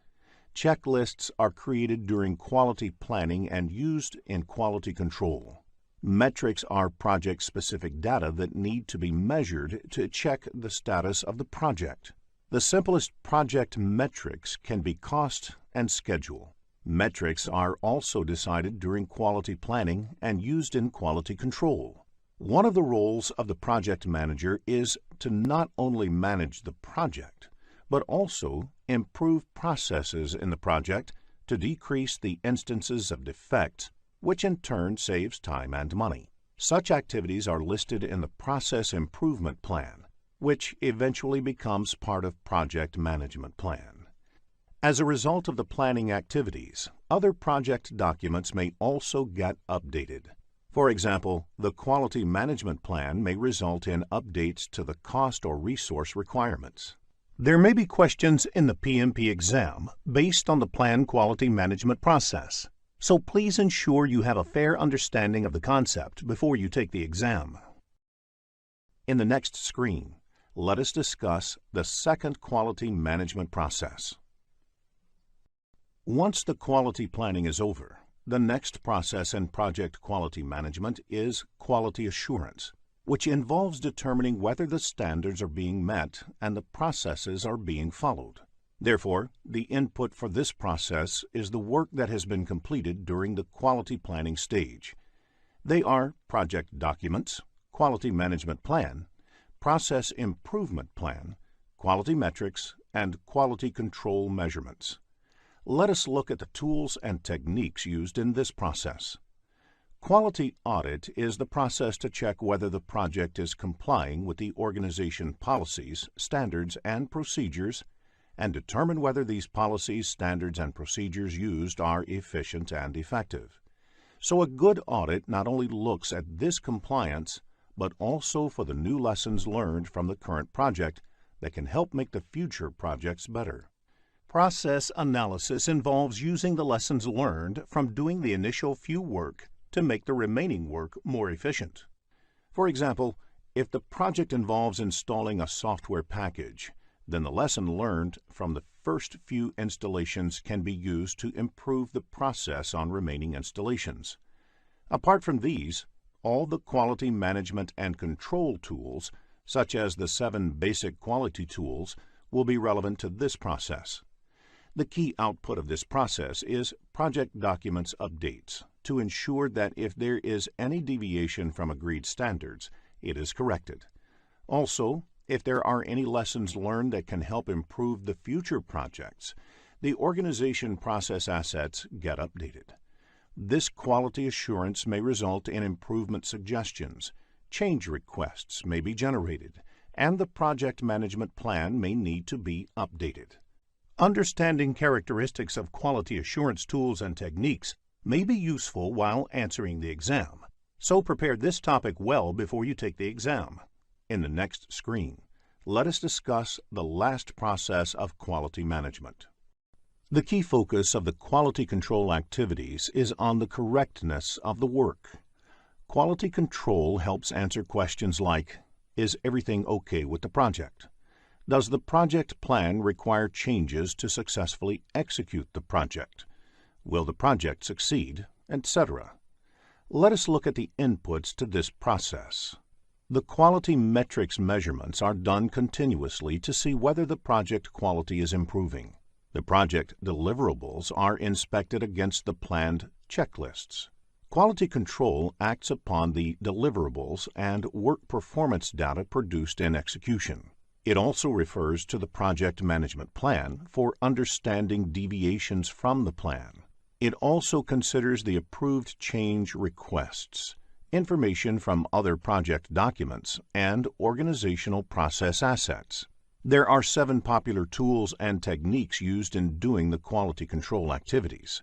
Checklists are created during quality planning and used in quality control. Metrics are project-specific data that need to be measured to check the status of the project. The simplest project metrics can be cost and schedule. Metrics are also decided during quality planning and used in quality control. One of the roles of the project manager is to not only manage the project, but also improve processes in the project to decrease the instances of defects, which in turn saves time and money. Such activities are listed in the Process Improvement Plan, which eventually becomes part of Project Management Plan. As a result of the planning activities, other project documents may also get updated. For example, the Quality Management Plan may result in updates to the cost or resource requirements. There may be questions in the PMP exam based on the Plan Quality Management process, so please ensure you have a fair understanding of the concept before you take the exam. In the next screen, let us discuss the second quality management process. Once the quality planning is over, the next process in project quality management is quality assurance, which involves determining whether the standards are being met and the processes are being followed. Therefore, the input for this process is the work that has been completed during the quality planning stage. They are project documents, quality management plan, process improvement plan, quality metrics, and quality control measurements. Let us look at the tools and techniques used in this process. Quality audit is the process to check whether the project is complying with the organization policies, standards, and procedures, and determine whether these policies, standards, and procedures used are efficient and effective. So a good audit not only looks at this compliance, but also for the new lessons learned from the current project that can help make the future projects better. Process analysis involves using the lessons learned from doing the initial few work to make the remaining work more efficient. For example, if the project involves installing a software package, then the lesson learned from the first few installations can be used to improve the process on remaining installations. Apart from these, all the quality management and control tools, such as the 7 basic quality tools, will be relevant to this process. The key output of this process is project documents updates to ensure that if there is any deviation from agreed standards, it is corrected. Also, If there are any lessons learned that can help improve the future projects, the organization process assets get updated. This quality assurance may result in improvement suggestions, change requests may be generated, and the project management plan may need to be updated. Understanding characteristics of quality assurance tools and techniques may be useful while answering the exam, so prepare this topic well before you take the exam. In the next screen, let us discuss the last process of quality management. The key focus of the quality control activities is on the correctness of the work. Quality control helps answer questions like, is everything okay with the project? Does the project plan require changes to successfully execute the project? Will the project succeed? Etc. Let us look at the inputs to this process. The quality metrics measurements are done continuously to see whether the project quality is improving. The project deliverables are inspected against the planned checklists. Quality control acts upon the deliverables and work performance data produced in execution. It also refers to the project management plan for understanding deviations from the plan. It also considers the approved change requests, information from other project documents, and organizational process assets. There are 7 popular tools and techniques used in doing the quality control activities.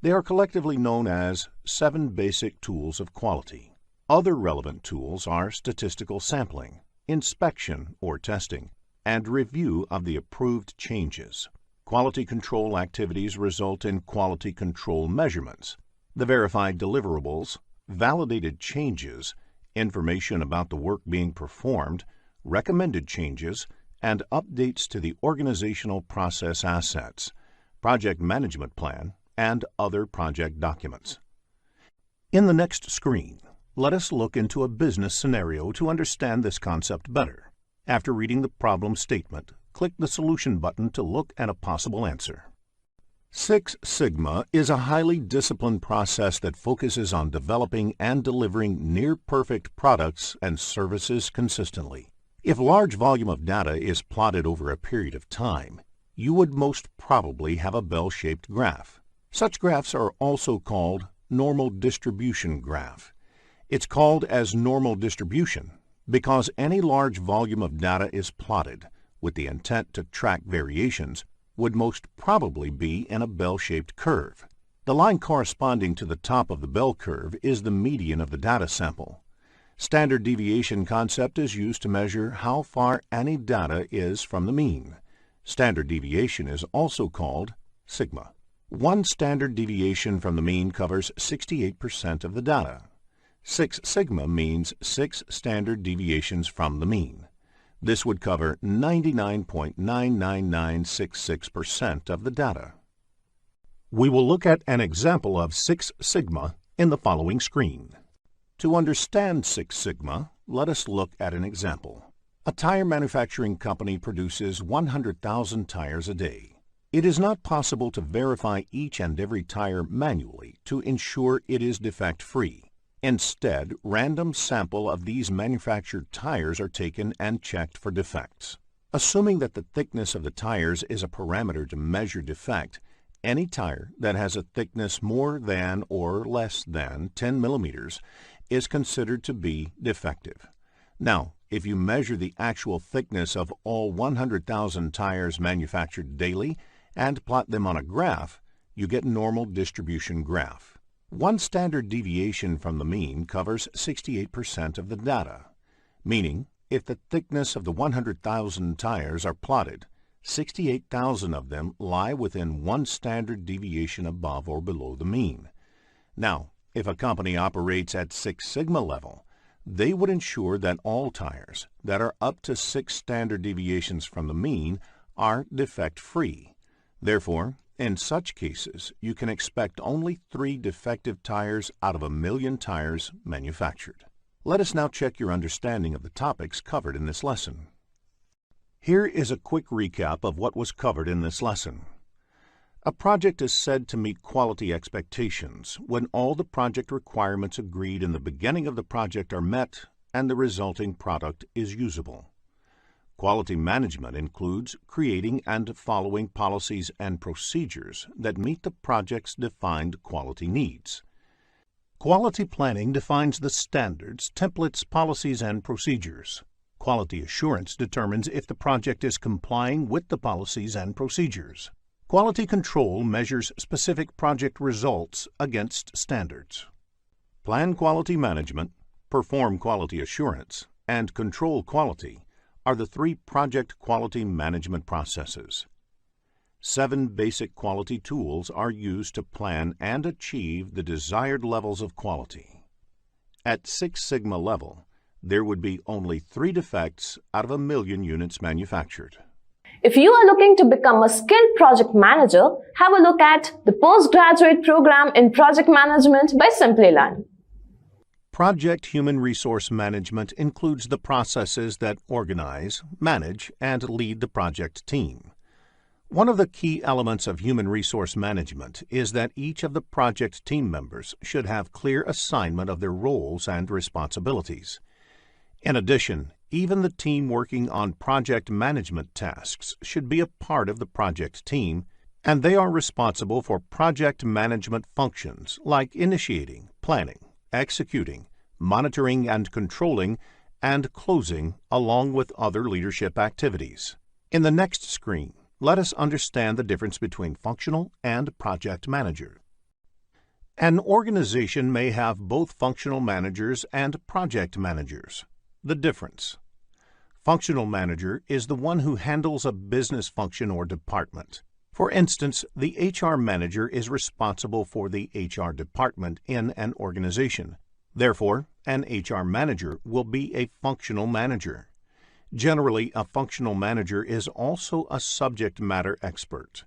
They are collectively known as 7 basic tools of quality. Other relevant tools are statistical sampling, inspection or testing, and review of the approved changes. Quality control activities result in quality control measurements, the verified deliverables, validated changes, information about the work being performed, recommended changes, and updates to the organizational process assets, project management plan, and other project documents. In the next screen, let us look into a business scenario to understand this concept better. After reading the problem statement, click the Solution button to look at a possible answer. Six Sigma is a highly disciplined process that focuses on developing and delivering near-perfect products and services consistently. If a large volume of data is plotted over a period of time, you would most probably have a bell-shaped graph. Such graphs are also called normal distribution graph. It's called as normal distribution because any large volume of data is plotted with the intent to track variations would most probably be in a bell-shaped curve. The line corresponding to the top of the bell curve is the median of the data sample. Standard deviation concept is used to measure how far any data is from the mean. Standard deviation is also called sigma. One standard deviation from the mean covers 68% of the data. 6 sigma means 6 standard deviations from the mean. This would cover 99.99966% of the data. We will look at an example of 6 sigma in the following screen. To understand 6 sigma, let us look at an example. A tire manufacturing company produces 100,000 tires a day. It is not possible to verify each and every tire manually to ensure it is defect-free. Instead, random sample of these manufactured tires are taken and checked for defects. Assuming that the thickness of the tires is a parameter to measure defect, any tire that has a thickness more than or less than 10 millimeters is considered to be defective. Now, if you measure the actual thickness of all 100,000 tires manufactured daily and plot them on a graph, you get normal distribution graph. One standard deviation from the mean covers 68% of the data, meaning if the thickness of the 100,000 tires are plotted, 68,000 of them lie within one standard deviation above or below the mean. Now, if a company operates at 6 sigma level, they would ensure that all tires that are up to 6 standard deviations from the mean are defect-free. Therefore, in such cases, you can expect only 3 defective tires out of 1,000,000 tires manufactured. Let us now check your understanding of the topics covered in this lesson. Here is a quick recap of what was covered in this lesson. A project is said to meet quality expectations when all the project requirements agreed in the beginning of the project are met and the resulting product is usable. Quality management includes creating and following policies and procedures that meet the project's defined quality needs. Quality planning defines the standards, templates, policies, and procedures. Quality assurance determines if the project is complying with the policies and procedures. Quality control measures specific project results against standards. Plan quality management, perform quality assurance, and control quality are the three project quality management processes. 7 basic quality tools are used to plan and achieve the desired levels of quality. At 6 Sigma level, there would be only 3 defects out of 1 million units manufactured. If you are looking to become a skilled project manager, have a look at the postgraduate program in project management by Simplilearn. Project human resource management includes the processes that organize, manage, and lead the project team. One of the key elements of human resource management is that each of the project team members should have clear assignment of their roles and responsibilities. In addition, even the team working on project management tasks should be a part of the project team, and they are responsible for project management functions like initiating, planning, executing, monitoring and controlling, and closing, along with other leadership activities. In the next screen, let us understand the difference between functional and project manager. An organization may have both functional managers and project managers. The difference: functional manager is the one who handles a business function or department. For instance, the HR manager is responsible for the HR department in an organization. Therefore, an HR manager will be a functional manager. Generally, a functional manager is also a subject matter expert.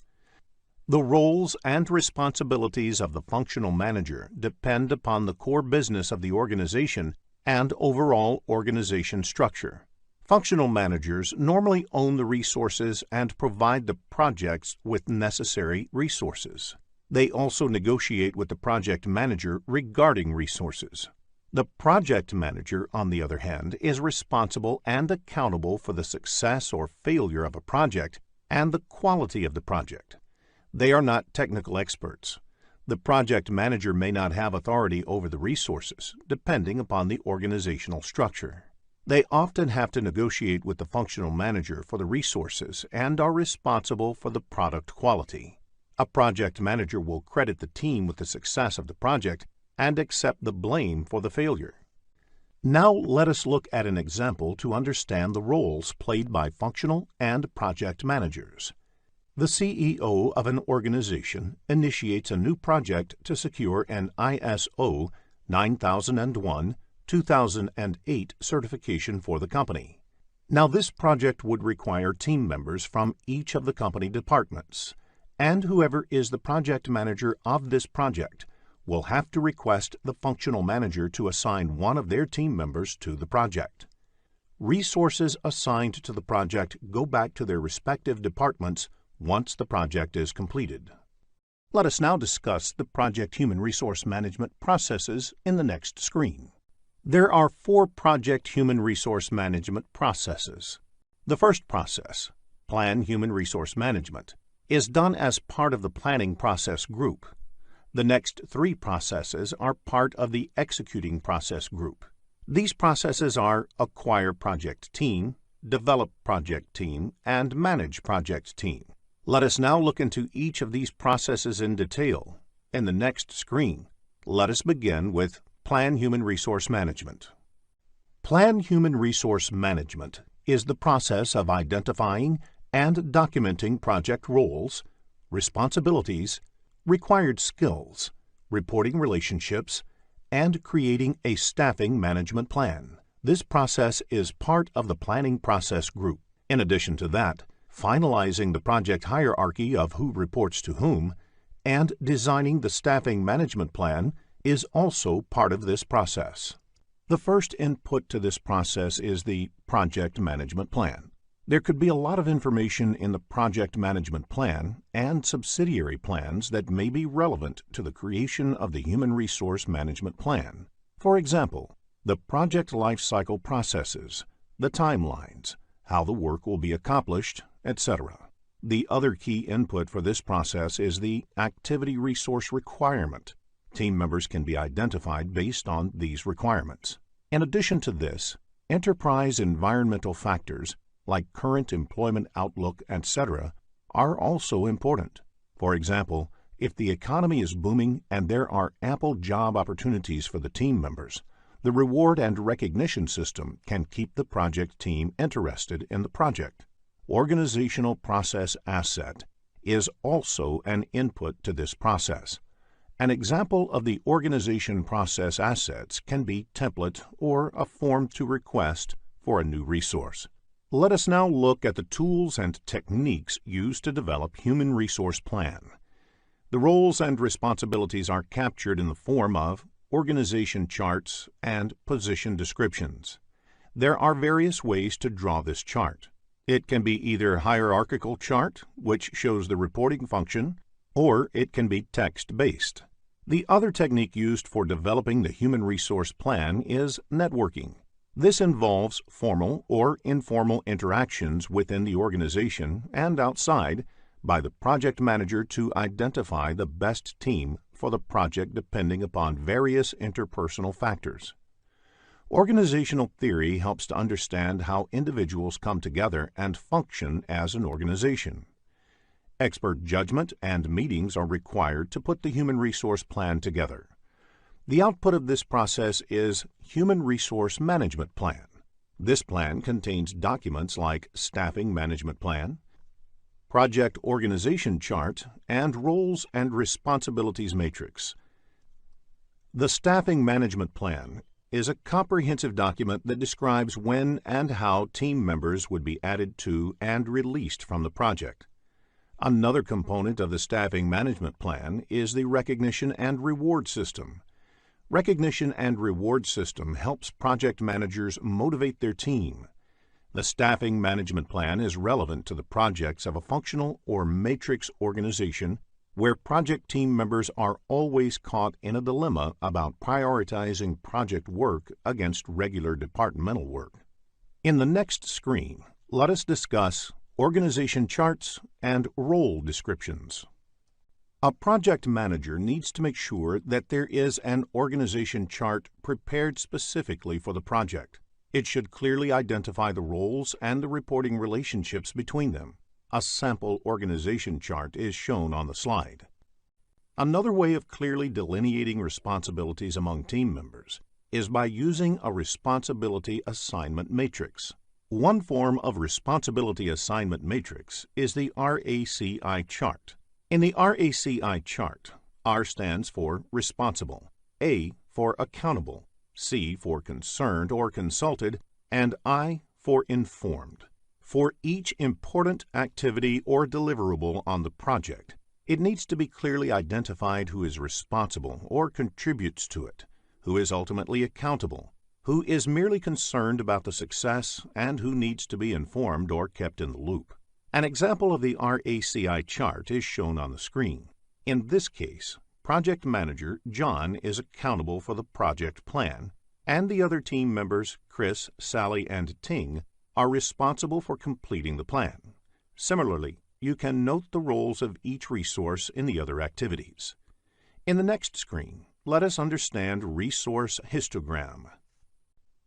The roles and responsibilities of the functional manager depend upon the core business of the organization and overall organization structure. Functional managers normally own the resources and provide the projects with necessary resources. They also negotiate with the project manager regarding resources. The project manager, on the other hand, is responsible and accountable for the success or failure of a project and the quality of the project. They are not technical experts. The project manager may not have authority over the resources, depending upon the organizational structure. They often have to negotiate with the functional manager for the resources and are responsible for the product quality. A project manager will credit the team with the success of the project and accept the blame for the failure. Now let us look at an example to understand the roles played by functional and project managers. The CEO of an organization initiates a new project to secure an ISO 9001-2008 certification for the company. Now this project would require team members from each of the company departments, and whoever is the project manager of this project will have to request the functional manager to assign one of their team members to the project. Resources assigned to the project go back to their respective departments once the project is completed. Let us now discuss the project human resource management processes in the next screen. There are 4 project human resource management processes. The first process, Plan Human Resource Management, is done as part of the planning process group. The next 3 processes are part of the executing process group. These processes are Acquire Project Team, Develop Project Team, and Manage Project Team. Let us now look into each of these processes in detail. In the next screen, let us begin with Plan Human Resource Management. Plan Human Resource Management is the process of identifying and documenting project roles, responsibilities, required skills, reporting relationships, and creating a staffing management plan. This process is part of the planning process group. In addition to that, finalizing the project hierarchy of who reports to whom, and designing the staffing management plan is also part of this process. The first input to this process is the project management plan. There could be a lot of information in the project management plan and subsidiary plans that may be relevant to the creation of the human resource management plan. For example, the project lifecycle processes, the timelines, how the work will be accomplished, etc. The other key input for this process is the activity resource requirement. Team members can be identified based on these requirements. In addition to this, enterprise environmental factors like current employment outlook, etc., are also important. For example, if the economy is booming and there are ample job opportunities for the team members, the reward and recognition system can keep the project team interested in the project. Organizational process asset is also an input to this process. An example of the organization process assets can be template or a form to request for a new resource. Let us now look at the tools and techniques used to develop human resource plan. The roles and responsibilities are captured in the form of organization charts and position descriptions. There are various ways to draw this chart. It can be either hierarchical chart, which shows the reporting function, or it can be text-based. The other technique used for developing the human resource plan is networking. This involves formal or informal interactions within the organization and outside by the project manager to identify the best team for the project depending upon various interpersonal factors. Organizational theory helps to understand how individuals come together and function as an organization. Expert judgment and meetings are required to put the human resource plan together. The output of this process is Human Resource Management Plan. This plan contains documents like Staffing Management Plan, Project Organization Chart, and Roles and Responsibilities Matrix. The Staffing Management Plan is a comprehensive document that describes when and how team members would be added to and released from the project. Another component of the Staffing Management Plan is the Recognition and Reward System. Recognition and Reward System helps project managers motivate their team. The Staffing Management Plan is relevant to the projects of a functional or matrix organization where project team members are always caught in a dilemma about prioritizing project work against regular departmental work. In the next screen, let us discuss organization charts and role descriptions. A project manager needs to make sure that there is an organization chart prepared specifically for the project. It should clearly identify the roles and the reporting relationships between them. A sample organization chart is shown on the slide. Another way of clearly delineating responsibilities among team members is by using a responsibility assignment matrix. One form of responsibility assignment matrix is the RACI chart. In the RACI chart, R stands for responsible, A for accountable, C for concerned or consulted, and I for informed. For each important activity or deliverable on the project, it needs to be clearly identified who is responsible or contributes to it, who is ultimately accountable, who is merely concerned about the success, and who needs to be informed or kept in the loop. An example of the RACI chart is shown on the screen. In this case, Project Manager John is accountable for the project plan, and the other team members, Chris, Sally, and Ting, are responsible for completing the plan. Similarly, you can note the roles of each resource in the other activities. In the next screen, let us understand resource histogram.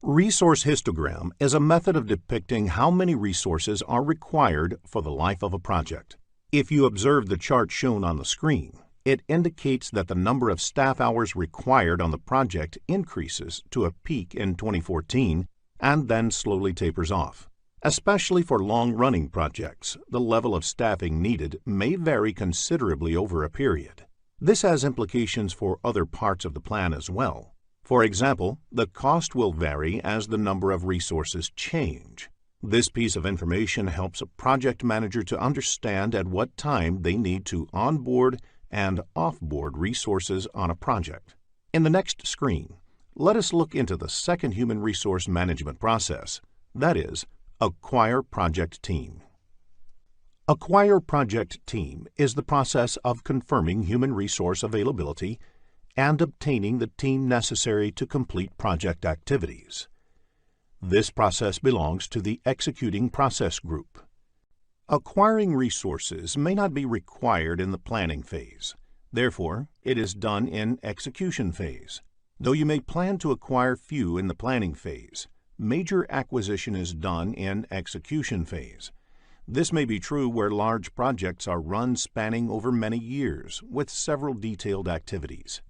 Resource histogram is a method of depicting how many resources are required for the life of a project. If you observe the chart shown on the screen, it indicates that the number of staff hours required on the project increases to a peak in 2014 and then slowly tapers off. Especially for long-running projects, the level of staffing needed may vary considerably over a period. This has implications for other parts of the plan as well. For example, the cost will vary as the number of resources change. This piece of information helps a project manager to understand at what time they need to onboard and offboard resources on a project. In the next screen, let us look into the second human resource management process, that is, acquire project team. Acquire project team is the process of confirming human resource availability and obtaining the team necessary to complete project activities. This process belongs to the executing process group. Acquiring resources may not be required in the planning phase. Therefore, it is done in execution phase. Though you may plan to acquire few in the planning phase, major acquisition is done in execution phase. This may be true where large projects are run spanning over many years with several detailed activities.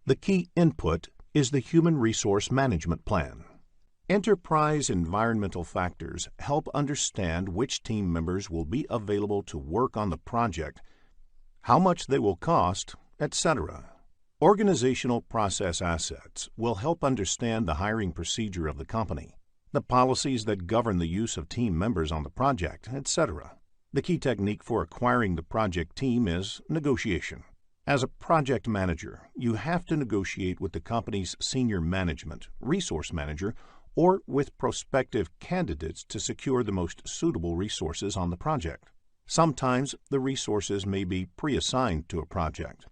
The key input is the Human Resource Management Plan. Enterprise environmental factors help understand which team members will be available to work on the project, how much they will cost, etc. Organizational process assets will help understand the hiring procedure of the company, the policies that govern the use of team members on the project, etc. The key technique for acquiring the project team is negotiation. As a project manager, you have to negotiate with the company's senior management, resource manager, or with prospective candidates to secure the most suitable resources on the project. Sometimes the resources may be pre-assigned to a project.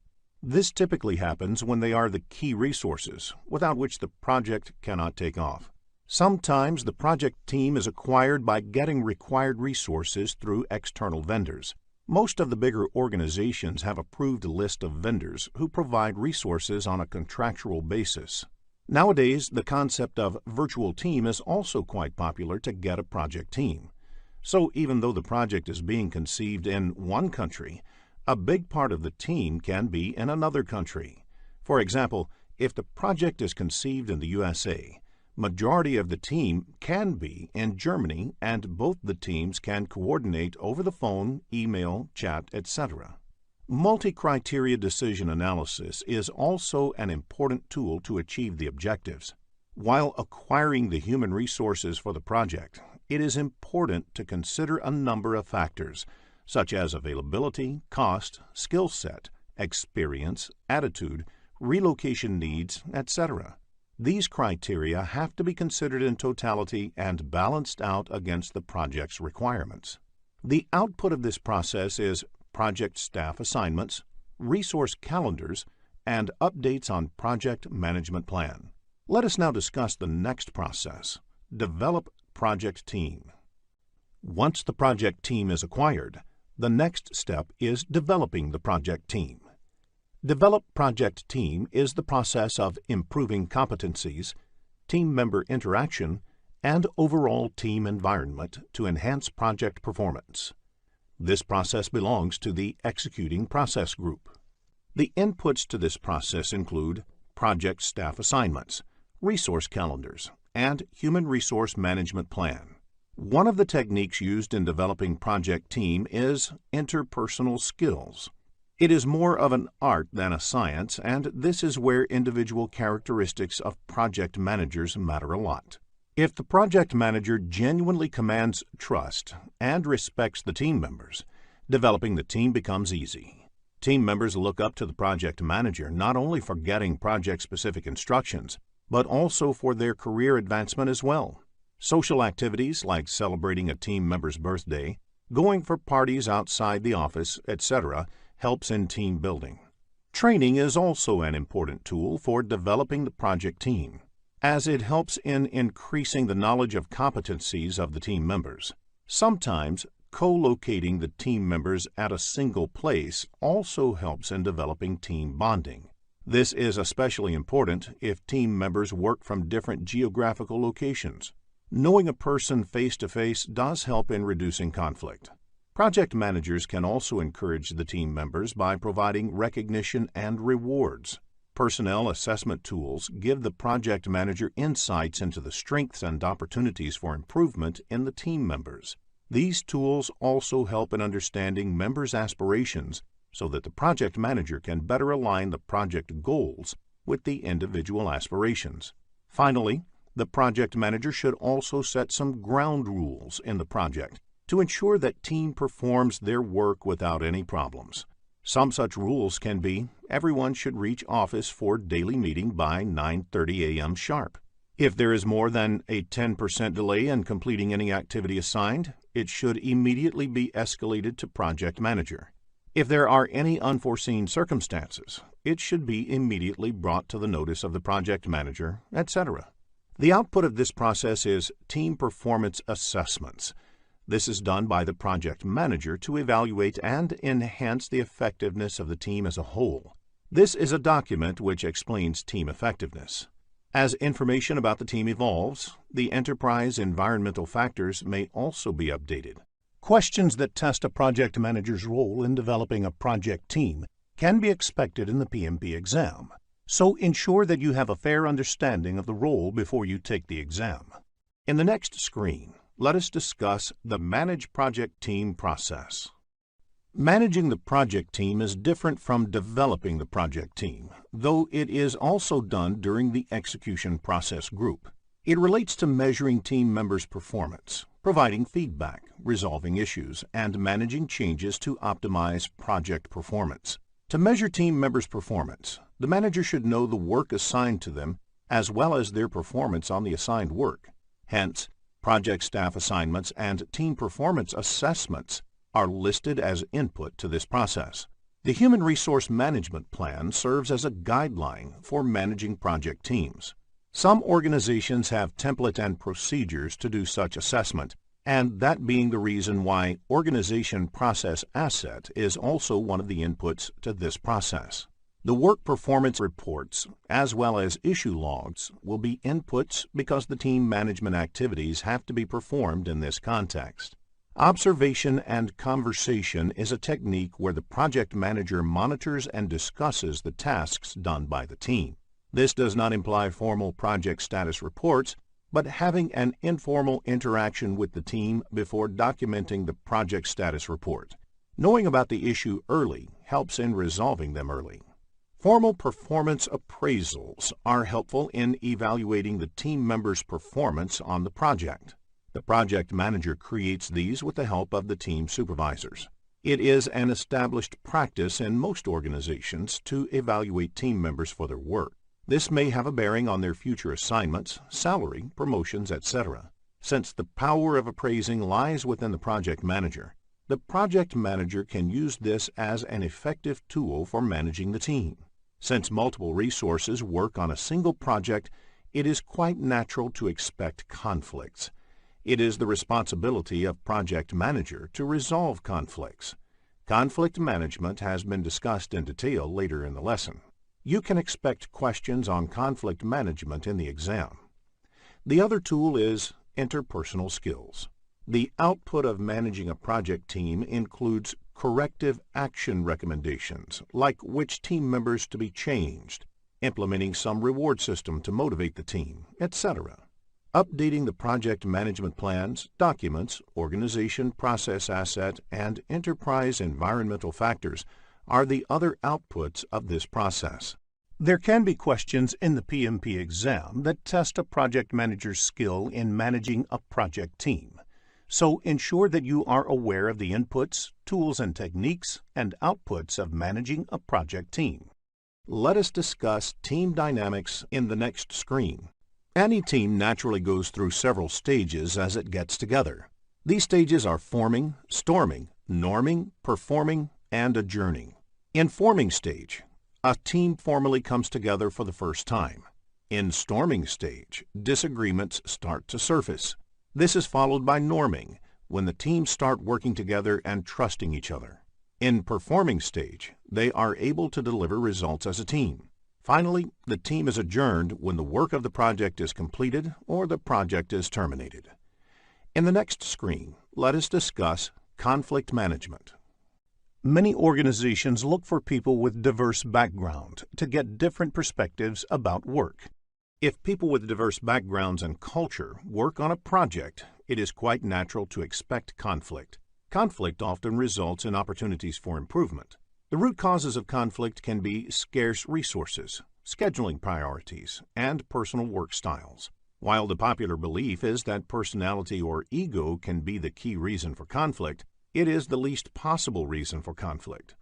This typically happens when they are the key resources, without which the project cannot take off. Sometimes the project team is acquired by getting required resources through external vendors. Most of the bigger organizations have approved a list of vendors who provide resources on a contractual basis. Nowadays, the concept of virtual team is also quite popular to get a project team. So even though the project is being conceived in one country, a big part of the team can be in another country. For example, if the project is conceived in the USA, majority of the team can be in Germany and both the teams can coordinate over the phone, email, chat, etc. Multi-criteria decision analysis is also an important tool to achieve the objectives. While acquiring the human resources for the project, it is important to consider a number of factors, such as availability, cost, skill set, experience, attitude, relocation needs, etc. These criteria have to be considered in totality and balanced out against the project's requirements. The output of this process is project staff assignments, resource calendars, and updates on project management plan. Let us now discuss the next process, develop project team. Once the project team is acquired, the next step is developing the project team. Develop project team is the process of improving competencies, team member interaction, and overall team environment to enhance project performance. This process belongs to the executing process group. The inputs to this process include project staff assignments, resource calendars, and human resource management plan. One of the techniques used in developing project team is interpersonal skills. It is more of an art than a science, and this is where individual characteristics of project managers matter a lot. If the project manager genuinely commands trust and respects the team members, developing the team becomes easy. Team members look up to the project manager not only for getting project-specific instructions, but also for their career advancement as well. Social activities like celebrating a team member's birthday, going for parties outside the office, etc., helps in team building. Training is also an important tool for developing the project team, as it helps in increasing the knowledge of competencies of the team members. Sometimes, co-locating the team members at a single place also helps in developing team bonding. This is especially important if team members work from different geographical locations. Knowing a person face-to-face does help in reducing conflict. Project managers can also encourage the team members by providing recognition and rewards. Personnel assessment tools give the project manager insights into the strengths and opportunities for improvement in the team members. These tools also help in understanding members' aspirations so that the project manager can better align the project goals with the individual aspirations. Finally, the project manager should also set some ground rules in the project to ensure that team performs their work without any problems. Some such rules can be: everyone should reach office for daily meeting by 9:30 a.m. sharp. If there is more than a 10% delay in completing any activity assigned, it should immediately be escalated to project manager. If there are any unforeseen circumstances, it should be immediately brought to the notice of the project manager, etc. The output of this process is team performance assessments. This is done by the project manager to evaluate and enhance the effectiveness of the team as a whole. This is a document which explains team effectiveness. As information about the team evolves, the enterprise environmental factors may also be updated. Questions that test a project manager's role in developing a project team can be expected in the PMP exam, so ensure that you have a fair understanding of the role before you take the exam. In the next screen, let us discuss the Manage Project Team process. Managing the project team is different from developing the project team, though it is also done during the execution process group. It relates to measuring team members' performance, providing feedback, resolving issues, and managing changes to optimize project performance. To measure team members' performance, the manager should know the work assigned to them as well as their performance on the assigned work. Hence, project staff assignments and team performance assessments are listed as input to this process. The Human Resource Management Plan serves as a guideline for managing project teams. Some organizations have template and procedures to do such assessment, and that being the reason why Organization Process Asset is also one of the inputs to this process. The work performance reports, as well as issue logs, will be inputs because the team management activities have to be performed in this context. Observation and conversation is a technique where the project manager monitors and discusses the tasks done by the team. This does not imply formal project status reports, but having an informal interaction with the team before documenting the project status report. Knowing about the issue early helps in resolving them early. Formal performance appraisals are helpful in evaluating the team members' performance on the project. The project manager creates these with the help of the team supervisors. It is an established practice in most organizations to evaluate team members for their work. This may have a bearing on their future assignments, salary, promotions, etc. Since the power of appraising lies within the project manager, the project manager can use this as an effective tool for managing the team. Since multiple resources work on a single project, it is quite natural to expect conflicts. It is the responsibility of project manager to resolve conflicts. Conflict management has been discussed in detail later in the lesson. You can expect questions on conflict management in the exam. The other tool is interpersonal skills. The output of managing a project team includes corrective action recommendations, like which team members to be changed, implementing some reward system to motivate the team, etc. Updating the project management plans, documents, organization process asset, and enterprise environmental factors are the other outputs of this process. There can be questions in the PMP exam that test a project manager's skill in managing a project team. So ensure that you are aware of the inputs, tools and techniques, and outputs of managing a project team. Let us discuss team dynamics in the next screen. Any team naturally goes through several stages as it gets together. These stages are forming, storming, norming, performing, and adjourning. In forming stage, a team formally comes together for the first time. In storming stage, disagreements start to surface. This is followed by norming, when the teams start working together and trusting each other. In performing stage, they are able to deliver results as a team. Finally, the team is adjourned when the work of the project is completed or the project is terminated. In the next screen, let us discuss conflict management. Many organizations look for people with diverse background to get different perspectives about work. If people with diverse backgrounds and culture work on a project, it is quite natural to expect conflict. Conflict often results in opportunities for improvement. The root causes of conflict can be scarce resources, scheduling priorities, and personal work styles. While the popular belief is that personality or ego can be the key reason for conflict, it is the least possible reason for conflict.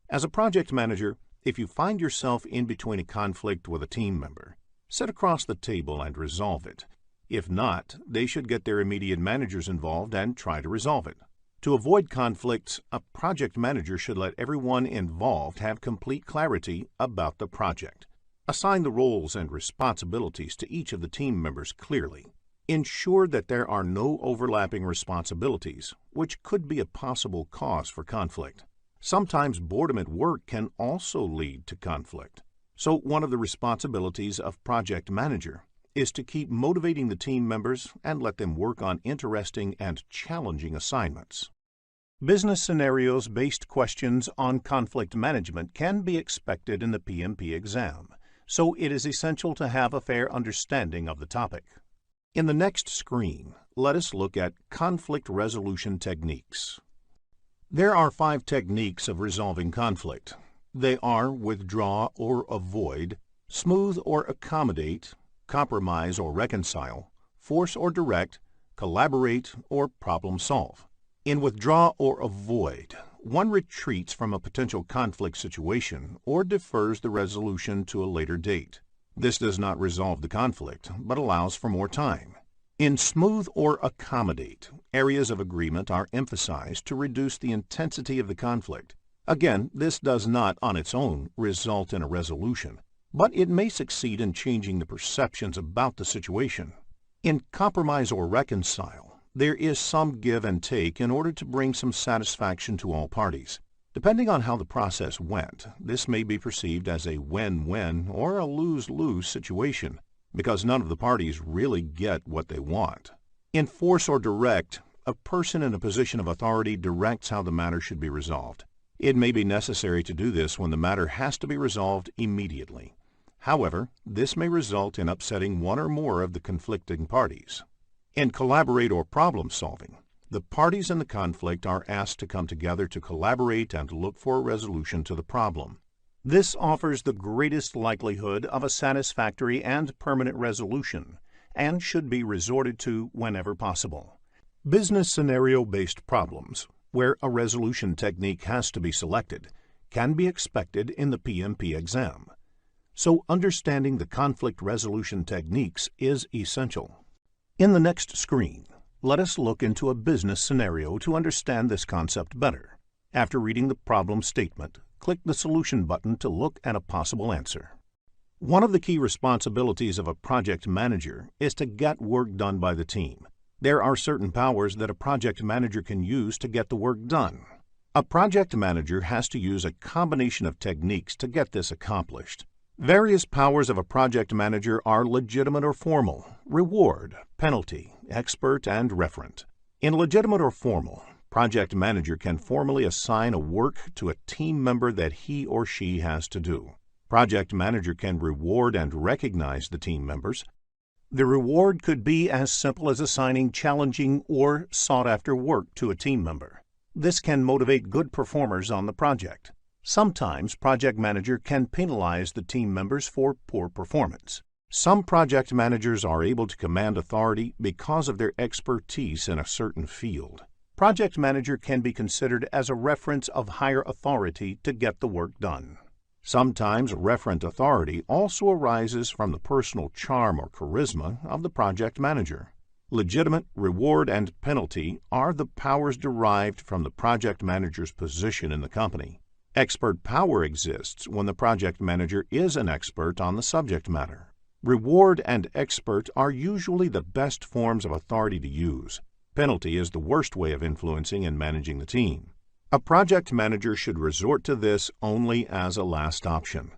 As a project manager, if you find yourself in between a conflict with a team member, sit across the table and resolve it. If not, they should get their immediate managers involved and try to resolve it. To avoid conflicts, a project manager should let everyone involved have complete clarity about the project. Assign the roles and responsibilities to each of the team members clearly. Ensure that there are no overlapping responsibilities, which could be a possible cause for conflict. Sometimes boredom at work can also lead to conflict. So one of the responsibilities of project manager is to keep motivating the team members and let them work on interesting and challenging assignments. Business scenarios-based questions on conflict management can be expected in the PMP exam, so it is essential to have a fair understanding of the topic. In the next screen, let us look at conflict resolution techniques. There are 5 techniques of resolving conflict. They are withdraw or avoid, smooth or accommodate, compromise or reconcile, force or direct, collaborate, or problem solve. In withdraw or avoid, one retreats from a potential conflict situation or defers the resolution to a later date. This does not resolve the conflict, but allows for more time. In smooth or accommodate, areas of agreement are emphasized to reduce the intensity of the conflict. Again, this does not on its own result in a resolution, but it may succeed in changing the perceptions about the situation. In compromise or reconcile, there is some give and take in order to bring some satisfaction to all parties. Depending on how the process went, this may be perceived as a win-win or a lose-lose situation, because none of the parties really get what they want. In force or direct, a person in a position of authority directs how the matter should be resolved. It may be necessary to do this when the matter has to be resolved immediately. However, this may result in upsetting one or more of the conflicting parties. In collaborate or problem solving, the parties in the conflict are asked to come together to collaborate and look for a resolution to the problem. This offers the greatest likelihood of a satisfactory and permanent resolution, and should be resorted to whenever possible. Business scenario-based problems, where a resolution technique has to be selected, can be expected in the PMP exam. So understanding the conflict resolution techniques is essential. In the next screen, let us look into a business scenario to understand this concept better. After reading the problem statement, click the Solution button to look at a possible answer. One of the key responsibilities of a project manager is to get work done by the team. There are certain powers that a project manager can use to get the work done. A project manager has to use a combination of techniques to get this accomplished. Various powers of a project manager are legitimate or formal, reward, penalty, expert, and referent. In legitimate or formal, project manager can formally assign a work to a team member that he or she has to do. Project manager can reward and recognize the team members. The reward could be as simple as assigning challenging or sought-after work to a team member. This can motivate good performers on the project. Sometimes project manager can penalize the team members for poor performance. Some project managers are able to command authority because of their expertise in a certain field. Project manager can be considered as a reference of higher authority to get the work done. Sometimes referent authority also arises from the personal charm or charisma of the project manager. Legitimate, reward, and penalty are the powers derived from the project manager's position in the company. Expert power exists when the project manager is an expert on the subject matter. Reward and expert are usually the best forms of authority to use. Penalty is the worst way of influencing and managing the team. A project manager should resort to this only as a last option.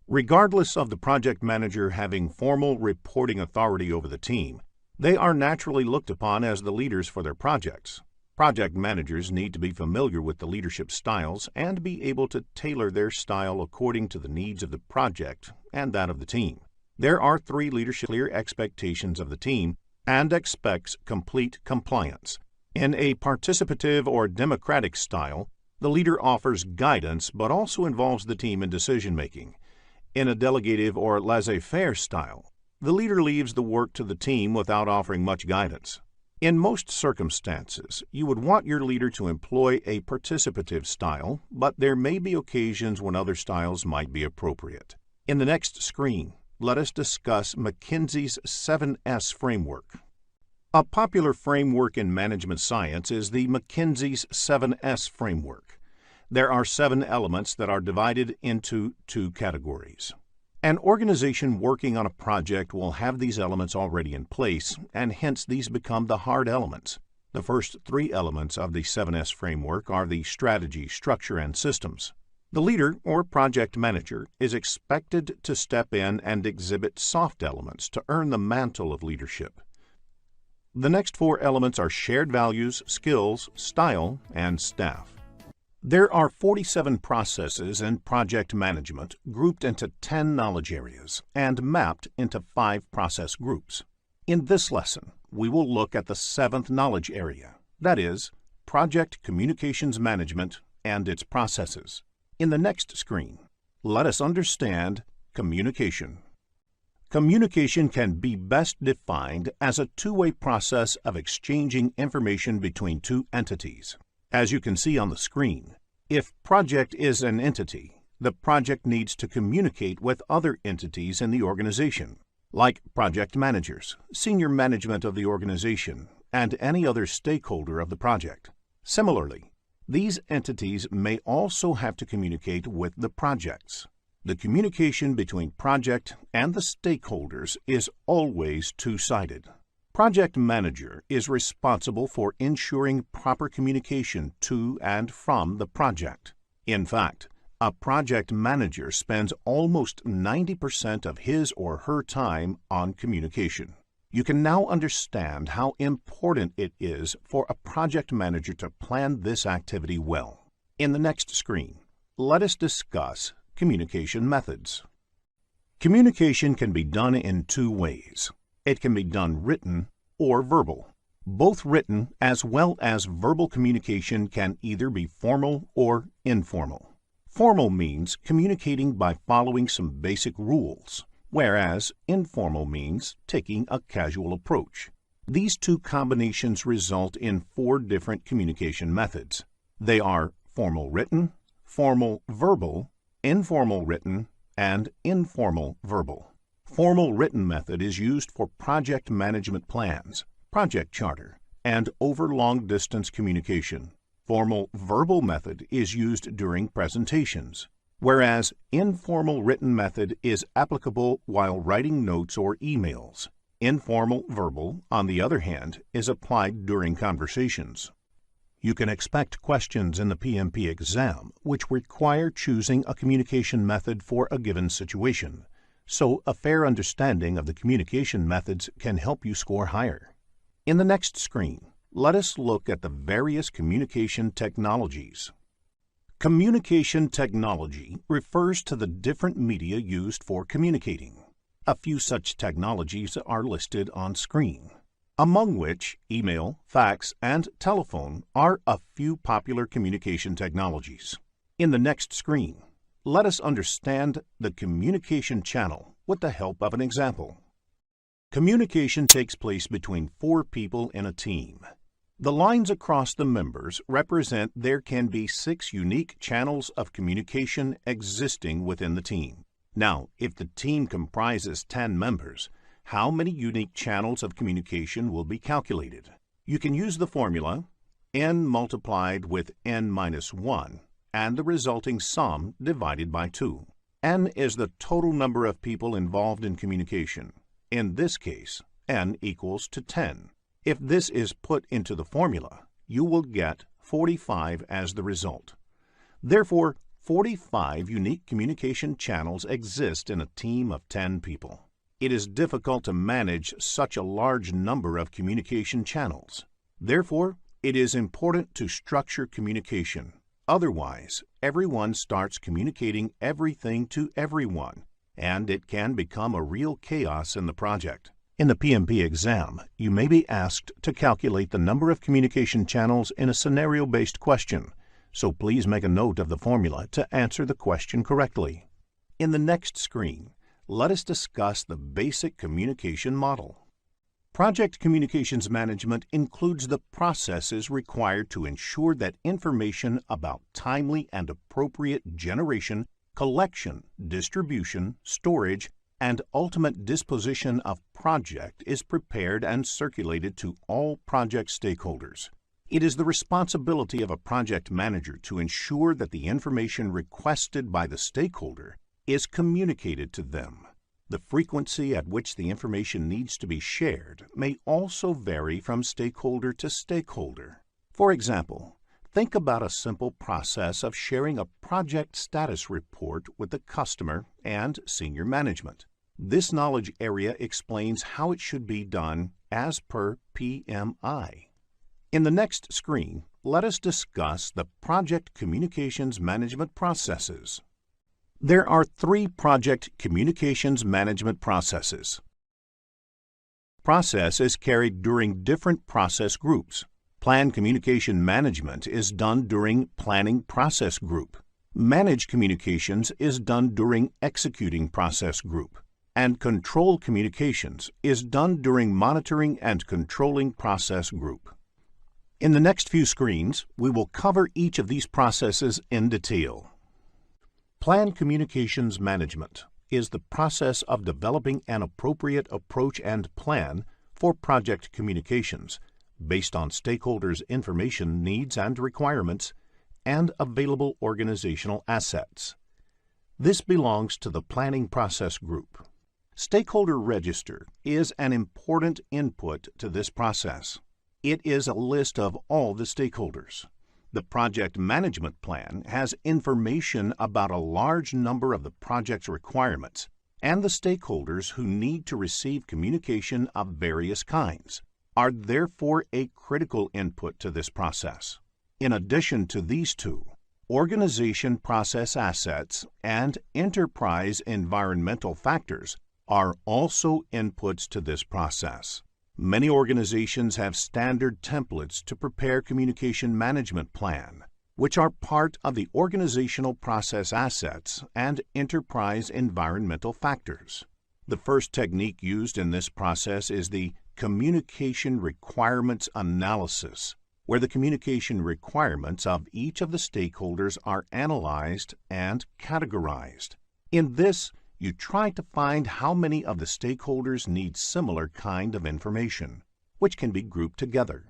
Regardless of the project manager having formal reporting authority over the team, they are naturally looked upon as the leaders for their projects. Project managers need to be familiar with the leadership styles and be able to tailor their style according to the needs of the project and that of the team. There are 3 leadership clear expectations of the team and expects complete compliance. In a participative or democratic style, the leader offers guidance but also involves the team in decision-making. In a delegative or laissez-faire style, the leader leaves the work to the team without offering much guidance. In most circumstances, you would want your leader to employ a participative style, but there may be occasions when other styles might be appropriate. In the next screen, let us discuss McKinsey's 7S framework. A popular framework in management science is the McKinsey's 7S framework. There are 7 elements that are divided into 2 categories. An organization working on a project will have these elements already in place, and hence these become the hard elements. The first 3 elements of the 7S framework are the strategy, structure, and systems. The leader or project manager is expected to step in and exhibit soft elements to earn the mantle of leadership. The next 4 elements are shared values, skills, style, and staff. There are 47 processes in project management grouped into 10 knowledge areas and mapped into 5 process groups. In this lesson, we will look at the 7th knowledge area, that is, project communications management and its processes. In the next screen, let us understand communication. Communication can be best defined as a two-way process of exchanging information between 2 entities. As you can see on the screen, if project is an entity, the project needs to communicate with other entities in the organization, like project managers, senior management of the organization, and any other stakeholder of the project. Similarly, these entities may also have to communicate with the projects. The communication between project and the stakeholders is always two-sided. Project manager is responsible for ensuring proper communication to and from the project. In fact, a project manager spends almost 90% of his or her time on communication. You can now understand how important it is for a project manager to plan this activity well. In the next screen, let us discuss communication methods. Communication can be done in 2 ways. It can be done written or verbal. Both written as well as verbal communication can either be formal or informal. Formal means communicating by following some basic rules, whereas informal means taking a casual approach. These 2 combinations result in 4 different communication methods. They are formal written, formal verbal, informal written, and informal verbal. Formal written method is used for project management plans, project charter, and over long-distance communication. Formal verbal method is used during presentations, whereas informal written method is applicable while writing notes or emails. Informal verbal, on the other hand, is applied during conversations. You can expect questions in the PMP exam which require choosing a communication method for a given situation, so a fair understanding of the communication methods can help you score higher. In the next screen, let us look at the various communication technologies. Communication technology refers to the different media used for communicating. A few such technologies are listed on screen, among which email, fax, and telephone are a few popular communication technologies. In the next screen, let us understand the communication channel with the help of an example. Communication takes place between 4 people in a team. The lines across the members represent there can be 6 unique channels of communication existing within the team. Now, if the team comprises 10 members, how many unique channels of communication will be calculated? You can use the formula n multiplied with n minus 1 and the resulting sum divided by 2. N is the total number of people involved in communication. In this case, n equals to 10. If this is put into the formula, you will get 45 as the result. Therefore, 45 unique communication channels exist in a team of 10 people. It is difficult to manage such a large number of communication channels. Therefore, it is important to structure communication. Otherwise, everyone starts communicating everything to everyone, and it can become a real chaos in the project. In the PMP exam, you may be asked to calculate the number of communication channels in a scenario-based question, so please make a note of the formula to answer the question correctly. In the next screen, let us discuss the basic communication model. Project communications management includes the processes required to ensure that information about timely and appropriate generation, collection, distribution, storage, and ultimate disposition of project is prepared and circulated to all project stakeholders. It is the responsibility of a project manager to ensure that the information requested by the stakeholder is communicated to them. The frequency at which the information needs to be shared may also vary from stakeholder to stakeholder. For example, think about a simple process of sharing a project status report with the customer and senior management. This knowledge area explains how it should be done as per PMI. In the next screen, let us discuss the project communications management processes. There are 3 project communications management processes. Process is carried during different process groups. Plan communication management is done during planning process group. Manage communications is done during executing process group. And control communications is done during monitoring and controlling process group. In the next few screens, we will cover each of these processes in detail. Plan communications management is the process of developing an appropriate approach and plan for project communications based on stakeholders' information needs and requirements and available organizational assets. This belongs to the planning process group. Stakeholder register is an important input to this process. It is a list of all the stakeholders. The project management plan has information about a large number of the project's requirements and the stakeholders who need to receive communication of various kinds are therefore a critical input to this process. In addition to these two, organization process assets and enterprise environmental factors are also inputs to this process. Many organizations have standard templates to prepare communication management plan, which are part of the organizational process assets and enterprise environmental factors. The first technique used in this process is the communication requirements analysis, where the communication requirements of each of the stakeholders are analyzed and categorized. In this, you try to find how many of the stakeholders need similar kind of information, which can be grouped together.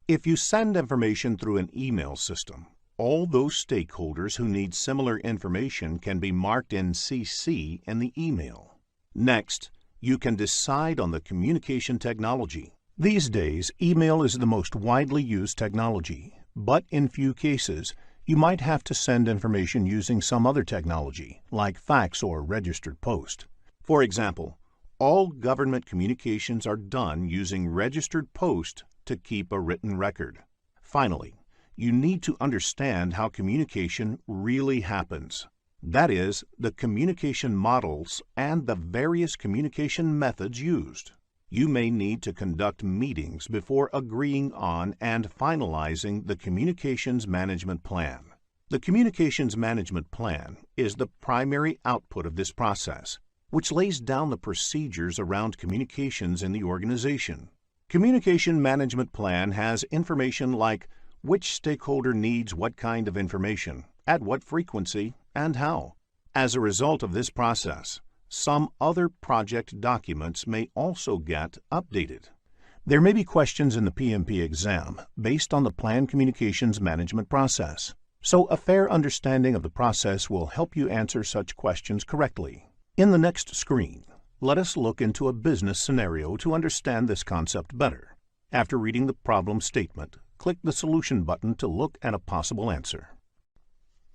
If you send information through an email system, all those stakeholders who need similar information can be marked in CC in the email. Next, you can decide on the communication technology. These days, email is the most widely used technology, but in few cases, you might have to send information using some other technology, like fax or registered post. For example, all government communications are done using registered post to keep a written record. Finally, you need to understand how communication really happens. That is, the communication models and the various communication methods used. You may need to conduct meetings before agreeing on and finalizing the Communications Management Plan. The Communications Management Plan is the primary output of this process, which lays down the procedures around communications in the organization. Communication Management Plan has information like which stakeholder needs what kind of information, at what frequency, and how. As a result of this process, some other project documents may also get updated. There may be questions in the PMP exam based on the Plan Communications Management process, so a fair understanding of the process will help you answer such questions correctly. In the next screen, let us look into a business scenario to understand this concept better. After reading the problem statement, click the Solution button to look at a possible answer.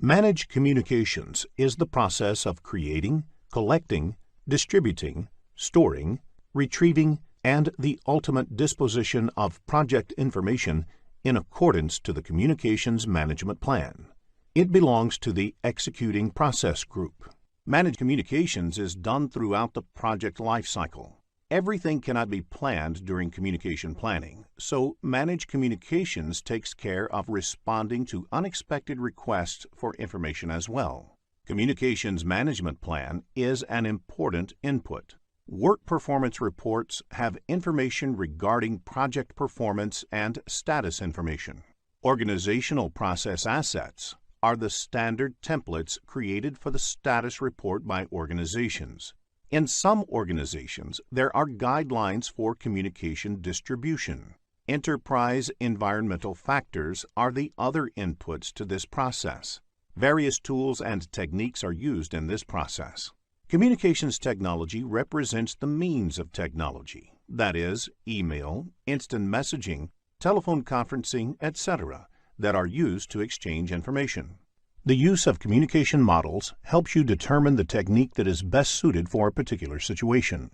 Manage communications is the process of creating, collecting, distributing, storing, retrieving, and the ultimate disposition of project information in accordance to the Communications Management Plan. It belongs to the Executing Process Group. Managed communications is done throughout the project lifecycle. Everything cannot be planned during communication planning, so managed communications takes care of responding to unexpected requests for information as well. Communications Management Plan is an important input. Work performance reports have information regarding project performance and status information. Organizational process assets are the standard templates created for the status report by organizations. In some organizations, there are guidelines for communication distribution. Enterprise environmental factors are the other inputs to this process. Various tools and techniques are used in this process. Communications technology represents the means of technology, that is, email, instant messaging, telephone conferencing, etc., that are used to exchange information. The use of communication models helps you determine the technique that is best suited for a particular situation.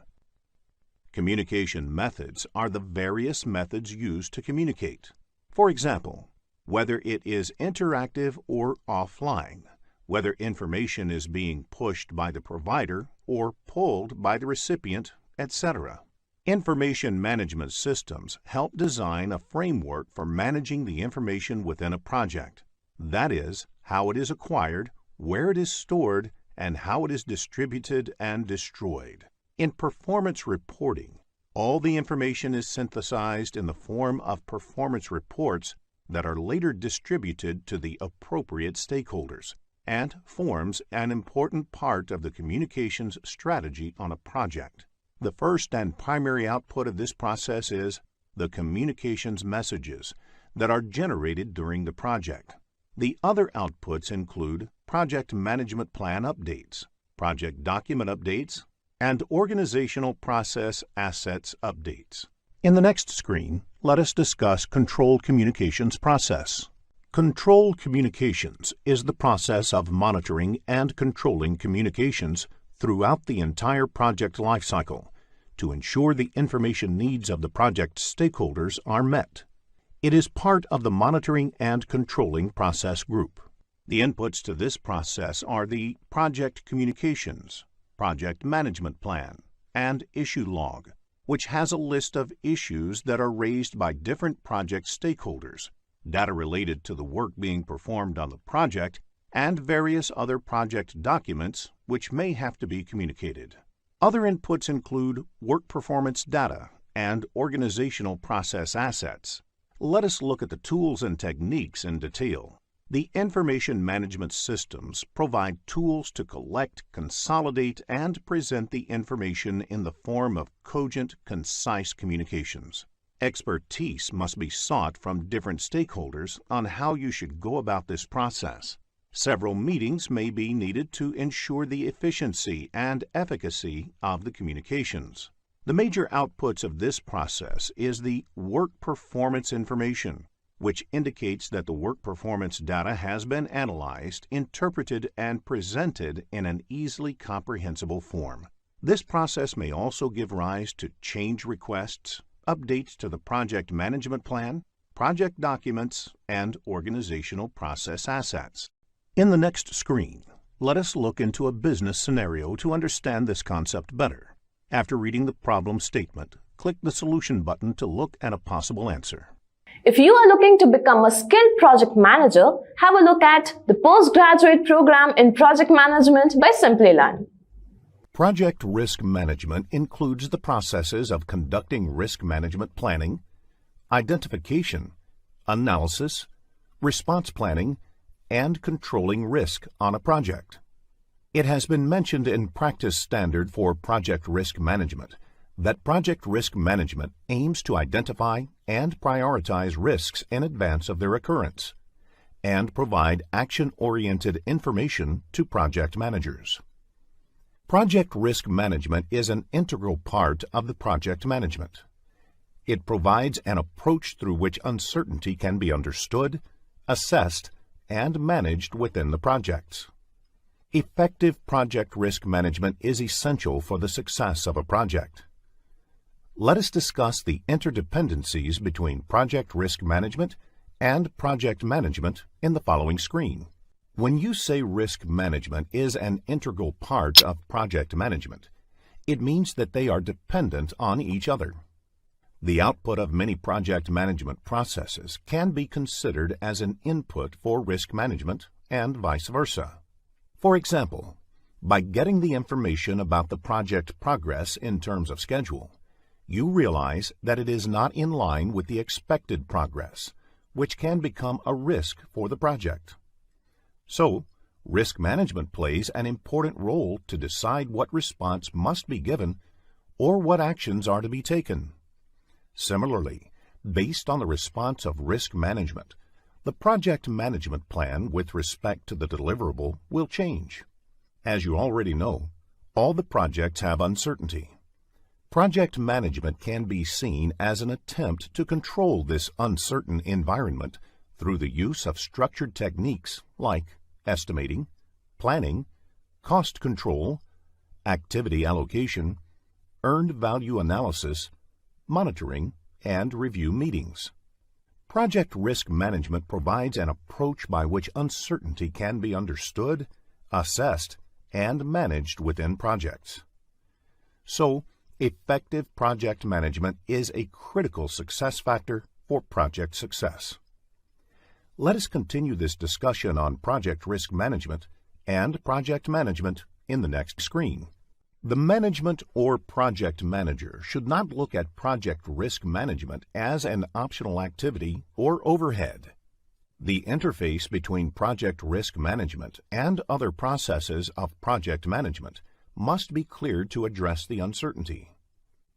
Communication methods are the various methods used to communicate. For example, whether it is interactive or offline, whether information is being pushed by the provider or pulled by the recipient, etc. Information management systems help design a framework for managing the information within a project. That is, how it is acquired, where it is stored, and how it is distributed and destroyed. In performance reporting, all the information is synthesized in the form of performance reports that are later distributed to the appropriate stakeholders and forms an important part of the communications strategy on a project. The first and primary output of this process is the communications messages that are generated during the project. The other outputs include project management plan updates, project document updates, and organizational process assets updates. In the next screen, let us discuss control communications process. Control communications is the process of monitoring and controlling communications throughout the entire project lifecycle to ensure the information needs of the project stakeholders are met. It is part of the monitoring and controlling process group. The inputs to this process are the project communications, project management plan, and issue log, which has a list of issues that are raised by different project stakeholders, data related to the work being performed on the project, and various other project documents which may have to be communicated. Other inputs include work performance data and organizational process assets. Let us look at the tools and techniques in detail. The information management systems provide tools to collect, consolidate, and present the information in the form of cogent, concise communications. Expertise must be sought from different stakeholders on how you should go about this process. Several meetings may be needed to ensure the efficiency and efficacy of the communications. The major outputs of this process is the work performance information, which indicates that the work performance data has been analyzed, interpreted, and presented in an easily comprehensible form. This process may also give rise to change requests, updates to the project management plan, project documents, and organizational process assets. In the next screen, let us look into a business scenario to understand this concept better. After reading the problem statement, click the Solution button to look at a possible answer. If you are looking to become a skilled project manager, have a look at the postgraduate program in project management by Simplilearn. Project risk management includes the processes of conducting risk management planning, identification, analysis, response planning, and controlling risk on a project. It has been mentioned in Practice Standard for Project Risk Management that project risk management aims to identify and prioritize risks in advance of their occurrence and provide action-oriented information to project managers. Project risk management is an integral part of the project management. It provides an approach through which uncertainty can be understood, assessed, and managed within the projects. Effective project risk management is essential for the success of a project. Let us discuss the interdependencies between project risk management and project management in the following screen. When you say risk management is an integral part of project management, it means that they are dependent on each other. The output of many project management processes can be considered as an input for risk management and vice versa. For example, by getting the information about the project progress in terms of schedule, you realize that it is not in line with the expected progress, which can become a risk for the project. So, risk management plays an important role to decide what response must be given or what actions are to be taken. Similarly, based on the response of risk management, the project management plan with respect to the deliverable will change. As you already know, All the projects have uncertainty. Project management can be seen as an attempt to control this uncertain environment through the use of structured techniques like estimating, planning, cost control, activity allocation, earned value analysis, monitoring, and review meetings. Project risk management provides an approach by which uncertainty can be understood, assessed, and managed within projects. So, effective project management is a critical success factor for project success. Let us continue this discussion on project risk management and project management in the next screen. The management or project manager should not look at project risk management as an optional activity or overhead. The interface between project risk management and other processes of project management must be cleared to address the uncertainty.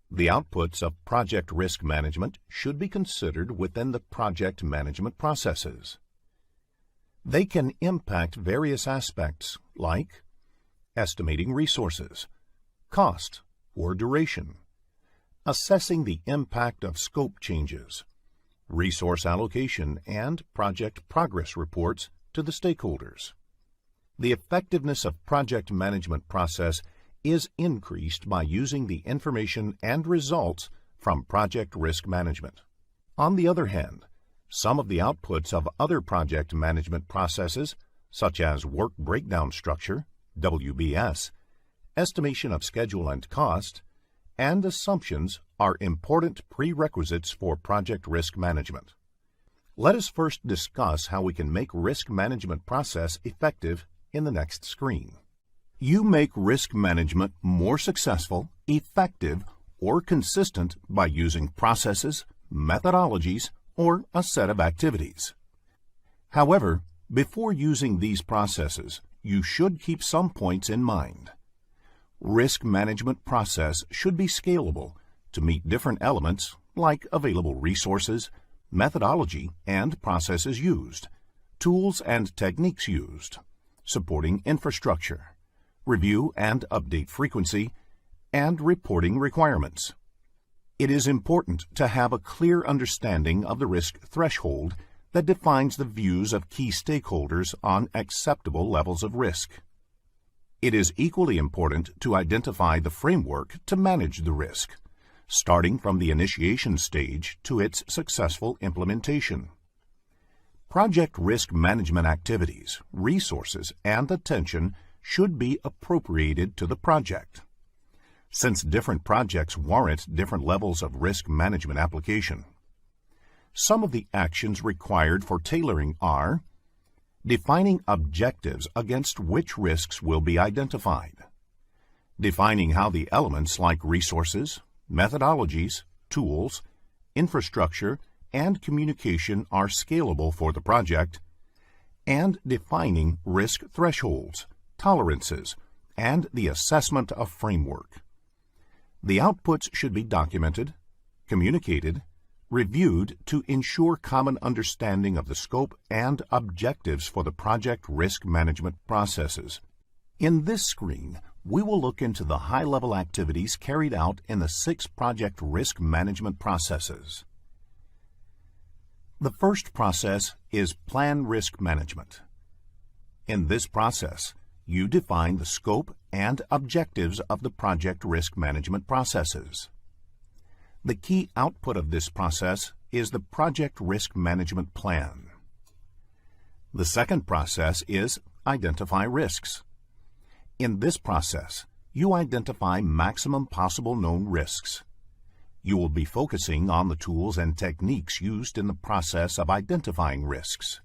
The outputs of project risk management should be considered within the project management processes. They can impact various aspects like estimating resources, cost or duration, assessing the impact of scope changes, resource allocation, and project progress reports to the stakeholders. The effectiveness of project management process is increased by using the information and results from project risk management. On the other hand, some of the outputs of other project management processes, such as work breakdown structure, WBS, estimation of schedule and cost, and assumptions are important prerequisites for project risk management. Let us first discuss how we can make risk management process effective in the next screen. You make risk management more successful, effective, or consistent by using processes, methodologies, or a set of activities. However, before using these processes, you should keep some points in mind. Risk management process should be scalable to meet different elements like available resources, methodology and processes used, tools and techniques used, supporting infrastructure, review and update frequency, and reporting requirements. It is important to have a clear understanding of the risk threshold that defines the views of key stakeholders on acceptable levels of risk. It is equally important to identify the framework to manage the risk, starting from the initiation stage to its successful implementation. Project risk management activities, resources, and attention should be appropriated to the project. Since different projects warrant different levels of risk management application. Some of the actions required for tailoring are defining objectives against which risks will be identified, defining how the elements like resources, methodologies, tools, infrastructure, and communication are scalable for the project, and defining risk thresholds, tolerances, and the assessment of framework. The outputs should be documented, communicated, reviewed to ensure common understanding of the scope and objectives for the project risk management processes. In this screen, we will look into the high-level activities carried out in the 6 project risk management processes. The first process is plan risk management. In this process, you define the scope and objectives of the project risk management processes. The key output of this process is the project risk management plan. The second process is identify risks. In this process, you identify maximum possible known risks. You will be focusing on the tools and techniques used in the process of identifying risks.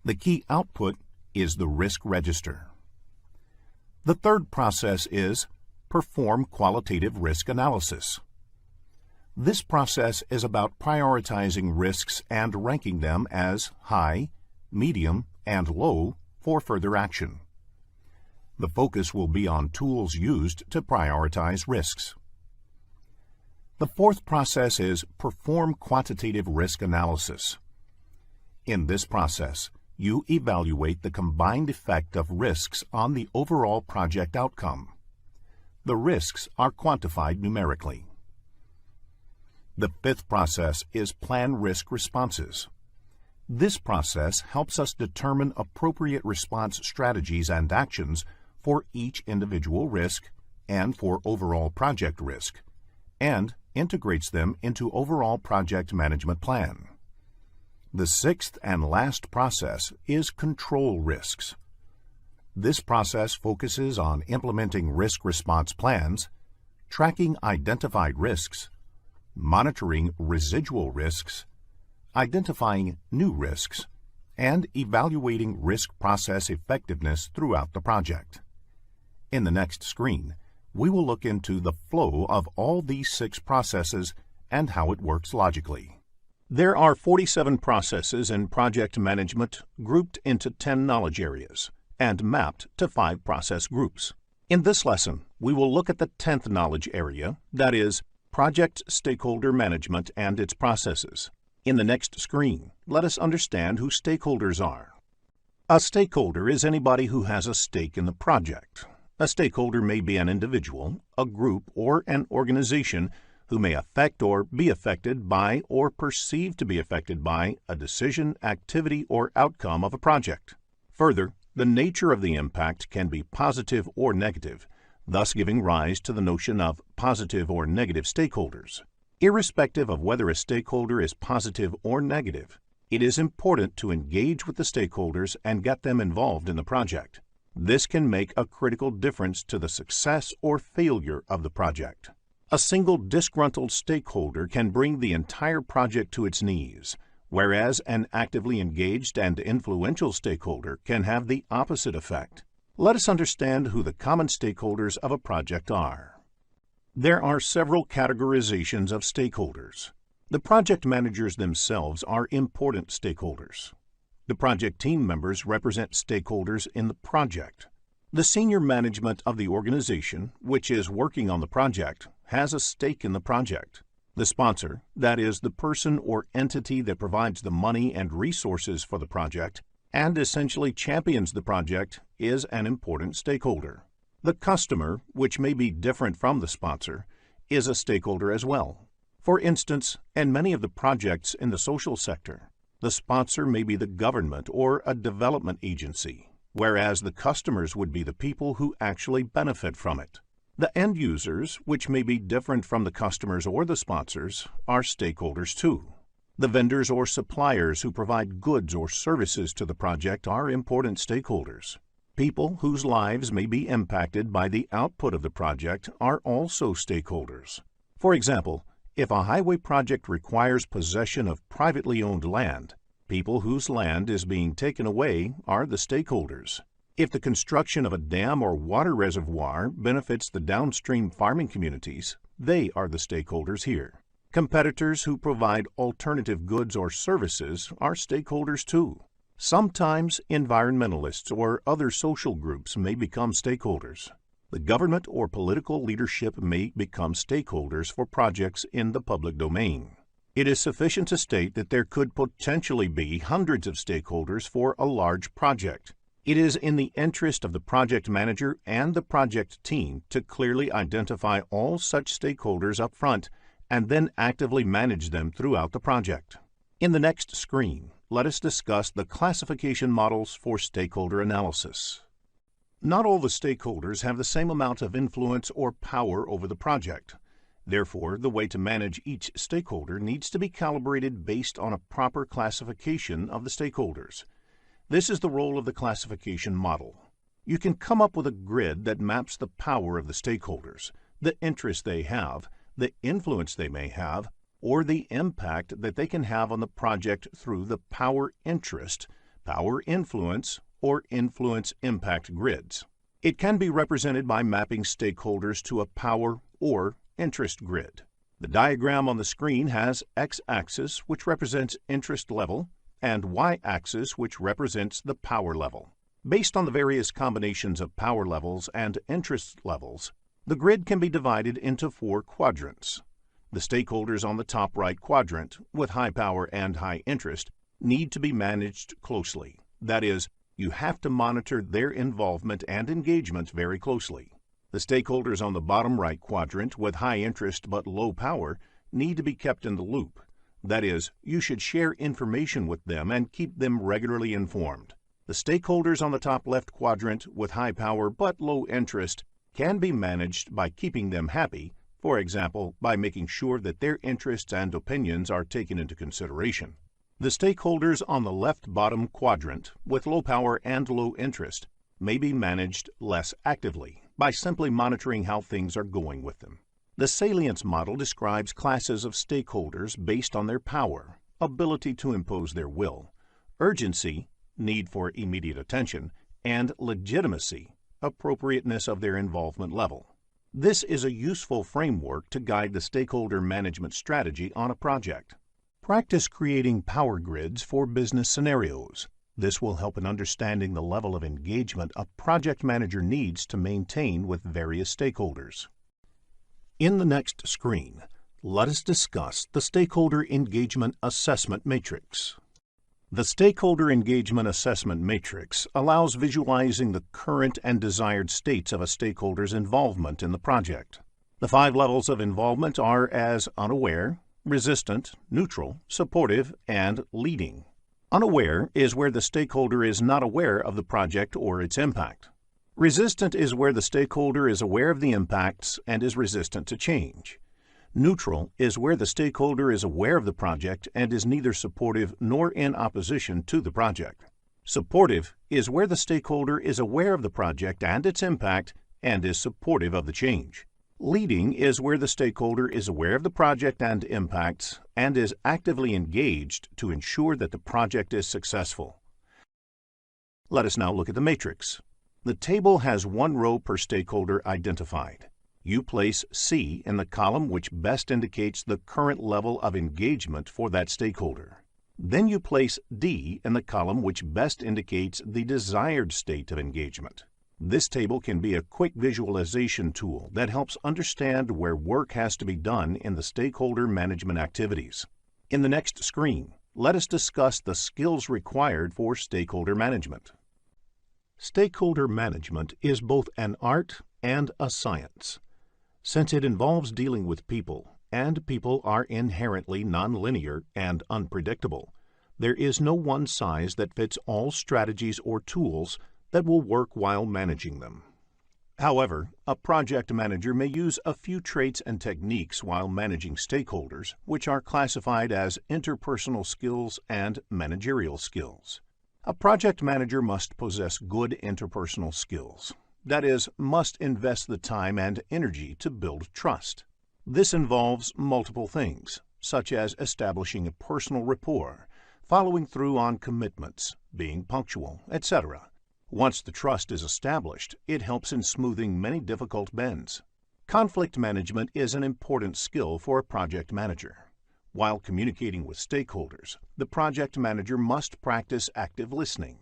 The key output is the risk register. The third process is perform qualitative risk analysis. This process is about prioritizing risks and ranking them as high, medium, and low for further action. The focus will be on tools used to prioritize risks. The fourth process is perform quantitative risk analysis. In this process, you evaluate the combined effect of risks on the overall project outcome. The risks are quantified numerically. The fifth process is Plan Risk Responses. This process helps us determine appropriate response strategies and actions for each individual risk and for overall project risk, and integrates them into overall project management plan. The sixth and last process is Control Risks. This process focuses on implementing risk response plans, tracking identified risks, monitoring residual risks, identifying new risks, and evaluating risk process effectiveness throughout the project. In the next screen, we will look into the flow of all these 6 processes and how it works logically. There are 47 processes in project management grouped into 10 knowledge areas and mapped to 5 process groups. In this lesson, we will look at the 10th knowledge area, that is, project stakeholder management and its processes. In the next screen, let us understand who stakeholders are. A stakeholder is anybody who has a stake in the project. A stakeholder may be an individual, a group, or an organization who may affect or be affected by or perceived to be affected by a decision, activity, or outcome of a project. Further, the nature of the impact can be positive or negative, thus giving rise to the notion of positive or negative stakeholders. Irrespective of whether a stakeholder is positive or negative, it is important to engage with the stakeholders and get them involved in the project. This can make a critical difference to the success or failure of the project. A single disgruntled stakeholder can bring the entire project to its knees, whereas an actively engaged and influential stakeholder can have the opposite effect. Let us understand who the common stakeholders of a project are. There are several categorizations of stakeholders. The project managers themselves are important stakeholders. The project team members represent stakeholders in the project. The senior management of the organization, which is working on the project, has a stake in the project. The sponsor, that is, the person or entity that provides the money and resources for the project and essentially champions the project, is an important stakeholder. The customer, which may be different from the sponsor, is a stakeholder as well. For instance, in many of the projects in the social sector, the sponsor may be the government or a development agency, whereas the customers would be the people who actually benefit from it. The end users, which may be different from the customers or the sponsors, are stakeholders too. The vendors or suppliers who provide goods or services to the project are important stakeholders. People whose lives may be impacted by the output of the project are also stakeholders. For example, if a highway project requires possession of privately owned land, people whose land is being taken away are the stakeholders. If the construction of a dam or water reservoir benefits the downstream farming communities, they are the stakeholders here. Competitors who provide alternative goods or services are stakeholders too. Sometimes environmentalists or other social groups may become stakeholders. The government or political leadership may become stakeholders for projects in the public domain. It is sufficient to state that there could potentially be hundreds of stakeholders for a large project. It is in the interest of the project manager and the project team to clearly identify all such stakeholders up front and then actively manage them throughout the project. In the next screen, let us discuss the classification models for stakeholder analysis. Not all the stakeholders have the same amount of influence or power over the project. Therefore, the way to manage each stakeholder needs to be calibrated based on a proper classification of the stakeholders. This is the role of the classification model. You can come up with a grid that maps the power of the stakeholders, the interest they have, the influence they may have, or the impact that they can have on the project through the power interest, power influence, or influence impact grids. It can be represented by mapping stakeholders to a power or interest grid. The diagram on the screen has x-axis, which represents interest level, and y-axis, which represents the power level. Based on the various combinations of power levels and interest levels, the grid can be divided into 4 quadrants. The stakeholders on the top right quadrant, with high power and high interest, need to be managed closely. That is, you have to monitor their involvement and engagement very closely. The stakeholders on the bottom right quadrant with high interest but low power need to be kept in the loop. That is, you should share information with them and keep them regularly informed. The stakeholders on the top left quadrant with high power but low interest can be managed by keeping them happy, for example, by making sure that their interests and opinions are taken into consideration. The stakeholders on the left bottom quadrant with low power and low interest may be managed less actively by simply monitoring how things are going with them. The salience model describes classes of stakeholders based on their power, ability to impose their will, urgency, need for immediate attention, and legitimacy, appropriateness of their involvement level. This is a useful framework to guide the stakeholder management strategy on a project. Practice creating power grids for business scenarios. This will help in understanding the level of engagement a project manager needs to maintain with various stakeholders. In the next screen, let us discuss the Stakeholder Engagement Assessment Matrix. The Stakeholder Engagement Assessment Matrix allows visualizing the current and desired states of a stakeholder's involvement in the project. The 5 levels of involvement are as unaware, resistant, neutral, supportive, and leading. Unaware is where the stakeholder is not aware of the project or its impact. Resistant is where the stakeholder is aware of the impacts and is resistant to change. Neutral is where the stakeholder is aware of the project and is neither supportive nor in opposition to the project. Supportive is where the stakeholder is aware of the project and its impact and is supportive of the change. Leading is where the stakeholder is aware of the project and impacts and is actively engaged to ensure that the project is successful. Let us now look at the matrix. The table has 1 row per stakeholder identified. You place C in the column which best indicates the current level of engagement for that stakeholder. Then you place D in the column which best indicates the desired state of engagement. This table can be a quick visualization tool that helps understand where work has to be done in the stakeholder management activities. In the next screen, let us discuss the skills required for stakeholder management. Stakeholder management is both an art and a science. Since it involves dealing with people, and people are inherently nonlinear and unpredictable, there is no one size that fits all strategies or tools that will work while managing them. However, a project manager may use a few traits and techniques while managing stakeholders, which are classified as interpersonal skills and managerial skills. A project manager must possess good interpersonal skills. That is, must invest the time and energy to build trust. This involves multiple things, such as establishing a personal rapport, following through on commitments, being punctual, etc. Once the trust is established, it helps in smoothing many difficult bends. Conflict management is an important skill for a project manager. While communicating with stakeholders, the project manager must practice active listening.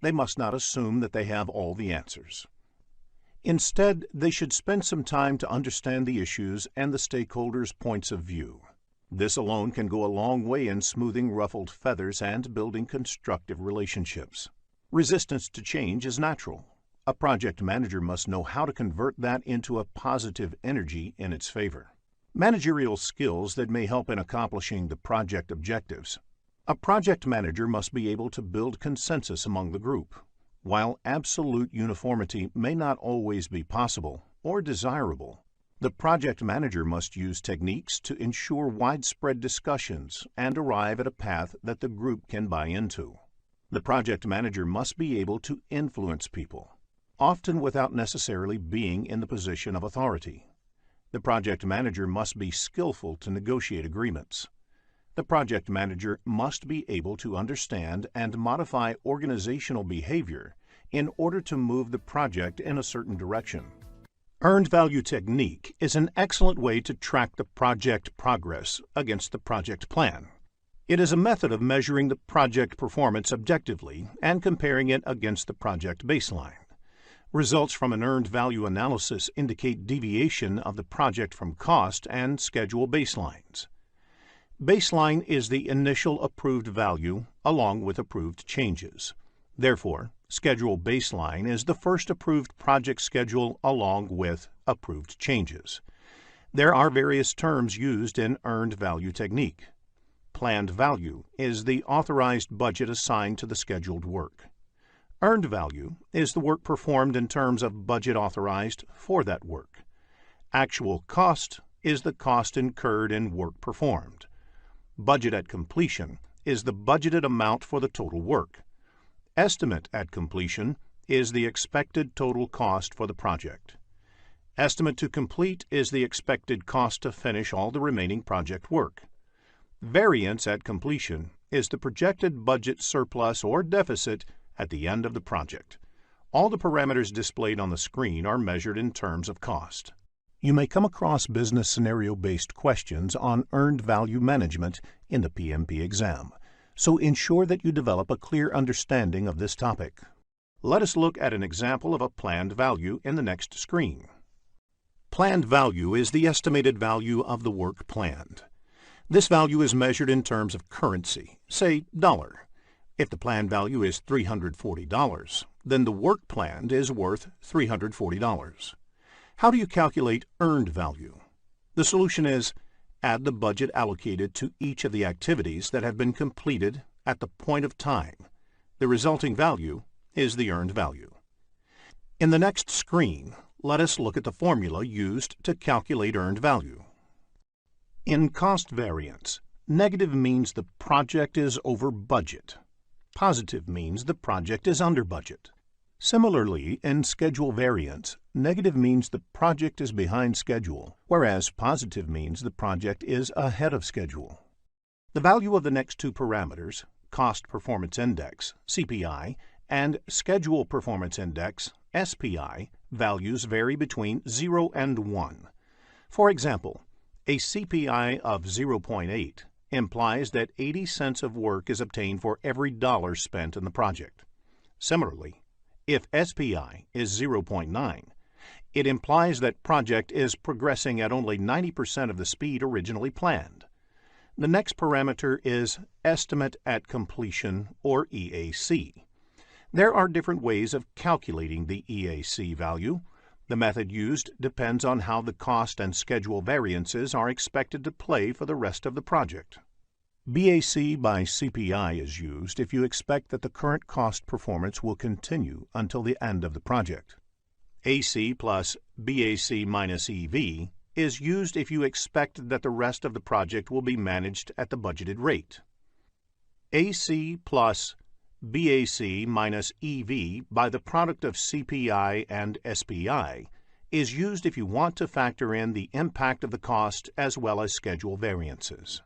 They must not assume that they have all the answers. Instead, they should spend some time to understand the issues and the stakeholders' points of view. This alone can go a long way in smoothing ruffled feathers and building constructive relationships. Resistance to change is natural. A project manager must know how to convert that into a positive energy in its favor. Managerial skills that may help in accomplishing the project objectives. A project manager must be able to build consensus among the group. While absolute uniformity may not always be possible or desirable, the project manager must use techniques to ensure widespread discussions and arrive at a path that the group can buy into. The project manager must be able to influence people, often without necessarily being in the position of authority. The project manager must be skillful to negotiate agreements. The project manager must be able to understand and modify organizational behavior in order to move the project in a certain direction. Earned value technique is an excellent way to track the project progress against the project plan. It is a method of measuring the project performance objectively and comparing it against the project baseline. Results from an earned value analysis indicate deviation of the project from cost and schedule baselines. Baseline is the initial approved value along with approved changes. Therefore, Schedule baseline is the first approved project schedule along with approved changes. There are various terms used in earned value technique. Planned value is the authorized budget assigned to the scheduled work. Earned value is the work performed in terms of budget authorized for that work. Actual cost is the cost incurred in work performed. Budget at completion is the budgeted amount for the total work. Estimate at completion is the expected total cost for the project. Estimate to complete is the expected cost to finish all the remaining project work. Variance at completion is the projected budget surplus or deficit at the end of the project. All the parameters displayed on the screen are measured in terms of cost. You may come across business scenario-based questions on earned value management in the PMP exam, so ensure that you develop a clear understanding of this topic. Let us look at an example of a planned value in the next screen. Planned value is the estimated value of the work planned. This value is measured in terms of currency, say dollar. If the planned value is $340, then the work planned is worth $340. How do you calculate earned value? The solution is add the budget allocated to each of the activities that have been completed at the point of time. The resulting value is the earned value. In the next screen, let us look at the formula used to calculate earned value. In cost variance, negative means the project is over budget. Positive means the project is under budget. Similarly, in schedule variance, negative means the project is behind schedule, whereas positive means the project is ahead of schedule. The value of the next two parameters, Cost Performance Index, CPI, and Schedule Performance Index, SPI, values vary between 0 and 1. For example, a CPI of 0.8 implies that 80 cents of work is obtained for every dollar spent in the project. Similarly, if SPI is 0.9, it implies that project is progressing at only 90% of the speed originally planned. The next parameter is Estimate at Completion, or EAC. There are different ways of calculating the EAC value. The method used depends on how the cost and schedule variances are expected to play for the rest of the project. BAC by CPI is used if you expect that the current cost performance will continue until the end of the project. AC plus BAC minus EV is used if you expect that the rest of the project will be managed at the budgeted rate. AC plus BAC minus EV by the product of CPI and SPI is used if you want to factor in the impact of the cost as well as schedule variances.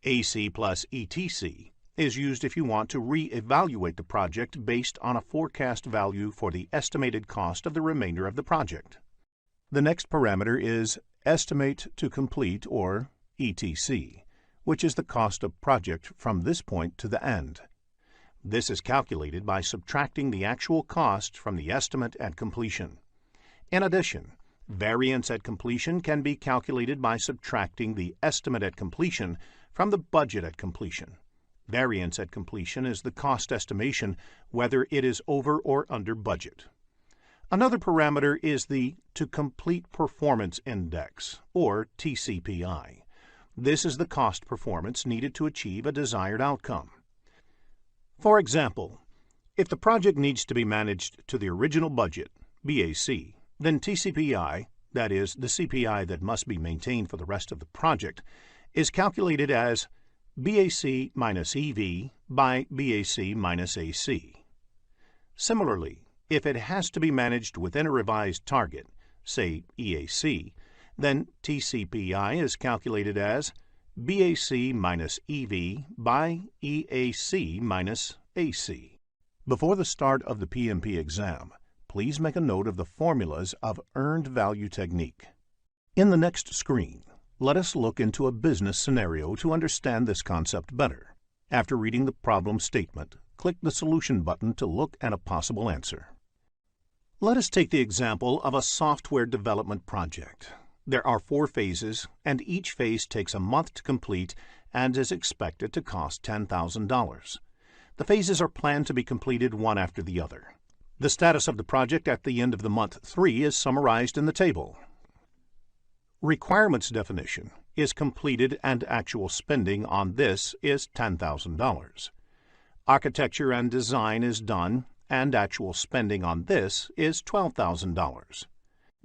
AC plus ETC is used if you want to re-evaluate the project based on a forecast value for the estimated cost of the remainder of the project. The next parameter is Estimate to Complete, or ETC, which is the cost of project from this point to the end. This is calculated by subtracting the actual cost from the estimate at completion. In addition, variance at completion can be calculated by subtracting the estimate at completion from the budget at completion. Variance at completion is the cost estimation whether it is over or under budget. Another parameter is the To Complete Performance Index, or TCPI. This is the cost performance needed to achieve a desired outcome. For example, if the project needs to be managed to the original budget, BAC, then TCPI, that is, the CPI that must be maintained for the rest of the project, is calculated as BAC minus EV by BAC minus AC. Similarly, if it has to be managed within a revised target, say EAC, then TCPI is calculated as BAC minus EV by EAC minus AC. Before the start of the PMP exam, please make a note of the formulas of earned value technique. In the next screen, let us look into a business scenario to understand this concept better. After reading the problem statement, click the Solution button to look at a possible answer. Let us take the example of a software development project. There are 4 phases, and each phase takes a month to complete and is expected to cost $10,000. The phases are planned to be completed one after the other. The status of the project at the end of the month 3 is summarized in the table. Requirements definition is completed and actual spending on this is $10,000. Architecture and design is done and actual spending on this is $12,000.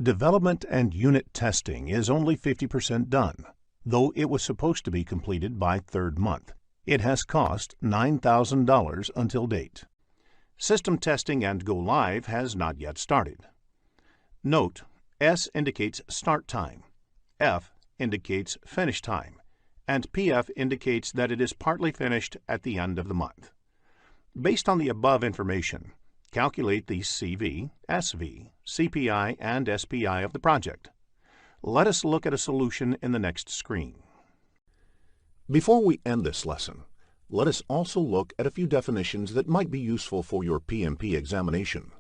Development and unit testing is only 50% done, though it was supposed to be completed by third month. It has cost $9,000 until date. System testing and go live has not yet started. Note, S indicates start time, F indicates finish time, and PF indicates that it is partly finished at the end of the month. Based on the above information, calculate the CV, SV, CPI, and SPI of the project. Let us look at a solution in the next screen. Before we end this lesson, let us also look at a few definitions that might be useful for your PMP examination.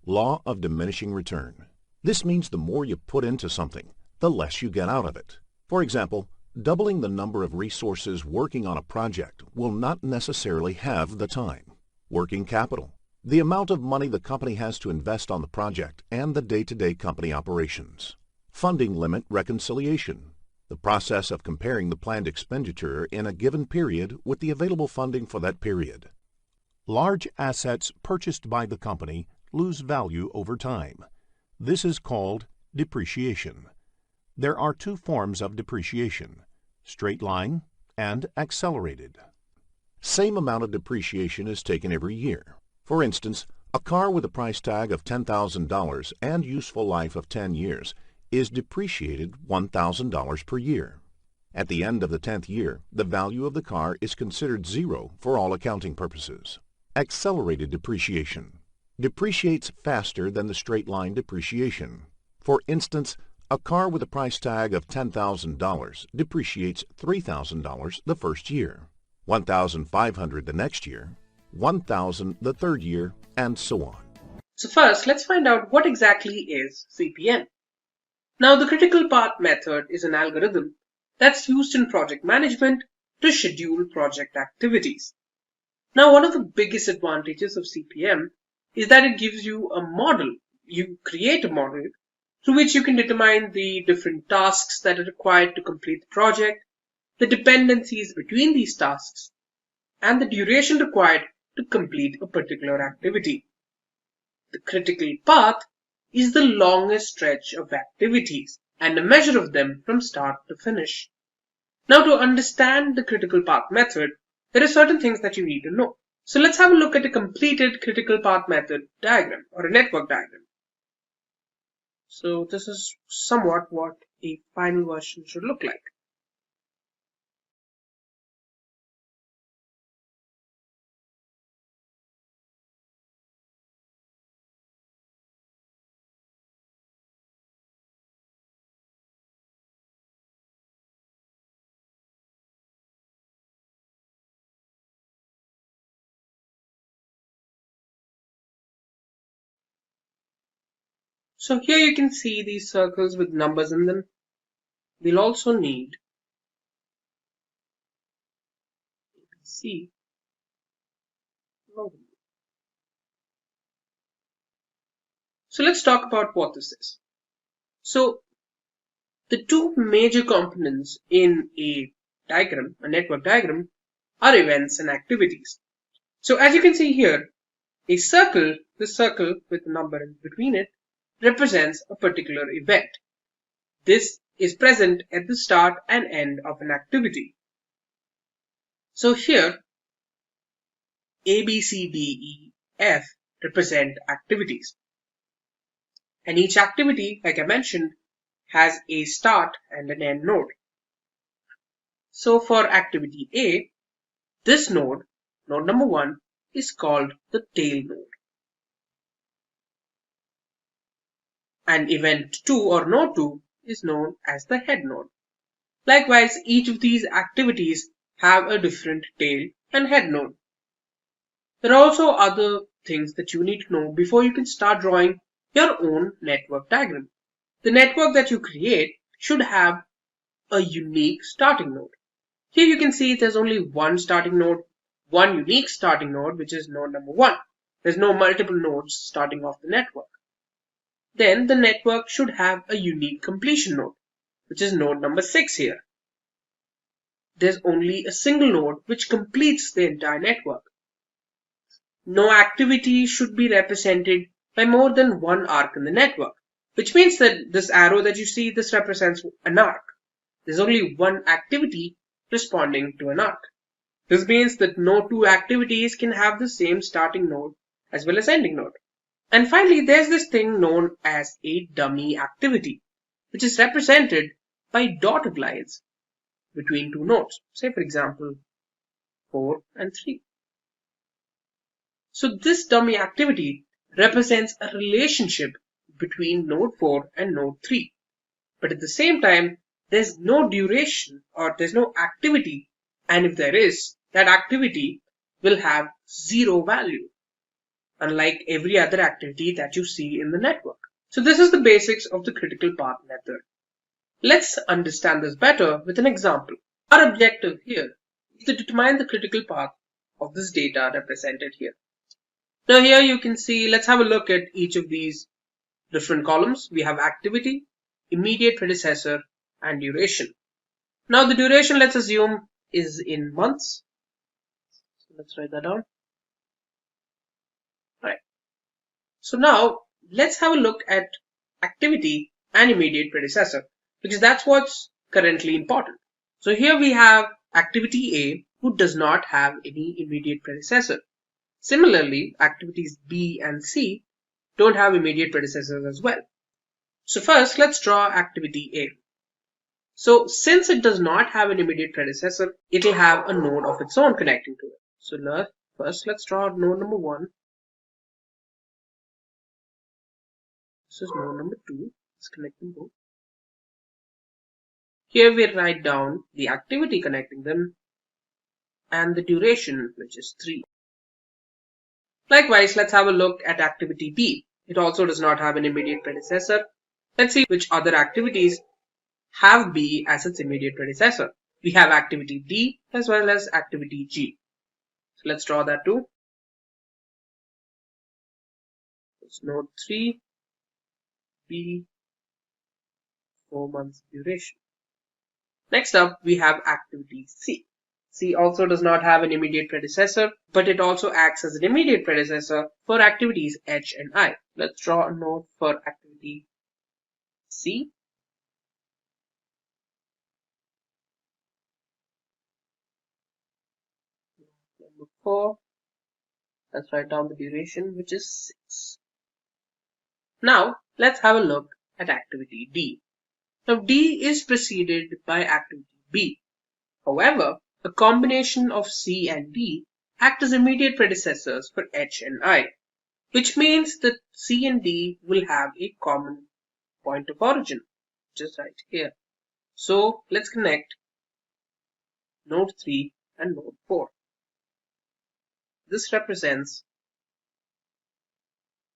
Law of diminishing return. This means the more you put into something, the less you get out of it. For example, doubling the number of resources working on a project will not necessarily have the time. Working capital. The amount of money the company has to invest on the project and the day-to-day company operations. Funding limit reconciliation. The process of comparing the planned expenditure in a given period with the available funding for that period. Large assets purchased by the company lose value over time. This is called depreciation. There are two forms of depreciation, straight line and accelerated. Same amount of depreciation is taken every year. For instance, a car with a price tag of $10,000 and useful life of 10 years is depreciated $1,000 per year. At the end of the 10th year, the value of the car is considered zero for all accounting purposes. Accelerated depreciation depreciates faster than the straight-line depreciation. For instance, a car with a price tag of $10,000 depreciates $3,000 the first year, $1,500 the next year, $1,000 the third year, and so on. So first, let's find out what exactly is CPM. Now, the critical path method is an algorithm that's used in project management to schedule project activities. Now, one of the biggest advantages of CPM is that it gives you a model. You create a model through which you can determine the different tasks that are required to complete the project, the dependencies between these tasks, and the duration required to complete a particular activity. The critical path is the longest stretch of activities and a measure of them from start to finish. Now, to understand the critical path method, there are certain things that you need to know. So let's have a look at a completed critical path method diagram or a network diagram. So this is somewhat what a final version should look like. So here you can see these circles with numbers in them. We'll also need ABC. So let's talk about what this is. So the two major components in a diagram, a network diagram, are events and activities. So as you can see here, a circle, this circle with a number in between it, represents a particular event. This is present at the start and end of an activity. So here, A, B, C, D, E, F represent activities. And each activity, like I mentioned, has a start and an end node. So for activity A, this node, node number 1, is called the tail node. And event 2 or node 2 is known as the head node. Likewise, each of these activities have a different tail and head node. There are also other things that you need to know before you can start drawing your own network diagram. The network that you create should have a unique starting node. Here you can see there's only one starting node, one unique starting node, which is node number 1. There's no multiple nodes starting off the network. Then the network should have a unique completion node, which is node number 6 here. There's only a single node which completes the entire network. No activity should be represented by more than one arc in the network, which means that this arrow that you see, this represents an arc. There's only one activity responding to an arc. This means that no two activities can have the same starting node as well as ending node. And finally, there's this thing known as a dummy activity, which is represented by dotted lines between two nodes. Say, for example, 4 and 3. So this dummy activity represents a relationship between node 4 and node 3. But at the same time, there's no duration or there's no activity. And if there is, that activity will have 0 value, unlike every other activity that you see in the network. So this is the basics of the critical path method. Let's understand this better with an example. Our objective here is to determine the critical path of this data represented here. Now here you can see, let's have a look at each of these different columns. We have activity, immediate predecessor, and duration. Now the duration, let's assume, is in months. So let's write that down. Alright. So now let's have a look at activity and immediate predecessor, because that's what's currently important. So here we have activity A, who does not have any immediate predecessor. Similarly, activities B and C don't have immediate predecessors as well. So first, let's draw activity A. So since it does not have an immediate predecessor, it will have a node of its own connecting to it. So first, let's draw node number 1. This is node number 2. Let's connect them both. Here we write down the activity connecting them and the duration, which is 3. Likewise, let's have a look at activity B. It also does not have an immediate predecessor. Let's see which other activities have B as its immediate predecessor. We have activity D as well as activity G. So let's draw that too. It's node 3, B, 4 months duration. Next up, we have activity C. C also does not have an immediate predecessor, but it also acts as an immediate predecessor for activities H and I. Let's draw a node for activity C. Number 4. Let's write down the duration, which is 6. Now, let's have a look at activity D. Now, D is preceded by activity B. However, a combination of C and D act as immediate predecessors for H and I, which means that C and D will have a common point of origin, just right here. So let's connect node 3 and node 4. This represents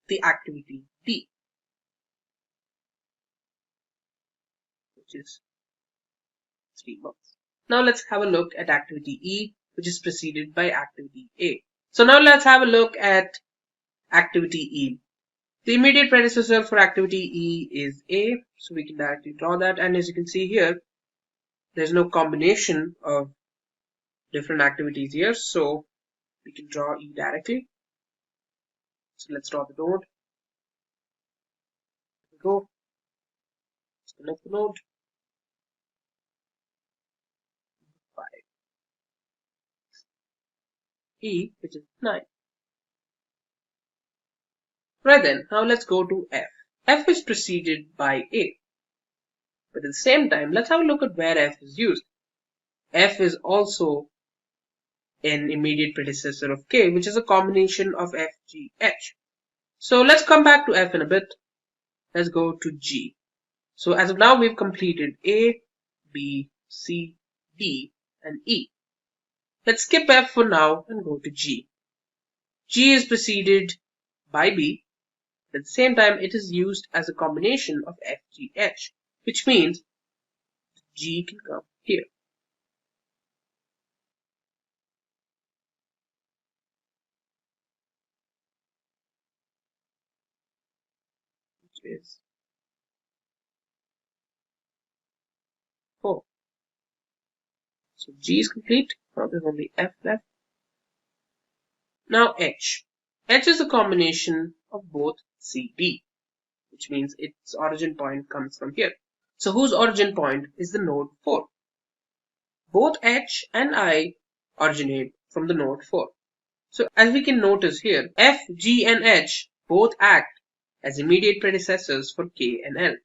the activity D, which is 3 months. Now let's have a look at activity E, which is preceded by activity A. So now let's have a look at activity E. The immediate predecessor for activity E is A, so we can directly draw that. And as you can see here, there's no combination of different activities here, so we can draw E directly. So let's draw the node. There we go. Let's connect the node. 5. E, which is 9. Right then, now let's go to F. F is preceded by A. But at the same time, let's have a look at where F is used. F is also an immediate predecessor of K, which is a combination of F, G, H. So let's come back to F in a bit. Let's go to G. So as of now, we've completed A, B, C, D, and E. Let's skip F for now and go to G. G is preceded by B. At the same time, it is used as a combination of F, G, H, which means G can come here. is 4. So G is complete. Now there's only F left. Now H. H is a combination of both C, D, which means its origin point comes from here. So whose origin point is the node 4? Both H and I originate from the node 4. So as we can notice here, F, G and H both act as immediate predecessors for K and L,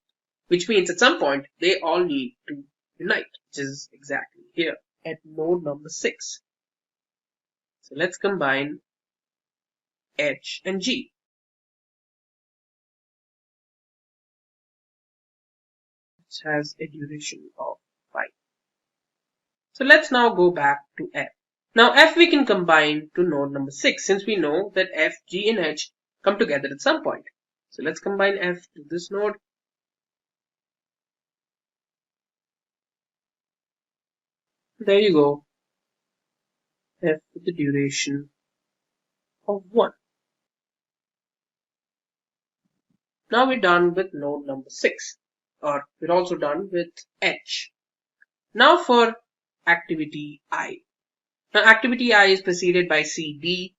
which means at some point they all need to unite, which is exactly here at node number 6. So let's combine H and G. Which has a duration of 5. So let's now go back to F. Now F we can combine to node number 6 since we know that F, G and H come together at some point. So let's combine F to this node. There you go. F with the duration of 1. Now we're done with node number 6, or we're also done with H. Now for activity I. Now activity I is preceded by C, D.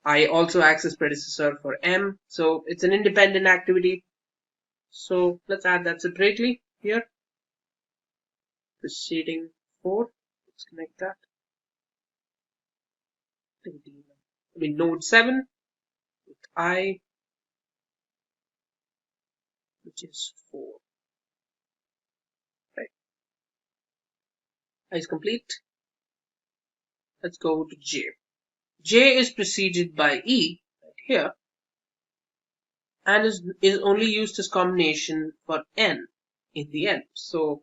I also acts as predecessor for M, so it's an independent activity. So let's add that separately here. Preceding 4. Let's connect that. Node 7 with I, which is 4. Right. I is complete. Let's go to J. J is preceded by E right here and is only used as combination for N in the end. So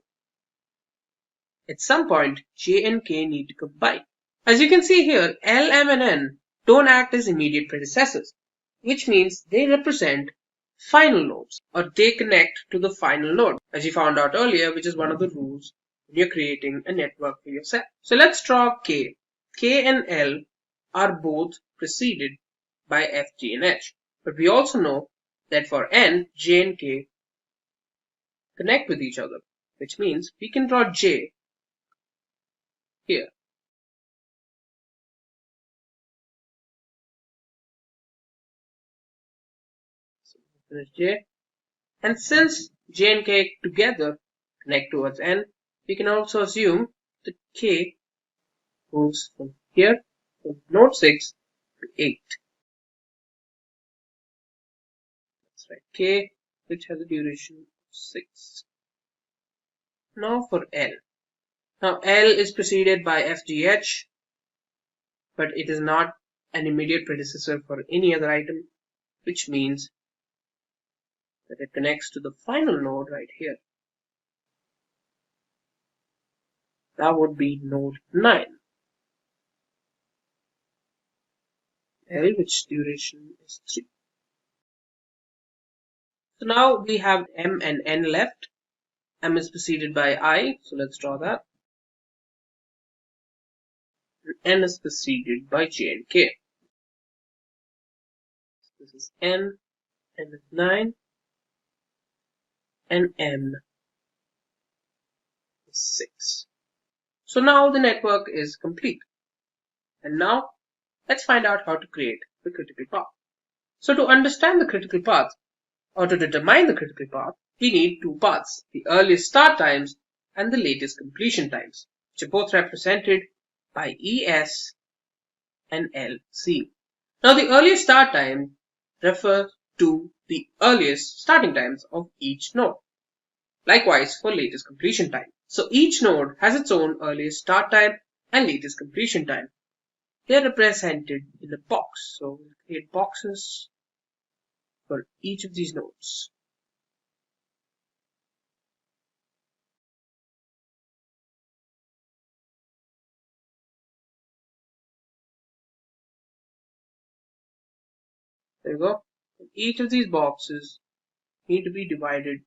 at some point J and K need to combine. As you can see here, L, M and N don't act as immediate predecessors, which means they represent final nodes, or they connect to the final node, as you found out earlier, which is one of the rules when you're creating a network for yourself. So let's draw K. K and L are both preceded by F, G and H. But we also know that for N, J and K connect with each other, which means we can draw J here. So finish J. And since J and K together connect towards N, we can also assume that K goes from here, from node 6 to 8. That's right, K, which has a duration of 6. Now for L. Now L is preceded by FGH, but it is not an immediate predecessor for any other item, which means that it connects to the final node right here. That would be node 9. L, which duration is 3. So now we have M and N left. M is preceded by I, so let's draw that. And N is preceded by J and K. So this is N is 9, and M is 6. So now the network is complete. And now let's find out how to create the critical path. So to understand the critical path, or to determine the critical path, we need two paths, the earliest start times and the latest completion times, which are both represented by ES and LC. Now the earliest start time refers to the earliest starting times of each node. Likewise for latest completion time. So each node has its own earliest start time and latest completion time. They are represented in a box. So we'll create boxes for each of these nodes. There you go. And each of these boxes need to be divided .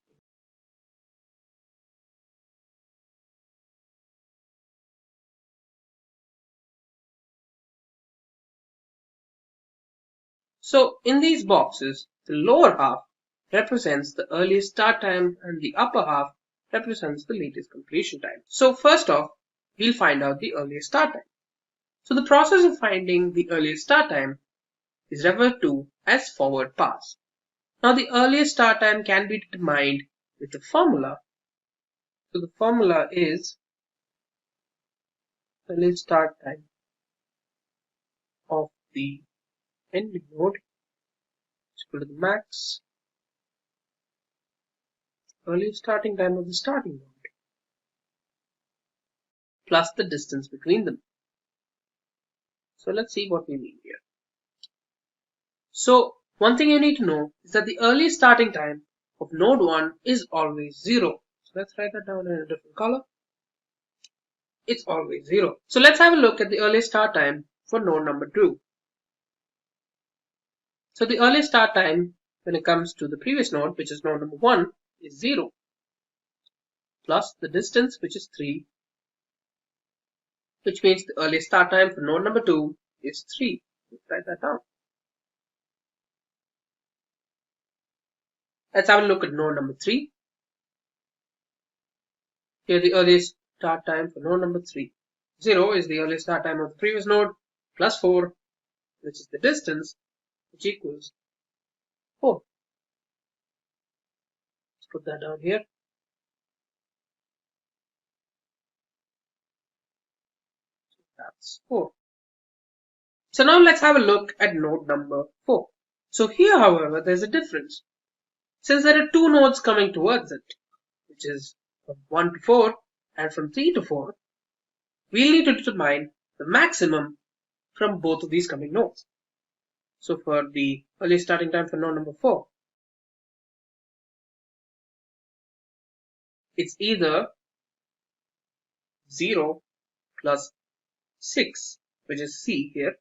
So in these boxes, the lower half represents the earliest start time and the upper half represents the latest completion time. So first off, we'll find out the earliest start time. So the process of finding the earliest start time is referred to as forward pass. Now the earliest start time can be determined with a formula. So the formula is earliest start time of the ending node is equal to the max earliest starting time of the starting node plus the distance between them. So let's see what we mean here. So one thing you need to know is that the earliest starting time of node 1 is always 0. So let's write that down in a different color. It's always 0. So let's have a look at the earliest start time for node number 2. So the earliest start time when it comes to the previous node, which is node number 1, is 0 plus the distance, which is 3, which means the earliest start time for node number 2 is 3. Let's write that down. Let's have a look at node number 3. Here the earliest start time for node number 3. 0 is the earliest start time of the previous node plus 4, which is the distance, which equals 4. Let's put that down here. That's 4. So now let's have a look at node number 4. So here, however, there's a difference. Since there are two nodes coming towards it, which is from 1 to 4 and from 3 to 4, we'll need to determine the maximum from both of these coming nodes. So for the earliest starting time for node number 4, it's either 0 plus 6, which is C here,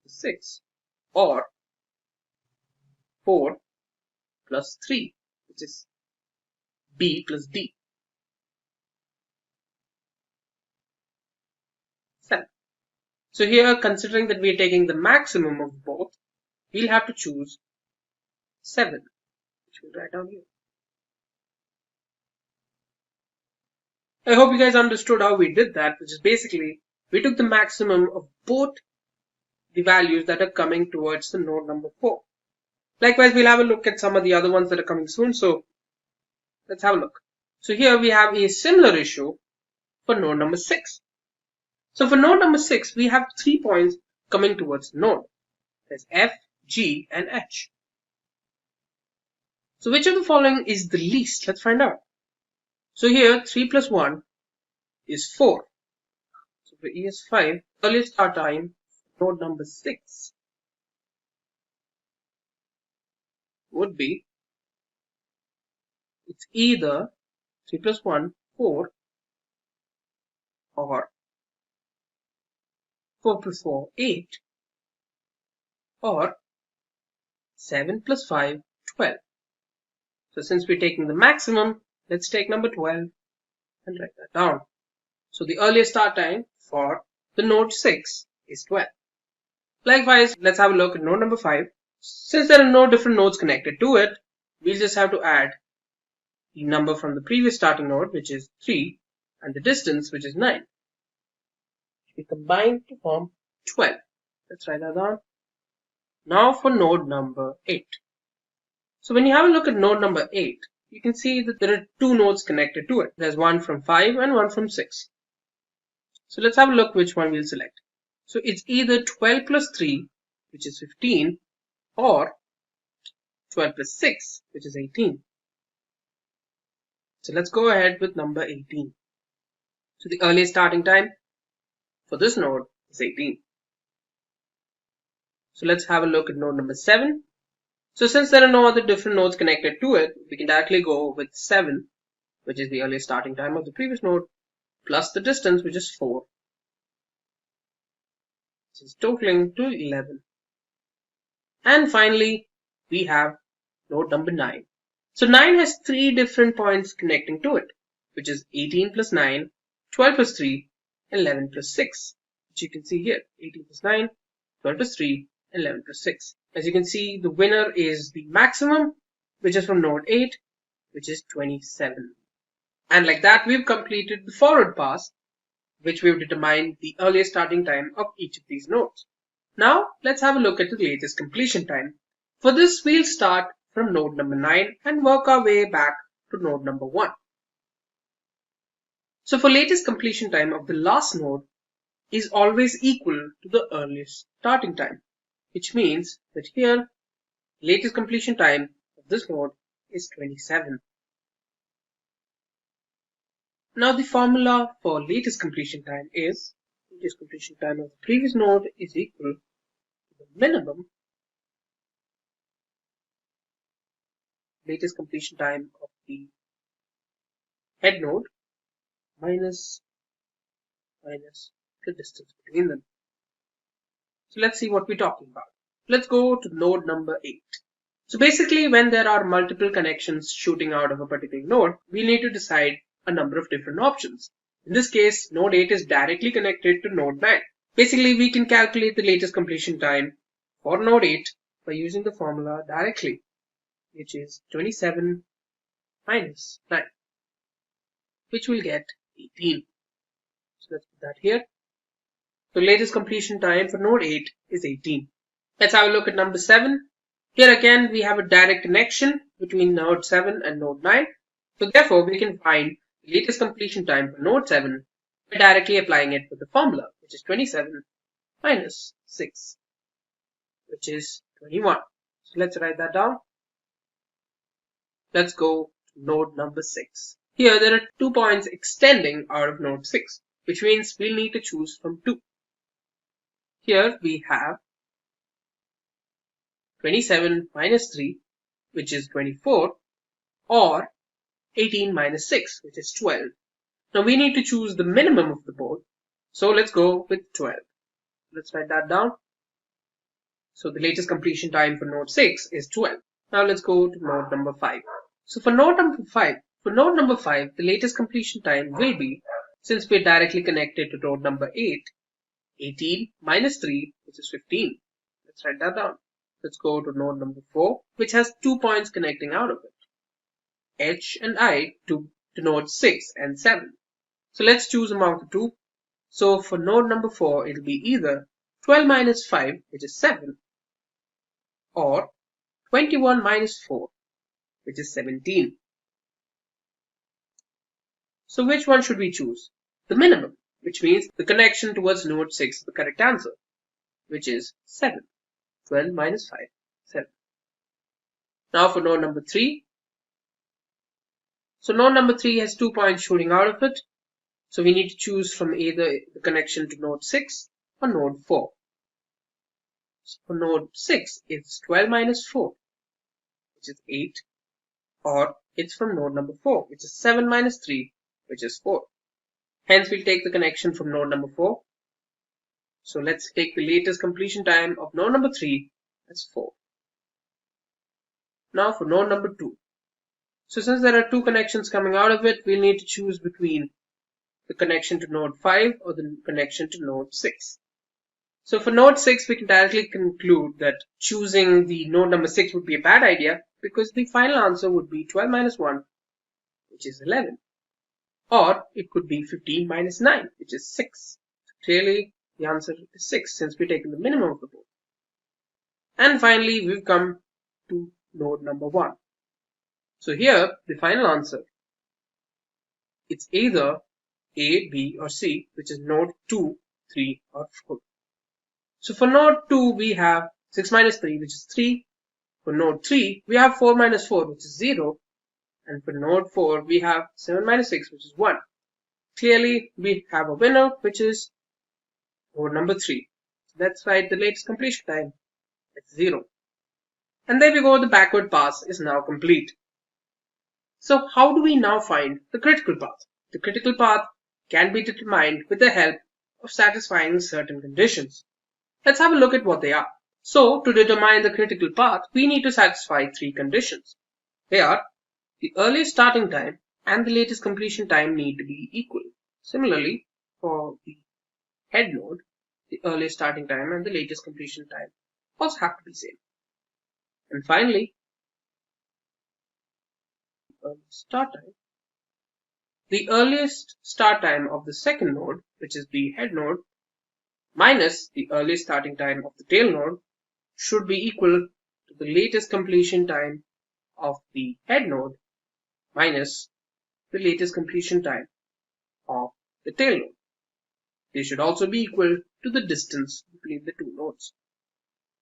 6, or 4 plus 3, which is B plus D, 7. So here, considering that we are taking the maximum of both, we'll have to choose 7, which we'll write down here. I hope you guys understood how we did that, which is basically we took the maximum of both the values that are coming towards the node number 4. Likewise, we'll have a look at some of the other ones that are coming soon. So let's have a look. So here we have a similar issue for node number 6. So for node number 6, we have 3 points coming towards the node. There's F, G, and H. So which of the following is the least? Let's find out. So here 3 plus 1 is 4. So for ES5, earliest start time, node number 6 would be, it's either 3 plus 1, 4, or 4 plus 4, 8, or 7 plus 5, 12. So since we're taking the maximum, let's take number 12 and write that down. So the earliest start time for the node 6 is 12. Likewise, let's have a look at node number 5. Since there are no different nodes connected to it, we'll just have to add the number from the previous starting node, which is 3, and the distance, which is 9. We combine to form 12. Let's write that down. Now for node number 8. So when you have a look at node number 8, you can see that there are two nodes connected to it. There's one from 5 and one from 6. So let's have a look which one we'll select. So it's either 12 plus 3, which is 15, or 12 plus 6, which is 18. So let's go ahead with number 18. So the earliest starting time for this node is 18. So let's have a look at node number 7. So since there are no other different nodes connected to it, we can directly go with 7, which is the earliest starting time of the previous node, plus the distance, which is 4. This is totaling to 11. And finally, we have node number 9. So 9 has 3 different points connecting to it, which is 18 plus 9, 12 plus 3, and 11 plus 6, which you can see here. 18 plus 9, 12 plus 3, 11 plus 6. As you can see, the winner is the maximum, which is from node 8, which is 27. And like that, we've completed the forward pass, which we've determined the earliest starting time of each of these nodes. Now, let's have a look at the latest completion time. For this, we'll start from node number 9 and work our way back to node number 1. So for latest completion time of the last node is always equal to the earliest starting time, which means that here, latest completion time of this node is 27. Now the formula for latest completion time is latest completion time of the previous node is equal to the minimum latest completion time of the head node minus the distance between them. So let's see what we're talking about. Let's go to node number 8. So basically, when there are multiple connections shooting out of a particular node, we need to decide a number of different options. In this case, node 8 is directly connected to node 9. Basically, we can calculate the latest completion time for node 8 by using the formula directly, which is 27 minus 9, which will get 18. So let's put that here. So latest completion time for node 8 is 18. Let's have a look at number 7. Here again, we have a direct connection between node 7 and node 9. So therefore, we can find the latest completion time for node 7 by directly applying it with the formula, which is 27 minus 6, which is 21. So let's write that down. Let's go to node number 6. Here there are 2 points extending out of node 6, which means we'll need to choose from 2. Here we have 27 minus 3, which is 24, or 18 minus 6, which is 12. Now we need to choose the minimum of the both, so let's go with 12. Let's write that down. So the latest completion time for node 6 is 12. Now let's go to node number 5. So for node number 5, the latest completion time will be, since we're directly connected to node number 8, 18 minus 3, which is 15. Let's write that down. Let's go to node number 4, which has 2 points connecting out of it, H and I, to nodes 6 and 7. So let's choose among the two. So for node number 4, it'll be either 12 minus 5, which is 7, or 21 minus 4, which is 17. So which one should we choose? The minimum, which means the connection towards node 6 is the correct answer, which is 7. 12 minus 5, 7. Now for node number 3. So node number 3 has 2 points shooting out of it. So we need to choose from either the connection to node 6 or node 4. So for node 6, it's 12 minus 4, which is 8. Or it's from node number 4, which is 7 minus 3, which is 4. Hence, we'll take the connection from node number 4. So let's take the latest completion time of node number 3, that's 4. Now for node number 2. So since there are 2 connections coming out of it, we'll need to choose between the connection to node 5 or the connection to node 6. So for node 6, we can directly conclude that choosing the node number 6 would be a bad idea because the final answer would be 12 minus 1, which is 11. Or it could be 15 minus 9, which is 6. So clearly, the answer is 6 since we've taken the minimum of the both. And finally, we've come to node number 1. So here, the final answer, it's either A, B, or C, which is node 2, 3, or 4. So for node 2, we have 6 minus 3, which is 3. For node 3, we have 4 minus 4, which is 0. And for node 4, we have 7 minus 6, which is 1. Clearly, we have a winner, which is node number 3. So let's write the latest completion time. It's 0. And there we go, the backward pass is now complete. So how do we now find the critical path? The critical path can be determined with the help of satisfying certain conditions. Let's have a look at what they are. So to determine the critical path, we need to satisfy 3 conditions. They are the earliest starting time and the latest completion time need to be equal. Similarly, for the head node, the earliest starting time and the latest completion time also have to be same. And finally, start time. The earliest start time of the second node, which is the head node, minus the earliest starting time of the tail node should be equal to the latest completion time of the head node minus the latest completion time of the tail node. They should also be equal to the distance between the two nodes.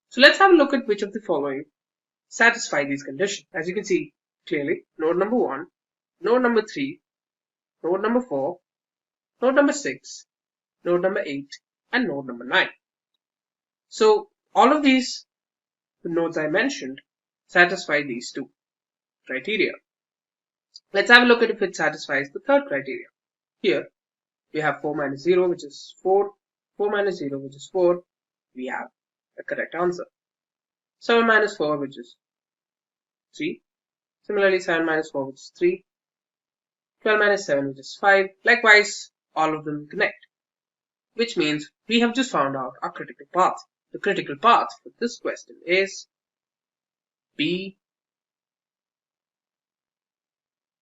So let's have a look at which of the following satisfy these conditions. As you can see clearly, node number 1, node number 3, node number 4, node number 6, node number 8, and node number 9. So all of these nodes I mentioned satisfy these two criteria. Let's have a look at if it satisfies the third criteria. Here we have 4 minus 0, which is 4, 4 minus 0, which is 4. We have the correct answer. 7 minus 4, which is 3. Similarly, 7 minus 4, which is 3. 12 minus 7, which is 5. Likewise, all of them connect, which means we have just found out our critical path. The critical path for this question is B,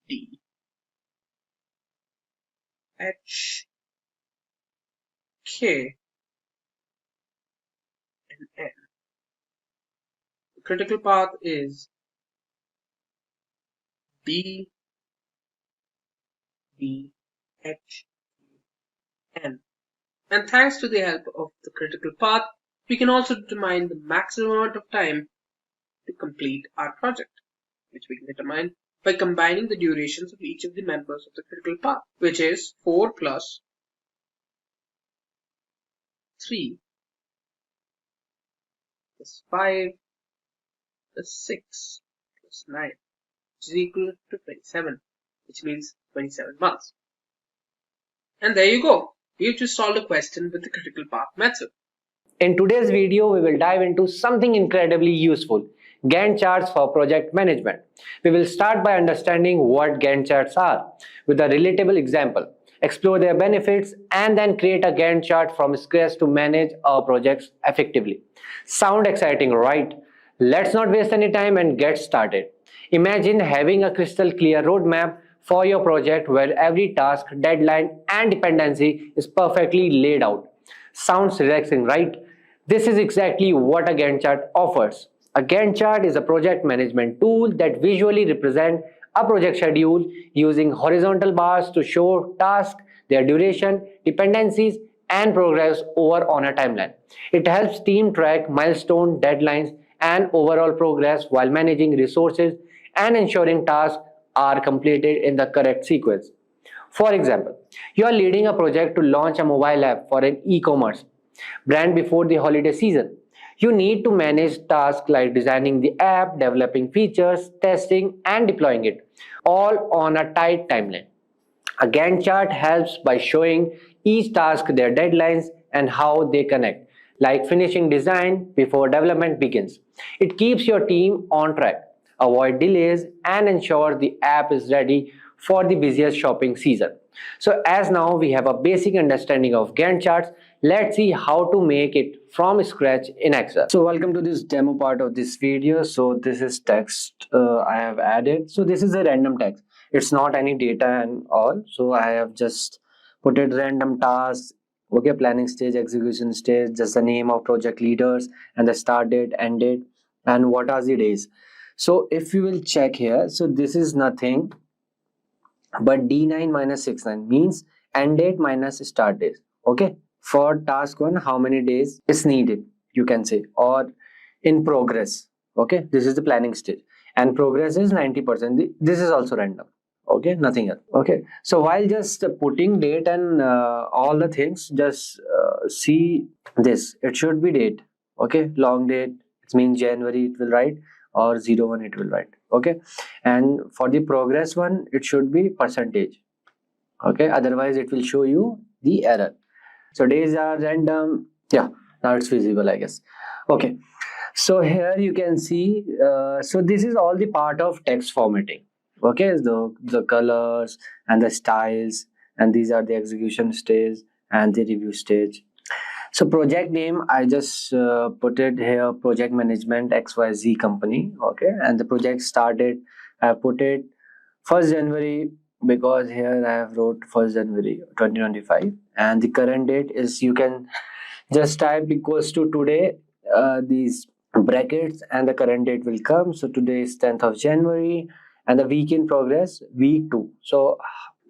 D, H, K, and N. The critical path is B, D, H, N. And thanks to the help of the critical path, we can also determine the maximum amount of time to complete our project, which we can determine by combining the durations of each of the members of the critical path, which is 4 plus 3 plus 5 plus 6 plus 9, which is equal to 27, which means 27 months. And there you go. We've just solved a question with the critical path method. In today's video, we will dive into something incredibly useful, Gantt charts for project management. We will start by understanding what Gantt charts are with a relatable example, explore their benefits, and then create a Gantt chart from scratch to manage our projects effectively. Sound exciting, right? Let's not waste any time and get started. Imagine having a crystal clear roadmap for your project where every task, deadline, and dependency is perfectly laid out. Sounds relaxing, right? This is exactly what a Gantt chart offers. A Gantt chart is a project management tool that visually represents a project schedule using horizontal bars to show tasks, their duration, dependencies, and progress over on a timeline. It helps team track milestones, deadlines, and overall progress while managing resources and ensuring tasks are completed in the correct sequence. For example, you are leading a project to launch a mobile app for an e-commerce brand before the holiday season. You need to manage tasks like designing the app, developing features, testing, and deploying it, all on a tight timeline. A Gantt chart helps by showing each task their deadlines and how they connect, like finishing design before development begins. It keeps your team on track, avoid delays, and ensure the app is ready for the busiest shopping season. So as now we have a basic understanding of Gantt charts, let's see how to make it from scratch in Excel. So welcome to this demo part of this video. So this is text I have added. So this is a random text. It's not any data and all. So I have just put it random tasks, okay, planning stage, execution stage, just the name of project leaders and the start date, end date, and what are the days. So if you will check here, so this is nothing but D9 minus 69 means end date minus start date. Okay, for task 1, how many days is needed, you can say, or in progress. Okay, this is the planning stage and progress is 90%. This is also random. Okay, nothing else. Okay, so while just putting date and all the things, just see this. It should be date. Okay, long date, it means January it will write, or 01 it will write. Okay, and for the progress one, it should be percentage. Okay, otherwise it will show you the error. So days are random. Yeah, now it's visible, I guess. Okay, so here you can see, so this is all the part of text formatting. Okay, the colors and the styles, and these are the execution stage and the review stage. So project name, I just put it here, project management XYZ company. Okay, and the project started, I put it 1st January because here I have wrote 1st January 2025, and the current date is, you can just type equals to today, these brackets, and the current date will come. So today is 10th of January, and the week in progress, week 2. So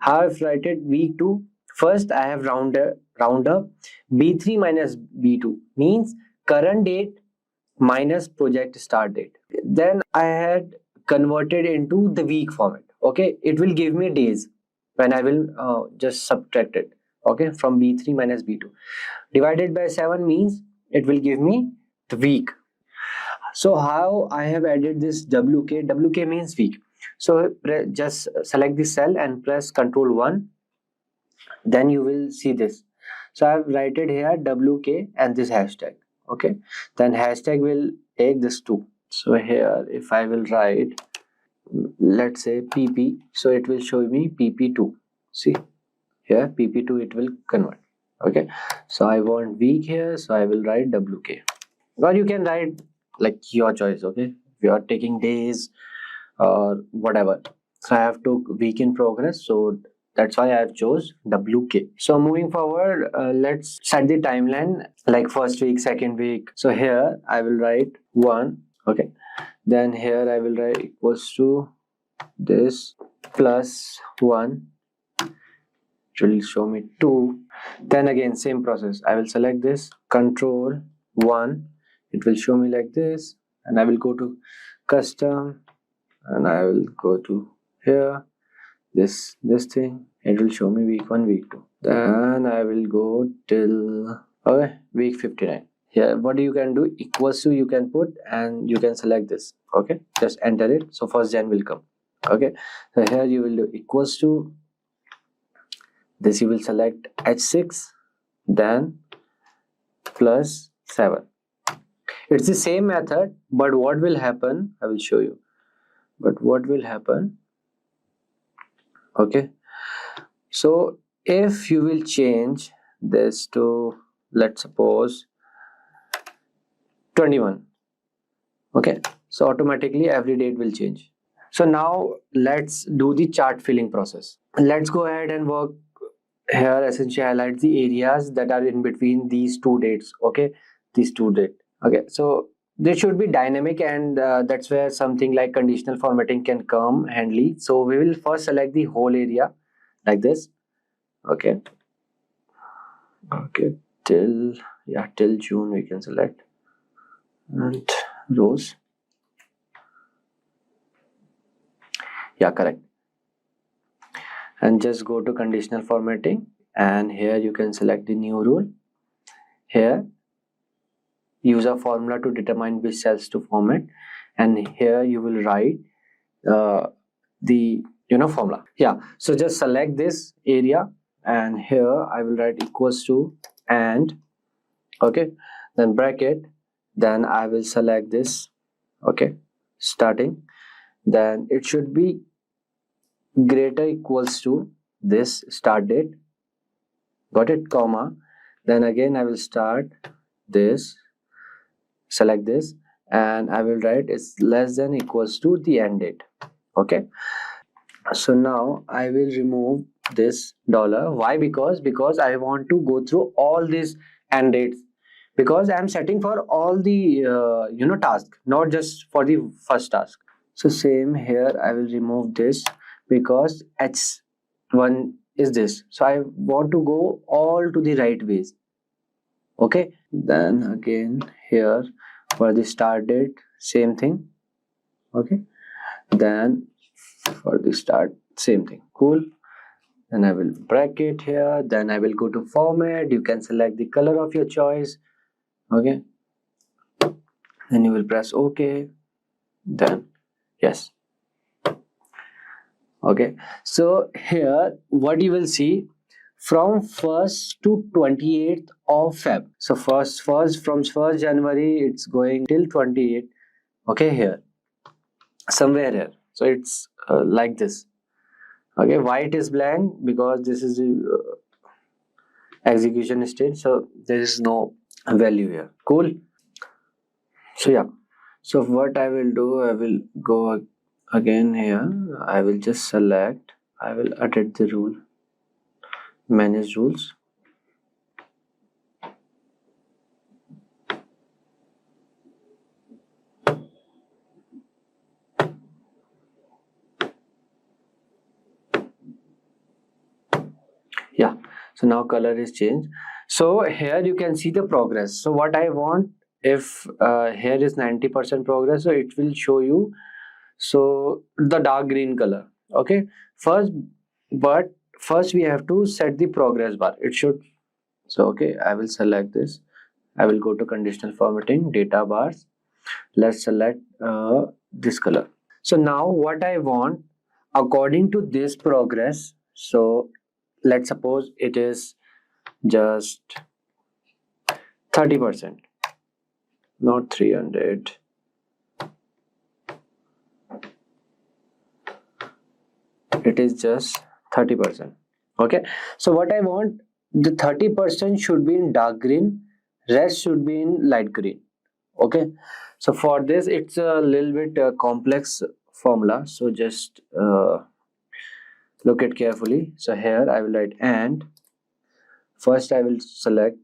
how I've write it, week 2. First I have round up B3 minus B2 means current date minus project start date. Then I had converted into the week format. Okay, it will give me days when I will just subtract it. Okay, from B3 minus B2 divided by 7 means it will give me the week. So how I have added this WK means week. So just select the cell and press Ctrl 1, then you will see this. So I have write it here WK and this hashtag. Okay, then hashtag will take this 2. So here if I will write, let's say PP, so it will show me PP2. See here PP2 it will convert. Okay, so I want week here, so I will write WK, or you can write like your choice. Okay, if you are taking days or whatever. So I have took week in progress, so that's why I have chose WK. So moving forward, let's set the timeline like first week, second week. So here I will write 1. Okay, then here I will write equals to this plus 1. It will show me 2. Then again same process, I will select this, Control 1, it will show me like this, and I will go to custom, and I will go to here, this thing, it will show me week 1, week 2. Then I will go till okay week 59. Here what you can do, equals to you can put, and you can select this. Okay, just enter it, so 1st Jan will come. Okay, so here you will do equals to this, you will select H6, then plus 7. It's the same method, but what will happen, I will show you. But what will happen, okay, so if you will change this to, let's suppose 21, okay, so automatically every date will change. So now let's do the chart filling process. Let's go ahead and work here. Essentially highlight the areas that are in between these 2 dates. Okay, these 2 dates. Okay, so they should be dynamic, and that's where something like conditional formatting can come handy. So we will first select the whole area like this. Okay, till June we can select, and rows, yeah, correct. And just go to conditional formatting, and here you can select the new rule. Here use a formula to determine which cells to format, and here you will write the formula. Yeah, so just select this area, and here I will write equals to, and okay, then bracket, then I will select this. Okay, starting, then it should be greater equals to this start date. Got it, comma, then again I will start this, select this, and I will write it's less than equals to the end date. Okay, so now I will remove this dollar. Why? Because I want to go through all these end dates, because I am setting for all the task, not just for the first task. So same here, I will remove this because H1 is this, so I want to go all to the right ways. Okay, then again here for the start date, same thing. Okay, then for the start, same thing. Cool, then I will bracket here, then I will go to format. You can select the color of your choice. Okay, then you will press OK, then yes. Okay, so here what you will see, from 1st to 28th of Feb. So first from 1st January it's going till 28th. Okay, here somewhere here, so it's like this. Okay, white is blank because this is execution stage, so there is no value here. Cool. So yeah, so what I will do, I will go again here. I will just select, I will edit the rule, manage rules. Yeah, so now color is changed. So here you can see the progress. So what I want, if here is 90% progress, so it will show you so the dark green color. Okay, but first we have to set the progress bar. It should, so okay, I will select this. I will go to conditional formatting, data bars. Let's select this color. So now what I want, according to this progress, so let's suppose it is just 30%, not 300. It is just 30%. Okay, so what I want, the 30% should be in dark green, rest should be in light green. Okay, so for this it's a little bit complex formula, so just look at carefully. So here I will write, and first I will select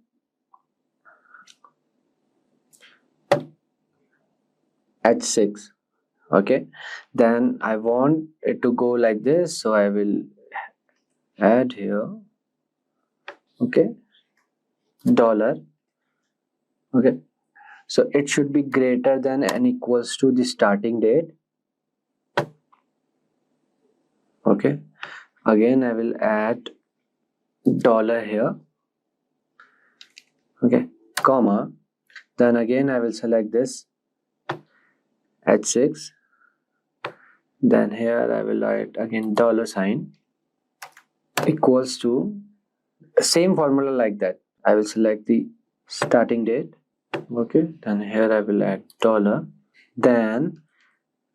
H6. Okay, then I want it to go like this, so I will add here, okay, dollar. Okay, so it should be greater than and equals to the starting date. Okay, again I will add dollar here. Okay, comma, then again I will select this H6, then here I will write again dollar sign equals to, same formula like that. I will select the starting date. Okay, then here I will add dollar, then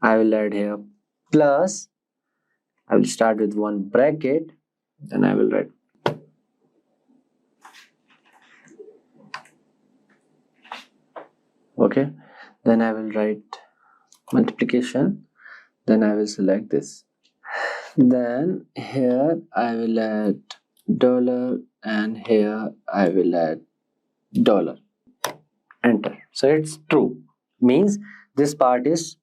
I will add here plus, I will start with one bracket, then I will write okay, then I will write multiplication, then I will select this, then here I will add dollar, and here I will add dollar, enter. So it's true, means this part is,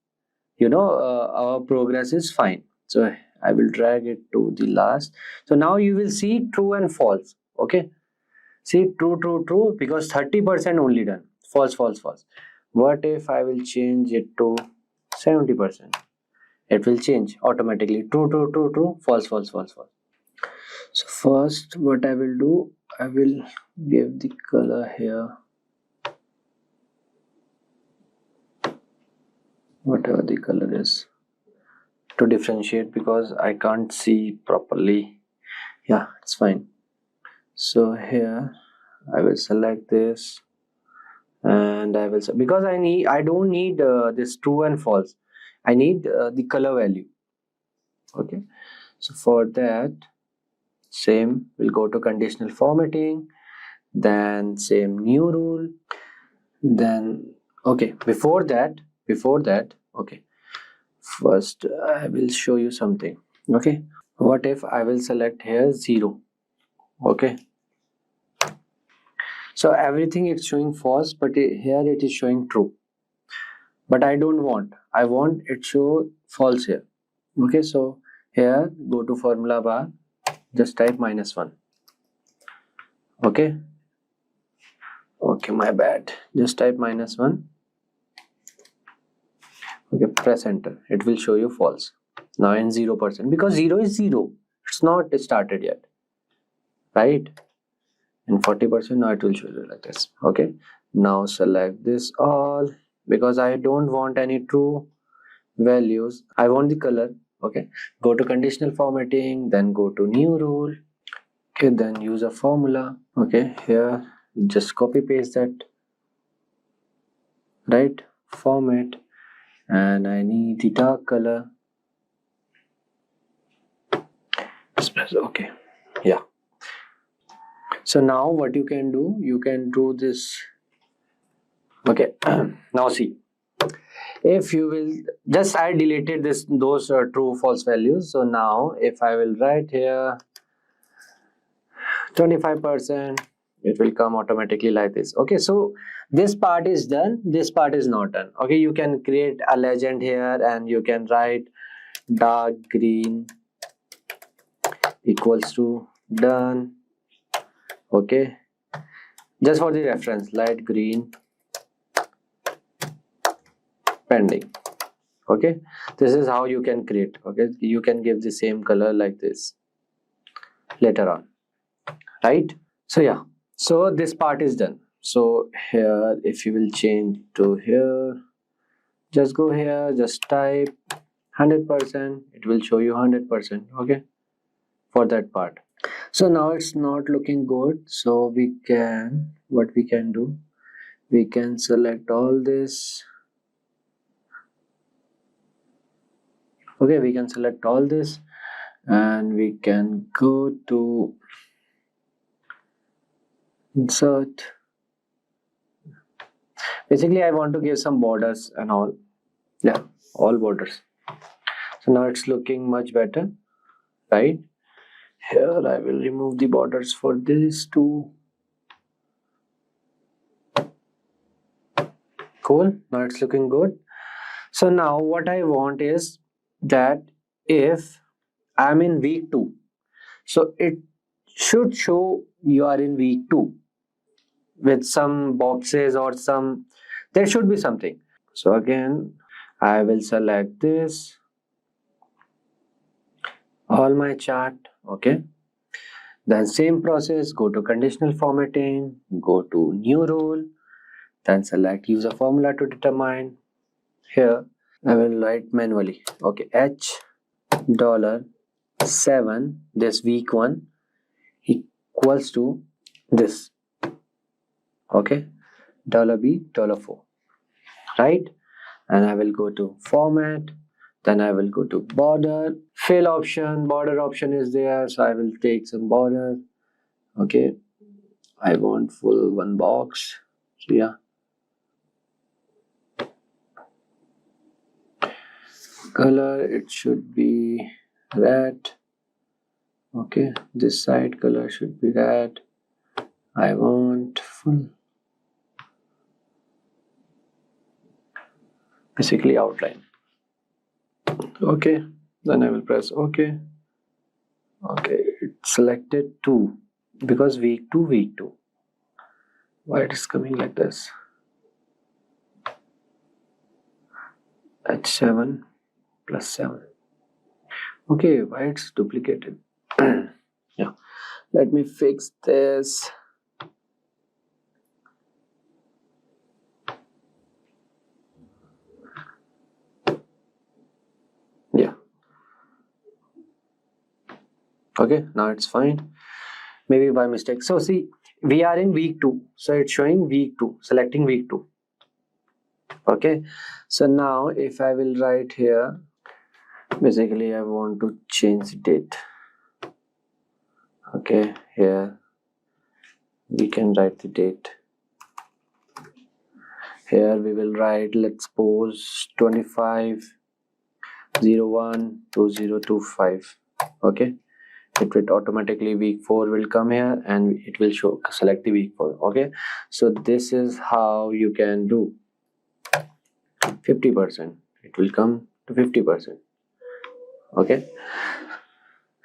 our progress is fine. So I will drag it to the last. So now you will see true and false. Okay, see true because 30% only done. False. What if I will change it to 70%? It will change automatically. True, false. So first what I will do, I will give the color here, whatever the color is, to differentiate because I can't see properly. Yeah, it's fine. So here I will select this, and I will, because I don't need this true and false, I need the color value. Okay, so for that, same, we'll go to conditional formatting, then same new rule, then okay, before that, okay, first I will show you something. Okay, what if I will select here 0? Okay, so everything is showing false, but here it is showing true, but I don't want, I want it show false here. Okay, so here go to formula bar, just type -1. Okay, my bad, just type -1. Okay, press enter, it will show you false. Now in 0%, because 0 is 0, it's not started yet, right? In 40%, now it will show you like this. Okay, now select this all, because I don't want any true values, I want the color. Okay, go to conditional formatting, then go to new rule. Okay, then use a formula. Okay, here just copy paste that, right, format, and I need the dark color. Just press okay. Yeah, So now what you can do this. Okay, now see, if you will just, I deleted those true false values. So now if I will write here 25%, it will come automatically like this. Okay, so this part is done, this part is not done. Okay, you can create a legend here and you can write dark green equals to done. Okay, just for the reference, light green pending. Okay, this is how you can create. Okay, you can give the same color like this later on, right? So yeah, so this part is done. So here, if you will change to here, just go here, just type 100%, it will show you 100%. Okay, for that part. So now it's not looking good, so what we can do, we can select all this. Okay, we can select all this and we can go to insert. Basically I want to give some borders and all. Yeah, all borders. So now it's looking much better, right? Here I will remove the borders for these two. Cool, now it's looking good. So now what I want is that if I'm in week 2, so it should show you are in week 2 with some boxes or some, there should be something. So again I will select this, all my chart. Okay, then same process, go to conditional formatting, go to new role, then select use a formula to determine. Here I will write manually. Okay, $7, this week 1 equals to this. Okay, $B, $4, right? And I will go to format, then I will go to border, fill option, border option is there, so I will take some border. Okay, I want full one box, so yeah. Color, it should be red. Okay, this side color should be red. I want full, basically outline. Okay, then I will press OK. Okay, it's selected 2 because week 2. Why it is coming like this? H7 plus 7. Okay, why it's duplicated? Yeah, let me fix this. Yeah, okay, now it's fine, maybe by mistake. So see, we are in week 2, so it's showing week 2, selecting week 2. Okay, so now if I will write here, basically I want to change the date. Okay, here we can write the date. Here we will write, let's suppose 25/01/2025. Okay, it will automatically week 4 will come here and it will show, select the week 4. Okay, so this is how you can do 50%, it will come to 50%. Okay,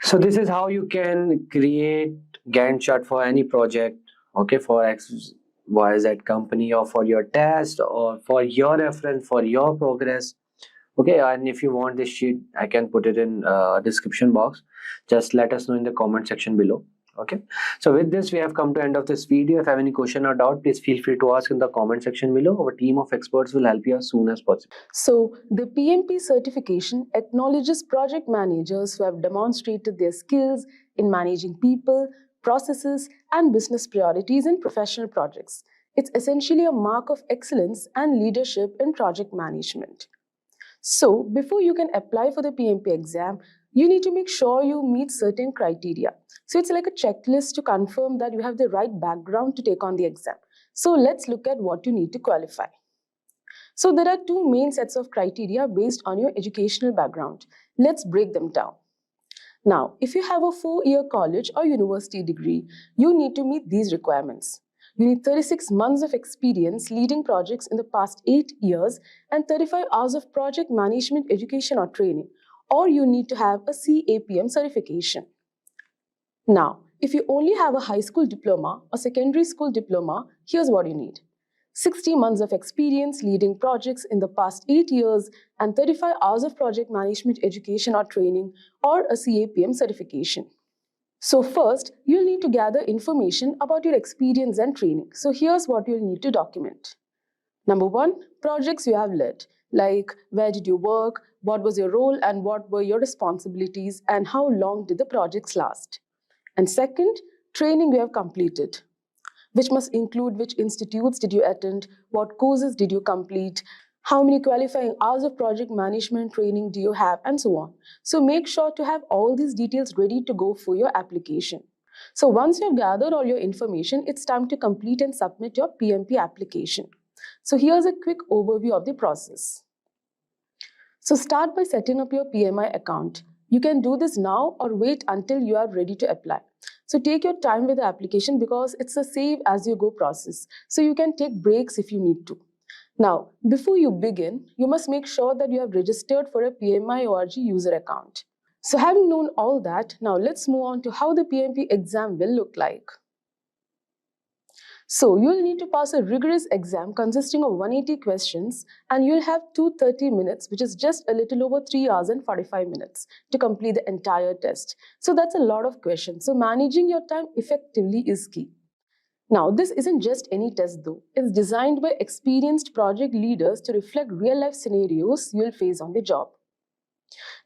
so this is how you can create Gantt chart for any project. Okay, for XYZ company or for your test or for your reference, for your progress. Okay, and if you want this sheet, I can put it in description box. Just let us know in the comment section below. Okay, so with this we have come to end of this video. If you have any question or doubt, please feel free to ask in the comment section below. Our team of experts will help you as soon as possible. So, the PMP certification acknowledges project managers who have demonstrated their skills in managing people, processes, and business priorities in professional projects. It's essentially a mark of excellence and leadership in project management. So, before you can apply for the PMP exam, you need to make sure you meet certain criteria. So it's like a checklist to confirm that you have the right background to take on the exam. So let's look at what you need to qualify. So there are two main sets of criteria based on your educational background. Let's break them down. Now, if you have a 4-year college or university degree, you need to meet these requirements. You need 36 months of experience leading projects in the past 8 years and 35 hours of project management education or training, or you need to have a CAPM certification. Now, if you only have a high school diploma or secondary school diploma, here's what you need. 60 months of experience leading projects in the past 8 years and 35 hours of project management education or training, or a CAPM certification. So first, you'll need to gather information about your experience and training. So here's what you'll need to document. Number 1, projects you have led, like where did you work, what was your role and what were your responsibilities, and how long did the projects last. And second, training you have completed, which must include which institutes did you attend, what courses did you complete, how many qualifying hours of project management training do you have, and so on. So make sure to have all these details ready to go for your application. So once you've gathered all your information, it's time to complete and submit your PMP application. So here's a quick overview of the process. So start by setting up your PMI account. You can do this now or wait until you are ready to apply. So take your time with the application because it's a save as you go process. So you can take breaks if you need to. Now, before you begin, you must make sure that you have registered for a PMI ORG user account. So having known all that, now let's move on to how the PMP exam will look like. So you'll need to pass a rigorous exam consisting of 180 questions, and you'll have 230 minutes, which is just a little over 3 hours and 45 minutes to complete the entire test. So that's a lot of questions. So managing your time effectively is key. Now, this isn't just any test though. It's designed by experienced project leaders to reflect real-life scenarios you'll face on the job.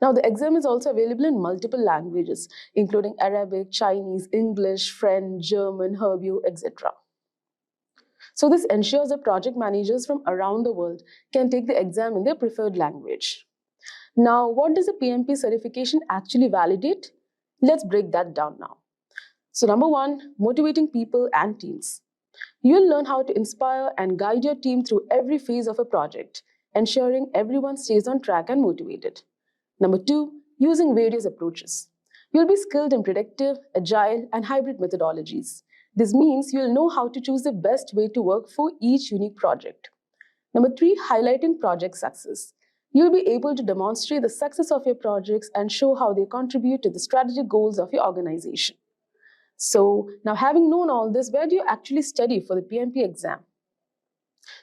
Now, the exam is also available in multiple languages, including Arabic, Chinese, English, French, German, Hebrew, etc. So this ensures that project managers from around the world can take the exam in their preferred language. Now, what does a PMP certification actually validate? Let's break that down now. So number 1, motivating people and teams. You'll learn how to inspire and guide your team through every phase of a project, ensuring everyone stays on track and motivated. Number 2, using various approaches. You'll be skilled in predictive, agile, and hybrid methodologies. This means you'll know how to choose the best way to work for each unique project. Number 3, highlighting project success. You'll be able to demonstrate the success of your projects and show how they contribute to the strategic goals of your organization. So now, having known all this, where do you actually study for the PMP exam?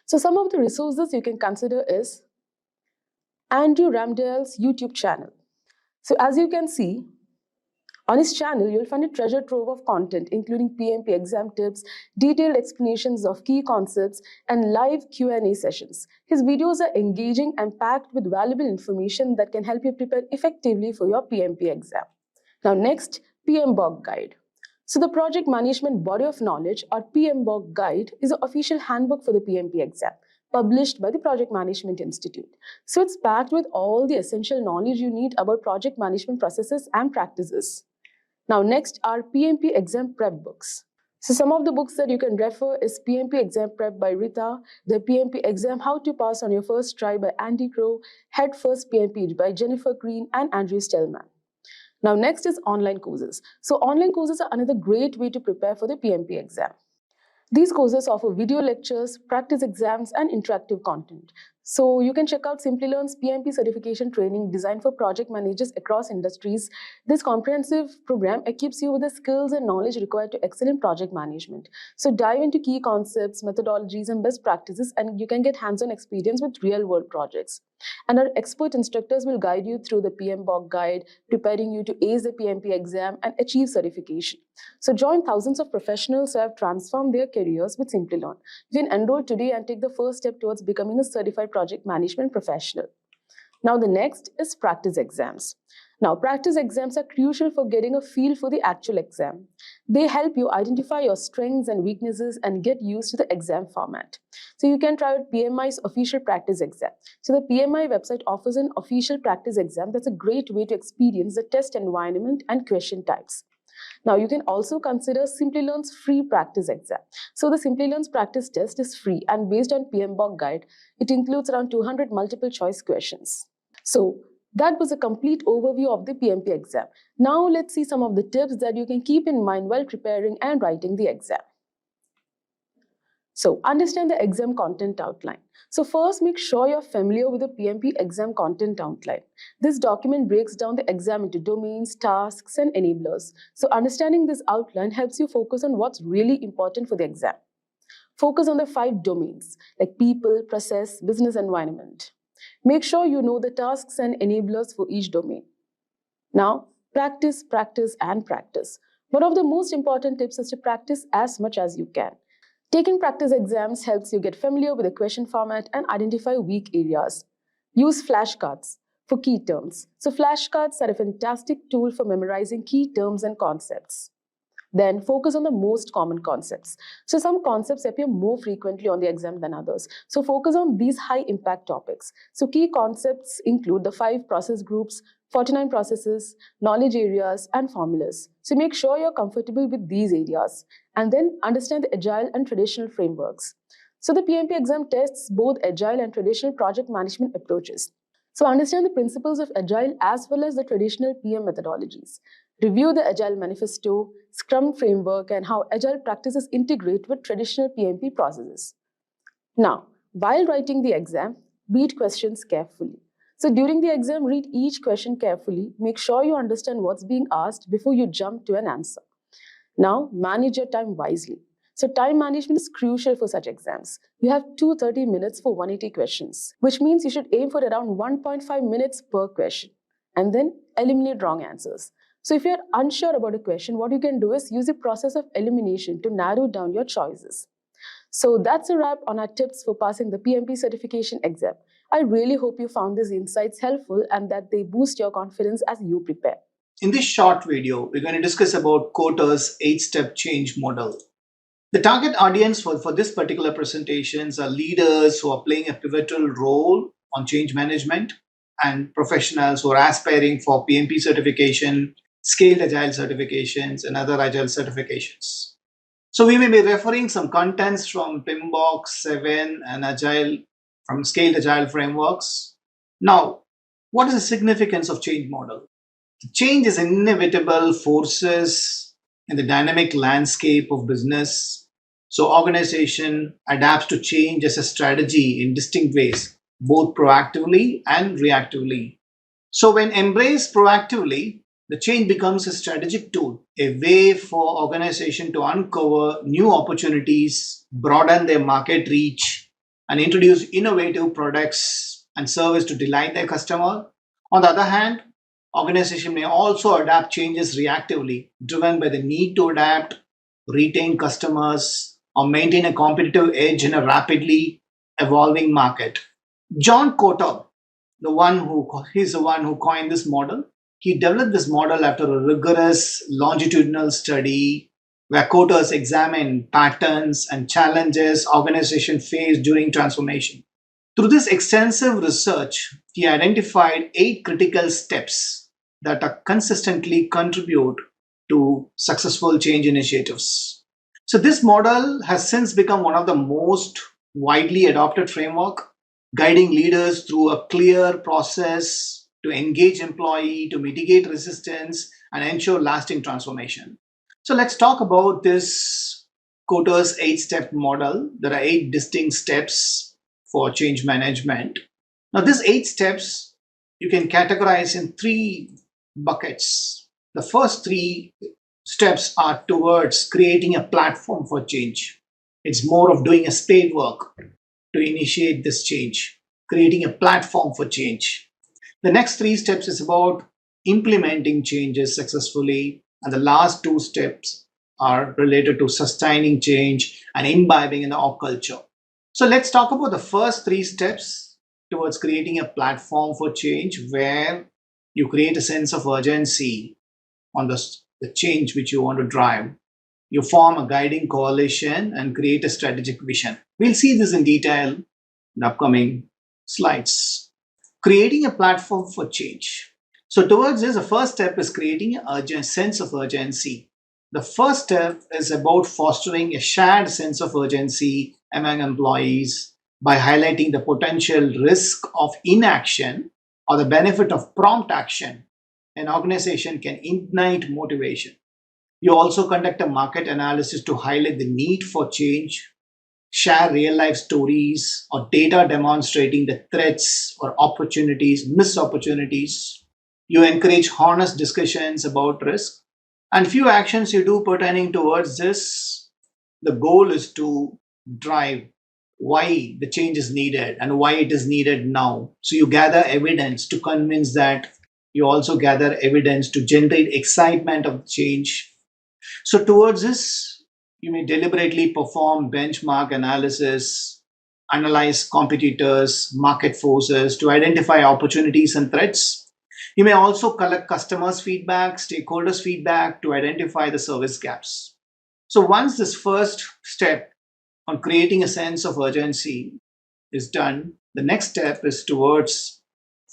So some of the resources you can consider is Andrew Ramdale's YouTube channel. So as you can see, on his channel, you'll find a treasure trove of content, including PMP exam tips, detailed explanations of key concepts, and live Q&A sessions. His videos are engaging and packed with valuable information that can help you prepare effectively for your PMP exam. Now next, PMBOK Guide. So the Project Management Body of Knowledge, or PMBOK Guide, is the official handbook for the PMP exam, published by the Project Management Institute. So it's packed with all the essential knowledge you need about project management processes and practices. Now next are PMP exam prep books. So some of the books that you can refer is PMP Exam Prep by Rita, the PMP Exam How to Pass on Your First Try by Andy Crow, Head First PMP by Jennifer Green and Andrew Stellman. Now next is online courses. So online courses are another great way to prepare for the PMP exam. These courses offer video lectures, practice exams, and interactive content. So you can check out Simplilearn's PMP certification training designed for project managers across industries. This comprehensive program equips you with the skills and knowledge required to excel in project management. So dive into key concepts, methodologies, and best practices, and you can get hands-on experience with real-world projects. And our expert instructors will guide you through the PMBOK guide, preparing you to ace the PMP exam and achieve certification. So join thousands of professionals who have transformed their careers with Simplilearn. You can enroll today and take the first step towards becoming a certified project management professional. Now the next is practice exams. Now, practice exams are crucial for getting a feel for the actual exam. They help you identify your strengths and weaknesses and get used to the exam format. So you can try out PMI's official practice exam. So the PMI website offers an official practice exam that's a great way to experience the test environment and question types. Now, you can also consider Simplilearn's free practice exam. So the Simplilearn's practice test is free and based on PMBOK guide, it includes around 200 multiple choice questions. So that was a complete overview of the PMP exam. Now let's see some of the tips that you can keep in mind while preparing and writing the exam. So understand the exam content outline. So first, make sure you're familiar with the PMP exam content outline. This document breaks down the exam into domains, tasks, and enablers. So understanding this outline helps you focus on what's really important for the exam. Focus on the 5 domains like people, process, business environment. Make sure you know the tasks and enablers for each domain. Now, practice, practice, and practice. One of the most important tips is to practice as much as you can. Taking practice exams helps you get familiar with the question format and identify weak areas. Use flashcards for key terms. So flashcards are a fantastic tool for memorizing key terms and concepts. Then focus on the most common concepts. So some concepts appear more frequently on the exam than others. So focus on these high impact topics. So key concepts include the 5 process groups, 49 processes, knowledge areas, and formulas. So make sure you're comfortable with these areas. And then understand the agile and traditional frameworks. So the PMP exam tests both agile and traditional project management approaches. So understand the principles of agile as well as the traditional PM methodologies. Review the Agile Manifesto, Scrum framework, and how Agile practices integrate with traditional PMP processes. Now, while writing the exam, read questions carefully. So during the exam, read each question carefully. Make sure you understand what's being asked before you jump to an answer. Now, manage your time wisely. So time management is crucial for such exams. You have 230 minutes for 180 questions, which means you should aim for around 1.5 minutes per question, and then eliminate wrong answers. So if you're unsure about a question, what you can do is use the process of elimination to narrow down your choices. So that's a wrap on our tips for passing the PMP certification exam. I really hope you found these insights helpful and that they boost your confidence as you prepare. In this short video, we're going to discuss about Kotter's 8-step change model. The target audience for this particular presentations are leaders who are playing a pivotal role on change management and professionals who are aspiring for PMP certification, scaled agile certifications, and other agile certifications. So we may be referring some contents from PMBOK 7 and agile from scaled agile frameworks. Now, what is the significance of change model? Change is inevitable forces in the dynamic landscape of business. So organization adapts to change as a strategy in distinct ways, both proactively and reactively. So when embraced proactively, the change becomes a strategic tool, a way for organization to uncover new opportunities, broaden their market reach, and introduce innovative products and service to delight their customer. On the other hand, organization may also adapt changes reactively, driven by the need to adapt, retain customers, or maintain a competitive edge in a rapidly evolving market. John Kotter, he's the one who coined this model. He developed this model after a rigorous longitudinal study where Kotters examined patterns and challenges organizations face during transformation. Through this extensive research, he identified 8 critical steps that are consistently contribute to successful change initiatives. So this model has since become one of the most widely adopted framework, guiding leaders through a clear process to engage employee, to mitigate resistance, and ensure lasting transformation. So let's talk about this Kotter's 8-step model. There are 8 distinct steps for change management. Now, these 8 steps you can categorize in 3 buckets. The first 3 steps are towards creating a platform for change. It's more of doing a spade work to initiate this change, creating a platform for change. The next 3 steps is about implementing changes successfully, and the last 2 steps are related to sustaining change and imbibing in the org culture. So let's talk about the first 3 steps towards creating a platform for change, where You create a sense of urgency on the change which you want to drive. You form a guiding coalition and create a strategic vision. We'll see this in detail in the upcoming slides. Creating a platform for change. So towards this, the first step is creating a sense of urgency. The first step is about fostering a shared sense of urgency among employees by highlighting the potential risk of inaction or the benefit of prompt action. An organization can ignite motivation. You also conduct a market analysis to highlight the need for change, share real life stories or data demonstrating the threats or opportunities, missed opportunities. You encourage honest discussions about risk. And few actions you do pertaining towards this. The goal is to drive why the change is needed and why it is needed now. So you gather evidence to convince that. You also gather evidence to generate excitement of change. So towards this, you may deliberately perform benchmark analysis, analyze competitors, market forces to identify opportunities and threats. You may also collect customers' feedback, stakeholders' feedback to identify the service gaps. So once this first step on creating a sense of urgency is done, the next step is towards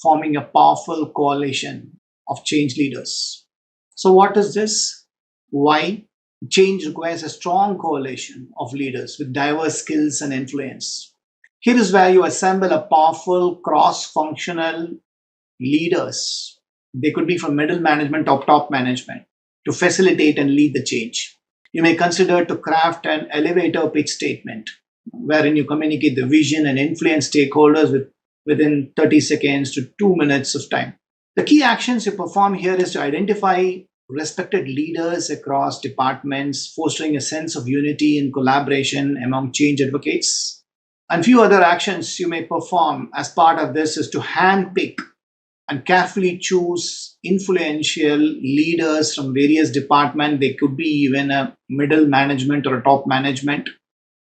forming a powerful coalition of change leaders. So what is this? Why? Change requires a strong coalition of leaders with diverse skills and influence. Here is where you assemble a powerful cross-functional leaders. They could be from middle management or top management to facilitate and lead the change. You may consider to craft an elevator pitch statement wherein you communicate the vision and influence stakeholders within 30 seconds to 2 minutes of time. The key actions you perform here is to identify respected leaders across departments, fostering a sense of unity and collaboration among change advocates. And few other actions you may perform as part of this is to handpick and carefully choose influential leaders from various departments. They could be even a middle management or a top management.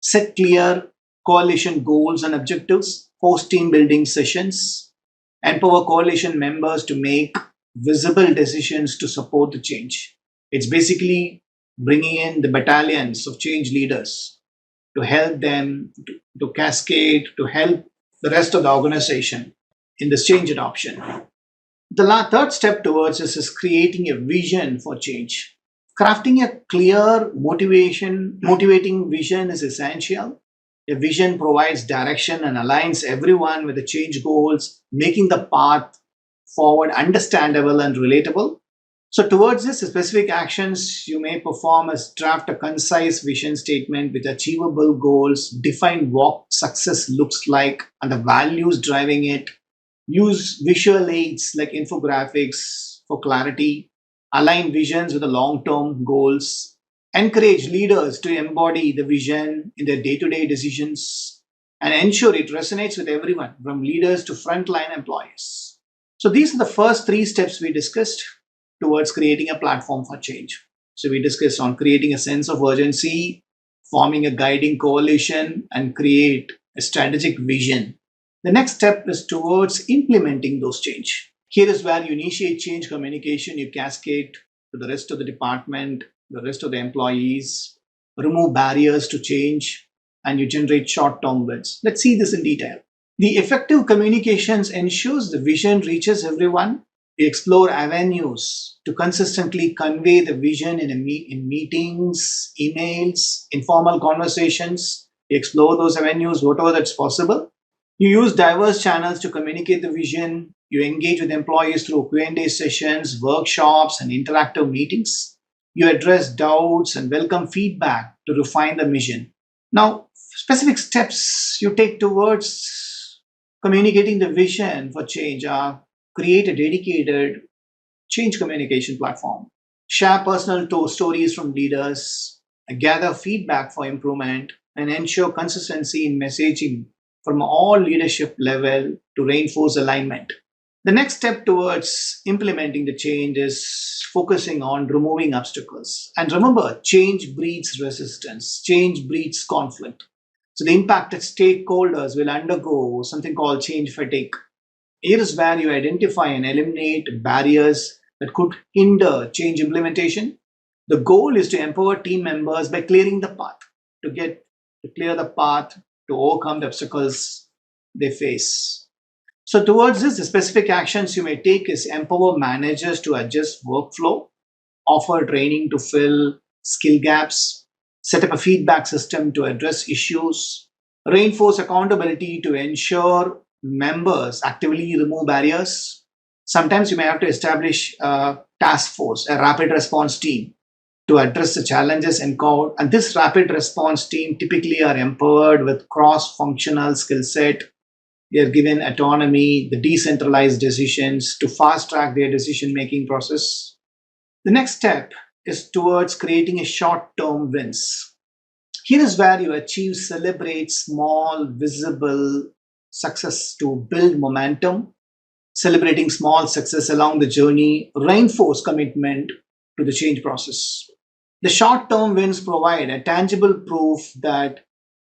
Set clear coalition goals and objectives, host team building sessions, empower coalition members to make visible decisions to support the change. It's basically bringing in the battalions of change leaders to help them to cascade, to help the rest of the organization in this change adoption. The third step towards this is creating a vision for change. Crafting a clear motivating vision is essential. A vision provides direction and aligns everyone with the change goals, making the path forward understandable and relatable. So towards this, specific actions you may perform is draft a concise vision statement with achievable goals, define what success looks like and the values driving it. Use visual aids like infographics for clarity, align visions with the long-term goals, encourage leaders to embody the vision in their day-to-day decisions, and ensure it resonates with everyone from leaders to frontline employees. So these are the first 3 steps we discussed towards creating a platform for change. So we discussed on creating a sense of urgency, forming a guiding coalition, and create a strategic vision. The next step is towards implementing those change. Here is where you initiate change communication, you cascade to the rest of the department, the rest of the employees, remove barriers to change, and you generate short-term wins. Let's see this in detail. The effective communications ensures the vision reaches everyone. We explore avenues to consistently convey the vision in meetings, emails, informal conversations. We explore those avenues, whatever that's possible. You use diverse channels to communicate the vision. You engage with employees through Q&A sessions, workshops, and interactive meetings. You address doubts and welcome feedback to refine the mission. Now, specific steps you take towards communicating the vision for change are: create a dedicated change communication platform, share personal stories from leaders, gather feedback for improvement, and ensure consistency in messaging from all leadership level to reinforce alignment. The next step towards implementing the change is focusing on removing obstacles. And remember, change breeds resistance, change breeds conflict. So the impacted stakeholders will undergo something called change fatigue. Here is where you identify and eliminate barriers that could hinder change implementation. The goal is to empower team members by clearing the path, to clear the path to overcome the obstacles they face. So towards this, the specific actions you may take is empower managers to adjust workflow, offer training to fill skill gaps, set up a feedback system to address issues, reinforce accountability to ensure members actively remove barriers. Sometimes you may have to establish a task force, a rapid response team to address the challenges encountered. And this rapid response team typically are empowered with cross-functional skill set. They are given autonomy, the decentralized decisions to fast track their decision making process. The next step is towards creating a short-term wins. Here is where you celebrate small, visible success to build momentum. Celebrating small success along the journey reinforce commitment to the change process. The short-term wins provide a tangible proof that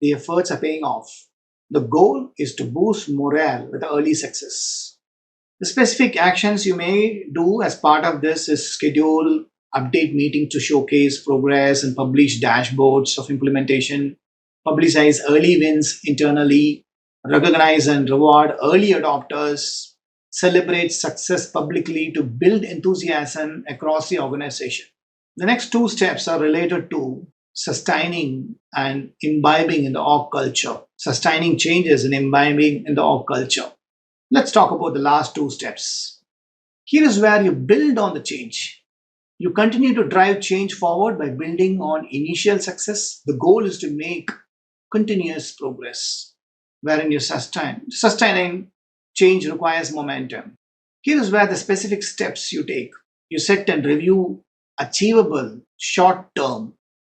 the efforts are paying off. The goal is to boost morale with early success. The specific actions you may do as part of this is schedule update meetings to showcase progress and publish dashboards of implementation, publicize early wins internally, recognize and reward early adopters, celebrate success publicly to build enthusiasm across the organization. The next two steps are related to sustaining and imbibing in the org culture, sustaining changes and imbibing in the org culture. Let's talk about the last two steps. Here is where you build on the change. You continue to drive change forward by building on initial success. The goal is to make continuous progress, wherein you sustaining change requires momentum. Here is where the specific steps you take. You set and review achievable, short-term,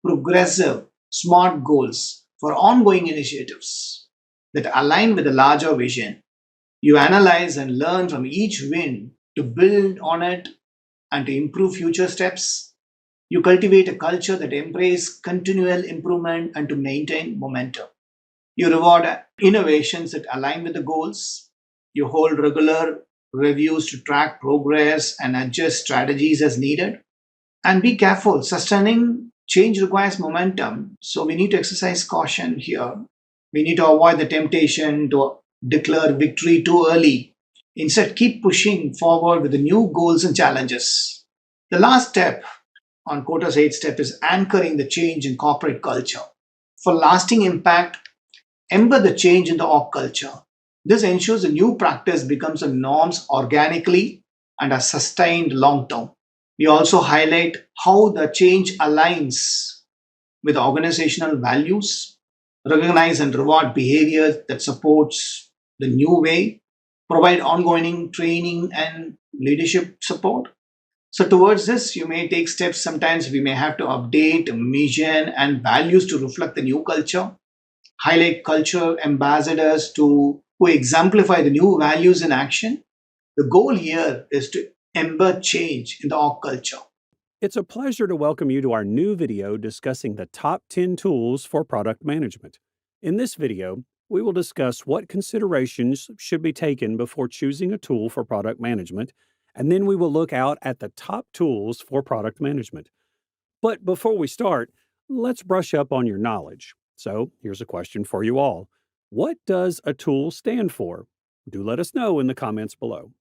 progressive, smart goals for ongoing initiatives that align with the larger vision. You analyze and learn from each win to build on it and to improve future steps. You cultivate a culture that embraces continual improvement and to maintain momentum. You reward innovations that align with the goals. You hold regular reviews to track progress and adjust strategies as needed. And be careful, sustaining change requires momentum. So we need to exercise caution here. We need to avoid the temptation to declare victory too early. Instead, keep pushing forward with the new goals and challenges. The last step on Kotter's 8 step is anchoring the change in corporate culture. For lasting impact, embed the change in the org culture. This ensures the new practice becomes a norms organically and are sustained long term. We also highlight how the change aligns with organizational values, recognize and reward behavior that supports the new way, provide ongoing training and leadership support. So towards this, you may take steps. Sometimes we may have to update mission and values to reflect the new culture, highlight culture ambassadors who exemplify the new values in action. The goal here is to embed change in the org culture. It's a pleasure to welcome you to our new video discussing the top 10 tools for product management. In this video, we will discuss what considerations should be taken before choosing a tool for product management, and then we will look out at the top tools for product management. But before we start, let's brush up on your knowledge. So here's a question for you all. What does a tool stand for? Do let us know in the comments below.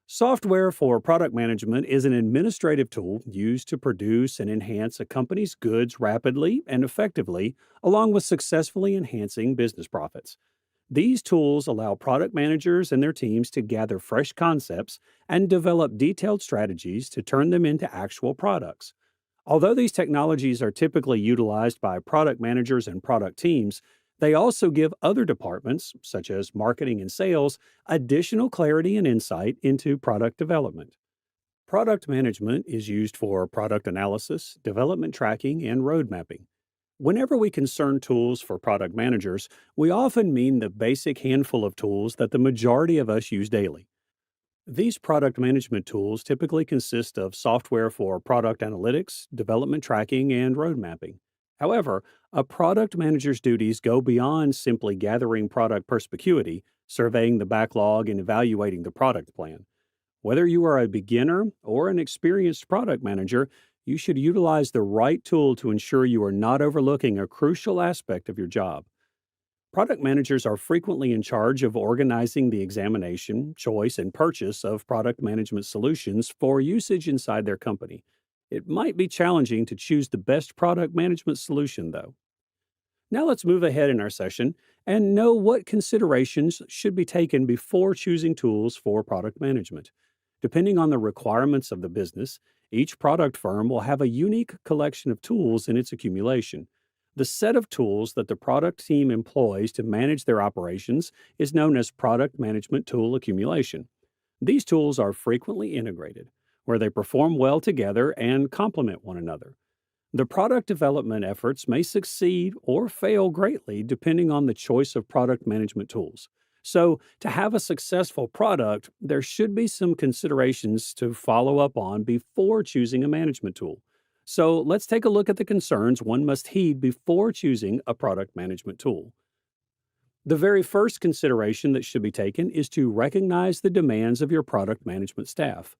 Software for product management is an administrative tool used to produce and enhance a company's goods rapidly and effectively, along with successfully enhancing business profits. These tools allow product managers and their teams to gather fresh concepts and develop detailed strategies to turn them into actual products. Although these technologies are typically utilized by product managers and product teams, they also give other departments, such as marketing and sales, additional clarity and insight into product development. Product management is used for product analysis, development tracking, and road mapping. Whenever we concern tools for product managers, we often mean the basic handful of tools that the majority of us use daily. These product management tools typically consist of software for product analytics, development tracking, and road mapping. However, a product manager's duties go beyond simply gathering product perspicuity, surveying the backlog, and evaluating the product plan. Whether you are a beginner or an experienced product manager, you should utilize the right tool to ensure you are not overlooking a crucial aspect of your job. Product managers are frequently in charge of organizing the examination, choice, and purchase of product management solutions for usage inside their company. It might be challenging to choose the best product management solution, though. Now let's move ahead in our session and know what considerations should be taken before choosing tools for product management. Depending on the requirements of the business, each product firm will have a unique collection of tools in its accumulation. The set of tools that the product team employs to manage their operations is known as product management tool accumulation. These tools are frequently integrated, where they perform well together and complement one another. The product development efforts may succeed or fail greatly depending on the choice of product management tools. So, to have a successful product, there should be some considerations to follow up on before choosing a management tool. So, let's take a look at the concerns one must heed before choosing a product management tool. The very first consideration that should be taken is to recognize the demands of your product management staff.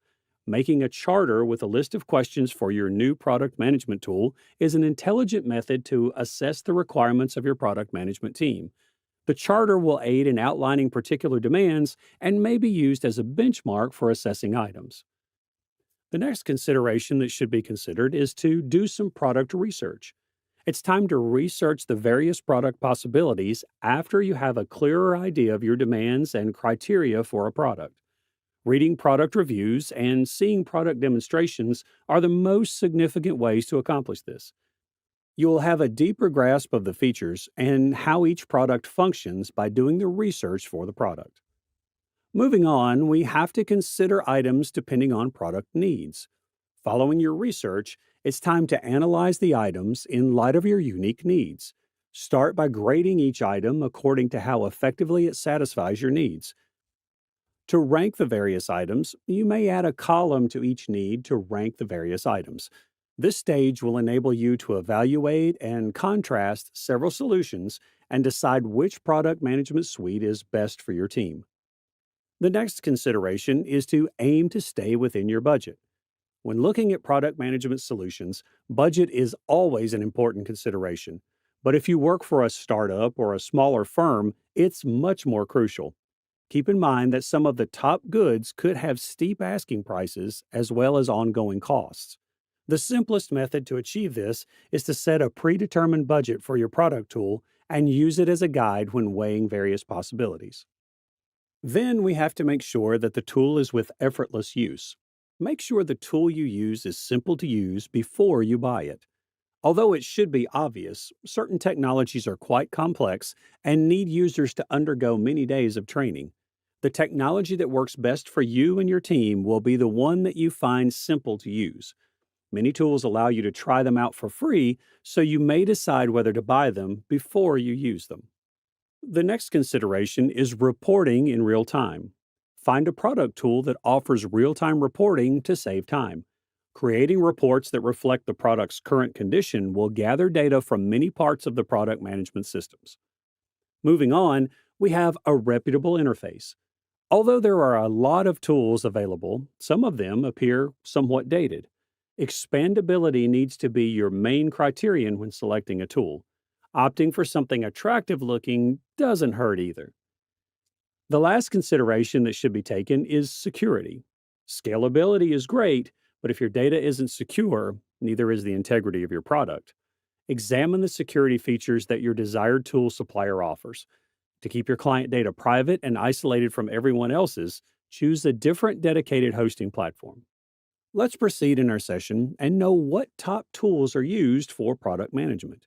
Making a charter with a list of questions for your new product management tool is an intelligent method to assess the requirements of your product management team. The charter will aid in outlining particular demands and may be used as a benchmark for assessing items. The next consideration that should be considered is to do some product research. It's time to research the various product possibilities after you have a clearer idea of your demands and criteria for a product. Reading product reviews and seeing product demonstrations are the most significant ways to accomplish this. You will have a deeper grasp of the features and how each product functions by doing the research for the product. Moving on, we have to consider items depending on product needs. Following your research, it's time to analyze the items in light of your unique needs. Start by grading each item according to how effectively it satisfies your needs. To rank the various items, you may add a column to each need to rank the various items. This stage will enable you to evaluate and contrast several solutions and decide which product management suite is best for your team. The next consideration is to aim to stay within your budget. When looking at product management solutions, budget is always an important consideration. But if you work for a startup or a smaller firm, it's much more crucial. Keep in mind that some of the top goods could have steep asking prices as well as ongoing costs. The simplest method to achieve this is to set a predetermined budget for your product tool and use it as a guide when weighing various possibilities. Then we have to make sure that the tool is with effortless use. Make sure the tool you use is simple to use before you buy it. Although it should be obvious, certain technologies are quite complex and need users to undergo many days of training. The technology that works best for you and your team will be the one that you find simple to use. Many tools allow you to try them out for free, so you may decide whether to buy them before you use them. The next consideration is reporting in real time. Find a product tool that offers real-time reporting to save time. Creating reports that reflect the product's current condition will gather data from many parts of the product management systems. Moving on, we have a reputable interface. Although there are a lot of tools available, some of them appear somewhat dated. Expandability needs to be your main criterion when selecting a tool. Opting for something attractive looking doesn't hurt either. The last consideration that should be taken is security. Scalability is great, but if your data isn't secure, neither is the integrity of your product. Examine the security features that your desired tool supplier offers. To keep your client data private and isolated from everyone else's, choose a different dedicated hosting platform. Let's proceed in our session and know what top tools are used for product management.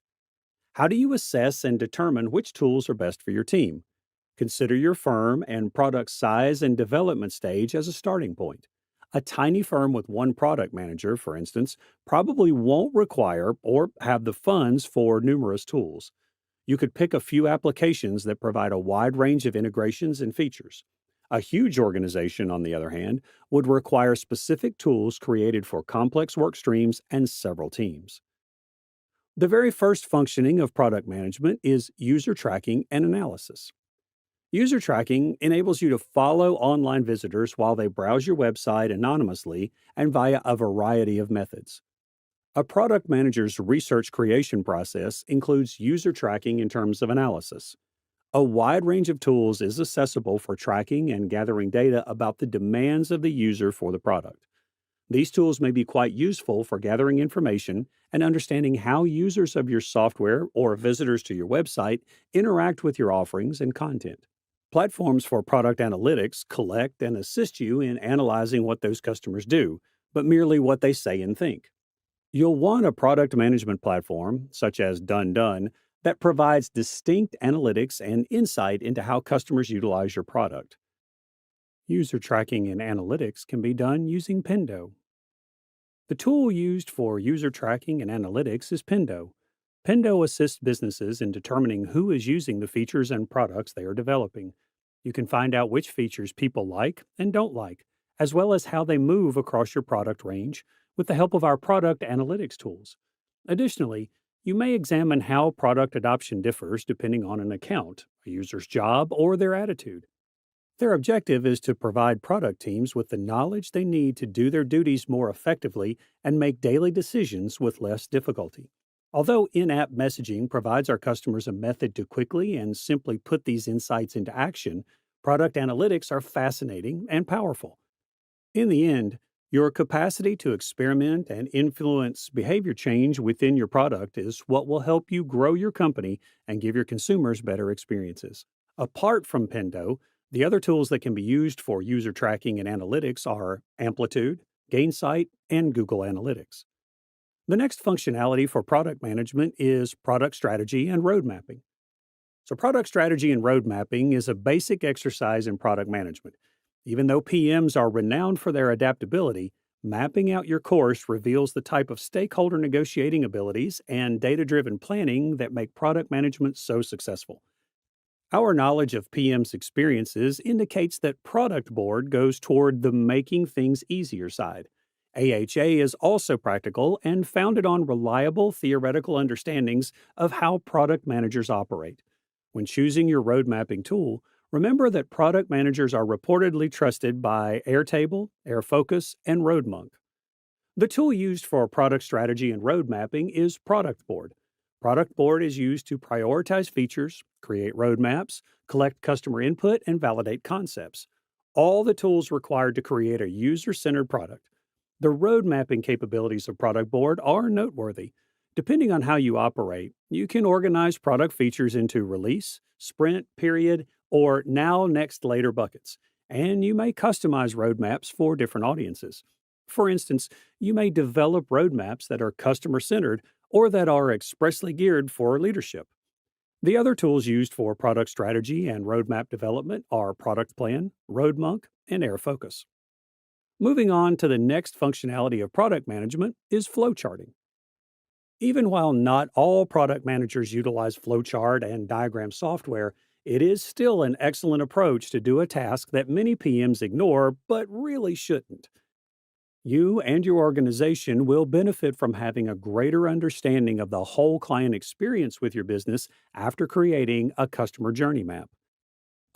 How do you assess and determine which tools are best for your team? Consider your firm and product size and development stage as a starting point. A tiny firm with one product manager, for instance, probably won't require or have the funds for numerous tools. You could pick a few applications that provide a wide range of integrations and features. A huge organization, on the other hand, would require specific tools created for complex work streams and several teams. The very first functioning of product management is user tracking and analysis. User tracking enables you to follow online visitors while they browse your website anonymously and via a variety of methods. A product manager's research creation process includes user tracking in terms of analysis. A wide range of tools is accessible for tracking and gathering data about the demands of the user for the product. These tools may be quite useful for gathering information and understanding how users of your software or visitors to your website interact with your offerings and content. Platforms for product analytics collect and assist you in analyzing what those customers do, but merely what they say and think. You'll want a product management platform, such as Done, that provides distinct analytics and insight into how customers utilize your product. User tracking and analytics can be done using Pendo. The tool used for user tracking and analytics is Pendo. Pendo assists businesses in determining who is using the features and products they are developing. You can find out which features people like and don't like, as well as how they move across your product range with the help of our product analytics tools. Additionally, you may examine how product adoption differs depending on an account, a user's job, or their attitude. Their objective is to provide product teams with the knowledge they need to do their duties more effectively and make daily decisions with less difficulty. Although in-app messaging provides our customers a method to quickly and simply put these insights into action, product analytics are fascinating and powerful. In the end, your capacity to experiment and influence behavior change within your product is what will help you grow your company and give your consumers better experiences. Apart from Pendo, the other tools that can be used for user tracking and analytics are Amplitude, Gainsight, and Google Analytics. The next functionality for product management is product strategy and road mapping. So, product strategy and road mapping is a basic exercise in product management. Even though PMs are renowned for their adaptability, mapping out your course reveals the type of stakeholder negotiating abilities and data-driven planning that make product management so successful. Our knowledge of PM's experiences indicates that Product Board goes toward the making things easier side. AHA is also practical and founded on reliable theoretical understandings of how product managers operate. When choosing your road mapping tool, remember that product managers are reportedly trusted by Airtable, Airfocus, and RoadMonk. The tool used for product strategy and road mapping is Product Board. Product Board is used to prioritize features, create roadmaps, collect customer input, and validate concepts. All the tools required to create a user-centered product. The road mapping capabilities of Product Board are noteworthy. Depending on how you operate, you can organize product features into release, sprint, period, or now, next, later buckets. And you may customize roadmaps for different audiences. For instance, you may develop roadmaps that are customer-centered or that are expressly geared for leadership. The other tools used for product strategy and roadmap development are Product Plan, RoadMonk, and Airfocus. Moving on to the next functionality of product management is flowcharting. Even while not all product managers utilize flowchart and diagram software, it is still an excellent approach to do a task that many PMs ignore but really shouldn't. You and your organization will benefit from having a greater understanding of the whole client experience with your business after creating a customer journey map.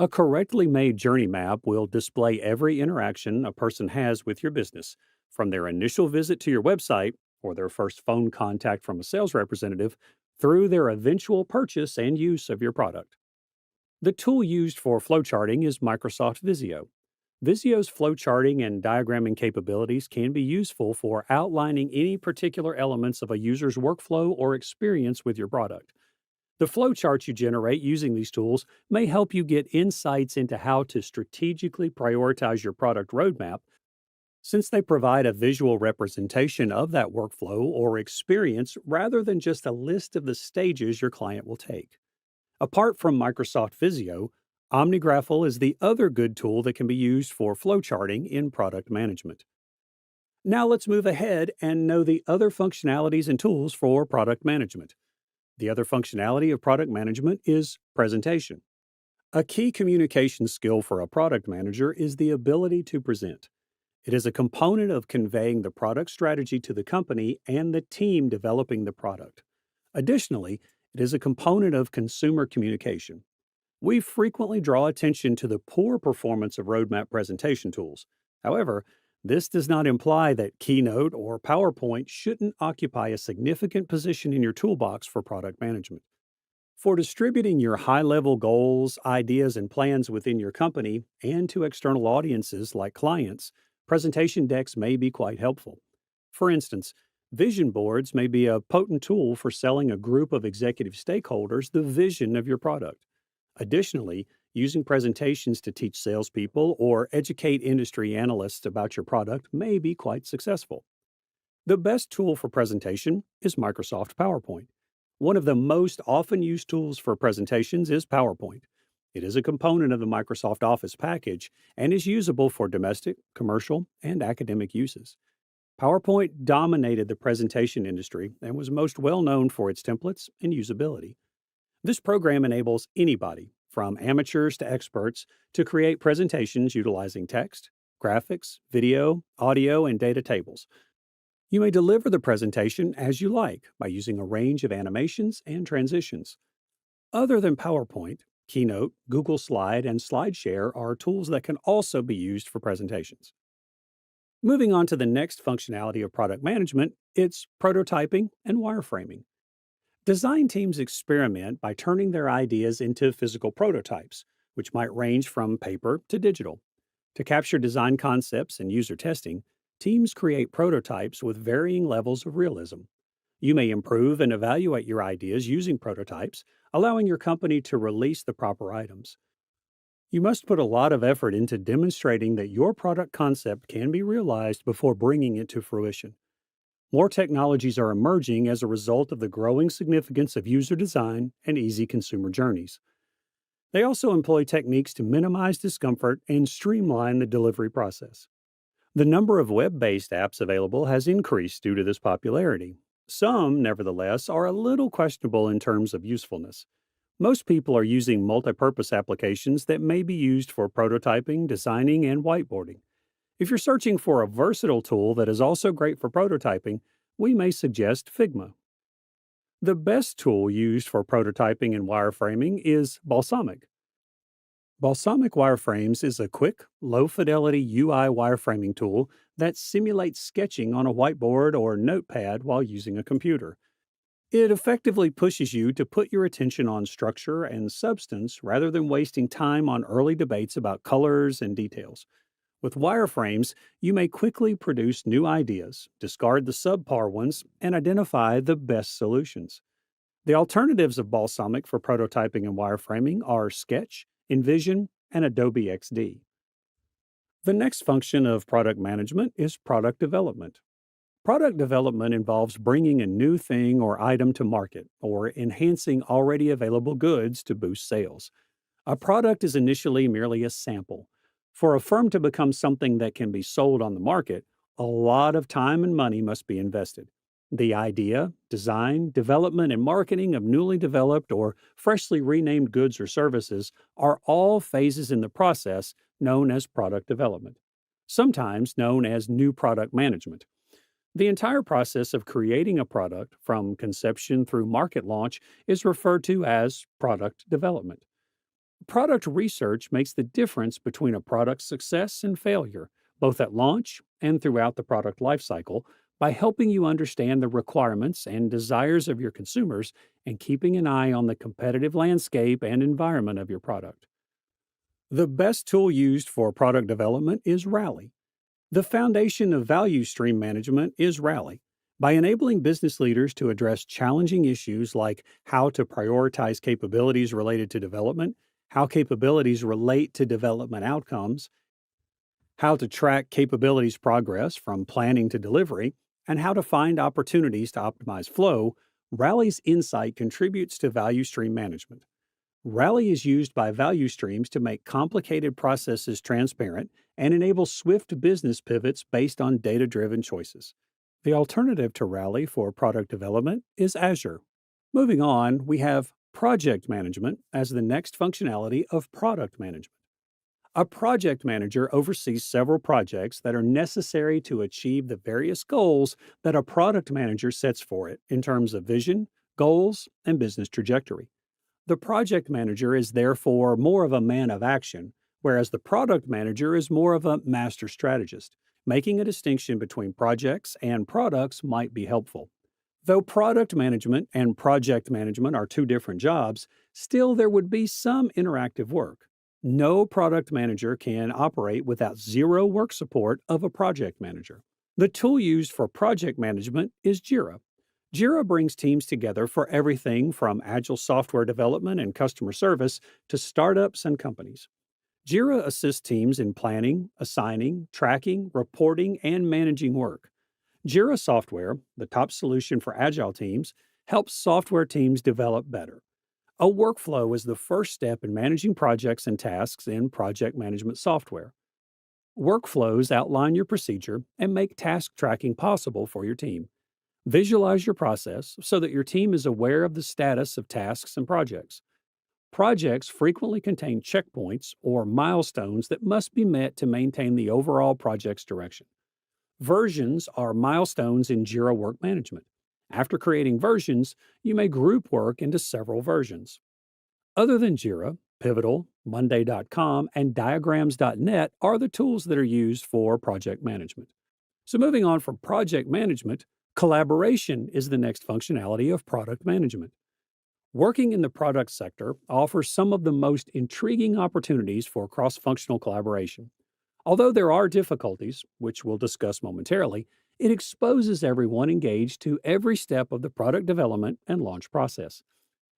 A correctly made journey map will display every interaction a person has with your business, from their initial visit to your website or their first phone contact from a sales representative through their eventual purchase and use of your product. The tool used for flowcharting is Microsoft Visio. Visio's flowcharting and diagramming capabilities can be useful for outlining any particular elements of a user's workflow or experience with your product. The flowcharts you generate using these tools may help you get insights into how to strategically prioritize your product roadmap, since they provide a visual representation of that workflow or experience rather than just a list of the stages your client will take. Apart from Microsoft Visio, OmniGraffle is the other good tool that can be used for flowcharting in product management. Now let's move ahead and know the other functionalities and tools for product management. The other functionality of product management is presentation. A key communication skill for a product manager is the ability to present. It is a component of conveying the product strategy to the company and the team developing the product. Additionally, it is a component of consumer communication. We frequently draw attention to the poor performance of roadmap presentation tools. However, this does not imply that Keynote or PowerPoint shouldn't occupy a significant position in your toolbox for product management. For distributing your high level goals, ideas, and plans within your company and to external audiences like clients, presentation decks may be quite helpful. For instance, vision boards may be a potent tool for selling a group of executive stakeholders the vision of your product. Additionally, using presentations to teach salespeople or educate industry analysts about your product may be quite successful. The best tool for presentation is Microsoft PowerPoint. One of the most often used tools for presentations is PowerPoint. It is a component of the Microsoft Office package and is usable for domestic, commercial, and academic uses. PowerPoint dominated the presentation industry and was most well known for its templates and usability. This program enables anybody, from amateurs to experts, to create presentations utilizing text, graphics, video, audio, and data tables. You may deliver the presentation as you like by using a range of animations and transitions. Other than PowerPoint, Keynote, Google Slide, and SlideShare are tools that can also be used for presentations. Moving on to the next functionality of product management, it's prototyping and wireframing. Design teams experiment by turning their ideas into physical prototypes, which might range from paper to digital. To capture design concepts and user testing, teams create prototypes with varying levels of realism. You may improve and evaluate your ideas using prototypes, allowing your company to release the proper items. You must put a lot of effort into demonstrating that your product concept can be realized before bringing it to fruition. More technologies are emerging as a result of the growing significance of user design and easy consumer journeys. They also employ techniques to minimize discomfort and streamline the delivery process. The number of web-based apps available has increased due to this popularity. Some, nevertheless, are a little questionable in terms of usefulness. Most people are using multi-purpose applications that may be used for prototyping, designing, and whiteboarding. If you're searching for a versatile tool that is also great for prototyping, we may suggest Figma. The best tool used for prototyping and wireframing is Balsamiq. Balsamiq Wireframes is a quick, low-fidelity UI wireframing tool that simulates sketching on a whiteboard or notepad while using a computer. It effectively pushes you to put your attention on structure and substance rather than wasting time on early debates about colors and details. With wireframes, you may quickly produce new ideas, discard the subpar ones, and identify the best solutions. The alternatives of Balsamiq for prototyping and wireframing are Sketch, InVision, and Adobe XD. The next function of product management is product development. Product development involves bringing a new thing or item to market or enhancing already available goods to boost sales. A product is initially merely a sample. For a firm to become something that can be sold on the market, a lot of time and money must be invested. The idea, design, development, and marketing of newly developed or freshly renamed goods or services are all phases in the process known as product development, sometimes known as new product management. The entire process of creating a product, from conception through market launch, is referred to as product development. Product research makes the difference between a product's success and failure, both at launch and throughout the product lifecycle, by helping you understand the requirements and desires of your consumers and keeping an eye on the competitive landscape and environment of your product. The best tool used for product development is Rally. The foundation of value stream management is Rally. By enabling business leaders to address challenging issues like how to prioritize capabilities related to development, how capabilities relate to development outcomes, how to track capabilities progress from planning to delivery, and how to find opportunities to optimize flow, Rally's insight contributes to value stream management. Rally is used by value streams to make complicated processes transparent and enable swift business pivots based on data-driven choices. The alternative to Rally for product development is Azure. Moving on, we have project management as the next functionality of product management. A project manager oversees several projects that are necessary to achieve the various goals that a product manager sets for it in terms of vision, goals, and business trajectory. The project manager is therefore more of a man of action, whereas the product manager is more of a master strategist. Making a distinction between projects and products might be helpful. Though product management and project management are two different jobs, still there would be some interactive work. No product manager can operate without zero work support of a project manager. The tool used for project management is Jira. Jira brings teams together for everything from agile software development and customer service to startups and companies. Jira assists teams in planning, assigning, tracking, reporting, and managing work. Jira software, the top solution for agile teams, helps software teams develop better. A workflow is the first step in managing projects and tasks in project management software. Workflows outline your procedure and make task tracking possible for your team. Visualize your process so that your team is aware of the status of tasks and projects. Projects frequently contain checkpoints or milestones that must be met to maintain the overall project's direction. Versions are milestones in Jira Work Management. After creating versions, you may group work into several versions. Other than Jira, Pivotal, Monday.com, and Diagrams.net are the tools that are used for project management. So moving on from project management, collaboration is the next functionality of product management. Working in the product sector offers some of the most intriguing opportunities for cross-functional collaboration. Although there are difficulties, which we'll discuss momentarily, it exposes everyone engaged to every step of the product development and launch process.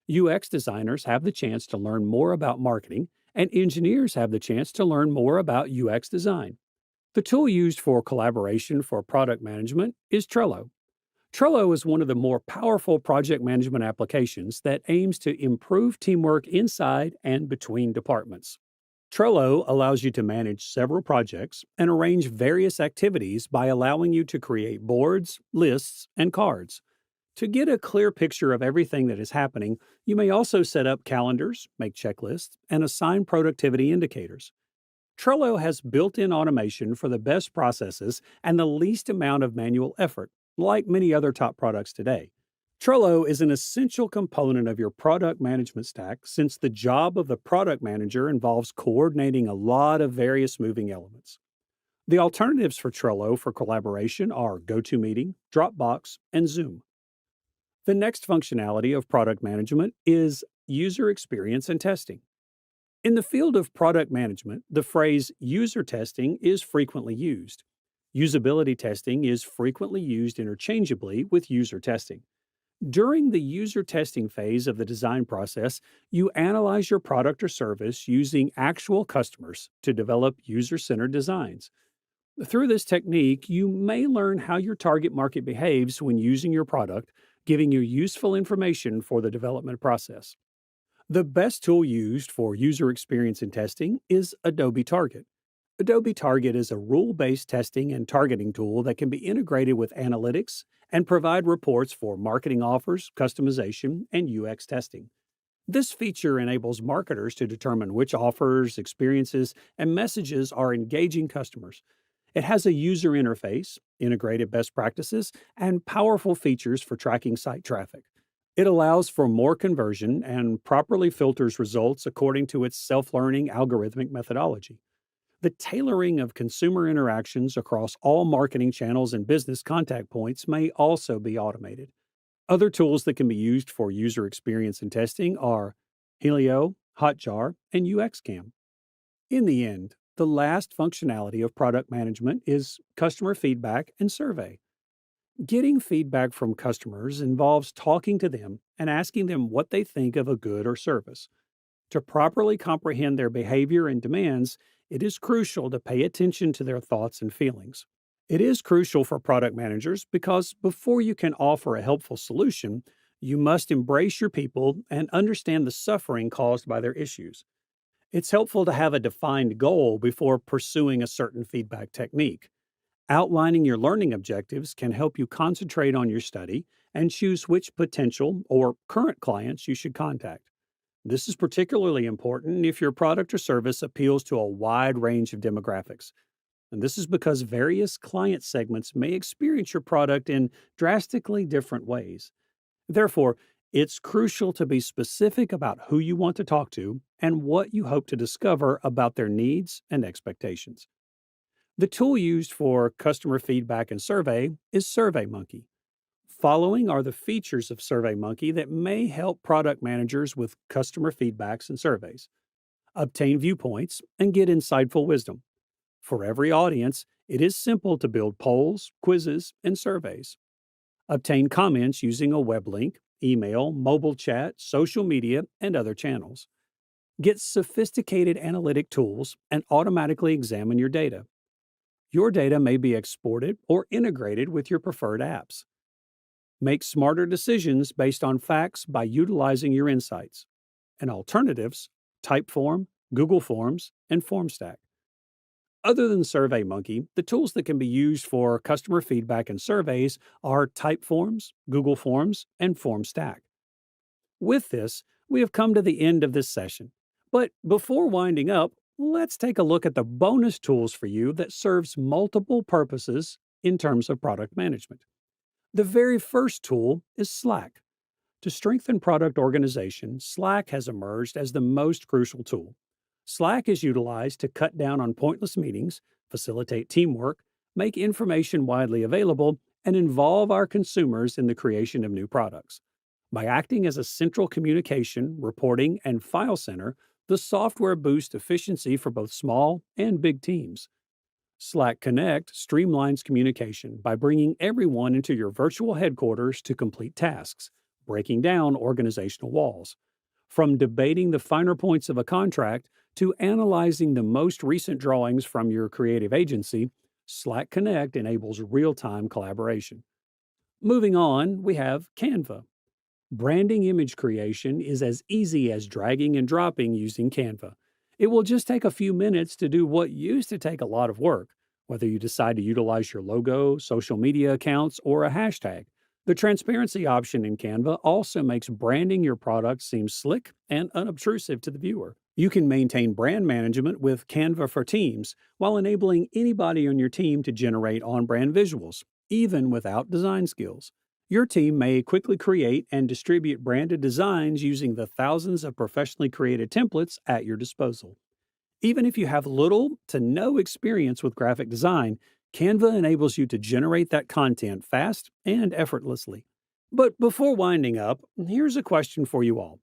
UX designers have the chance to learn more about marketing, and engineers have the chance to learn more about UX design. The tool used for collaboration for product management is Trello. Trello is one of the more powerful project management applications that aims to improve teamwork inside and between departments. Trello allows you to manage several projects and arrange various activities by allowing you to create boards, lists, and cards. To get a clear picture of everything that is happening, you may also set up calendars, make checklists, and assign productivity indicators. Trello has built-in automation for the best processes and the least amount of manual effort, like many other top products today. Trello is an essential component of your product management stack since the job of the product manager involves coordinating a lot of various moving elements. The alternatives for Trello for collaboration are GoToMeeting, Dropbox, and Zoom. The next functionality of product management is user experience and testing. In the field of product management, the phrase user testing is frequently used. Usability testing is frequently used interchangeably with user testing. During the user testing phase of the design process, you analyze your product or service using actual customers to develop user-centered designs. Through this technique, you may learn how your target market behaves when using your product, giving you useful information for the development process. The best tool used for user experience and testing is Adobe Target. Adobe Target is a rule-based testing and targeting tool that can be integrated with analytics and provide reports for marketing offers, customization, and UX testing. This feature enables marketers to determine which offers, experiences, and messages are engaging customers. It has a user interface, integrated best practices, and powerful features for tracking site traffic. It allows for more conversion and properly filters results according to its self-learning algorithmic methodology. The tailoring of consumer interactions across all marketing channels and business contact points may also be automated. Other tools that can be used for user experience and testing are Helio, Hotjar, and UXCam. In the end, the last functionality of product management is customer feedback and survey. Getting feedback from customers involves talking to them and asking them what they think of a good or service. To properly comprehend their behavior and demands, it is crucial to pay attention to their thoughts and feelings. It is crucial for product managers because before you can offer a helpful solution, you must embrace your people and understand the suffering caused by their issues. It's helpful to have a defined goal before pursuing a certain feedback technique. Outlining your learning objectives can help you concentrate on your study and choose which potential or current clients you should contact. This is particularly important if your product or service appeals to a wide range of demographics. And this is because various client segments may experience your product in drastically different ways. Therefore, It's crucial to be specific about who you want to talk to and what you hope to discover about their needs and expectations. The tool used for customer feedback and survey is SurveyMonkey. Following are the features of SurveyMonkey that may help product managers with customer feedbacks and surveys. Obtain viewpoints and get insightful wisdom. For every audience, it is simple to build polls, quizzes, and surveys. Obtain comments using a web link, email, mobile chat, social media, and other channels. Get sophisticated analytic tools and automatically examine your data. Your data may be exported or integrated with your preferred apps. Make smarter decisions based on facts by utilizing your insights. And alternatives, Typeform, Google Forms, and FormStack. Other than SurveyMonkey, the tools that can be used for customer feedback and surveys are Typeforms, Google Forms, and FormStack. With this, we have come to the end of this session. But before winding up, let's take a look at the bonus tools for you that serves multiple purposes in terms of product management. The very first tool is Slack. To strengthen product organization, Slack has emerged as the most crucial tool. Slack is utilized to cut down on pointless meetings, facilitate teamwork, make information widely available, and involve our consumers in the creation of new products. By acting as a central communication, reporting, and file center, the software boosts efficiency for both small and big teams. Slack Connect streamlines communication by bringing everyone into your virtual headquarters to complete tasks, breaking down organizational walls. From debating the finer points of a contract to analyzing the most recent drawings from your creative agency, Slack Connect enables real-time collaboration. Moving on, we have Canva. Branding image creation is as easy as dragging and dropping using Canva. It will just take a few minutes to do what used to take a lot of work, whether you decide to utilize your logo, social media accounts, or a hashtag. The transparency option in Canva also makes branding your product seem slick and unobtrusive to the viewer. You can maintain brand management with Canva for Teams while enabling anybody on your team to generate on-brand visuals, even without design skills. Your team may quickly create and distribute branded designs using the thousands of professionally created templates at your disposal. Even if you have little to no experience with graphic design, Canva enables you to generate that content fast and effortlessly. But before winding up, here's a question for you all.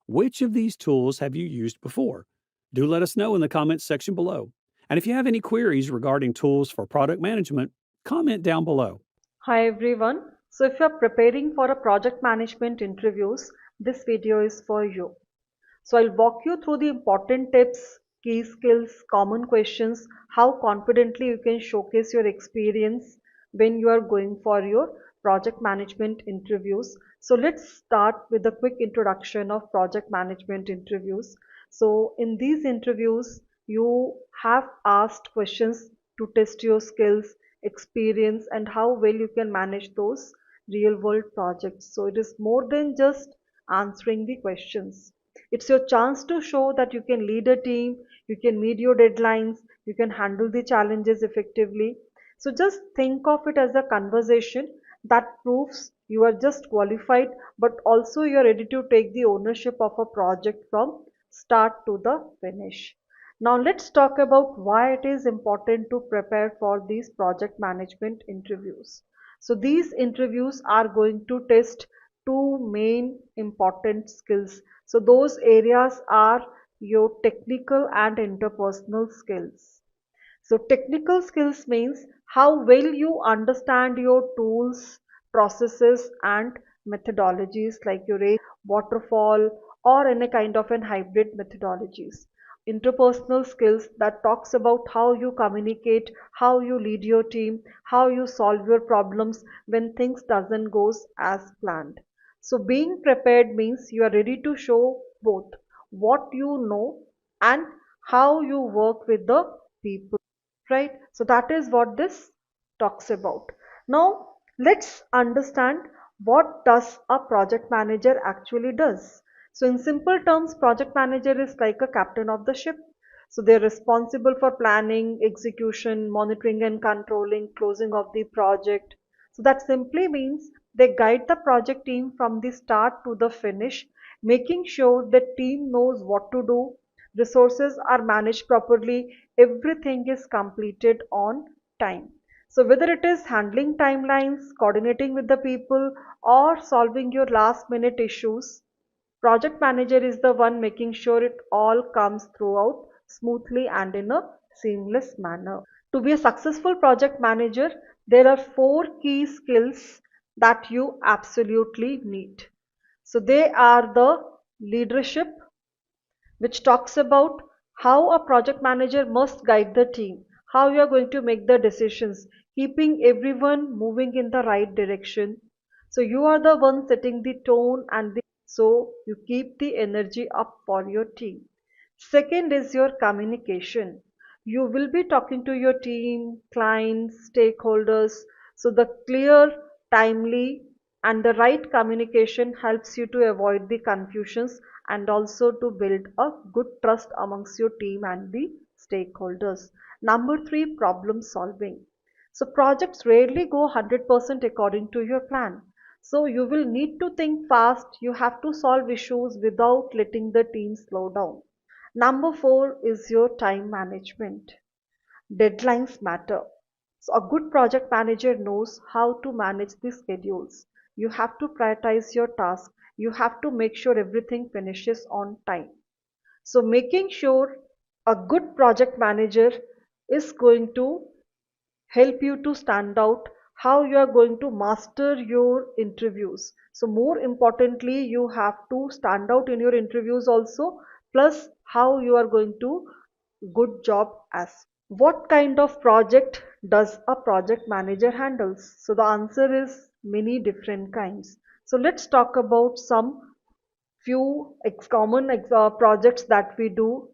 Which of these tools have you used before? Do let us know in the comments section below. And if you have any queries regarding tools for product management, comment down below. Hi everyone. So if you're preparing for a project management interviews, this video is for you. So I'll walk you through the important tips, key skills, common questions, how confidently you can showcase your experience when you are going for your project management interviews. So let's start with a quick introduction of project management interviews. So in these interviews, you have asked questions to test your skills, experience, and how well you can manage those real world projects. So it is more than just answering the questions. It's your chance to show that you can lead a team, you can meet your deadlines, you can handle the challenges effectively. So just think of it as a conversation that proves you are just qualified, but also you are ready to take the ownership of a project from start to the finish. Now let's talk about why it is important to prepare for these project management interviews. So these interviews are going to test two main important skills. So those areas are your technical and interpersonal skills. So technical skills means how well you understand your tools, processes and methodologies like your waterfall or any kind of an hybrid methodologies. Interpersonal skills that talks about how you communicate, how you lead your team, how you solve your problems when things doesn't goes as planned. So being prepared means you are ready to show both what you know and how you work with the people, right? So that is what this talks about. Now let's understand what does a project manager actually does. So in simple terms, project manager is like a captain of the ship. So they're responsible for planning, execution, monitoring and controlling, closing of the project. So that simply means They guide the project team from the start to the finish, making sure the team knows what to do, resources are managed properly, everything is completed on time. So whether it is handling timelines, coordinating with the people, or solving your last minute issues, project manager is the one making sure it all comes throughout smoothly and in a seamless manner. To be a successful project manager, there are four key skills that you absolutely need. So they are the leadership, which talks about how a project manager must guide the team, how you are going to make the decisions, keeping everyone moving in the right direction. So you are the one setting the tone so you keep the energy up for your team. Second is your communication. You will be talking to your team, clients, stakeholders. So the clear, timely, and the right communication helps you to avoid the confusions and also to build a good trust amongst your team and the stakeholders. Number three, problem solving. So projects rarely go 100% according to your plan. So you will need to think fast. You have to solve issues without letting the team slow down. Number four is your time management. Deadlines matter. So a good project manager knows how to manage the schedules. You have to prioritize your task. You have to make sure everything finishes on time. So making sure a good project manager is going to help you to stand out, how you are going to master your interviews. So more importantly, you have to stand out in your interviews also, plus how you are going to good job as. What kind of project does a project manager handles? So the answer is many different kinds. So let's talk about some few common projects that we do.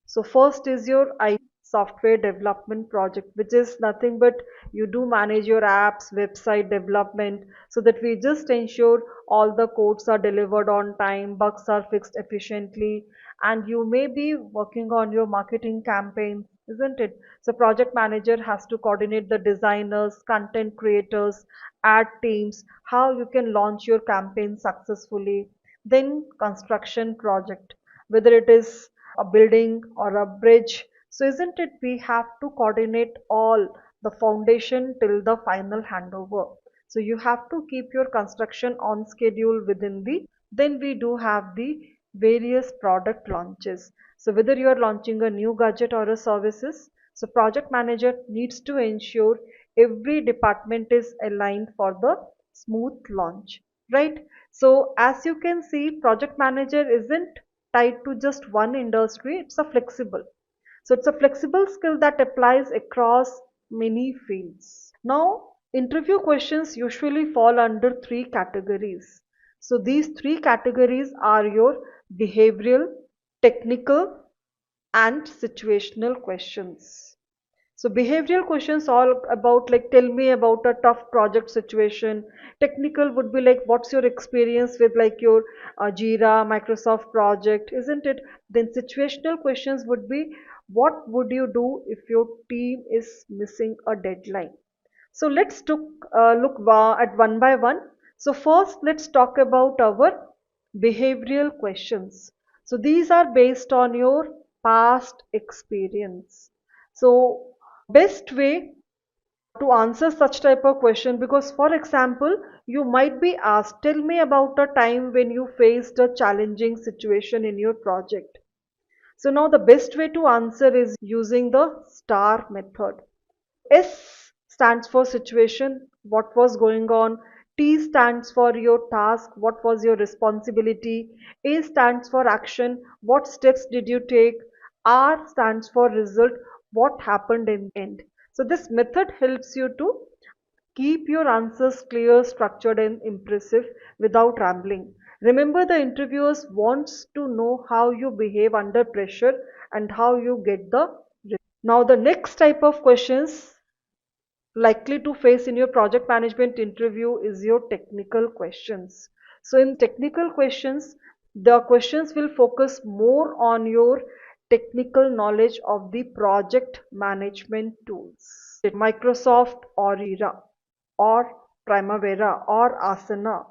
So first is your software development project, which is nothing but you do manage your apps, website development, so that we just ensure all the codes are delivered on time, bugs are fixed efficiently, and you may be working on your marketing campaign, isn't it? So project manager has to coordinate the designers, content creators, ad teams, how you can launch your campaign successfully. Then construction project, whether it is a building or a bridge. So isn't it we have to coordinate all the foundation till the final handover. So you have to keep your construction on schedule within the, then we do have the various product launches. So whether you are launching a new gadget or a services, so project manager needs to ensure every department is aligned for the smooth launch, right? So as you can see, project manager isn't tied to just one industry, it's a flexible. So it's a flexible skill that applies across many fields. Now, interview questions usually fall under three categories. So these three categories are your behavioral, technical, and situational questions. So behavioral questions all about like tell me about a tough project situation. Technical would be like what's your experience with like your Jira, Microsoft project, isn't it? Then situational questions would be what would you do if your team is missing a deadline? So let's look at one by one. So first let's talk about our behavioral questions. So these are based on your past experience. So best way to answer such type of question, because for example you might be asked, tell me about a time when you faced a challenging situation in your project. So now the best way to answer is using the star method. S stands for situation, what was going on. T stands for your task, what was your responsibility. A stands for action, what steps did you take. R stands for result, what happened in the end. So this method helps you to keep your answers clear, structured, and impressive without rambling. Remember, the interviewers wants to know how you behave under pressure and how you get the result. Now the next type of questions likely to face in your project management interview is your technical questions. So in technical questions, the questions will focus more on your technical knowledge of the project management tools, Microsoft or Jira or Primavera or Asana.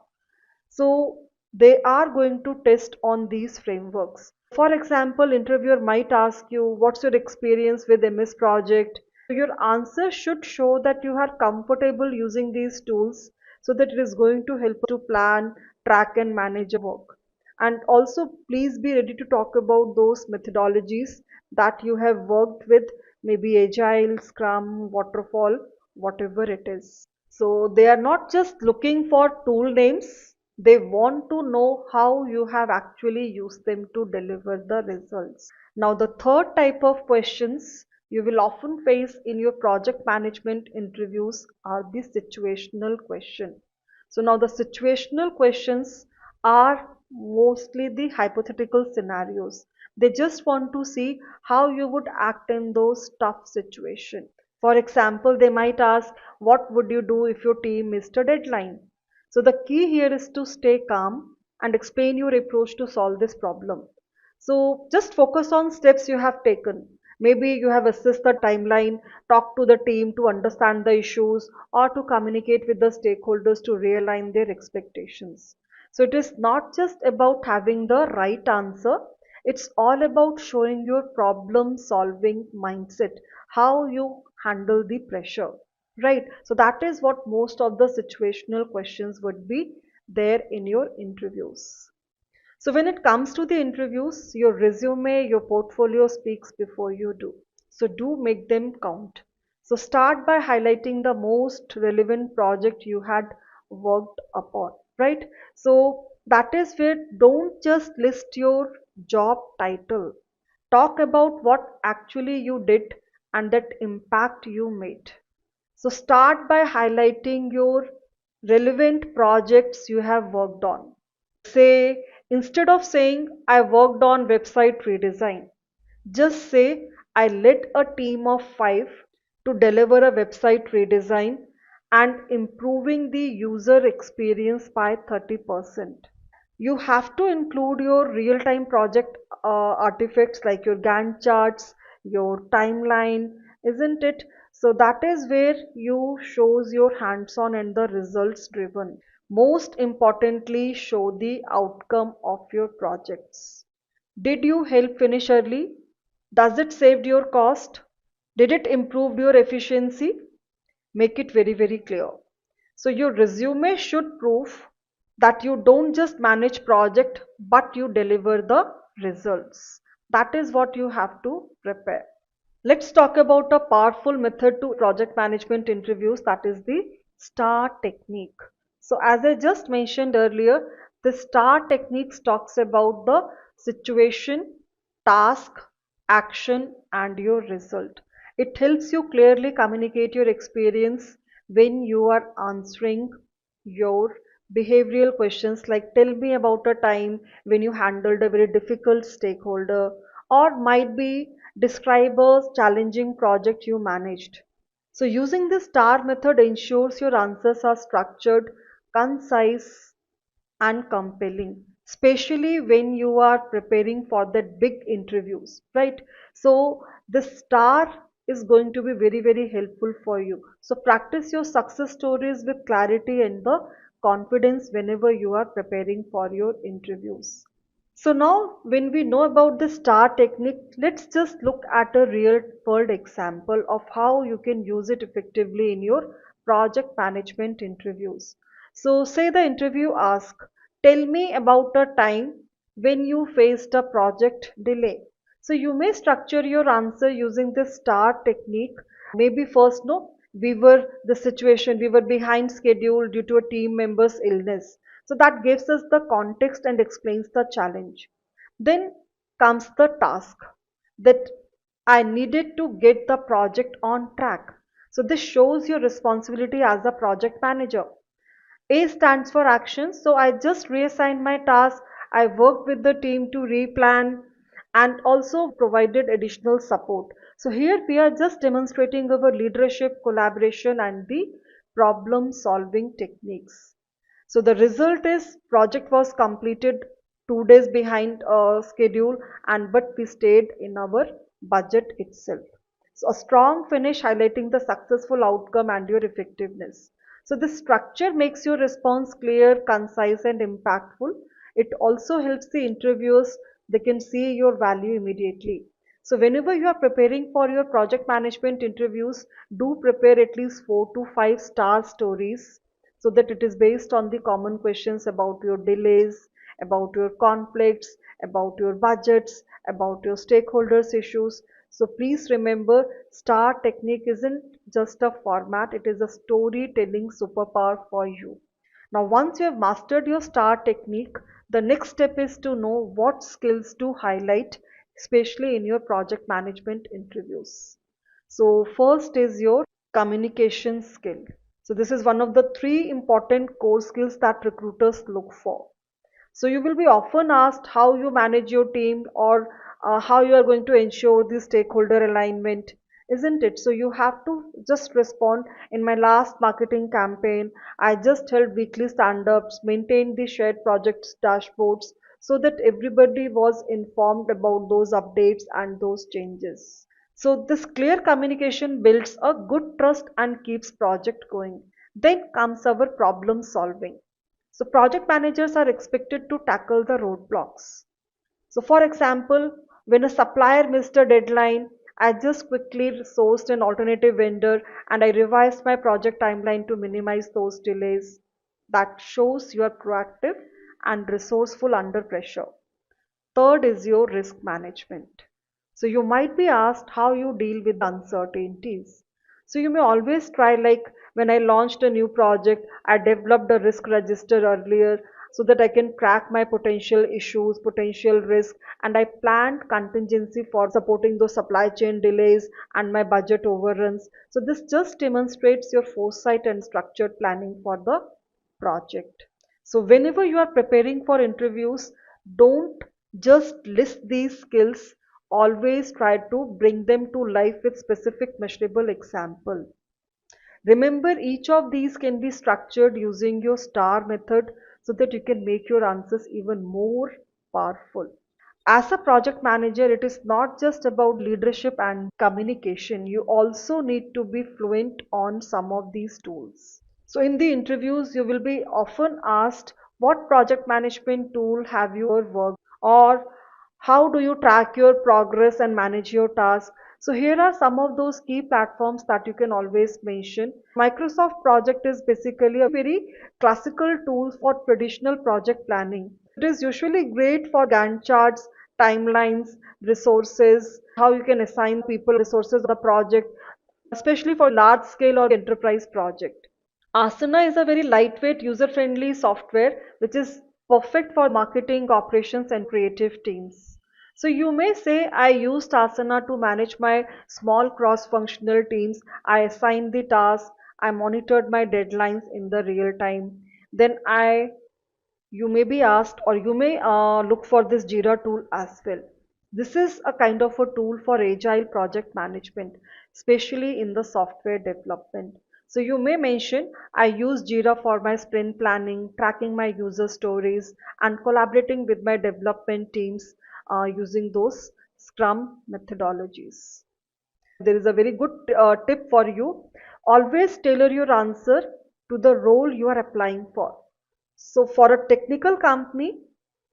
So they are going to test on these frameworks. For example, interviewer might ask you, what's your experience with MS Project? Your answer should show that you are comfortable using these tools so that it is going to help to plan, track and manage your work. And also please be ready to talk about those methodologies that you have worked with, maybe Agile, Scrum, Waterfall, whatever it is. So they are not just looking for tool names, they want to know how you have actually used them to deliver the results. Now, the third type of questions you will often face in your project management interviews are the situational question. So now the situational questions are mostly the hypothetical scenarios. They just want to see how you would act in those tough situations. For example, they might ask, what would you do if your team missed a deadline? So the key here is to stay calm and explain your approach to solve this problem. So just focus on steps you have taken. Maybe you have assessed the timeline, talked to the team to understand the issues, or to communicate with the stakeholders to realign their expectations. So it is not just about having the right answer, it's all about showing your problem solving mindset, how you handle the pressure. Right. So that is what most of the situational questions would be there in your interviews. So when it comes to the interviews, your resume, your portfolio speaks before you do. So do make them count. So start by highlighting the most relevant project you had worked upon, right? So that is where don't just list your job title. Talk about what actually you did and that impact you made. So start by highlighting your relevant projects you have worked on. Say, instead of saying, I worked on website redesign, just say, I led a team of 5 to deliver a website redesign and improving the user experience by 30%. You have to include your real-time project artifacts like your Gantt charts, your timeline, isn't it? So that is where you shows your hands-on and the results driven. Most importantly, show the outcome of your projects. Did you help finish early? Does it saved your cost? Did it improve your efficiency? Make it very, very clear. So your resume should prove that you don't just manage project but you deliver the results. That is what you have to prepare. Let's talk about a powerful method to project management interviews, that is the STAR technique. So as I just mentioned earlier, the STAR technique talks about the situation, task, action and your result. It helps you clearly communicate your experience when you are answering your behavioral questions like tell me about a time when you handled a very difficult stakeholder, or might be describe a challenging project you managed. So using the STAR method ensures your answers are structured, concise and compelling, especially when you are preparing for that big interviews, right? So the STAR is going to be very, very helpful for you. So practice your success stories with clarity and the confidence whenever you are preparing for your interviews. So now when we know about the STAR technique, let's just look at a real world example of how you can use it effectively in your project management interviews. So say the interview asks, tell me about a time when you faced a project delay. So you may structure your answer using the STAR technique. Maybe first, no, we were behind schedule due to a team member's illness. So that gives us the context and explains the challenge. Then comes the task that I needed to get the project on track. So this shows your responsibility as a project manager. A stands for action. So I just reassigned my task. I worked with the team to replan and also provided additional support. So here we are just demonstrating our leadership, collaboration and the problem solving techniques. So the result is project was completed 2 days behind schedule and but we stayed in our budget itself. So a strong finish highlighting the successful outcome and your effectiveness. So this structure makes your response clear, concise and impactful. It also helps the interviewers, they can see your value immediately. So whenever you are preparing for your project management interviews, do prepare at least 4 to 5 star stories so that it is based on the common questions about your delays, about your conflicts, about your budgets, about your stakeholders issues. So please remember, star technique isn't just a format, it is a storytelling superpower for you. Now once you have mastered your star technique, the next step is to know what skills to highlight, especially in your project management interviews. So first is your communication skill. So this is one of the 3 important core skills that recruiters look for. So you will be often asked how you manage your team, or how you are going to ensure the stakeholder alignment, isn't it? So you have to just respond, in my last marketing campaign, I just held weekly stand-ups, maintained the shared projects dashboards so that everybody was informed about those updates and those changes. So this clear communication builds a good trust and keeps project going. Then comes our problem solving. So project managers are expected to tackle the roadblocks. So for example, when a supplier missed a deadline, I just quickly sourced an alternative vendor and I revised my project timeline to minimize those delays. That shows you are proactive and resourceful under pressure. Third is your risk management. So you might be asked how you deal with uncertainties. So you may always try, like when I launched a new project, I developed a risk register earlier so that I can track my potential issues, potential risk, and I planned contingency for supporting those supply chain delays and my budget overruns. So this just demonstrates your foresight and structured planning for the project. So whenever you are preparing for interviews, don't just list these skills, always try to bring them to life with specific measurable example. Remember, each of these can be structured using your star method so that you can make your answers even more powerful. As a project manager, it is not just about leadership and communication. You also need to be fluent on some of these tools. So in the interviews, you will be often asked, what project management tool have you ever worked, or how do you track your progress and manage your tasks? So here are some of those key platforms that you can always mention. Microsoft Project is basically a very classical tool for traditional project planning. It is usually great for Gantt charts, timelines, resources, how you can assign people resources of the project, especially for large scale or enterprise project. Asana is a very lightweight, user-friendly software which is perfect for marketing, operations, and creative teams. So you may say, I used Asana to manage my small cross-functional teams. I assigned the tasks. I monitored my deadlines in the real time. Then you may be asked, or you may look for this Jira tool as well. This is a kind of a tool for agile project management, especially in the software development. So you may mention, I use Jira for my sprint planning, tracking my user stories, and collaborating with my development teams using those Scrum methodologies. There is a very good tip for you. Always tailor your answer to the role you are applying for. So for a technical company,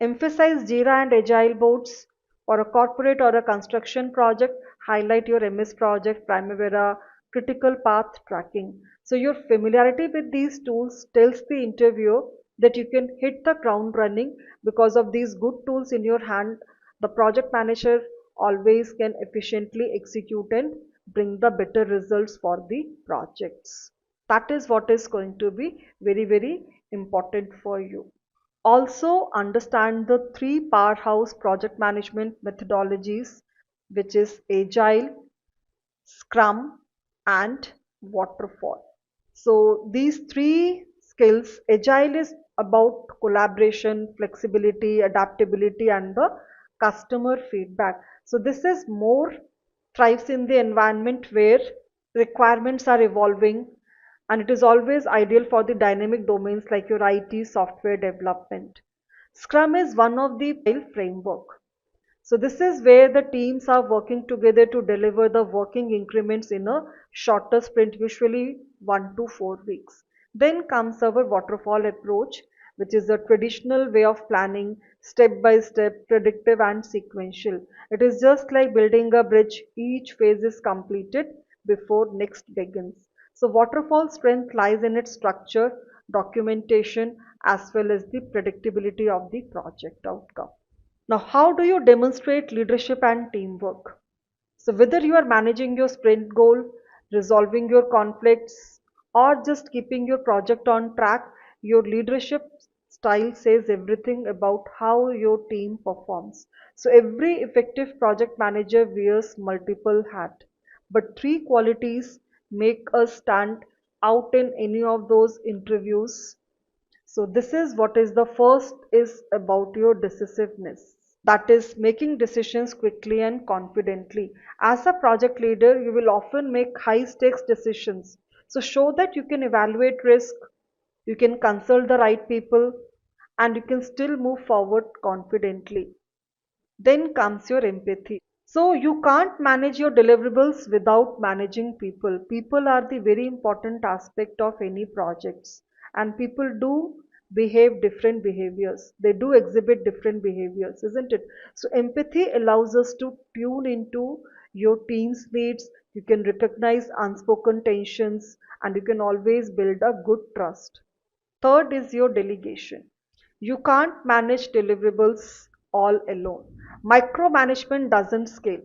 emphasize Jira and Agile boards. For a corporate or a construction project, highlight your MS project, Primavera, critical path tracking. So your familiarity with these tools tells the interviewer that you can hit the ground running. Because of these good tools in your hand, the project manager always can efficiently execute and bring the better results for the projects. That is what is going to be very, very important for you. Also understand the 3 powerhouse project management methodologies, which is Agile, Scrum, and Waterfall. So these 3 skills, Agile is about collaboration, flexibility, adaptability, and the customer feedback. So this is more thrives in the environment where requirements are evolving, and it is always ideal for the dynamic domains like your IT software development. Scrum is one of the framework. So this is where the teams are working together to deliver the working increments in a shorter sprint, usually 1 to 4 weeks. Then comes our waterfall approach, which is a traditional way of planning, step by step, predictive and sequential. It is just like building a bridge. Each phase is completed before next begins. So waterfall strength lies in its structure, documentation, as well as the predictability of the project outcome. Now, how do you demonstrate leadership and teamwork? So whether you are managing your sprint goal, resolving your conflicts, or just keeping your project on track, your leadership style says everything about how your team performs. So every effective project manager wears multiple hats, but three qualities make us stand out in any of those interviews. So this is what is the first is about your decisiveness. That is making decisions quickly and confidently. As a project leader, you will often make high stakes decisions. So show that you can evaluate risk, you can consult the right people, and you can still move forward confidently. Then comes your empathy. So you can't manage your deliverables without managing people. People are the very important aspect of any projects, and people do behave different behaviors. They do exhibit different behaviors, isn't it? So empathy allows us to tune into your team's needs. You can recognize unspoken tensions, and you can always build a good trust. Third is your delegation. You can't manage deliverables all alone. Micromanagement doesn't scale.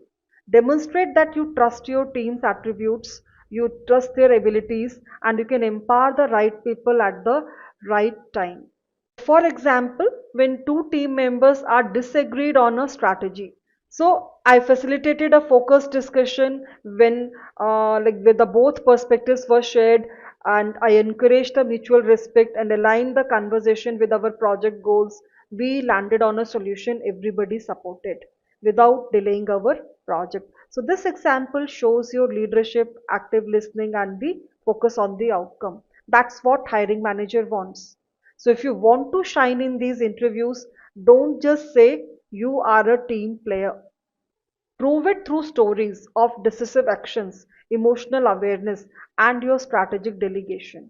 Demonstrate that you trust your team's attributes, you trust their abilities, and you can empower the right people at the right time. For example, when two team members are disagreed on a strategy. So I facilitated a focused discussion when where the both perspectives were shared, and I encouraged the mutual respect and aligned the conversation with our project goals. We landed on a solution everybody supported without delaying our project. So this example shows your leadership, active listening, and the focus on the outcome. That's what hiring manager wants. So if you want to shine in these interviews, don't just say you are a team player. Prove it through stories of decisive actions, emotional awareness, and your strategic delegation.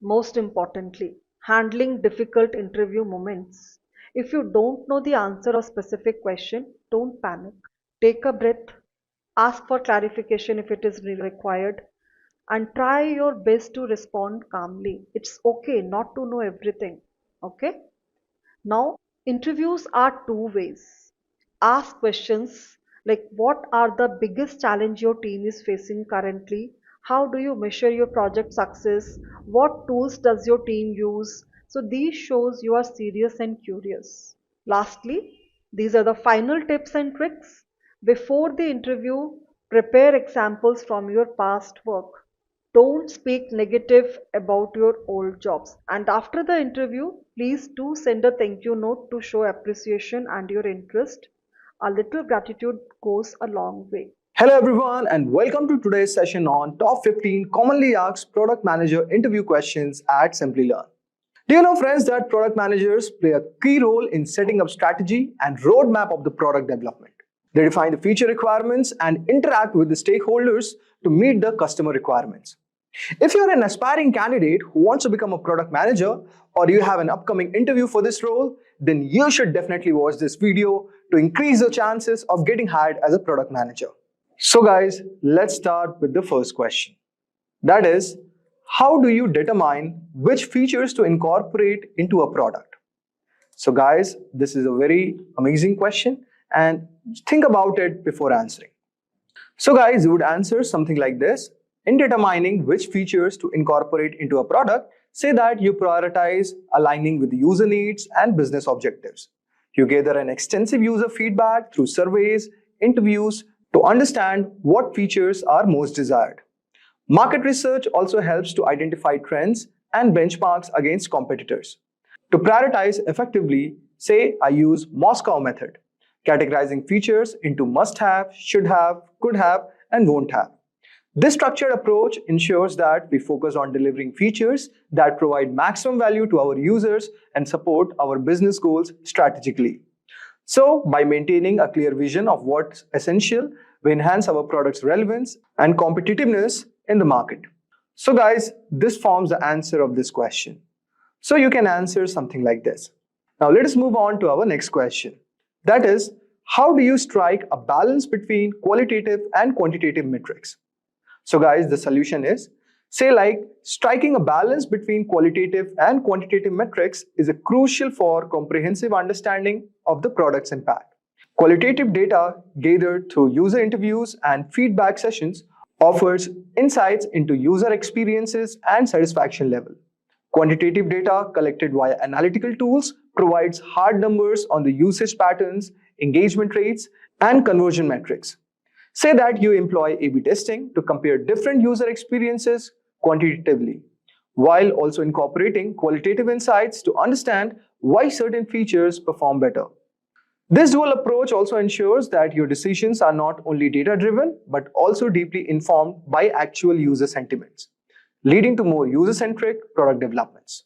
Most importantly, handling difficult interview moments. If you don't know the answer of a specific question, don't panic. Take a breath, ask for clarification if it is required, and try your best to respond calmly. It's okay not to know everything. Okay? Now, interviews are two ways. Ask questions like what are the biggest challenge your team is facing currently? How do you measure your project success? What tools does your team use? So these shows you are serious and curious. Lastly, these are the final tips and tricks. Before the interview, prepare examples from your past work. Don't speak negative about your old jobs. And after the interview, please do send a thank you note to show appreciation and your interest. A little gratitude goes a long way. Hello everyone and welcome to today's session on top 15 commonly asked product manager interview questions at Simplilearn. Do you know friends that product managers play a key role in setting up strategy and roadmap of the product development? They define the feature requirements and interact with the stakeholders to meet the customer requirements. If you're an aspiring candidate who wants to become a product manager or you have an upcoming interview for this role, then you should definitely watch this video to increase your chances of getting hired as a product manager. So guys, let's start with the first question. That is, how do you determine which features to incorporate into a product? So guys, this is a very amazing question and think about it before answering. So guys, you would answer something like this. In determining which features to incorporate into a product, say that you prioritize aligning with user needs and business objectives. You gather an extensive user feedback through surveys, interviews to understand what features are most desired. Market research also helps to identify trends and benchmarks against competitors. To prioritize effectively, say I use Moscow method, categorizing features into must-have, should-have, could-have, and won't-have. This structured approach ensures that we focus on delivering features that provide maximum value to our users and support our business goals strategically. So, by maintaining a clear vision of what's essential, we enhance our product's relevance and competitiveness in the market. So guys, this forms the answer of this question. So you can answer something like this. Now let us move on to our next question. That is, how do you strike a balance between qualitative and quantitative metrics? So guys, the solution is, say like striking a balance between qualitative and quantitative metrics is crucial for comprehensive understanding of the product's impact. Qualitative data gathered through user interviews and feedback sessions offers insights into user experiences and satisfaction level. Quantitative data collected via analytical tools provides hard numbers on the usage patterns, engagement rates, and conversion metrics. Say that you employ A/B testing to compare different user experiences quantitatively, while also incorporating qualitative insights to understand why certain features perform better. This dual approach also ensures that your decisions are not only data-driven, but also deeply informed by actual user sentiments, leading to more user-centric product developments.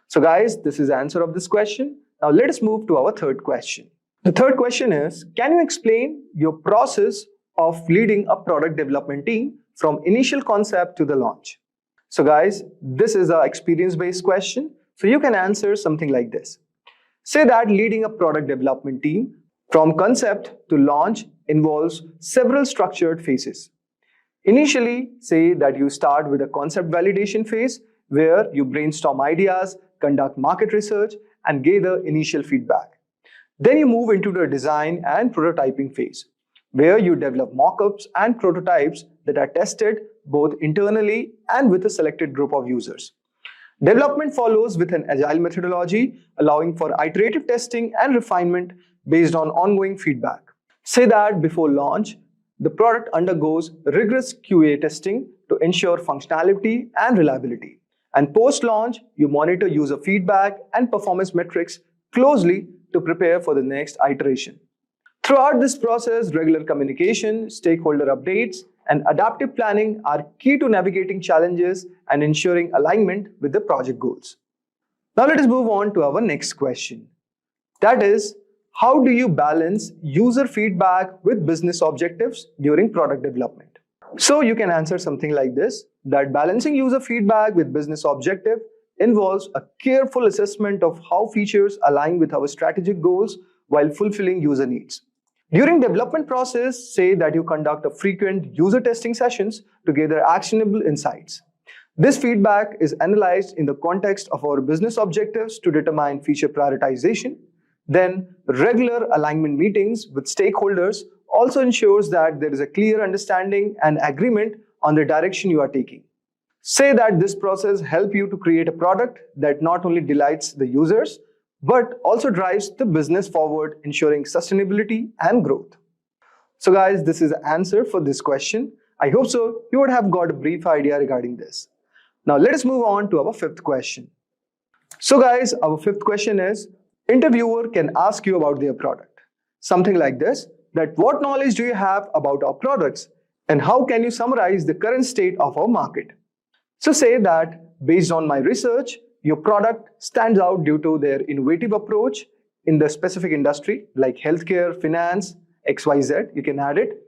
So guys, this is the answer of this question. Now let us move to our third question. The third question is, can you explain your process of leading a product development team from initial concept to the launch? So guys, this is an experience-based question. So you can answer something like this. Say that leading a product development team from concept to launch involves several structured phases. Initially, say that you start with a concept validation phase where you brainstorm ideas, conduct market research, and gather initial feedback. Then you move into the design and prototyping phase, where you develop mock-ups and prototypes that are tested both internally and with a selected group of users. Development follows with an agile methodology, allowing for iterative testing and refinement based on ongoing feedback. Say that before launch, the product undergoes rigorous QA testing to ensure functionality and reliability. And post-launch, you monitor user feedback and performance metrics closely to prepare for the next iteration. Throughout this process, regular communication, stakeholder updates, and adaptive planning are key to navigating challenges and ensuring alignment with the project goals. Now let us move on to our next question. That is, how do you balance user feedback with business objectives during product development? So you can answer something like this, that balancing user feedback with business objective involves a careful assessment of how features align with our strategic goals while fulfilling user needs. During development process, say that you conduct a frequent user testing sessions to gather actionable insights. This feedback is analyzed in the context of our business objectives to determine feature prioritization. Then, regular alignment meetings with stakeholders also ensures that there is a clear understanding and agreement on the direction you are taking. Say that this process helps you to create a product that not only delights the users, but also drives the business forward, ensuring sustainability and growth. So guys, this is the answer for this question. I hope so you would have got a brief idea regarding this. Now let us move on to our fifth question. So guys, our fifth question is, interviewer can ask you about their product. Something like this, that what knowledge do you have about our products and how can you summarize the current state of our market? So say that based on my research, your product stands out due to their innovative approach in the specific industry like healthcare, finance, XYZ, you can add it.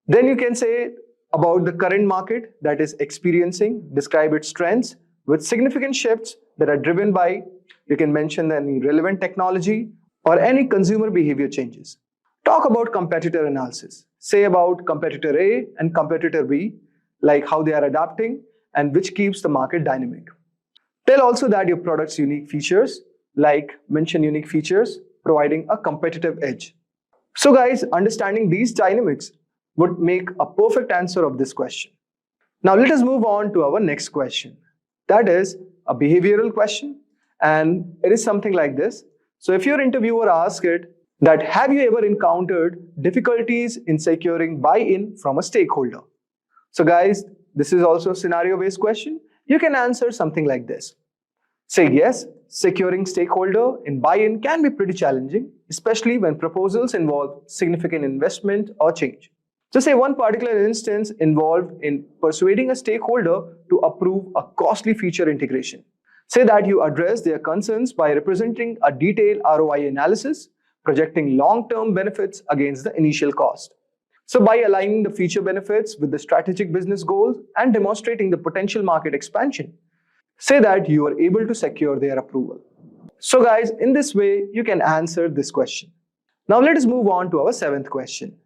Then you can say about the current market that is experiencing, describe its trends with significant shifts that are driven by, you can mention any relevant technology or any consumer behavior changes. Talk about competitor analysis. Say about competitor A and competitor B, like how they are adapting and which keeps the market dynamic. Tell also that your product's unique features, like mention unique features, providing a competitive edge. So guys, understanding these dynamics would make a perfect answer of this question. Now let us move on to our next question. That is a behavioral question, and it is something like this. So if your interviewer asks it, that have you ever encountered difficulties in securing buy-in from a stakeholder? So guys, this is also a scenario-based question. You can answer something like this. Say yes, securing stakeholder in buy-in can be pretty challenging, especially when proposals involve significant investment or change. So say one particular instance involved in persuading a stakeholder to approve a costly feature integration. Say that you address their concerns by representing a detailed ROI analysis, projecting long-term benefits against the initial cost. So by aligning the feature benefits with the strategic business goals and demonstrating the potential market expansion, say that you are able to secure their approval. So guys, in this way, you can answer this question. Now let us move on to our 7th question.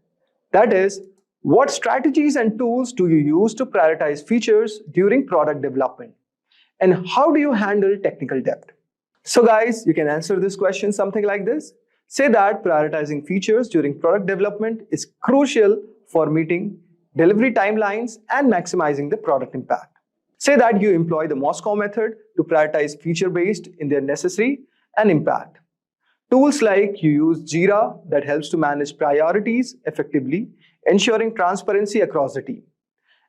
That is, what strategies and tools do you use to prioritize features during product development? And how do you handle technical debt? So guys, you can answer this question something like this. Say that prioritizing features during product development is crucial for meeting delivery timelines and maximizing the product impact. Say that you employ the Moscow method to prioritize feature-based in their necessary and impact. Tools like you use Jira that helps to manage priorities effectively, ensuring transparency across the team.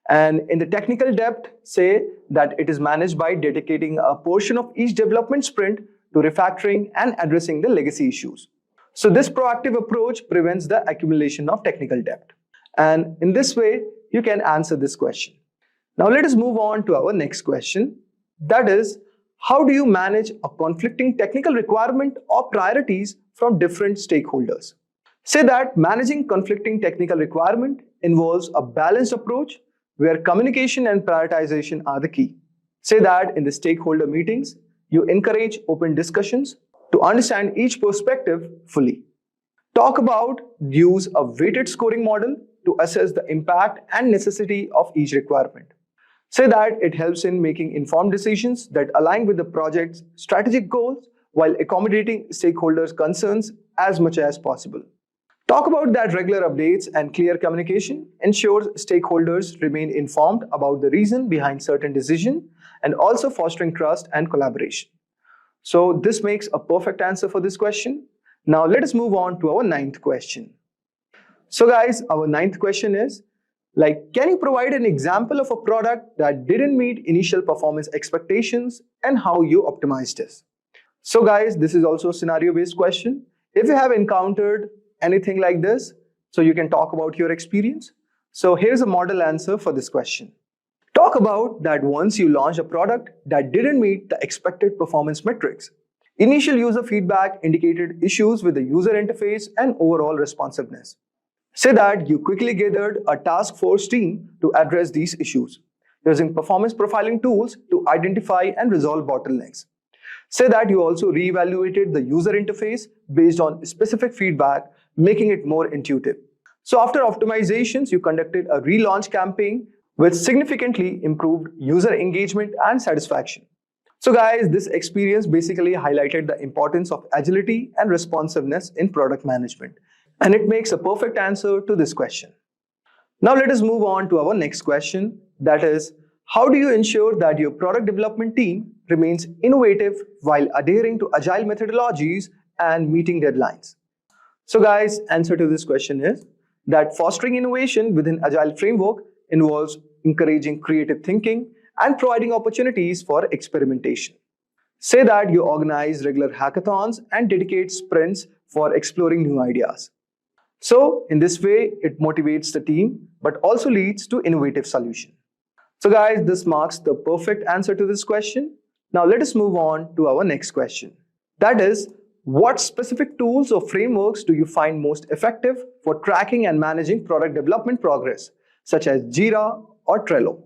And in the technical depth, say that it is managed by dedicating a portion of each development sprint to refactoring and addressing the legacy issues. So this proactive approach prevents the accumulation of technical debt. And in this way, you can answer this question. Now let us move on to our next question. That is, how do you manage a conflicting technical requirement or priorities from different stakeholders? Say that managing conflicting technical requirement involves a balanced approach where communication and prioritization are the key. Say that in the stakeholder meetings, you encourage open discussions to understand each perspective fully. Talk about use a weighted scoring model to assess the impact and necessity of each requirement. Say that it helps in making informed decisions that align with the project's strategic goals while accommodating stakeholders' concerns as much as possible. Talk about that regular updates and clear communication ensures stakeholders remain informed about the reason behind certain decisions and also fostering trust and collaboration. So this makes a perfect answer for this question. Now let us move on to our 9th question. So guys, our 9th question is, can you provide an example of a product that didn't meet initial performance expectations and how you optimized this? So guys, this is also a scenario-based question. If you have encountered anything like this, so you can talk about your experience. So here's a model answer for this question. Talk about that once you launched a product that didn't meet the expected performance metrics. Initial user feedback indicated issues with the user interface and overall responsiveness. Say that you quickly gathered a task force team to address these issues, using performance profiling tools to identify and resolve bottlenecks. Say that you also reevaluated the user interface based on specific feedback, making it more intuitive. So after optimizations, you conducted a relaunch campaign which significantly improved user engagement and satisfaction. So guys, this experience basically highlighted the importance of agility and responsiveness in product management. And it makes a perfect answer to this question. Now let us move on to our next question. That is, how do you ensure that your product development team remains innovative while adhering to agile methodologies and meeting deadlines? So guys, answer to this question is that fostering innovation within agile framework involves encouraging creative thinking and providing opportunities for experimentation. Say that you organize regular hackathons and dedicate sprints for exploring new ideas. So in this way, it motivates the team, but also leads to innovative solutions. So guys, this marks the perfect answer to this question. Now let us move on to our next question. That is, what specific tools or frameworks do you find most effective for tracking and managing product development progress, such as Jira or Trello?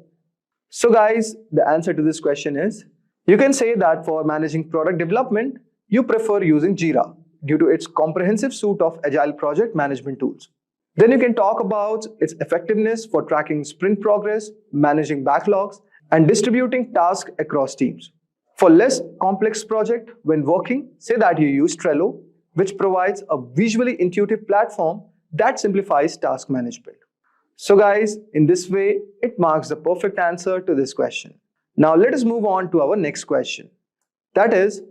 So guys, the answer to this question is, you can say that for managing product development, you prefer using Jira due to its comprehensive suite of agile project management tools. Then you can talk about its effectiveness for tracking sprint progress, managing backlogs, and distributing tasks across teams. For less complex project, when working, say that you use Trello, which provides a visually intuitive platform that simplifies task management. So guys, in this way, it marks the perfect answer to this question. Now let us move on to our next question. That is,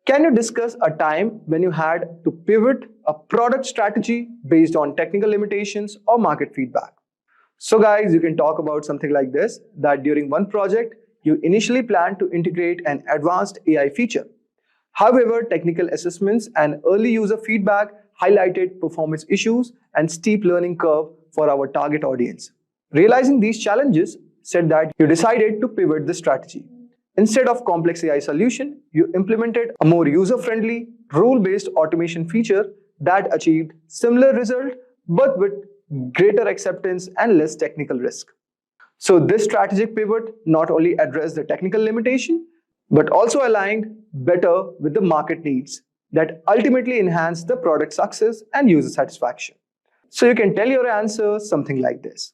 can you discuss a time when you had to pivot a product strategy based on technical limitations or market feedback? So guys, you can talk about something like this, that during one project, you initially planned to integrate an advanced AI feature. However, technical assessments and early user feedback highlighted performance issues and steep learning curve for our target audience. Realizing these challenges said that you decided to pivot the strategy. Instead of complex AI solution, you implemented a more user-friendly, rule-based automation feature that achieved similar result but with greater acceptance, and less technical risk. So this strategic pivot not only addressed the technical limitation, but also aligned better with the market needs that ultimately enhance the product success and user satisfaction. So you can tell your answer something like this.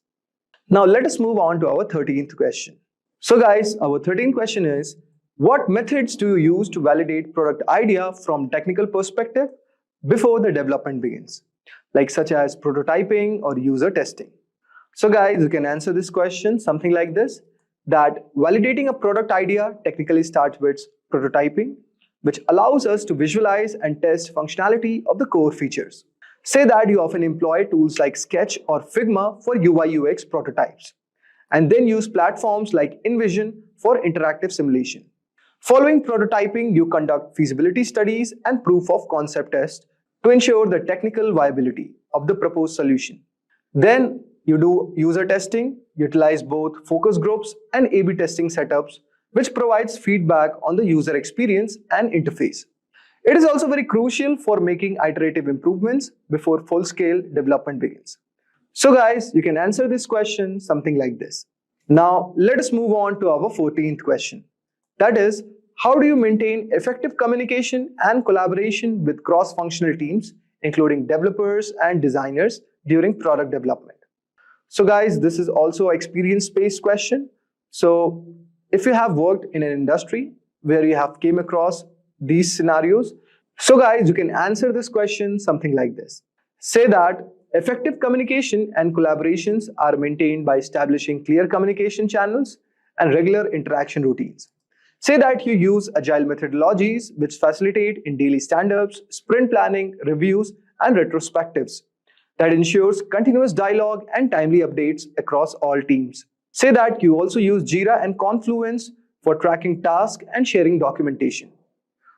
Now let us move on to our 13th question. So guys, our 13th question is, what methods do you use to validate product idea from technical perspective before the development begins, like such as prototyping or user testing? So guys, you can answer this question something like this, that validating a product idea technically starts with prototyping, which allows us to visualize and test functionality of the core features. Say that you often employ tools like Sketch or Figma for UI UX prototypes, and then use platforms like InVision for interactive simulation. Following prototyping, you conduct feasibility studies and proof of concept tests to ensure the technical viability of the proposed solution. Then you do user testing, utilize both focus groups and A/B testing setups, which provides feedback on the user experience and interface. It is also very crucial for making iterative improvements before full-scale development begins. So guys, you can answer this question something like this. Now let us move on to our 14th question. That is, how do you maintain effective communication and collaboration with cross-functional teams, including developers and designers during product development? So guys, this is also an experience-based question. So if you have worked in an industry where you have came across these scenarios, so guys, you can answer this question something like this. Say that effective communication and collaborations are maintained by establishing clear communication channels and regular interaction routines. Say that you use agile methodologies which facilitate in daily stand-ups, sprint planning, reviews, and retrospectives that ensures continuous dialogue and timely updates across all teams. Say that you also use Jira and Confluence for tracking tasks and sharing documentation.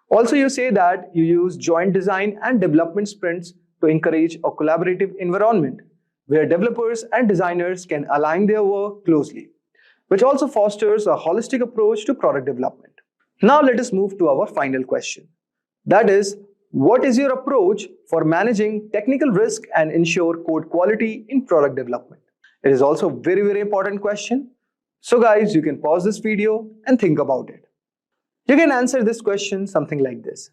Also, you say that you use joint design and development sprints to encourage a collaborative environment where developers and designers can align their work closely, which also fosters a holistic approach to product development. Now let us move to our final question. That is, what is your approach for managing technical risk and ensure code quality in product development? It is also a very important question. So guys, you can pause this video and think about it. You can answer this question something like this.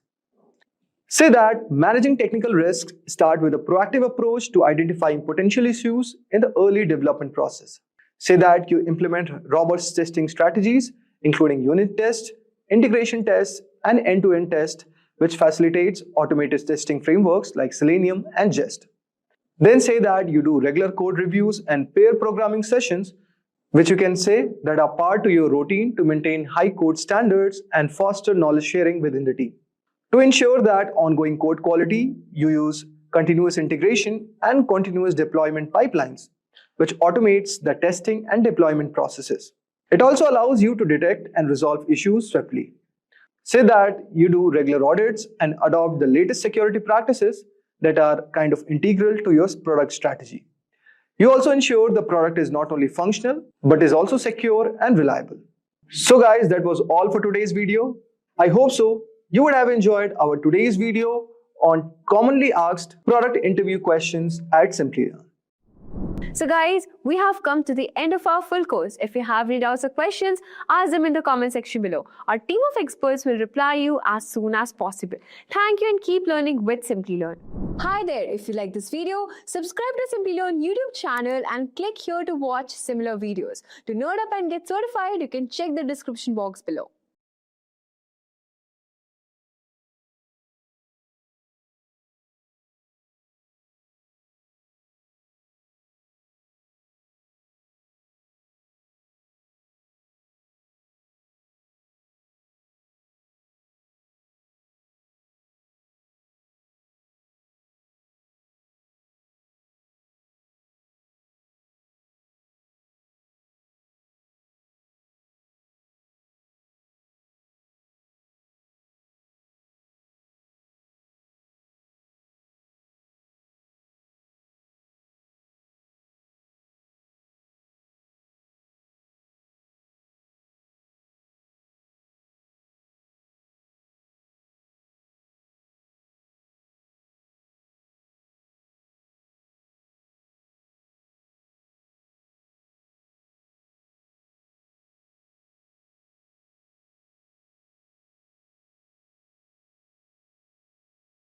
Say that managing technical risks start with a proactive approach to identifying potential issues in the early development process. Say that you implement robust testing strategies, including unit tests, integration tests, and end-to-end tests, which facilitates automated testing frameworks like Selenium and Jest. Then say that you do regular code reviews and pair programming sessions, which you can say that are part to your routine to maintain high code standards and foster knowledge sharing within the team. To ensure that ongoing code quality, you use continuous integration and continuous deployment pipelines, which automates the testing and deployment processes. It also allows you to detect and resolve issues swiftly. Say that you do regular audits and adopt the latest security practices that are kind of integral to your product strategy. You also ensure the product is not only functional, but is also secure and reliable. So guys, that was all for today's video. I hope so. You would have enjoyed our today's video on commonly asked product interview questions at Simplilearn. So guys, we have come to the end of our full course. If you have any doubts or questions, ask them in the comment section below. Our team of experts will reply you as soon as possible. Thank you and keep learning with Simplilearn. Hi there, if you like this video, subscribe to Simplilearn YouTube channel and click here to watch similar videos. To nerd up and get certified, you can check the description box below.